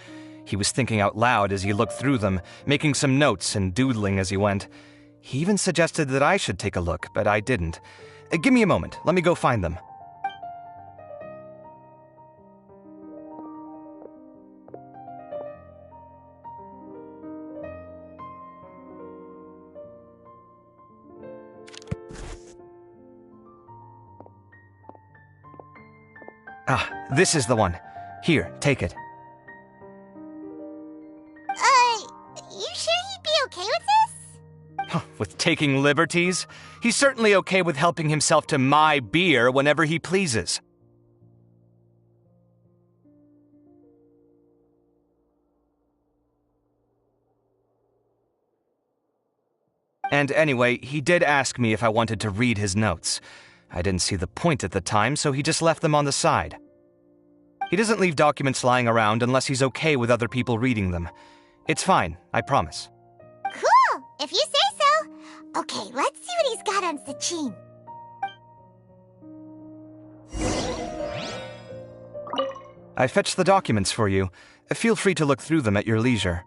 He was thinking out loud as he looked through them, making some notes and doodling as he went. He even suggested that I should take a look, but I didn't. Give me a moment. Let me go find them. Ah, this is the one. Here, take it. You sure he'd be okay with this? With taking liberties? He's certainly okay with helping himself to my beer whenever he pleases. And anyway, he did ask me if I wanted to read his notes. I didn't see the point at the time, so he just left them on the side. He doesn't leave documents lying around unless he's okay with other people reading them. It's fine, I promise. Cool, if you say so. Okay, let's see what he's got on Sachin. I fetched the documents for you. Feel free to look through them at your leisure.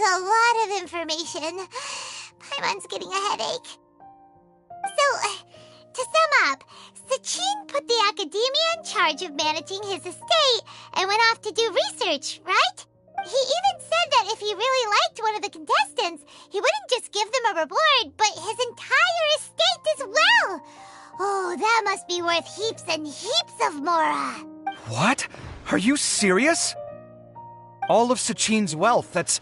a lot of information. Paimon's getting a headache. So, to sum up, Sachin put the academia in charge of managing his estate and went off to do research, right? He even said that if he really liked one of the contestants, he wouldn't just give them a reward, but his entire estate as well. Oh, that must be worth heaps and heaps of mora. What? Are you serious? All of Sachin's wealth, that's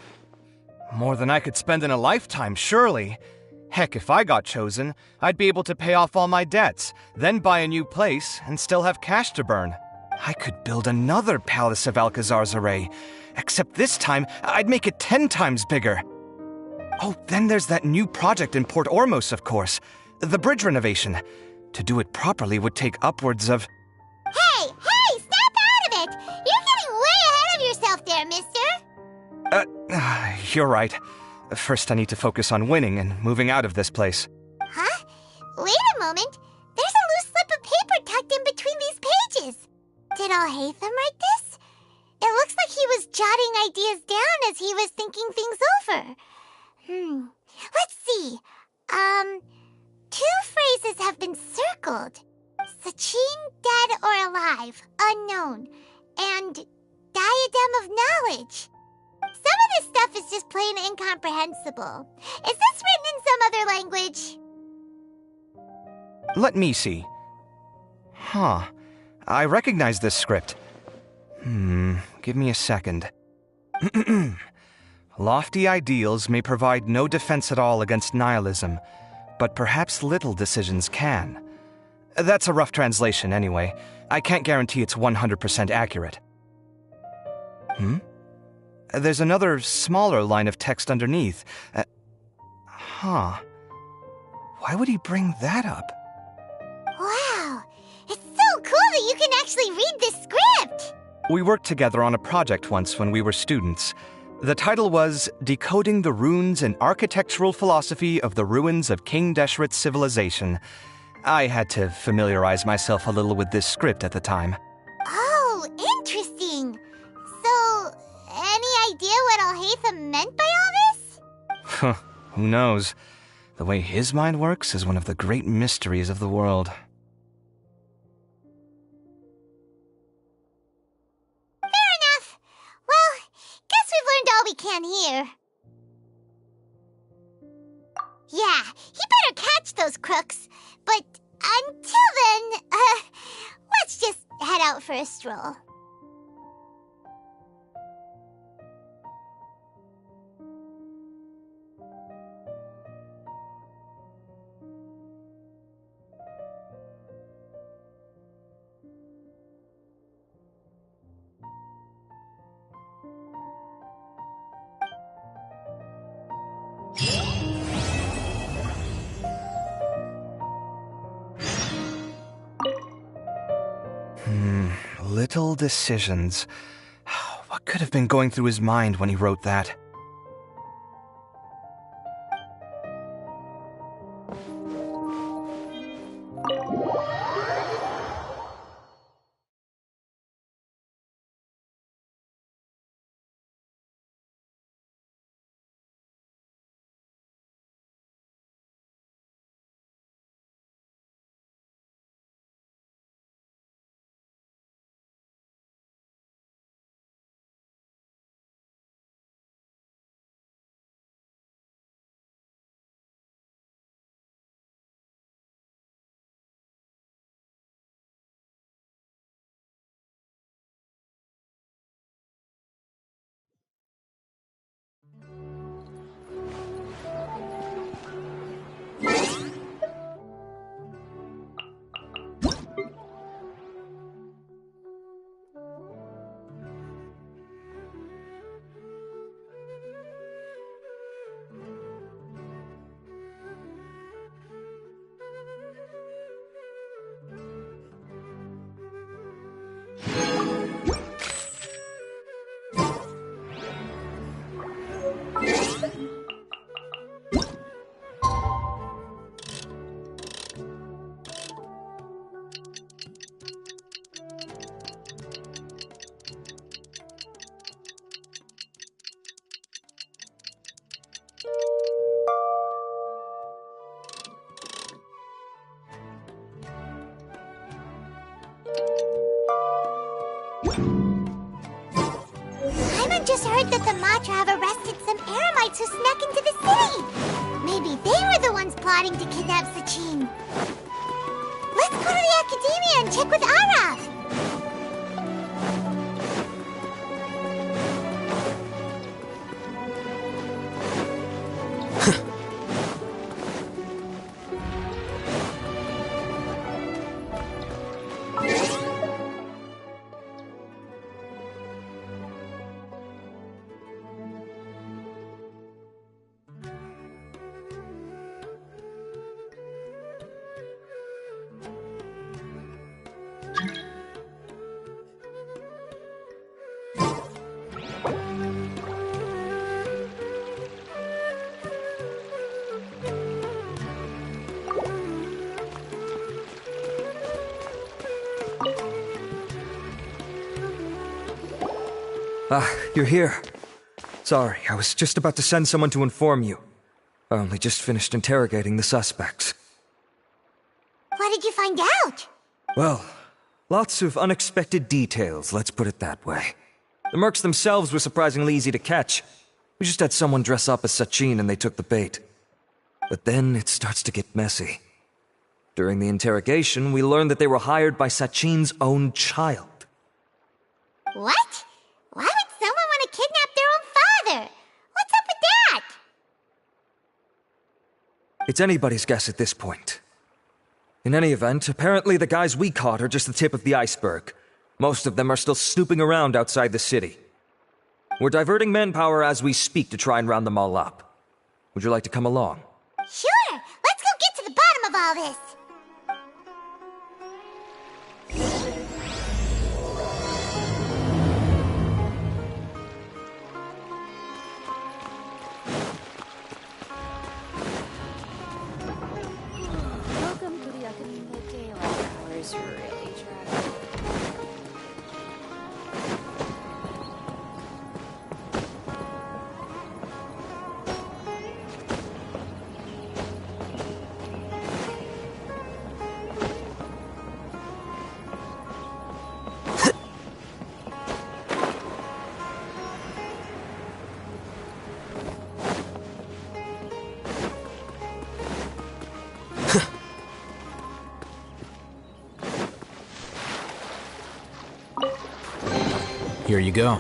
more than I could spend in a lifetime, surely. Heck, if I got chosen, I'd be able to pay off all my debts, then buy a new place, and still have cash to burn. I could build another Palace of Alcazar's Array, except this time, I'd make it 10 times bigger. Oh, then there's that new project in Port Ormos, of course. The bridge renovation. To do it properly would take upwards of... Hey, snap out of it! You're getting way ahead of yourself there, mister! You're right. First, I need to focus on winning and moving out of this place. Huh? Wait a moment. There's a loose slip of paper tucked in between these pages. Did Alhaitham write this? It looks like he was jotting ideas down as he was thinking things over. Let's see. Two phrases have been circled. Sachin, dead or alive, unknown, and diadem of knowledge. Some of this stuff is just plain incomprehensible. Is this written in some other language? Let me see. Huh. I recognize this script. Give me a second. Lofty ideals may provide no defense at all against nihilism, but perhaps little decisions can. That's a rough translation anyway. I can't guarantee it's 100% accurate. There's another smaller line of text underneath. Why would he bring that up? Wow, it's so cool that you can actually read this script! We worked together on a project once when we were students. The title was Decoding the Runes and Architectural Philosophy of the Ruins of King Deshret's Civilization. I had to familiarize myself a little with this script at the time. Oh, interesting. So, any idea what Alhaitham meant by all this? Who knows? The way his mind works is one of the great mysteries of the world. Fair enough. Well, guess we've learned all we can here. Yeah, he better catch those crooks. But until then, let's just head out for a stroll. Little decisions. What could have been going through his mind when he wrote that? just heard that the Matra have arrested some Eremites who snuck into the city. Maybe they were the ones plotting to kidnap Sachin. Let's go to the Academia and check with Arav. You're here. Sorry, I was just about to send someone to inform you. I only just finished interrogating the suspects. What did you find out? Well, lots of unexpected details, let's put it that way. The mercs themselves were surprisingly easy to catch. We just had someone dress up as Sachin and they took the bait. But then it starts to get messy. During the interrogation, we learned that they were hired by Sachin's own child. What? Why would someone want to kidnap their own father? What's up with that? It's anybody's guess at this point. In any event, apparently the guys we caught are just the tip of the iceberg. Most of them are still snooping around outside the city. We're diverting manpower as we speak to try and round them all up. Would you like to come along? Sure! Let's go get to the bottom of all this! Welcome to the Academia daylight hours, really, Travis. Here you go.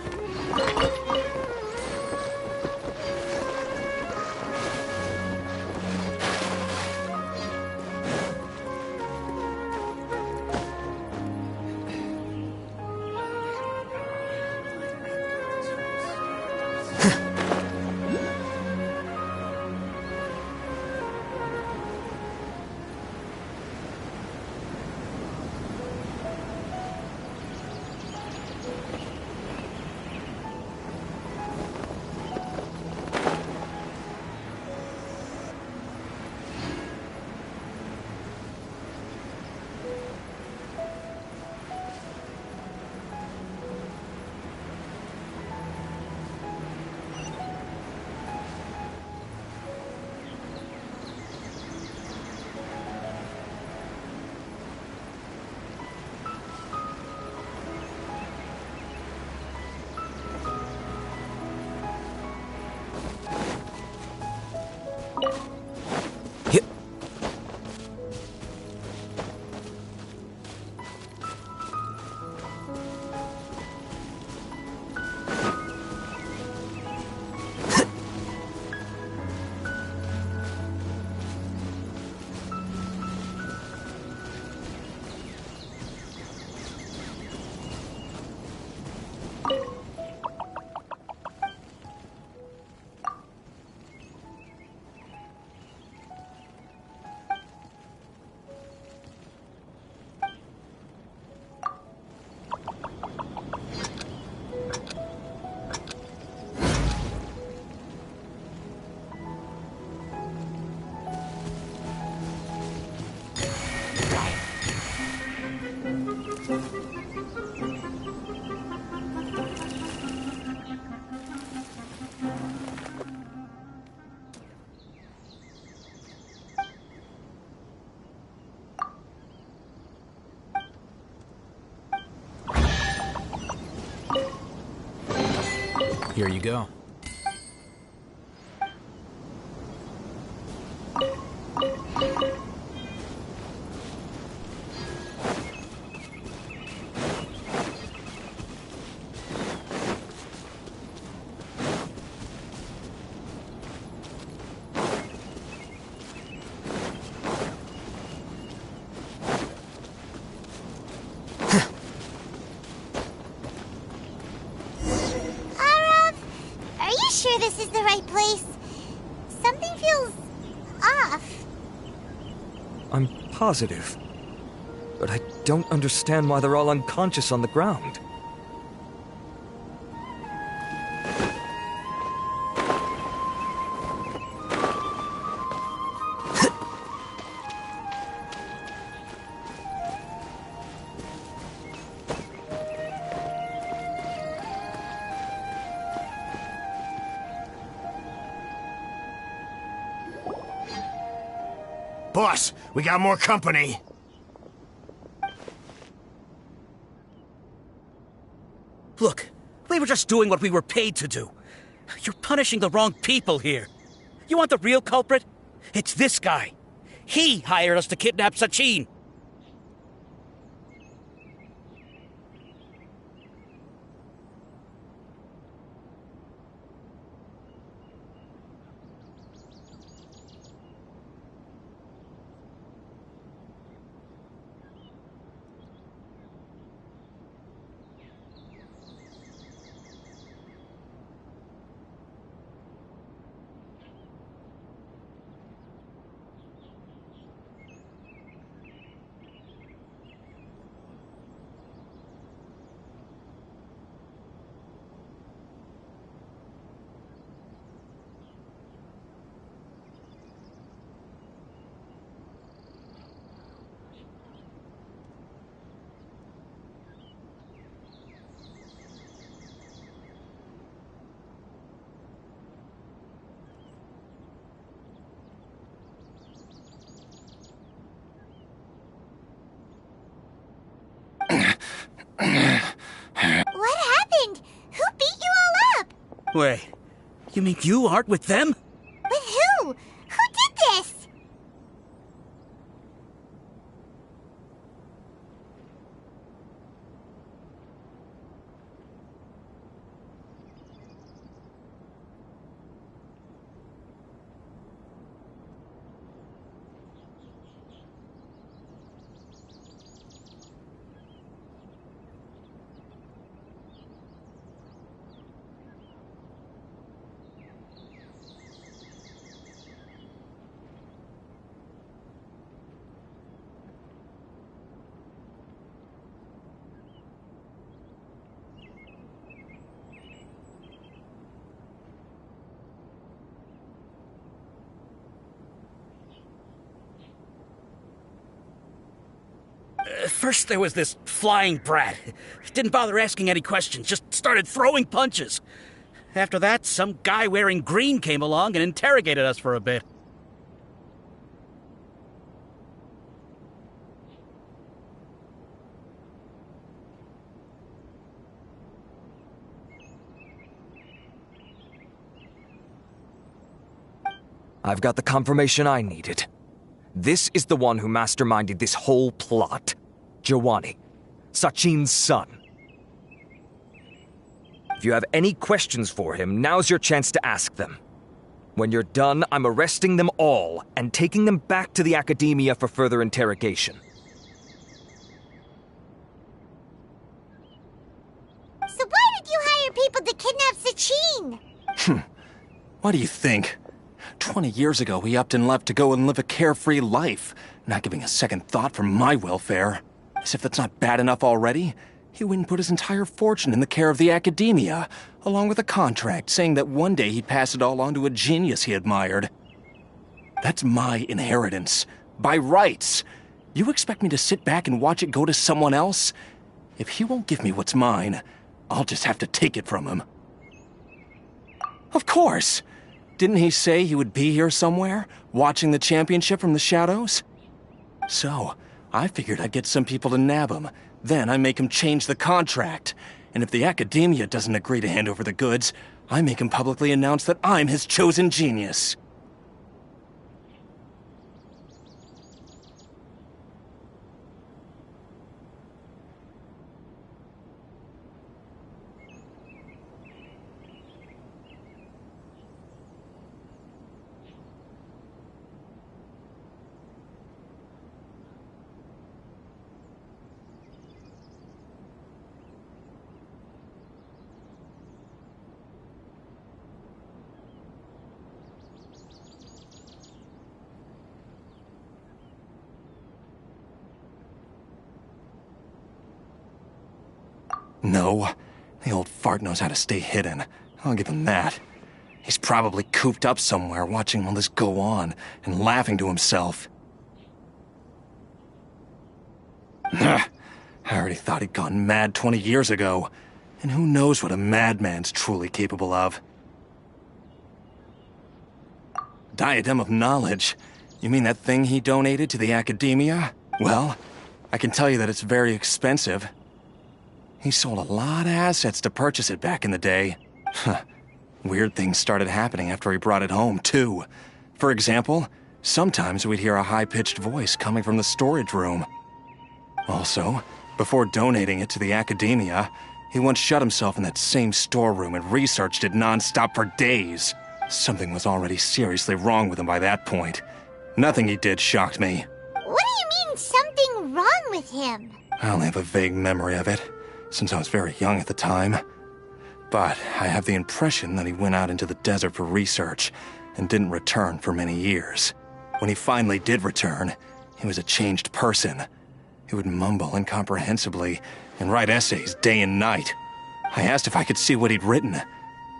Here you go. Are you sure this is the right place? Something feels off. I'm positive. But I don't understand why they're all unconscious on the ground. Boss, we got more company. Look, we were just doing what we were paid to do. You're punishing the wrong people here. You want the real culprit? It's this guy. He hired us to kidnap Sachin. What happened? Who beat you all up? Wait, you mean you aren't with them? With who? Who did this? First there was this flying brat. Didn't bother asking any questions, just started throwing punches. After that, some guy wearing green came along and interrogated us for a bit. I've got the confirmation I needed. This is the one who masterminded this whole plot. Jawani, Sachin's son. If you have any questions for him, now's your chance to ask them. When you're done, I'm arresting them all and taking them back to the Academia for further interrogation. So why did you hire people to kidnap Sachin? What do you think? 20 years ago, he upped and left to go and live a carefree life, not giving a second thought for my welfare. As if that's not bad enough already, he went and put his entire fortune in the care of the Academia, along with a contract saying that one day he'd pass it all on to a genius he admired. That's my inheritance, by rights. You expect me to sit back and watch it go to someone else? If he won't give me what's mine, I'll just have to take it from him. Of course! Didn't he say he would be here somewhere, watching the championship from the shadows? So, I figured I'd get some people to nab him. Then I make him change the contract. And if the Academia doesn't agree to hand over the goods, I make him publicly announce that I'm his chosen genius. No, the old fart knows how to stay hidden. I'll give him that. He's probably cooped up somewhere watching all this go on and laughing to himself. I already thought he'd gone mad 20 years ago. And who knows what a madman's truly capable of. Diadem of Knowledge? You mean that thing he donated to the Academia? Well, I can tell you that it's very expensive. He sold a lot of assets to purchase it back in the day. Weird things started happening after he brought it home, too. For example, sometimes we'd hear a high-pitched voice coming from the storage room. Also, before donating it to the Academia, he once shut himself in that same storeroom and researched it non-stop for days. Something was already seriously wrong with him by that point. Nothing he did shocked me. What do you mean, something wrong with him? I only have a vague memory of it, since I was very young at the time. But I have the impression that he went out into the desert for research and didn't return for many years. When he finally did return, he was a changed person. He would mumble incomprehensibly and write essays day and night. I asked if I could see what he'd written,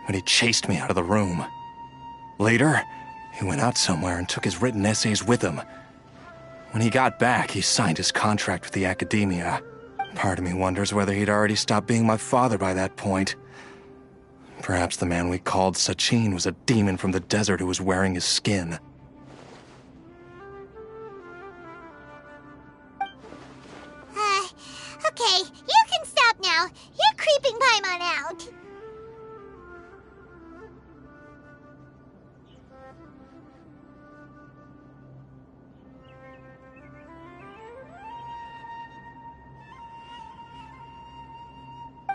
but he chased me out of the room. Later, he went out somewhere and took his written essays with him. When he got back, he signed his contract with the Academia. Part of me wonders whether he'd already stopped being my father by that point. Perhaps the man we called Sachin was a demon from the desert who was wearing his skin. Okay, you can stop now. You're creeping Paimon out.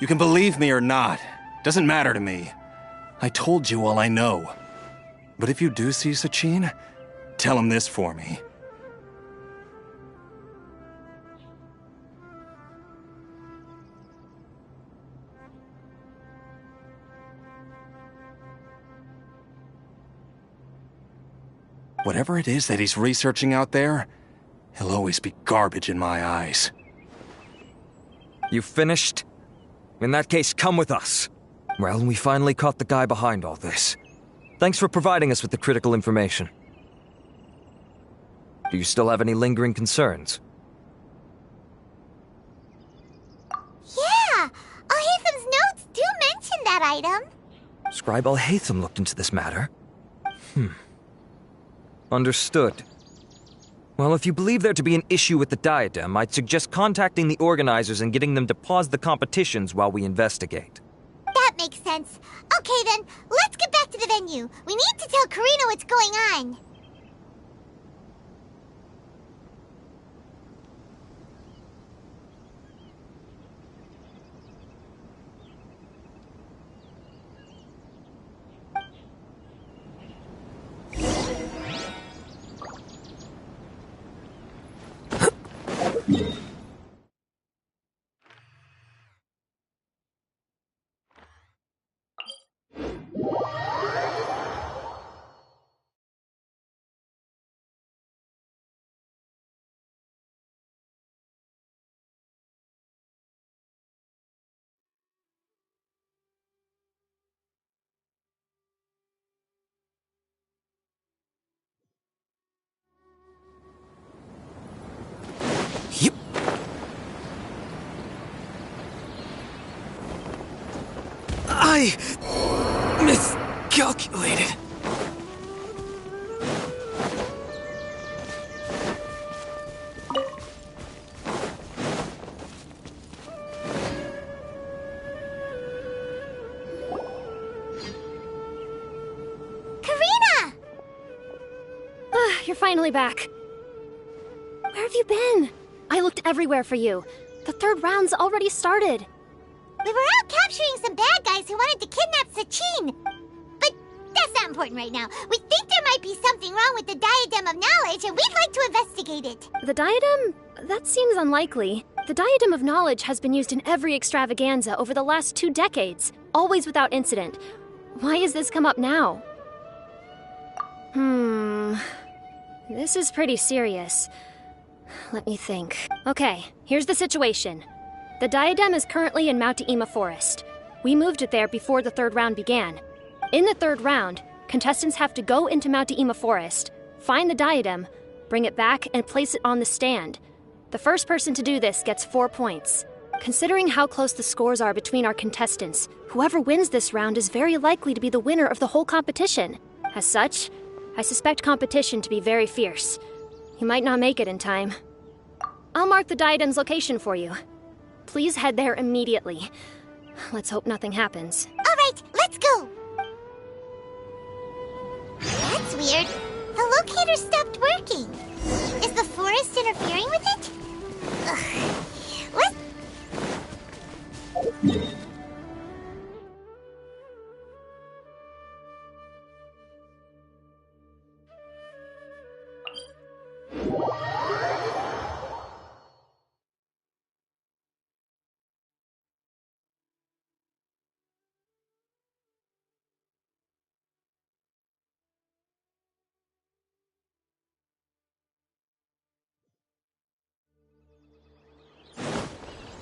You can believe me or not. Doesn't matter to me. I told you all I know. But if you do see Sachin, tell him this for me. Whatever it is that he's researching out there, he'll always be garbage in my eyes. You finished? In that case, come with us. Well, we finally caught the guy behind all this. Thanks for providing us with the critical information. Do you still have any lingering concerns? Yeah! Al-Haytham's notes do mention that item. Scribe Al-Haytham looked into this matter. Understood. Well, if you believe there to be an issue with the diadem, I'd suggest contacting the organizers and getting them to pause the competitions while we investigate. That makes sense. Okay then, let's get back to the venue. We need to tell Karina what's going on. I miscalculated. finally back. Where have you been? I looked everywhere for you. The third round's already started. We were out capturing some bad guys who wanted to kidnap Sachin. But that's not important right now. We think there might be something wrong with the Diadem of Knowledge, and we'd like to investigate it. The diadem? That seems unlikely. The Diadem of Knowledge has been used in every extravaganza over the last 2 decades, always without incident. Why has this come up now? This is pretty serious. Let me think. Okay, here's the situation. The diadem is currently in Mount Ima Forest. We moved it there before the third round began. In the third round, contestants have to go into Mount Ima Forest, find the diadem, bring it back, and place it on the stand. The first person to do this gets 4 points. Considering how close the scores are between our contestants, whoever wins this round is very likely to be the winner of the whole competition. As such, I suspect competition to be very fierce. You might not make it in time. I'll mark the diadem's location for you. Please head there immediately. Let's hope nothing happens. All right, let's go. That's weird. The locator stopped working. Is the forest interfering with it? Ugh. What?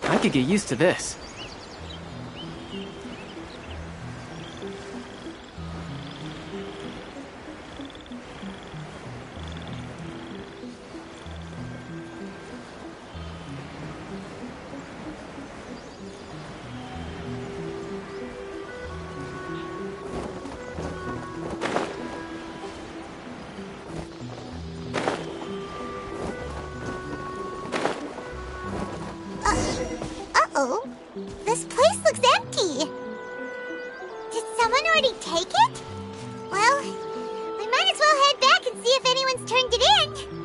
I could get used to this. Uh-oh. This place looks empty. Did someone already take it? Well, we might as well head back and see if anyone's turned it in.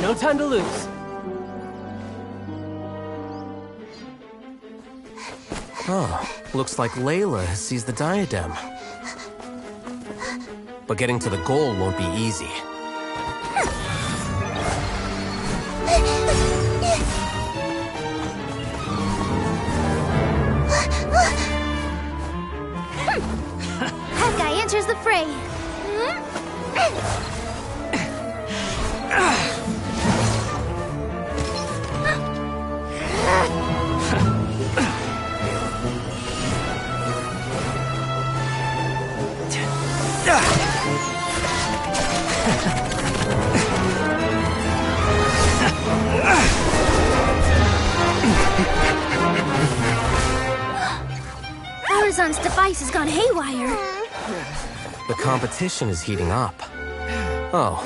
No time to lose. Oh, looks like Layla has seized the diadem. But getting to the goal won't be easy. That guy enters the fray. Arizon's device has gone haywire. The competition is heating up. Oh.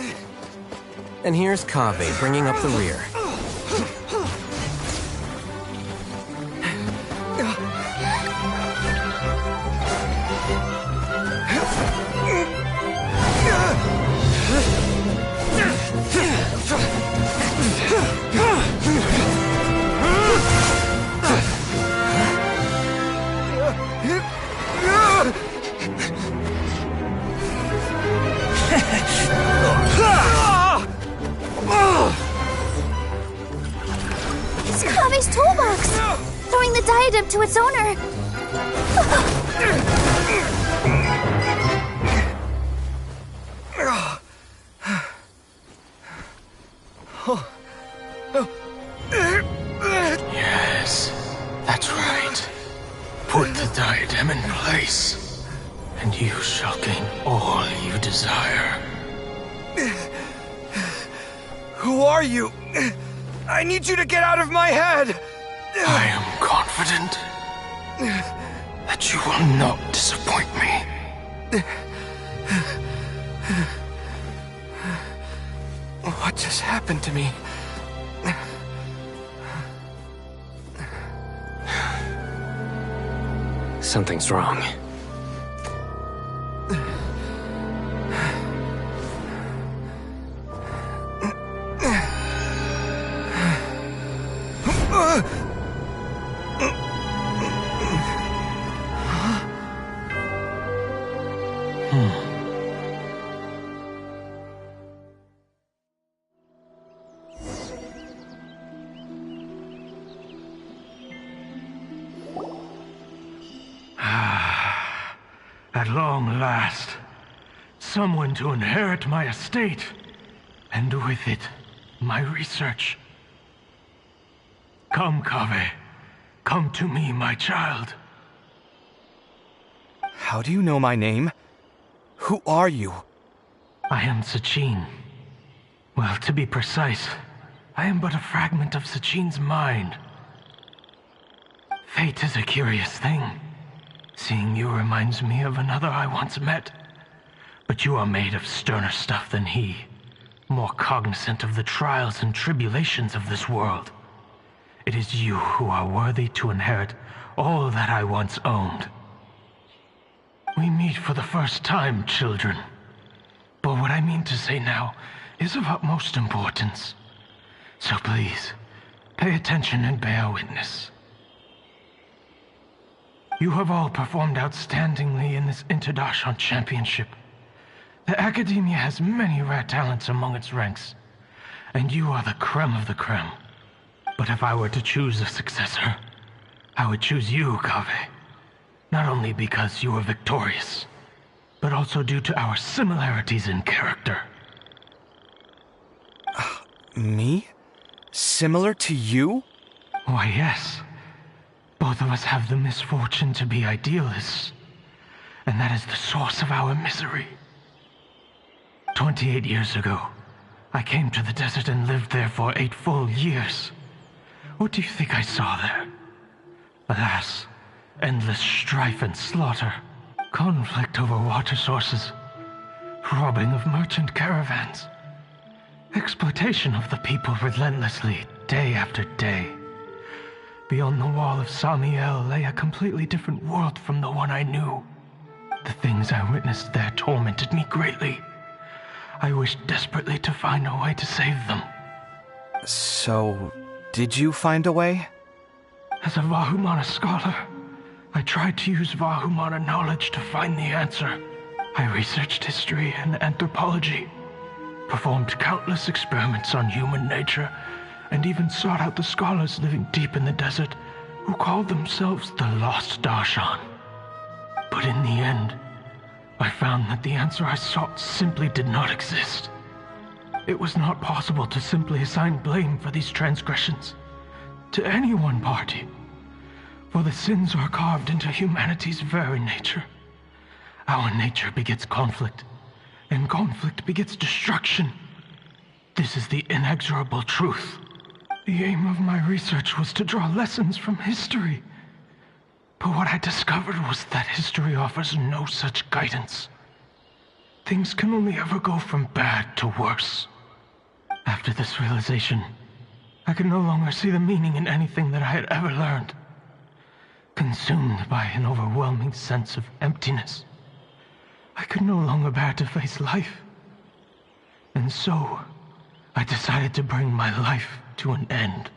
And here's Kaveh bringing up the rear. its owner. Yes, that's right. Put the diadem in place, and you shall gain all you desire. Who are you? I need you to get out of my head! I am confident that you will not disappoint me. What just happened to me? Something's wrong. At long last, someone to inherit my estate, and with it, my research. Come, Kaveh. Come to me, my child. How do you know my name? Who are you? I am Sachin. Well, to be precise, I am but a fragment of Sachin's mind. Fate is a curious thing. Seeing you reminds me of another I once met. But you are made of sterner stuff than he, more cognizant of the trials and tribulations of this world. It is you who are worthy to inherit all that I once owned. We meet for the first time, children. But what I mean to say now is of utmost importance. So please, pay attention and bear witness. You have all performed outstandingly in this Interdarshan Championship. The Academia has many rare talents among its ranks, and you are the creme of the creme. But if I were to choose a successor, I would choose you, Kaveh. Not only because you were victorious, but also due to our similarities in character. Me? Similar to you? Why, yes. Both of us have the misfortune to be idealists, and that is the source of our misery. 28 years ago, I came to the desert and lived there for 8 full years. What do you think I saw there? Alas, endless strife and slaughter, conflict over water sources, robbing of merchant caravans, exploitation of the people relentlessly, day after day. Beyond the wall of Samiel lay a completely different world from the one I knew. The things I witnessed there tormented me greatly. I wished desperately to find a way to save them. So, did you find a way? As a Vahumana scholar, I tried to use Vahumana knowledge to find the answer. I researched history and anthropology, performed countless experiments on human nature, and even sought out the scholars living deep in the desert who called themselves the Lost Darshan. But in the end, I found that the answer I sought simply did not exist. It was not possible to simply assign blame for these transgressions to any one party, for the sins are carved into humanity's very nature. Our nature begets conflict, and conflict begets destruction. This is the inexorable truth. The aim of my research was to draw lessons from history. But what I discovered was that history offers no such guidance. Things can only ever go from bad to worse. After this realization, I could no longer see the meaning in anything that I had ever learned. Consumed by an overwhelming sense of emptiness, I could no longer bear to face life. And so, I decided to bring my life to an end.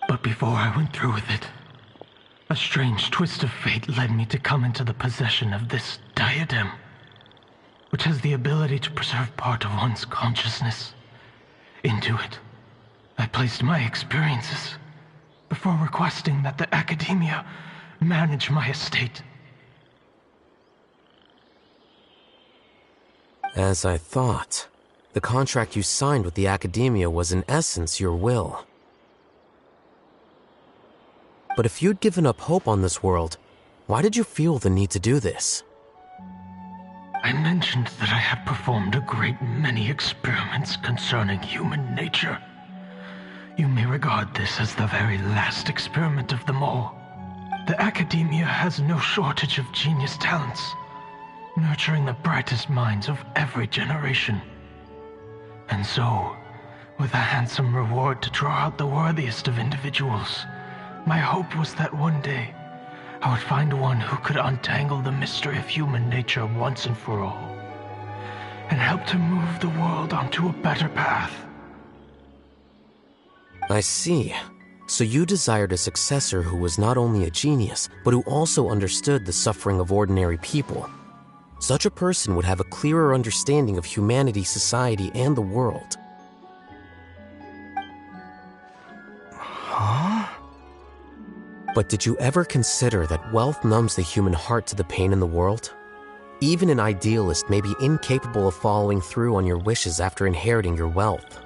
But before I went through with it, a strange twist of fate led me to come into the possession of this diadem, which has the ability to preserve part of one's consciousness. Into it, I placed my experiences before requesting that the Academia manage my estate. As I thought, the contract you signed with the Academia was in essence your will. But if you'd given up hope on this world, why did you feel the need to do this? I mentioned that I had performed a great many experiments concerning human nature. You may regard this as the very last experiment of them all. The Academia has no shortage of genius talents, nurturing the brightest minds of every generation. And so, with a handsome reward to draw out the worthiest of individuals, my hope was that one day I would find one who could untangle the mystery of human nature once and for all, and help to move the world onto a better path. I see. So you desired a successor who was not only a genius, but who also understood the suffering of ordinary people. Such a person would have a clearer understanding of humanity, society, and the world. Huh? But did you ever consider that wealth numbs the human heart to the pain in the world? Even an idealist may be incapable of following through on your wishes after inheriting your wealth.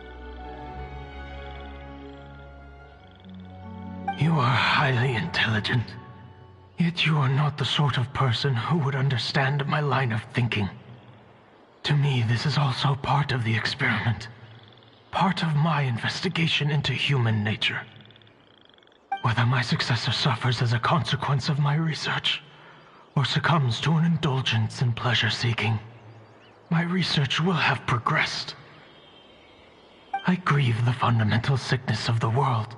You are highly intelligent, yet you are not the sort of person who would understand my line of thinking. To me, this is also part of the experiment, part of my investigation into human nature. Whether my successor suffers as a consequence of my research, or succumbs to an indulgence in pleasure-seeking, my research will have progressed. I grieve the fundamental sickness of the world.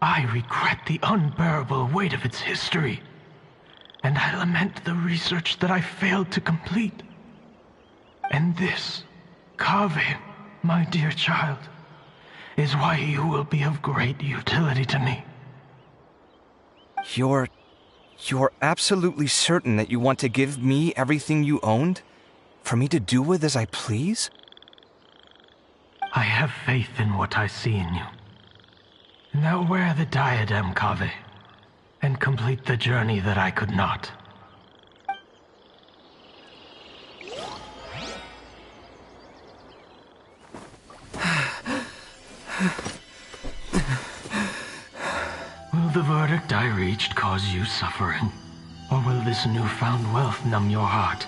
I regret the unbearable weight of its history, and I lament the research that I failed to complete. And this, Kaveh, my dear child, is why you will be of great utility to me. You're absolutely certain that you want to give me everything you owned? For me to do with as I please? I have faith in what I see in you. Now wear the diadem, Kaveh, and complete the journey that I could not. Will the verdict I reached cause you suffering? Or will this newfound wealth numb your heart?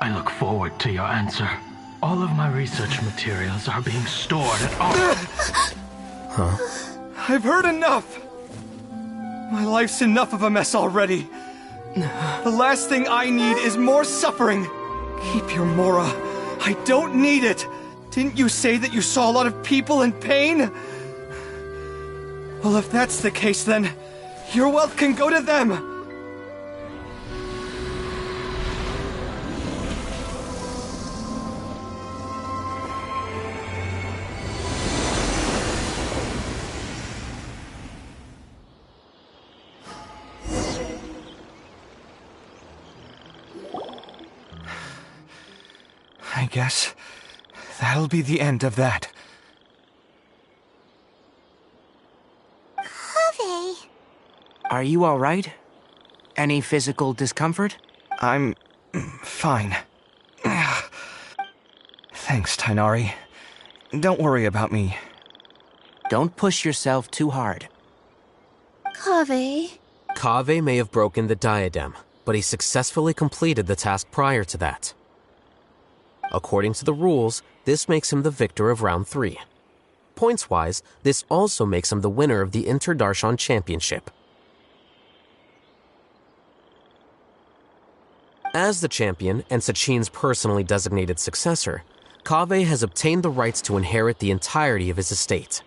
I look forward to your answer. All of my research materials are being stored at all... Huh? I've heard enough! My life's enough of a mess already. The last thing I need is more suffering. Keep your Mora. I don't need it. Didn't you say that you saw a lot of people in pain? Well, if that's the case, then your wealth can go to them. I guess that'll be the end of that. Kaveh! Are you all right? Any physical discomfort? I'm fine. Thanks, Tainari. Don't worry about me. Don't push yourself too hard. Kaveh. Kaveh may have broken the diadem, but he successfully completed the task prior to that. According to the rules, this makes him the victor of round 3. Points-wise, this also makes him the winner of the Inter-Darshan Championship. As the champion and Sachin's personally designated successor, Kaveh has obtained the rights to inherit the entirety of his estate.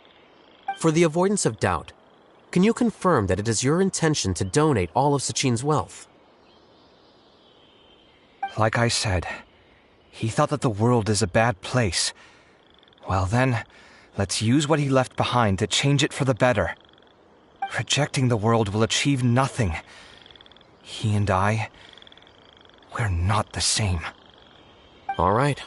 For the avoidance of doubt, can you confirm that it is your intention to donate all of Sachin's wealth? Like I said, he thought that the world is a bad place. Well then, let's use what he left behind to change it for the better. Rejecting the world will achieve nothing. He and I, we're not the same. All right.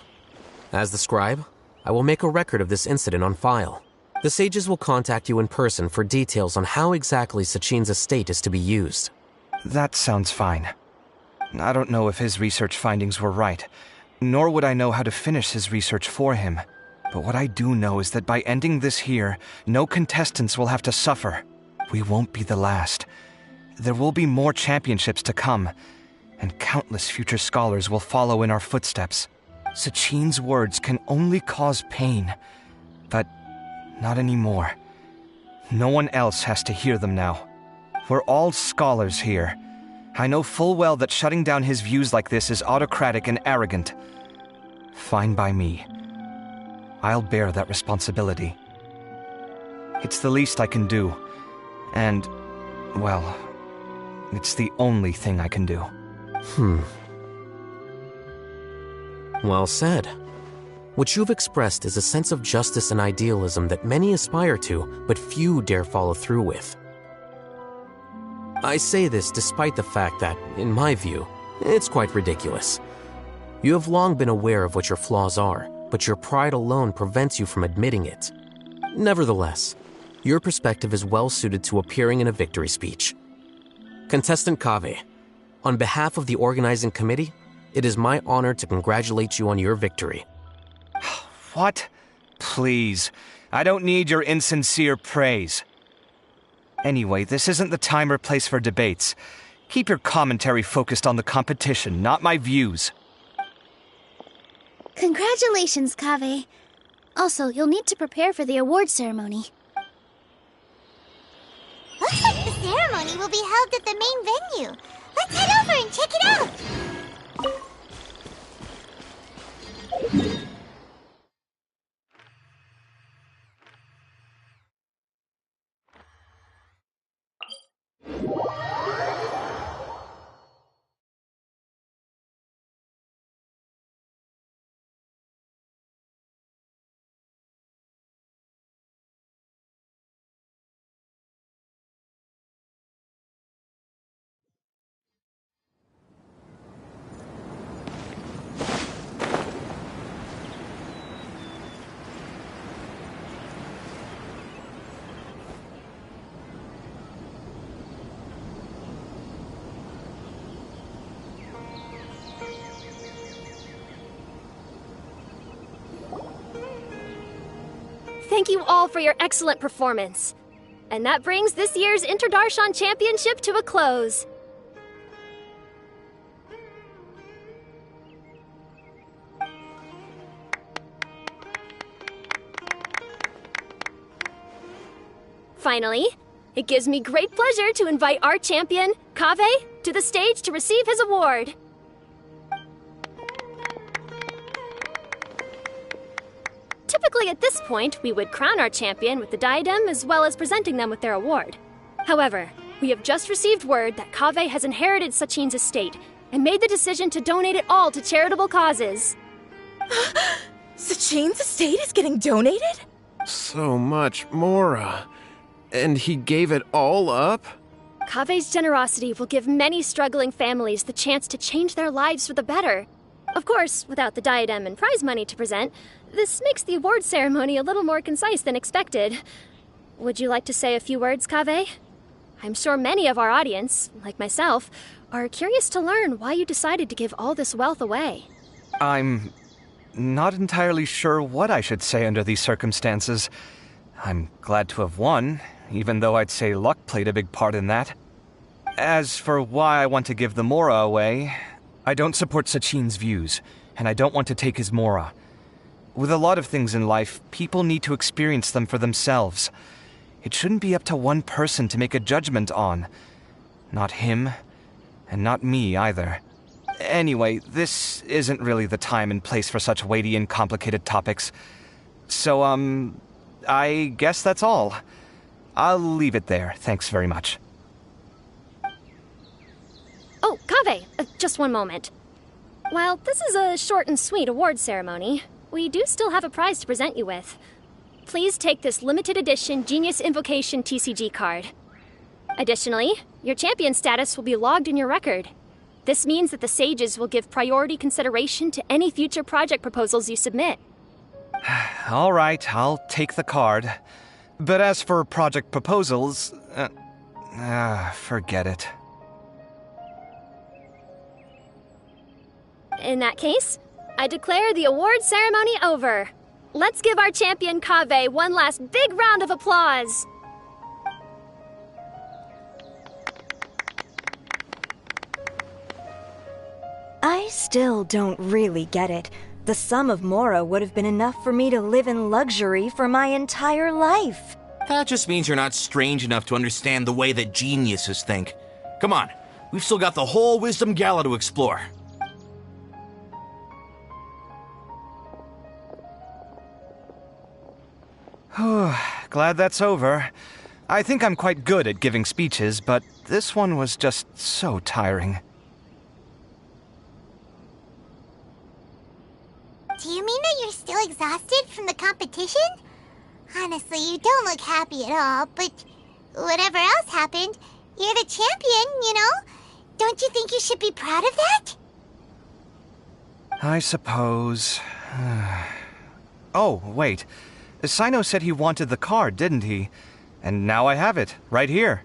As the scribe, I will make a record of this incident on file. The sages will contact you in person for details on how exactly Sachin's estate is to be used. That sounds fine. I don't know if his research findings were right, nor would I know how to finish his research for him. But what I do know is that by ending this here, no contestants will have to suffer. We won't be the last. There will be more championships to come, and countless future scholars will follow in our footsteps. Sachin's words can only cause pain, but not anymore. No one else has to hear them now. We're all scholars here. I know full well that shutting down his views like this is autocratic and arrogant. Fine by me. I'll bear that responsibility. It's the least I can do. And, well, it's the only thing I can do. Well said. What you've expressed is a sense of justice and idealism that many aspire to, but few dare follow through with. I say this despite the fact that, in my view, it's quite ridiculous. You have long been aware of what your flaws are, but your pride alone prevents you from admitting it. Nevertheless, your perspective is well suited to appearing in a victory speech. Contestant Kaveh, on behalf of the organizing committee, it is my honor to congratulate you on your victory. What? Please. I don't need your insincere praise. Anyway, this isn't the time or place for debates. Keep your commentary focused on the competition, not my views. Congratulations, Kaveh. Also, you'll need to prepare for the award ceremony. Looks like the ceremony will be held at the main venue. Let's head over and check it out. Thank you all for your excellent performance. And that brings this year's Interdarshan Championship to a close. Finally, it gives me great pleasure to invite our champion, Kaveh, to the stage to receive his award. Typically at this point, we would crown our champion with the diadem as well as presenting them with their award. However, we have just received word that Kaveh has inherited Sachin's estate and made the decision to donate it all to charitable causes. Sachin's estate is getting donated? So much, Mora. And he gave it all up? Kaveh's generosity will give many struggling families the chance to change their lives for the better. Of course, without the diadem and prize money to present, this makes the award ceremony a little more concise than expected. Would you like to say a few words, Kaveh? I'm sure many of our audience, like myself, are curious to learn why you decided to give all this wealth away. I'm not entirely sure what I should say under these circumstances. I'm glad to have won, even though I'd say luck played a big part in that. As for why I want to give the Mora away, I don't support Sachin's views, and I don't want to take his Mora. With a lot of things in life, people need to experience them for themselves. It shouldn't be up to one person to make a judgment on. Not him, and not me either. Anyway, this isn't really the time and place for such weighty and complicated topics. So, I guess that's all. I'll leave it there. Thanks very much. Oh, Kaveh, just one moment. While this is a short and sweet award ceremony, we do still have a prize to present you with. Please take this limited edition Genius Invocation TCG card. Additionally, your champion status will be logged in your record. This means that the sages will give priority consideration to any future project proposals you submit. All right, I'll take the card. But as for project proposals, forget it. In that case, I declare the award ceremony over. Let's give our champion Kaveh one last big round of applause. I still don't really get it. The sum of Mora would have been enough for me to live in luxury for my entire life. That just means you're not strange enough to understand the way that geniuses think. Come on, we've still got the whole Wisdom Gala to explore. Glad that's over. I think I'm quite good at giving speeches, but this one was just so tiring. Do you mean that you're still exhausted from the competition? Honestly, you don't look happy at all, but whatever else happened, you're the champion, you know? Don't you think you should be proud of that? I suppose. Oh, wait. Sino said he wanted the card, didn't he? And now I have it, right here.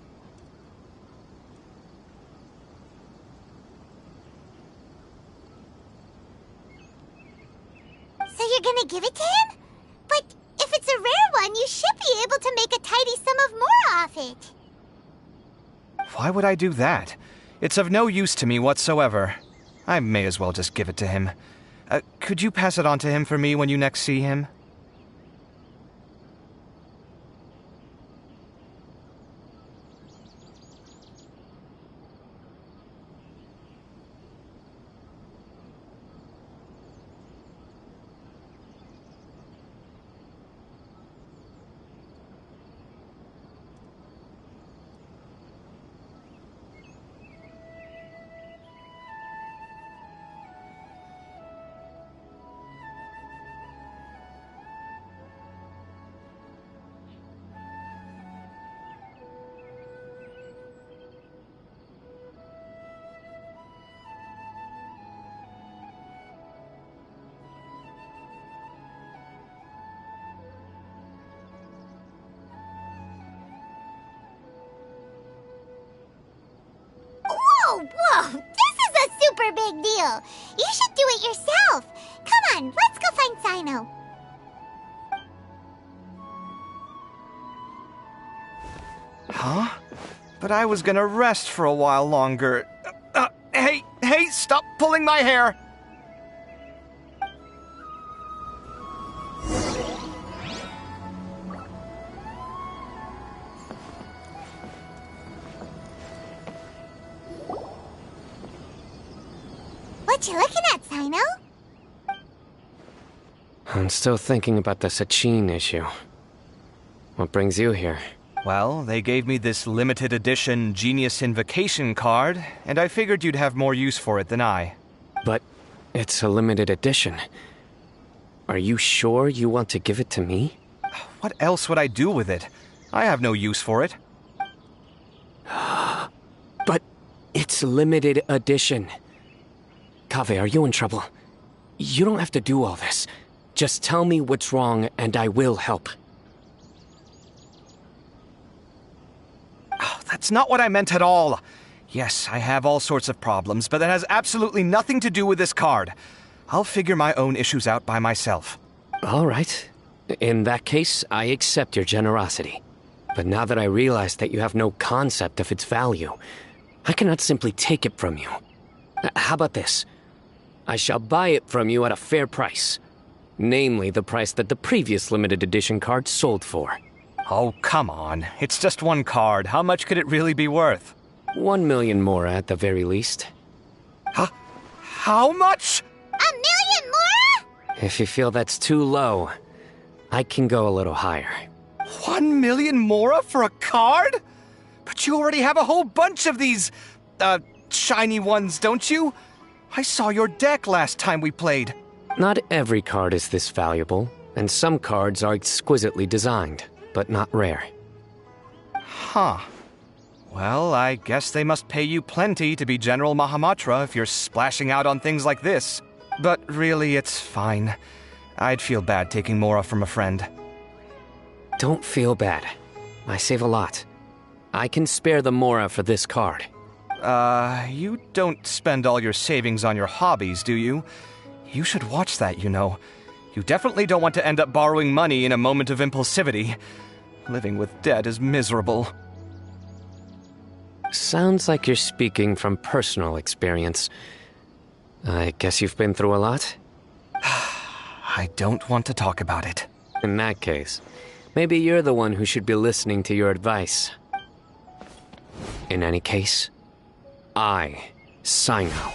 So you're gonna give it to him? But if it's a rare one, you should be able to make a tidy sum of more off it. Why would I do that? It's of no use to me whatsoever. I may as well just give it to him. Could you pass it on to him for me when you next see him? Whoa! This is a super big deal! You should do it yourself! Come on, let's go find Sino. Huh? But I was gonna rest for a while longer. Hey, stop pulling my hair! What you looking at, Sino? I'm still thinking about the Sachin issue. What brings you here? Well, they gave me this limited edition Genius Invocation card, and I figured you'd have more use for it than I. But it's a limited edition. Are you sure you want to give it to me? What else would I do with it? I have no use for it. But it's limited edition. Kaveh, are you in trouble? You don't have to do all this. Just tell me what's wrong and I will help. Oh, that's not what I meant at all. Yes, I have all sorts of problems, but that has absolutely nothing to do with this card. I'll figure my own issues out by myself. All right. In that case, I accept your generosity. But now that I realize that you have no concept of its value, I cannot simply take it from you. How about this? I shall buy it from you at a fair price. Namely, the price that the previous limited edition card sold for. Oh, come on. It's just one card. How much could it really be worth? 1 million more at the very least. Huh? How much? 1 million more? If you feel that's too low, I can go a little higher. 1 million more for a card? But you already have a whole bunch of these, shiny ones, don't you? I saw your deck last time we played. Not every card is this valuable, and some cards are exquisitely designed, but not rare. Huh. Well, I guess they must pay you plenty to be General Mahamatra if you're splashing out on things like this. But really, it's fine. I'd feel bad taking Mora from a friend. Don't feel bad. I save a lot. I can spare the Mora for this card. You don't spend all your savings on your hobbies, do you? You should watch that, you know. You definitely don't want to end up borrowing money in a moment of impulsivity. Living with debt is miserable. Sounds like you're speaking from personal experience. I guess you've been through a lot? I don't want to talk about it. In that case, maybe you're the one who should be listening to your advice. In any case, I, Sino,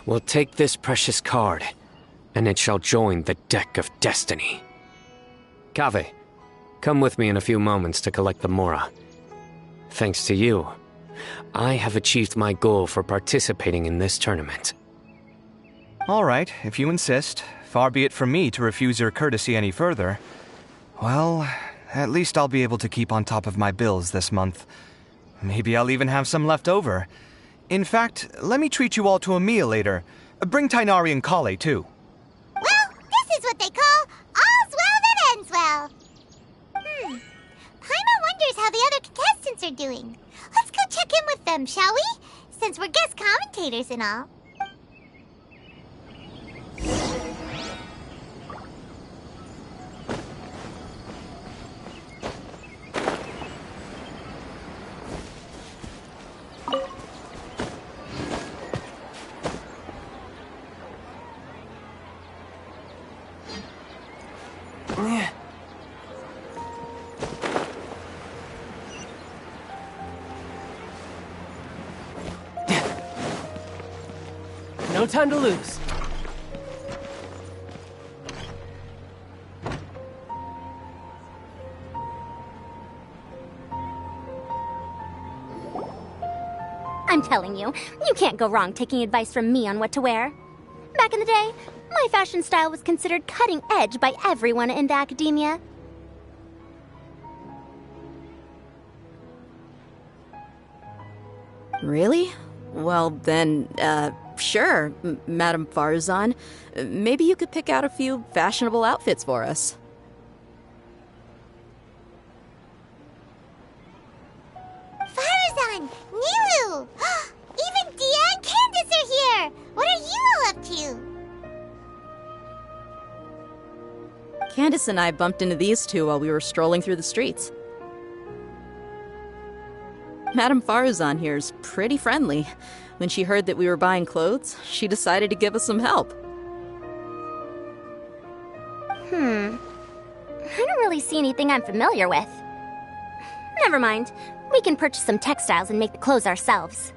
will take this precious card, and it shall join the deck of destiny. Kaveh, come with me in a few moments to collect the Mora. Thanks to you, I have achieved my goal for participating in this tournament. All right, if you insist. Far be it from me to refuse your courtesy any further. Well, at least I'll be able to keep on top of my bills this month. Maybe I'll even have some left over. In fact, let me treat you all to a meal later. Bring Tainari and Kale, too. Well, this is what they call all's well that ends well. Paimon wonders how the other contestants are doing. Let's go check in with them, shall we? Since we're guest commentators and all. No time to lose. I'm telling you, you can't go wrong taking advice from me on what to wear. Back in the day, my fashion style was considered cutting edge by everyone in the academia. Really? Well, then, sure, Madame Farzan. Maybe you could pick out a few fashionable outfits for us. Farzan! Nilu! Even Dia and Candace are here! What are you all up to? Candace and I bumped into these two while we were strolling through the streets. Madame Farzan here is pretty friendly. When she heard that we were buying clothes, she decided to give us some help. I don't really see anything I'm familiar with. Never mind. We can purchase some textiles and make the clothes ourselves.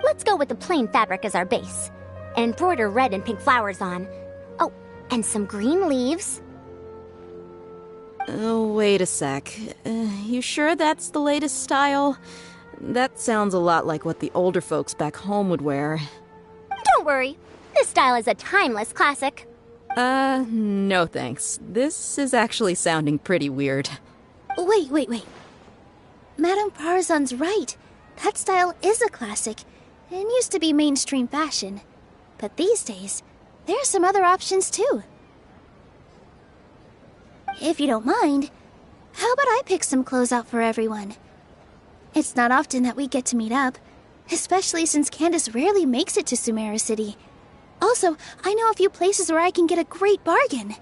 Let's go with the plain fabric as our base, and embroider red and pink flowers on. Oh, and some green leaves. Wait a sec. You sure that's the latest style? That sounds a lot like what the older folks back home would wear. Don't worry. This style is a timeless classic. No thanks. This is actually sounding pretty weird. Wait. Madame Farzan's right. That style is a classic and used to be mainstream fashion. But these days, there are some other options too. If you don't mind, how about I pick some clothes out for everyone? It's not often that we get to meet up, especially since Candace rarely makes it to Sumeru City. Also, I know a few places where I can get a great bargain.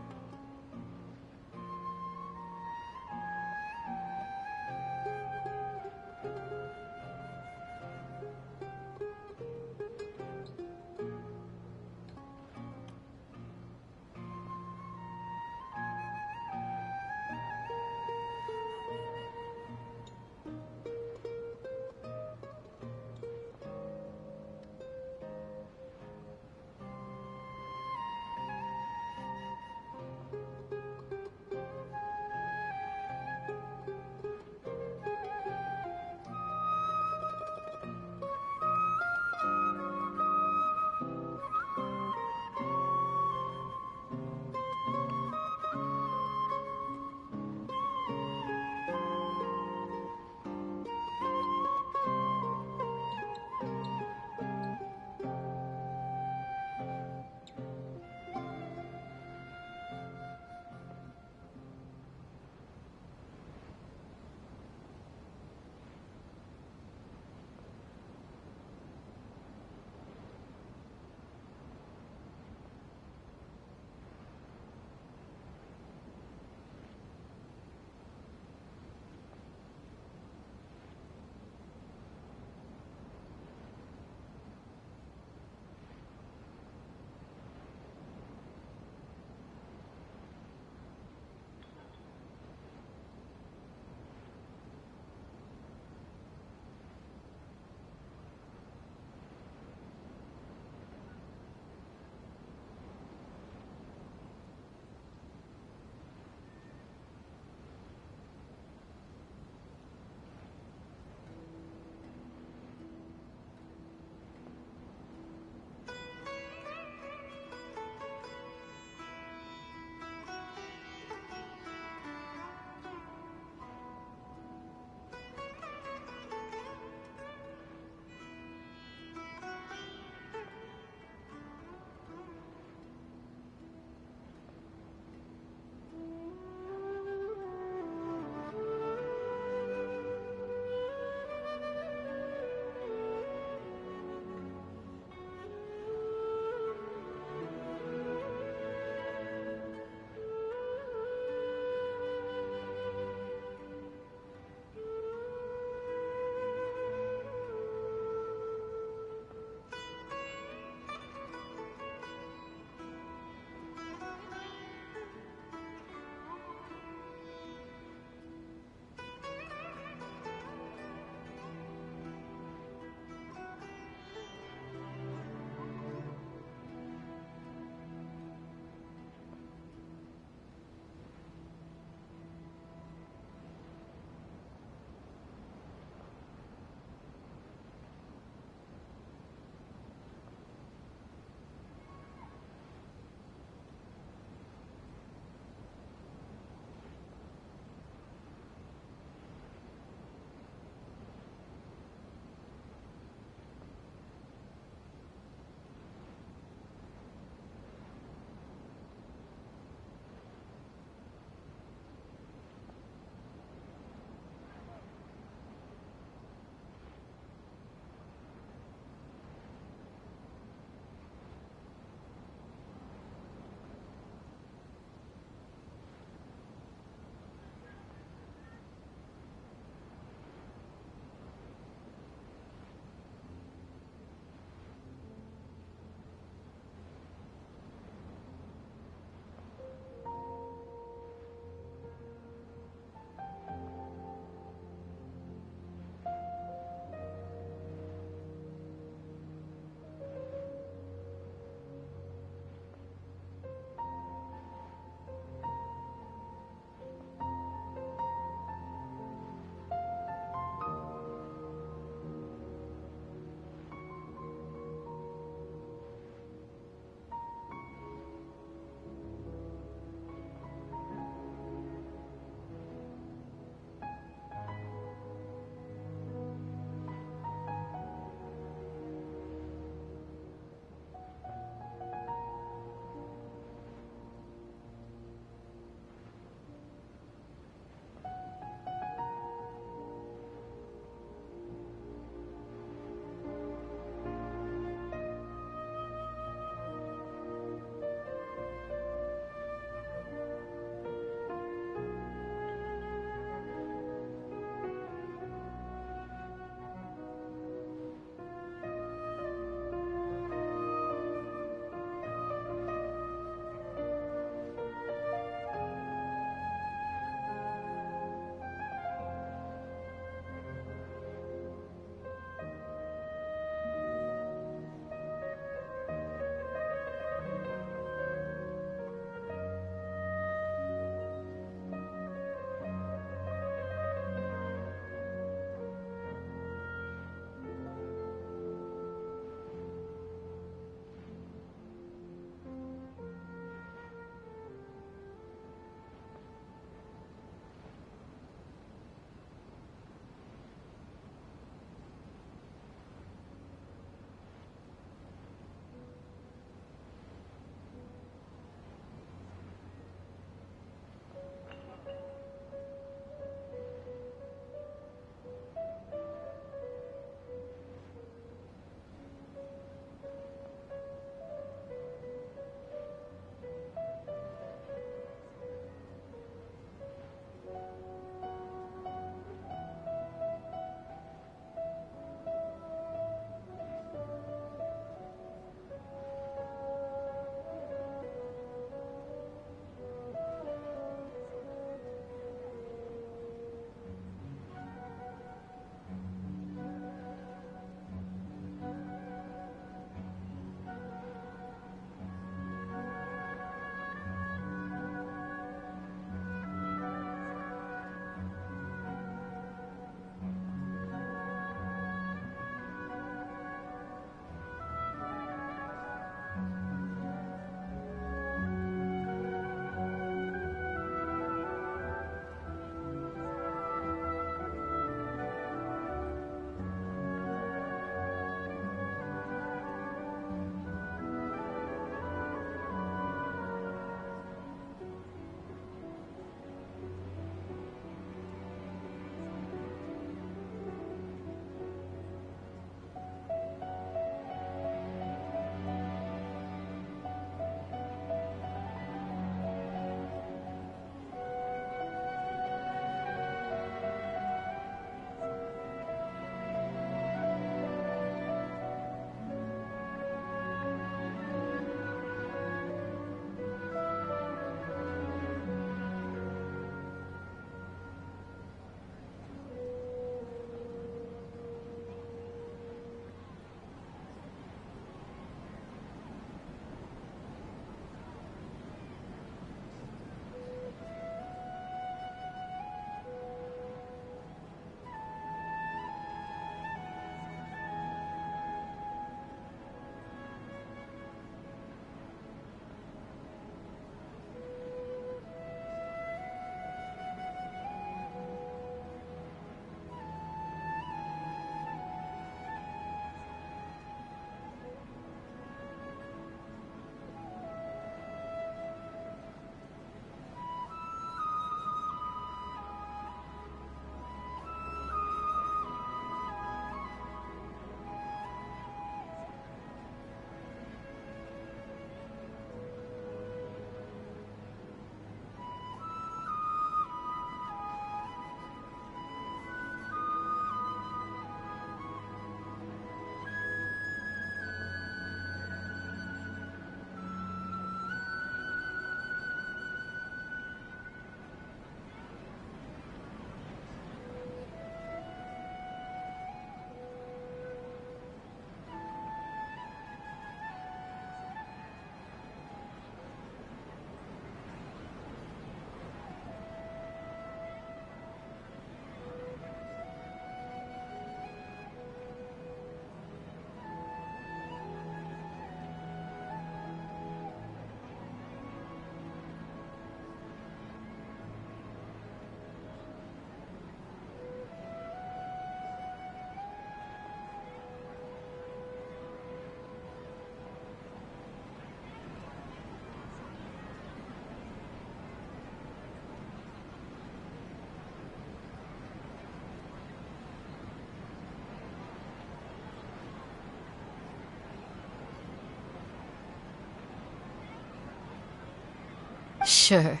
Sure.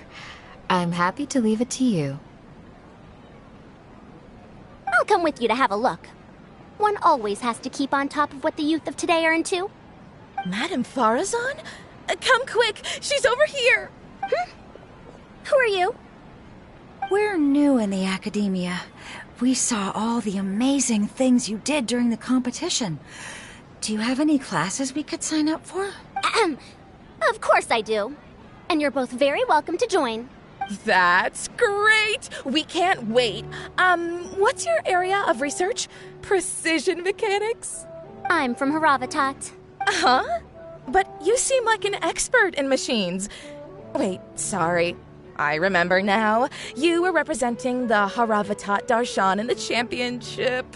I'm happy to leave it to you. I'll come with you to have a look. One always has to keep on top of what the youth of today are into. Madame Farazan? Come quick! She's over here! Who are you? We're new in the academia. We saw all the amazing things you did during the competition. Do you have any classes we could sign up for? Of course I do. And you're both very welcome to join. That's great! We can't wait. What's your area of research? Precision mechanics? I'm from Haravatat. Huh? But you seem like an expert in machines. Wait, sorry. I remember now. You were representing the Haravatat Darshan in the championship.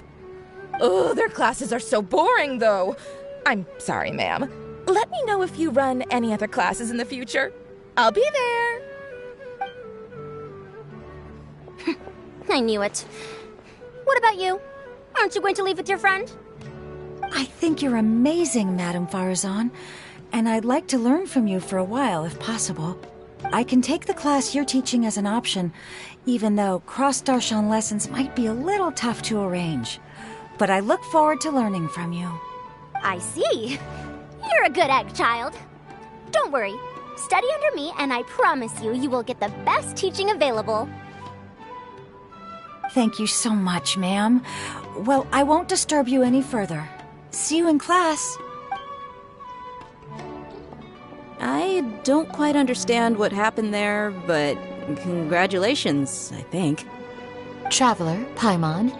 Oh, their classes are so boring, though. I'm sorry, ma'am. Let me know if you run any other classes in the future. I'll be there. I knew it. What about you? Aren't you going to leave with your friend? I think you're amazing, Madame Farazan, and I'd like to learn from you for a while, if possible. I can take the class you're teaching as an option, even though cross-Darshan lessons might be a little tough to arrange. But I look forward to learning from you. I see. You're a good egg, child. Don't worry. Study under me, and I promise you, you will get the best teaching available. Thank you so much, ma'am. Well, I won't disturb you any further. See you in class. I don't quite understand what happened there, but congratulations, I think. Traveler, Paimon,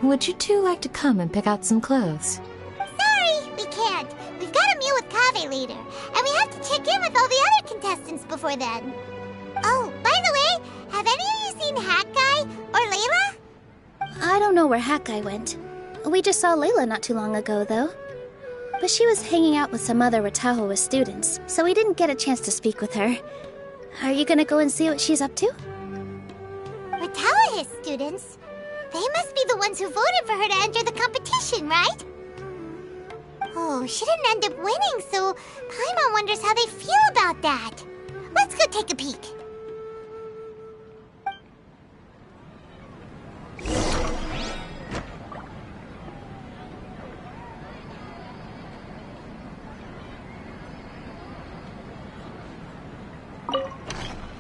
would you two like to come and pick out some clothes? Sorry, we can't. We've got a meal with Kaveh later, and we have to check in with all the other contestants before then. Oh, by the way, have any of you seen Hat Guy or Layla? I don't know where Hat Guy went. We just saw Layla not too long ago, though. But she was hanging out with some other Ratahoa students, so we didn't get a chance to speak with her. Are you gonna go and see what she's up to? Ratahoa students? They must be the ones who voted for her to enter the competition, right? Oh, she didn't end up winning, so Paimon wonders how they feel about that. Let's go take a peek.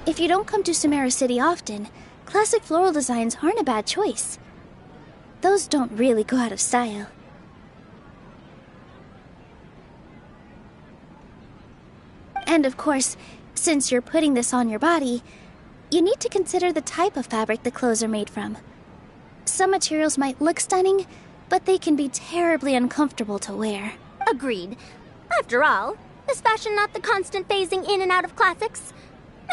If you don't come to Sumeru City often, classic floral designs aren't a bad choice. Those don't really go out of style. And of course, since you're putting this on your body, you need to consider the type of fabric the clothes are made from. Some materials might look stunning, but they can be terribly uncomfortable to wear. Agreed. After all, is fashion not the constant phasing in and out of classics?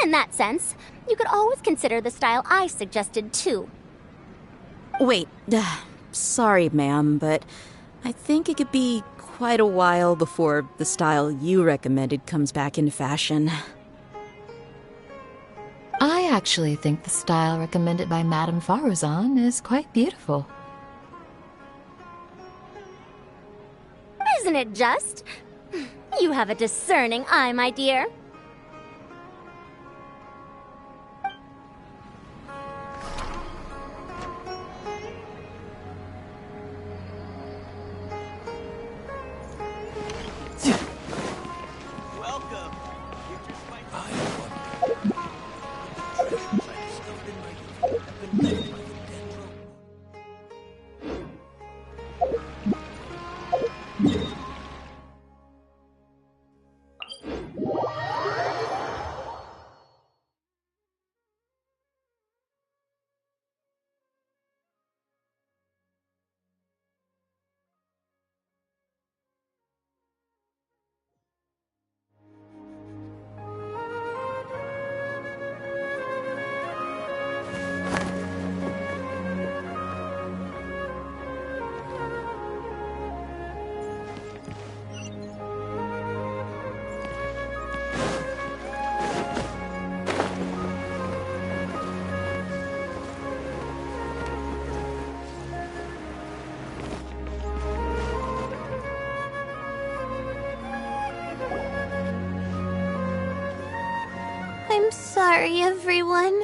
In that sense, you could always consider the style I suggested, too. Wait, sorry, ma'am, but I think it could be quite a while before the style you recommended comes back into fashion. I actually think the style recommended by Madame Farazan is quite beautiful. Isn't it just? You have a discerning eye, my dear. I'm sorry, everyone.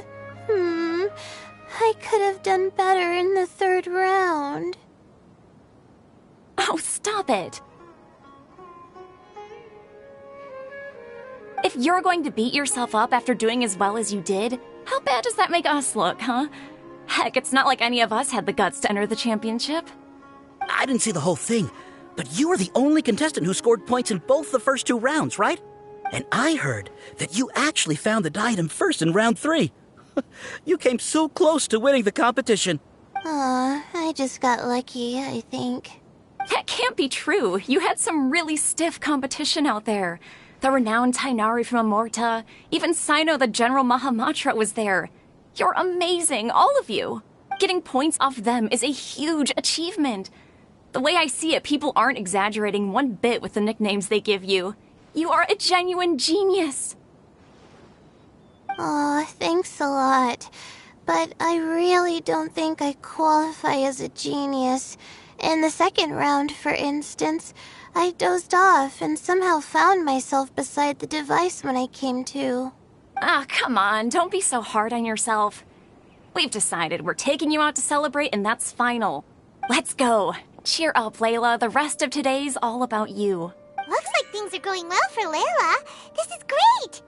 I could have done better in the third round. Oh, stop it. If you're going to beat yourself up after doing as well as you did, how bad does that make us look, huh? Heck, it's not like any of us had the guts to enter the championship. I didn't see the whole thing, but you were the only contestant who scored points in both the first 2 rounds, right? And I heard that you actually found the diadem first in round 3. You came so close to winning the competition. Aw, I just got lucky, I think. That can't be true. You had some really stiff competition out there. The renowned Tainari from Amorta, even Sino the General Mahamatra was there. You're amazing, all of you. Getting points off them is a huge achievement. The way I see it, people aren't exaggerating one bit with the nicknames they give you. You are a genuine genius. Aw, thanks a lot. But I really don't think I qualify as a genius. In the second round, for instance, I dozed off and somehow found myself beside the device when I came to. Ah, come on, don't be so hard on yourself. We've decided we're taking you out to celebrate, and that's final. Let's go. Cheer up, Layla. The rest of today's all about you. Looks like things are going well for Layla. This is great.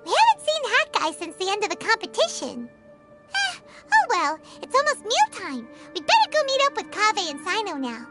We haven't seen Hat Guy since the end of the competition. Oh well, it's almost mealtime. We'd better go meet up with Kaveh and Sino now.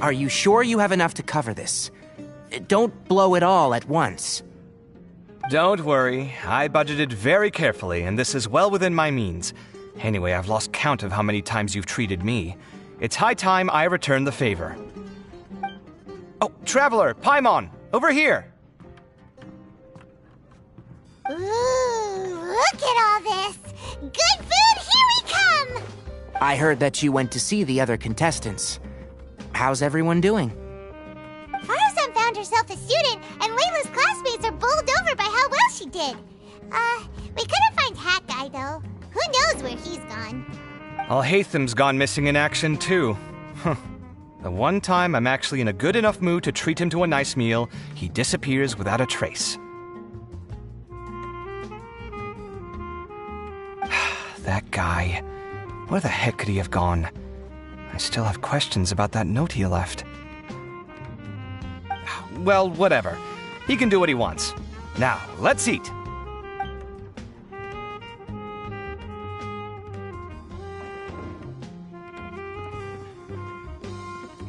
Are you sure you have enough to cover this? don't blow it all at once. Don't worry, I budgeted very carefully, and this is well within my means. Anyway, I've lost count of how many times you've treated me. It's high time I return the favor. Oh, Traveler, Paimon, over here! Ooh, look at all this! Good food, here we come! I heard that you went to see the other contestants. How's everyone doing? Farazan found herself a student, and Layla's classmates are bowled over by how well she did. We couldn't find Hat Guy, though. Who knows where he's gone? Alhaitham's gone missing in action, too. The one time I'm actually in a good enough mood to treat him to a nice meal, he disappears without a trace. That guy. Where the heck could he have gone? I still have questions about that note he left. Well, whatever. He can do what he wants. Now, let's eat.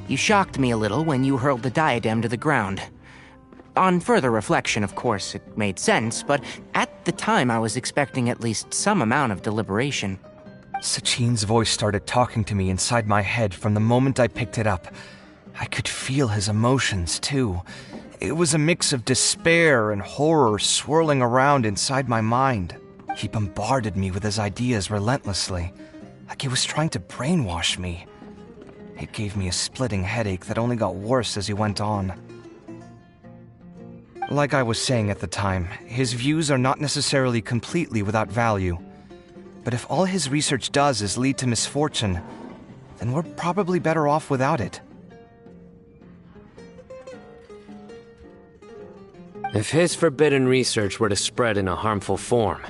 You shocked me a little when you hurled the diadem to the ground. On further reflection, of course, it made sense, but at the time I was expecting at least some amount of deliberation. Sachin's voice started talking to me inside my head from the moment I picked it up. I could feel his emotions, too. It was a mix of despair and horror swirling around inside my mind. He bombarded me with his ideas relentlessly, like he was trying to brainwash me. It gave me a splitting headache that only got worse as he went on. Like I was saying at the time, his views are not necessarily completely without value. But if all his research does is lead to misfortune, then we're probably better off without it. If his forbidden research were to spread in a harmful form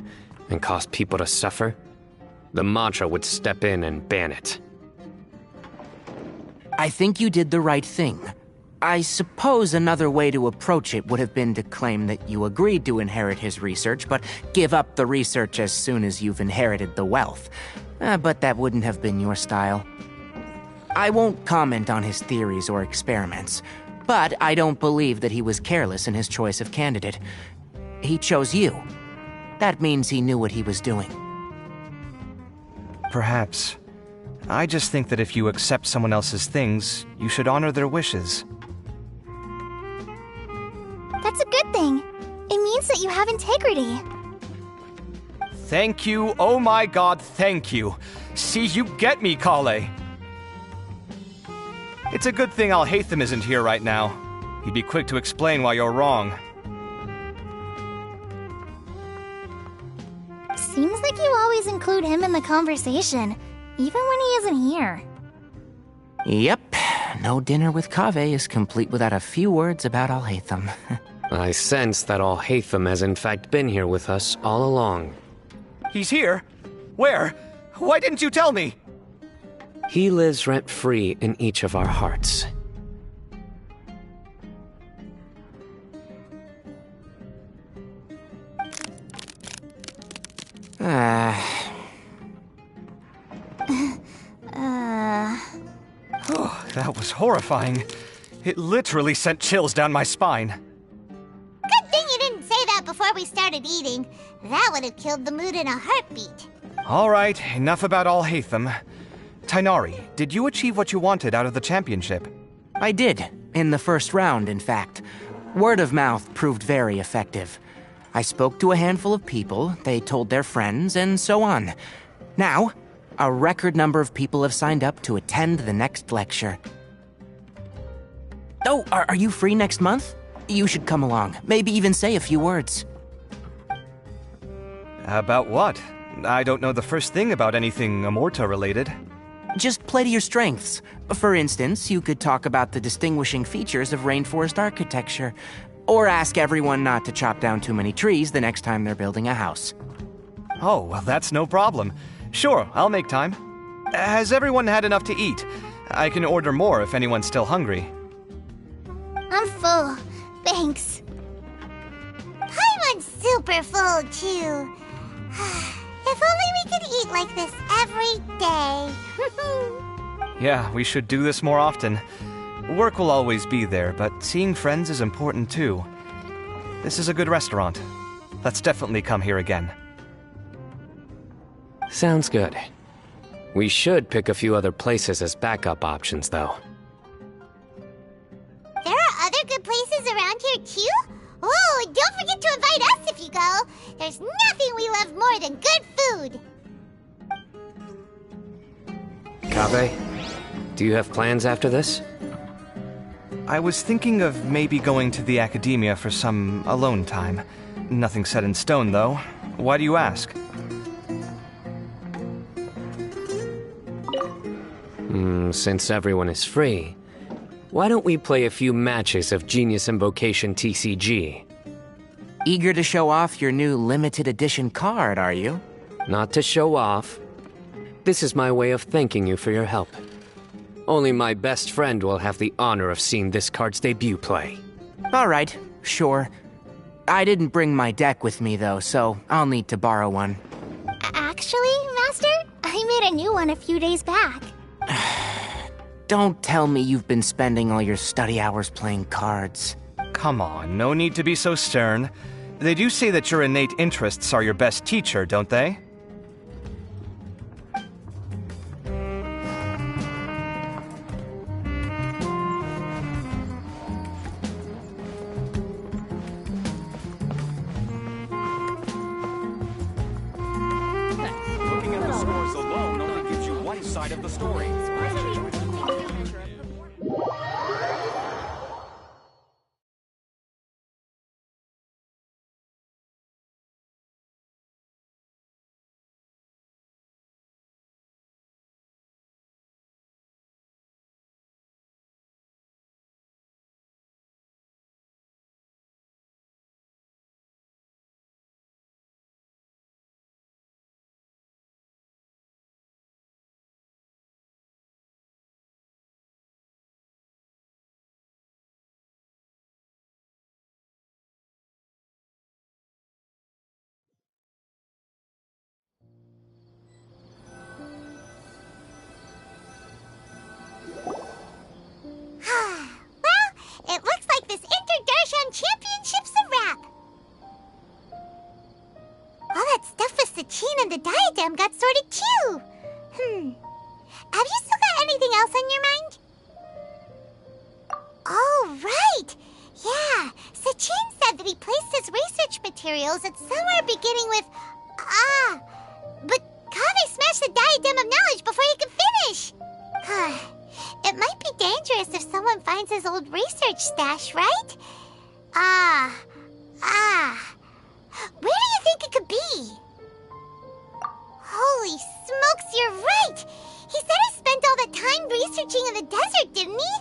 and cause people to suffer, the Mantra would step in and ban it. I think you did the right thing. I suppose another way to approach it would have been to claim that you agreed to inherit his research, but give up the research as soon as you've inherited the wealth. But that wouldn't have been your style. I won't comment on his theories or experiments, but I don't believe that he was careless in his choice of candidate. He chose you. That means he knew what he was doing. Perhaps. I just think that if you accept someone else's things, you should honor their wishes. That's a good thing. It means that you have integrity. Thank you, oh my god, thank you. See, you get me, Kale. It's a good thing Alhaitham isn't here right now. He'd be quick to explain why you're wrong. Seems like you always include him in the conversation, even when he isn't here. Yep, no dinner with Kaveh is complete without a few words about Alhaitham. I sense that Alhaitham has in fact been here with us all along. He's here? Where? Why didn't you tell me? He lives rent-free in each of our hearts. Oh, that was horrifying. It literally sent chills down my spine. Good thing you didn't say that before we started eating. That would have killed the mood in a heartbeat. All right, enough about Alhaitham. Tainari, did you achieve what you wanted out of the championship? I did, in the first round, in fact. Word of mouth proved very effective. I spoke to a handful of people, they told their friends, and so on. Now, a record number of people have signed up to attend the next lecture. Oh, are you free next month? You should come along, maybe even say a few words. About what? I don't know the first thing about anything Amorta-related. Just play to your strengths. For instance, you could talk about the distinguishing features of rainforest architecture, or ask everyone not to chop down too many trees the next time they're building a house. Oh, well, that's no problem. Sure, I'll make time. Has everyone had enough to eat? I can order more if anyone's still hungry. I'm full. Thanks. Paimon's super full, too. If only we could eat like this every day. Yeah, we should do this more often. Work will always be there, but seeing friends is important too. This is a good restaurant. Let's definitely come here again. Sounds good. We should pick a few other places as backup options, though. There are other good places around here, too? Oh, and don't forget to invite us if you go. There's nothing we love more than good food. Kaveh, do you have plans after this? I was thinking of maybe going to the academia for some alone time. Nothing set in stone, though. Why do you ask? Since everyone is free, why don't we play a few matches of Genius Invocation TCG? Eager to show off your new limited edition card, are you? Not to show off. This is my way of thanking you for your help. Only my best friend will have the honor of seeing this card's debut play. All right, sure. I didn't bring my deck with me, though, so I'll need to borrow one. Actually, Master, I made a new one a few days back. Don't tell me you've been spending all your study hours playing cards. Come on, no need to be so stern. They do say that your innate interests are your best teacher, don't they? Looking at the scores alone only gives you one side of the story. Well, it looks like this Inter-Darshan Championship's a wrap. All that stuff with Sachin and the diadem got sorted too. Have you still got anything else on your mind? Oh, right. Yeah, Sachin said that he placed his research materials at somewhere beginning with but Kaveh smashed the diadem of knowledge before he could finish. It might be dangerous if someone finds his old research stash, right? Where do you think it could be? Holy smokes, you're right! He said he spent all that time researching in the desert, didn't he?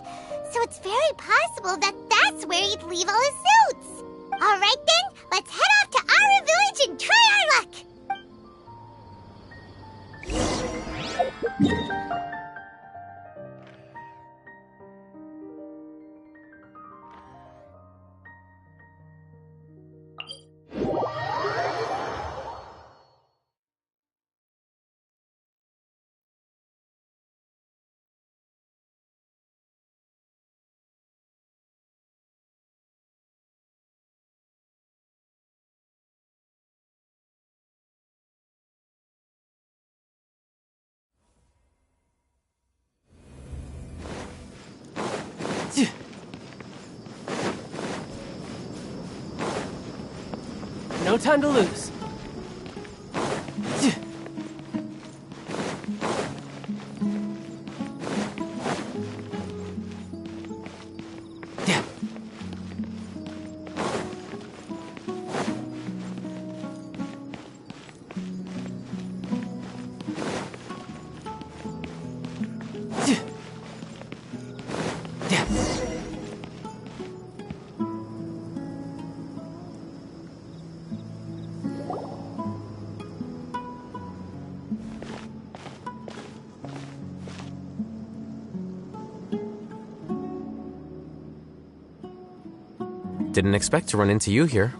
So it's very possible that that's where he'd leave all his notes. Alright then, let's head off to Aru Village and try our luck! No time to lose. Didn't expect to run into you here.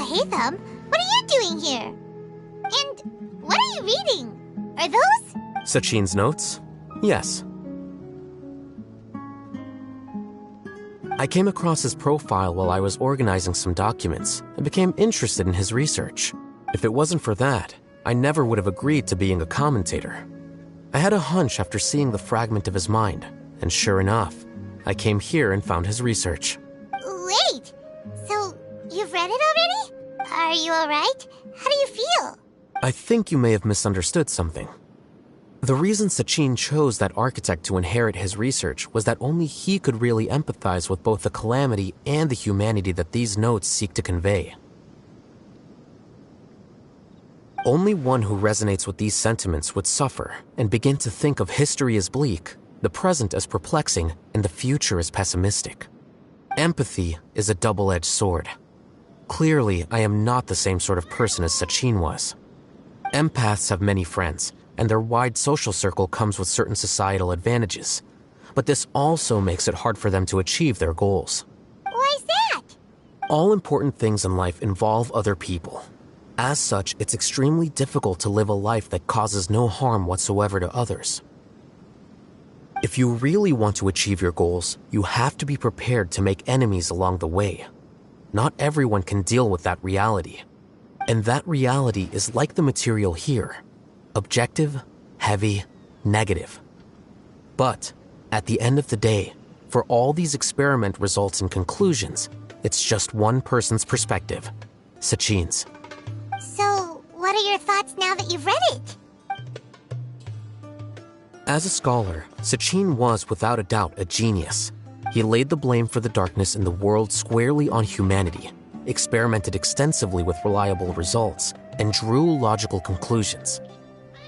Hey, Thumb. What are you doing here? And what are you reading? Are those? Sachin's notes? Yes. I came across his profile while I was organizing some documents and became interested in his research. If it wasn't for that, I never would have agreed to being a commentator. I had a hunch after seeing the fragment of his mind, and sure enough, I came here and found his research. Wait! So, you've read it already? Are you alright? How do you feel? I think you may have misunderstood something. The reason Sachin chose that architect to inherit his research was that only he could really empathize with both the calamity and the humanity that these notes seek to convey. Only one who resonates with these sentiments would suffer and begin to think of history as bleak, the present as perplexing, and the future as pessimistic. Empathy is a double-edged sword. Clearly, I am not the same sort of person as Sachin was. Empaths have many friends, and their wide social circle comes with certain societal advantages. But this also makes it hard for them to achieve their goals. Why's that? All important things in life involve other people. As such, it's extremely difficult to live a life that causes no harm whatsoever to others. If you really want to achieve your goals, you have to be prepared to make enemies along the way. Not everyone can deal with that reality. And that reality is like the material here. Objective, heavy, negative. But, at the end of the day, for all these experiment results and conclusions, it's just one person's perspective, Sachin's. So, what are your thoughts now that you've read it? As a scholar, Sachin was without a doubt a genius. He laid the blame for the darkness in the world squarely on humanity, experimented extensively with reliable results, and drew logical conclusions.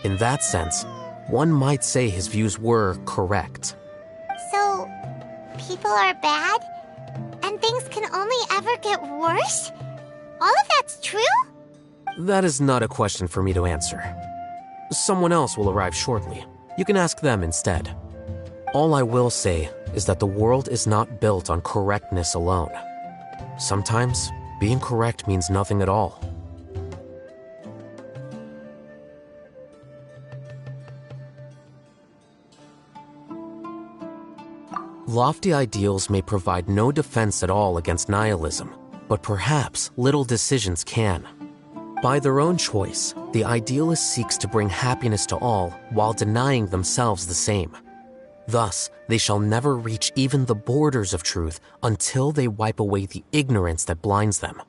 In that sense, one might say his views were correct. So, people are bad? And things can only ever get worse? All of that's true? That is not a question for me to answer. Someone else will arrive shortly. You can ask them instead. All I will say is that the world is not built on correctness alone. Sometimes, being correct means nothing at all. Lofty ideals may provide no defense at all against nihilism, but perhaps little decisions can. By their own choice, the idealist seeks to bring happiness to all while denying themselves the same. Thus, they shall never reach even the borders of truth until they wipe away the ignorance that blinds them.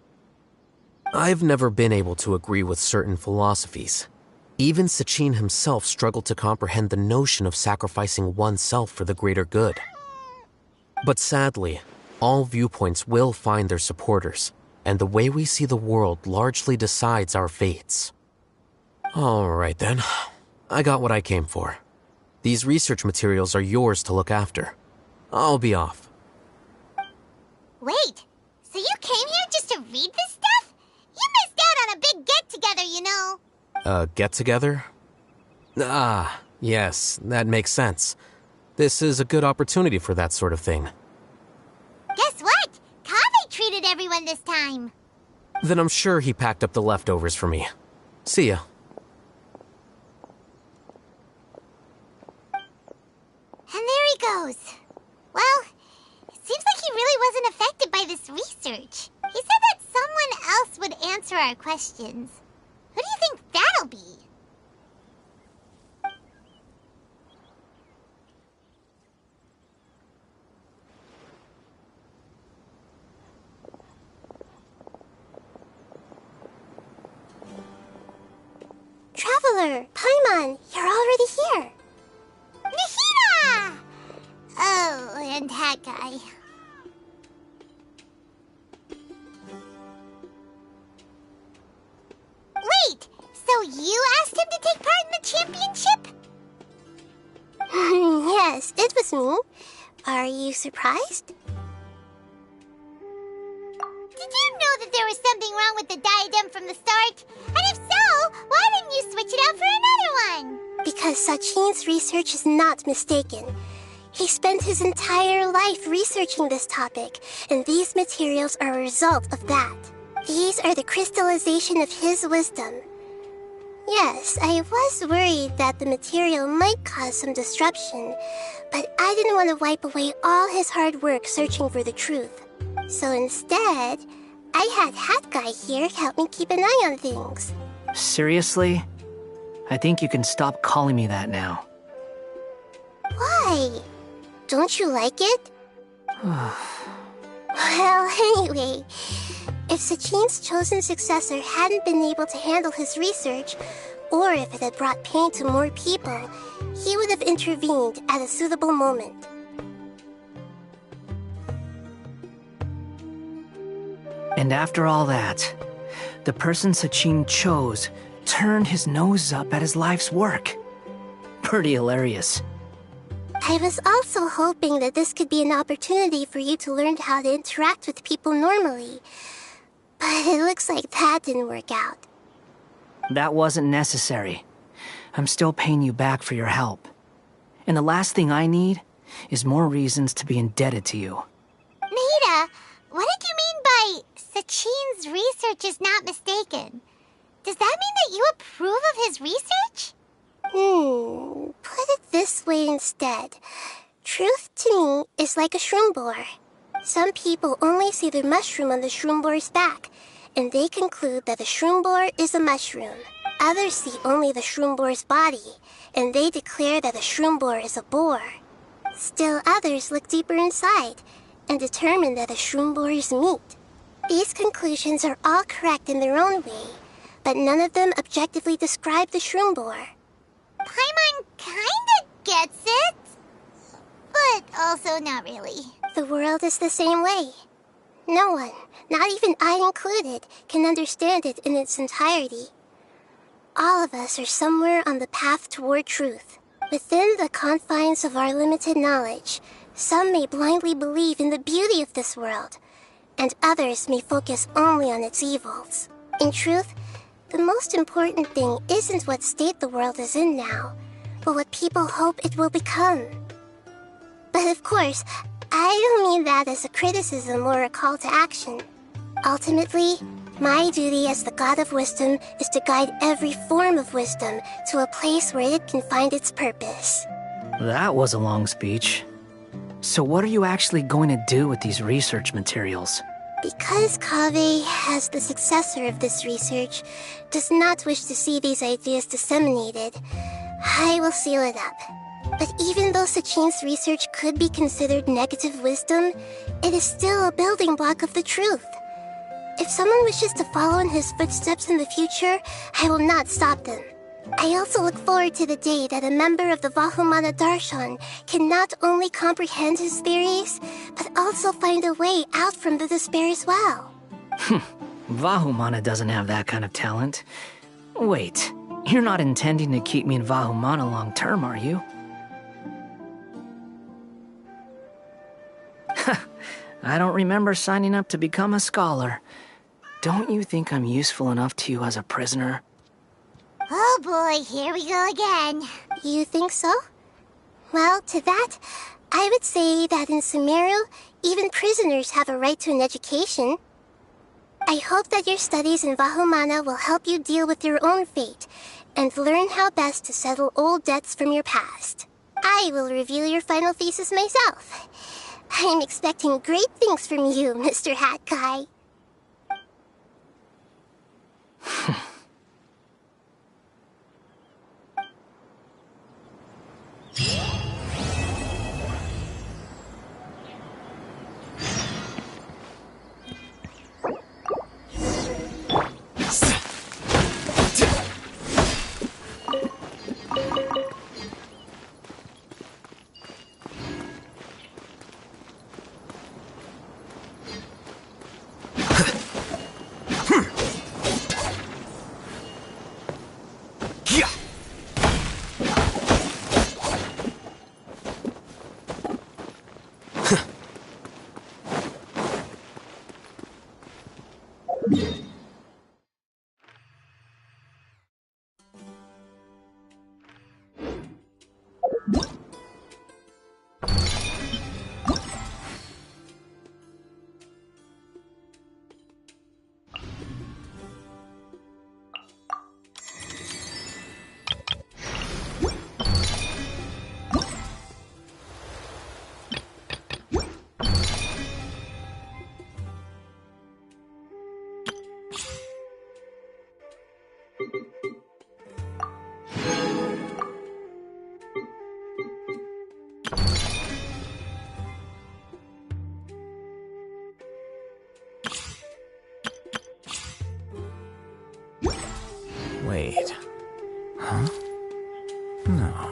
I've never been able to agree with certain philosophies. Even Sachin himself struggled to comprehend the notion of sacrificing oneself for the greater good. But sadly, all viewpoints will find their supporters, and the way we see the world largely decides our fates. All right then, I got what I came for. These research materials are yours to look after. I'll be off. Wait, so you came here just to read this stuff? You missed out on a big get-together, you know. A get-together? Ah, yes, that makes sense. This is a good opportunity for that sort of thing. Guess what? Kaveh treated everyone this time. Then I'm sure he packed up the leftovers for me. See ya. And there he goes. Well, it seems like he really wasn't affected by this research. He said that someone else would answer our questions. Who do you think that'll be? Traveler, Paimon, you're already here. Nihira! Oh, and that guy. Wait, so you asked him to take part in the championship? Yes, it was me. Are you surprised? Did you know that there was something wrong with the diadem from the start? And if so, why didn't you switch it out for another one? Because Sachin's research is not mistaken. He spent his entire life researching this topic, and these materials are a result of that. These are the crystallization of his wisdom. Yes, I was worried that the material might cause some disruption, but I didn't want to wipe away all his hard work searching for the truth. So instead, I had Hat Guy here help me keep an eye on things. Seriously? I think you can stop calling me that now. Why? Don't you like it? Well, anyway, if Sachin's chosen successor hadn't been able to handle his research, or if it had brought pain to more people, he would have intervened at a suitable moment. And after all that, the person Sachin chose turned his nose up at his life's work. Pretty hilarious. I was also hoping that this could be an opportunity for you to learn how to interact with people normally. But it looks like that didn't work out. That wasn't necessary. I'm still paying you back for your help. And the last thing I need is more reasons to be indebted to you. Nita, what did you mean by Sachin's research is not mistaken? Does that mean that you approve of his research? Put it this way instead. Truth to me is like a shroom boar. Some people only see the mushroom on the shroom boar's back, and they conclude that the shroom boar is a mushroom. Others see only the shroom boar's body, and they declare that the shroom boar is a boar. Still others look deeper inside, and determine that the shroom boar is meat. These conclusions are all correct in their own way, but none of them objectively describe the shroom boar. Paimon kinda gets it, but also not really. The world is the same way. No one, not even I included, can understand it in its entirety. All of us are somewhere on the path toward truth. Within the confines of our limited knowledge, some may blindly believe in the beauty of this world, and others may focus only on its evils. In truth, the most important thing isn't what state the world is in now, but what people hope it will become. But of course, I don't mean that as a criticism or a call to action. Ultimately, my duty as the God of Wisdom is to guide every form of wisdom to a place where it can find its purpose. That was a long speech. So what are you actually going to do with these research materials? Because Kaveh, as the successor of this research, does not wish to see these ideas disseminated, I will seal it up. But even though Sachin's research could be considered negative wisdom, it is still a building block of the truth. If someone wishes to follow in his footsteps in the future, I will not stop them. I also look forward to the day that a member of the Vahumana Darshan can not only comprehend his theories, but also find a way out from the despair as well. Vahumana doesn't have that kind of talent. Wait, you're not intending to keep me in Vahumana long term, are you? I don't remember signing up to become a scholar. Don't you think I'm useful enough to you as a prisoner? Oh boy, here we go again. You think so? Well, to that, I would say that in Sumeru, even prisoners have a right to an education. I hope that your studies in Vahumana will help you deal with your own fate, and learn how best to settle old debts from your past. I will review your final thesis myself. I'm expecting great things from you, Mr. Hat Guy. Wait. Huh? No.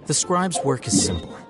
The scribe's work is simple.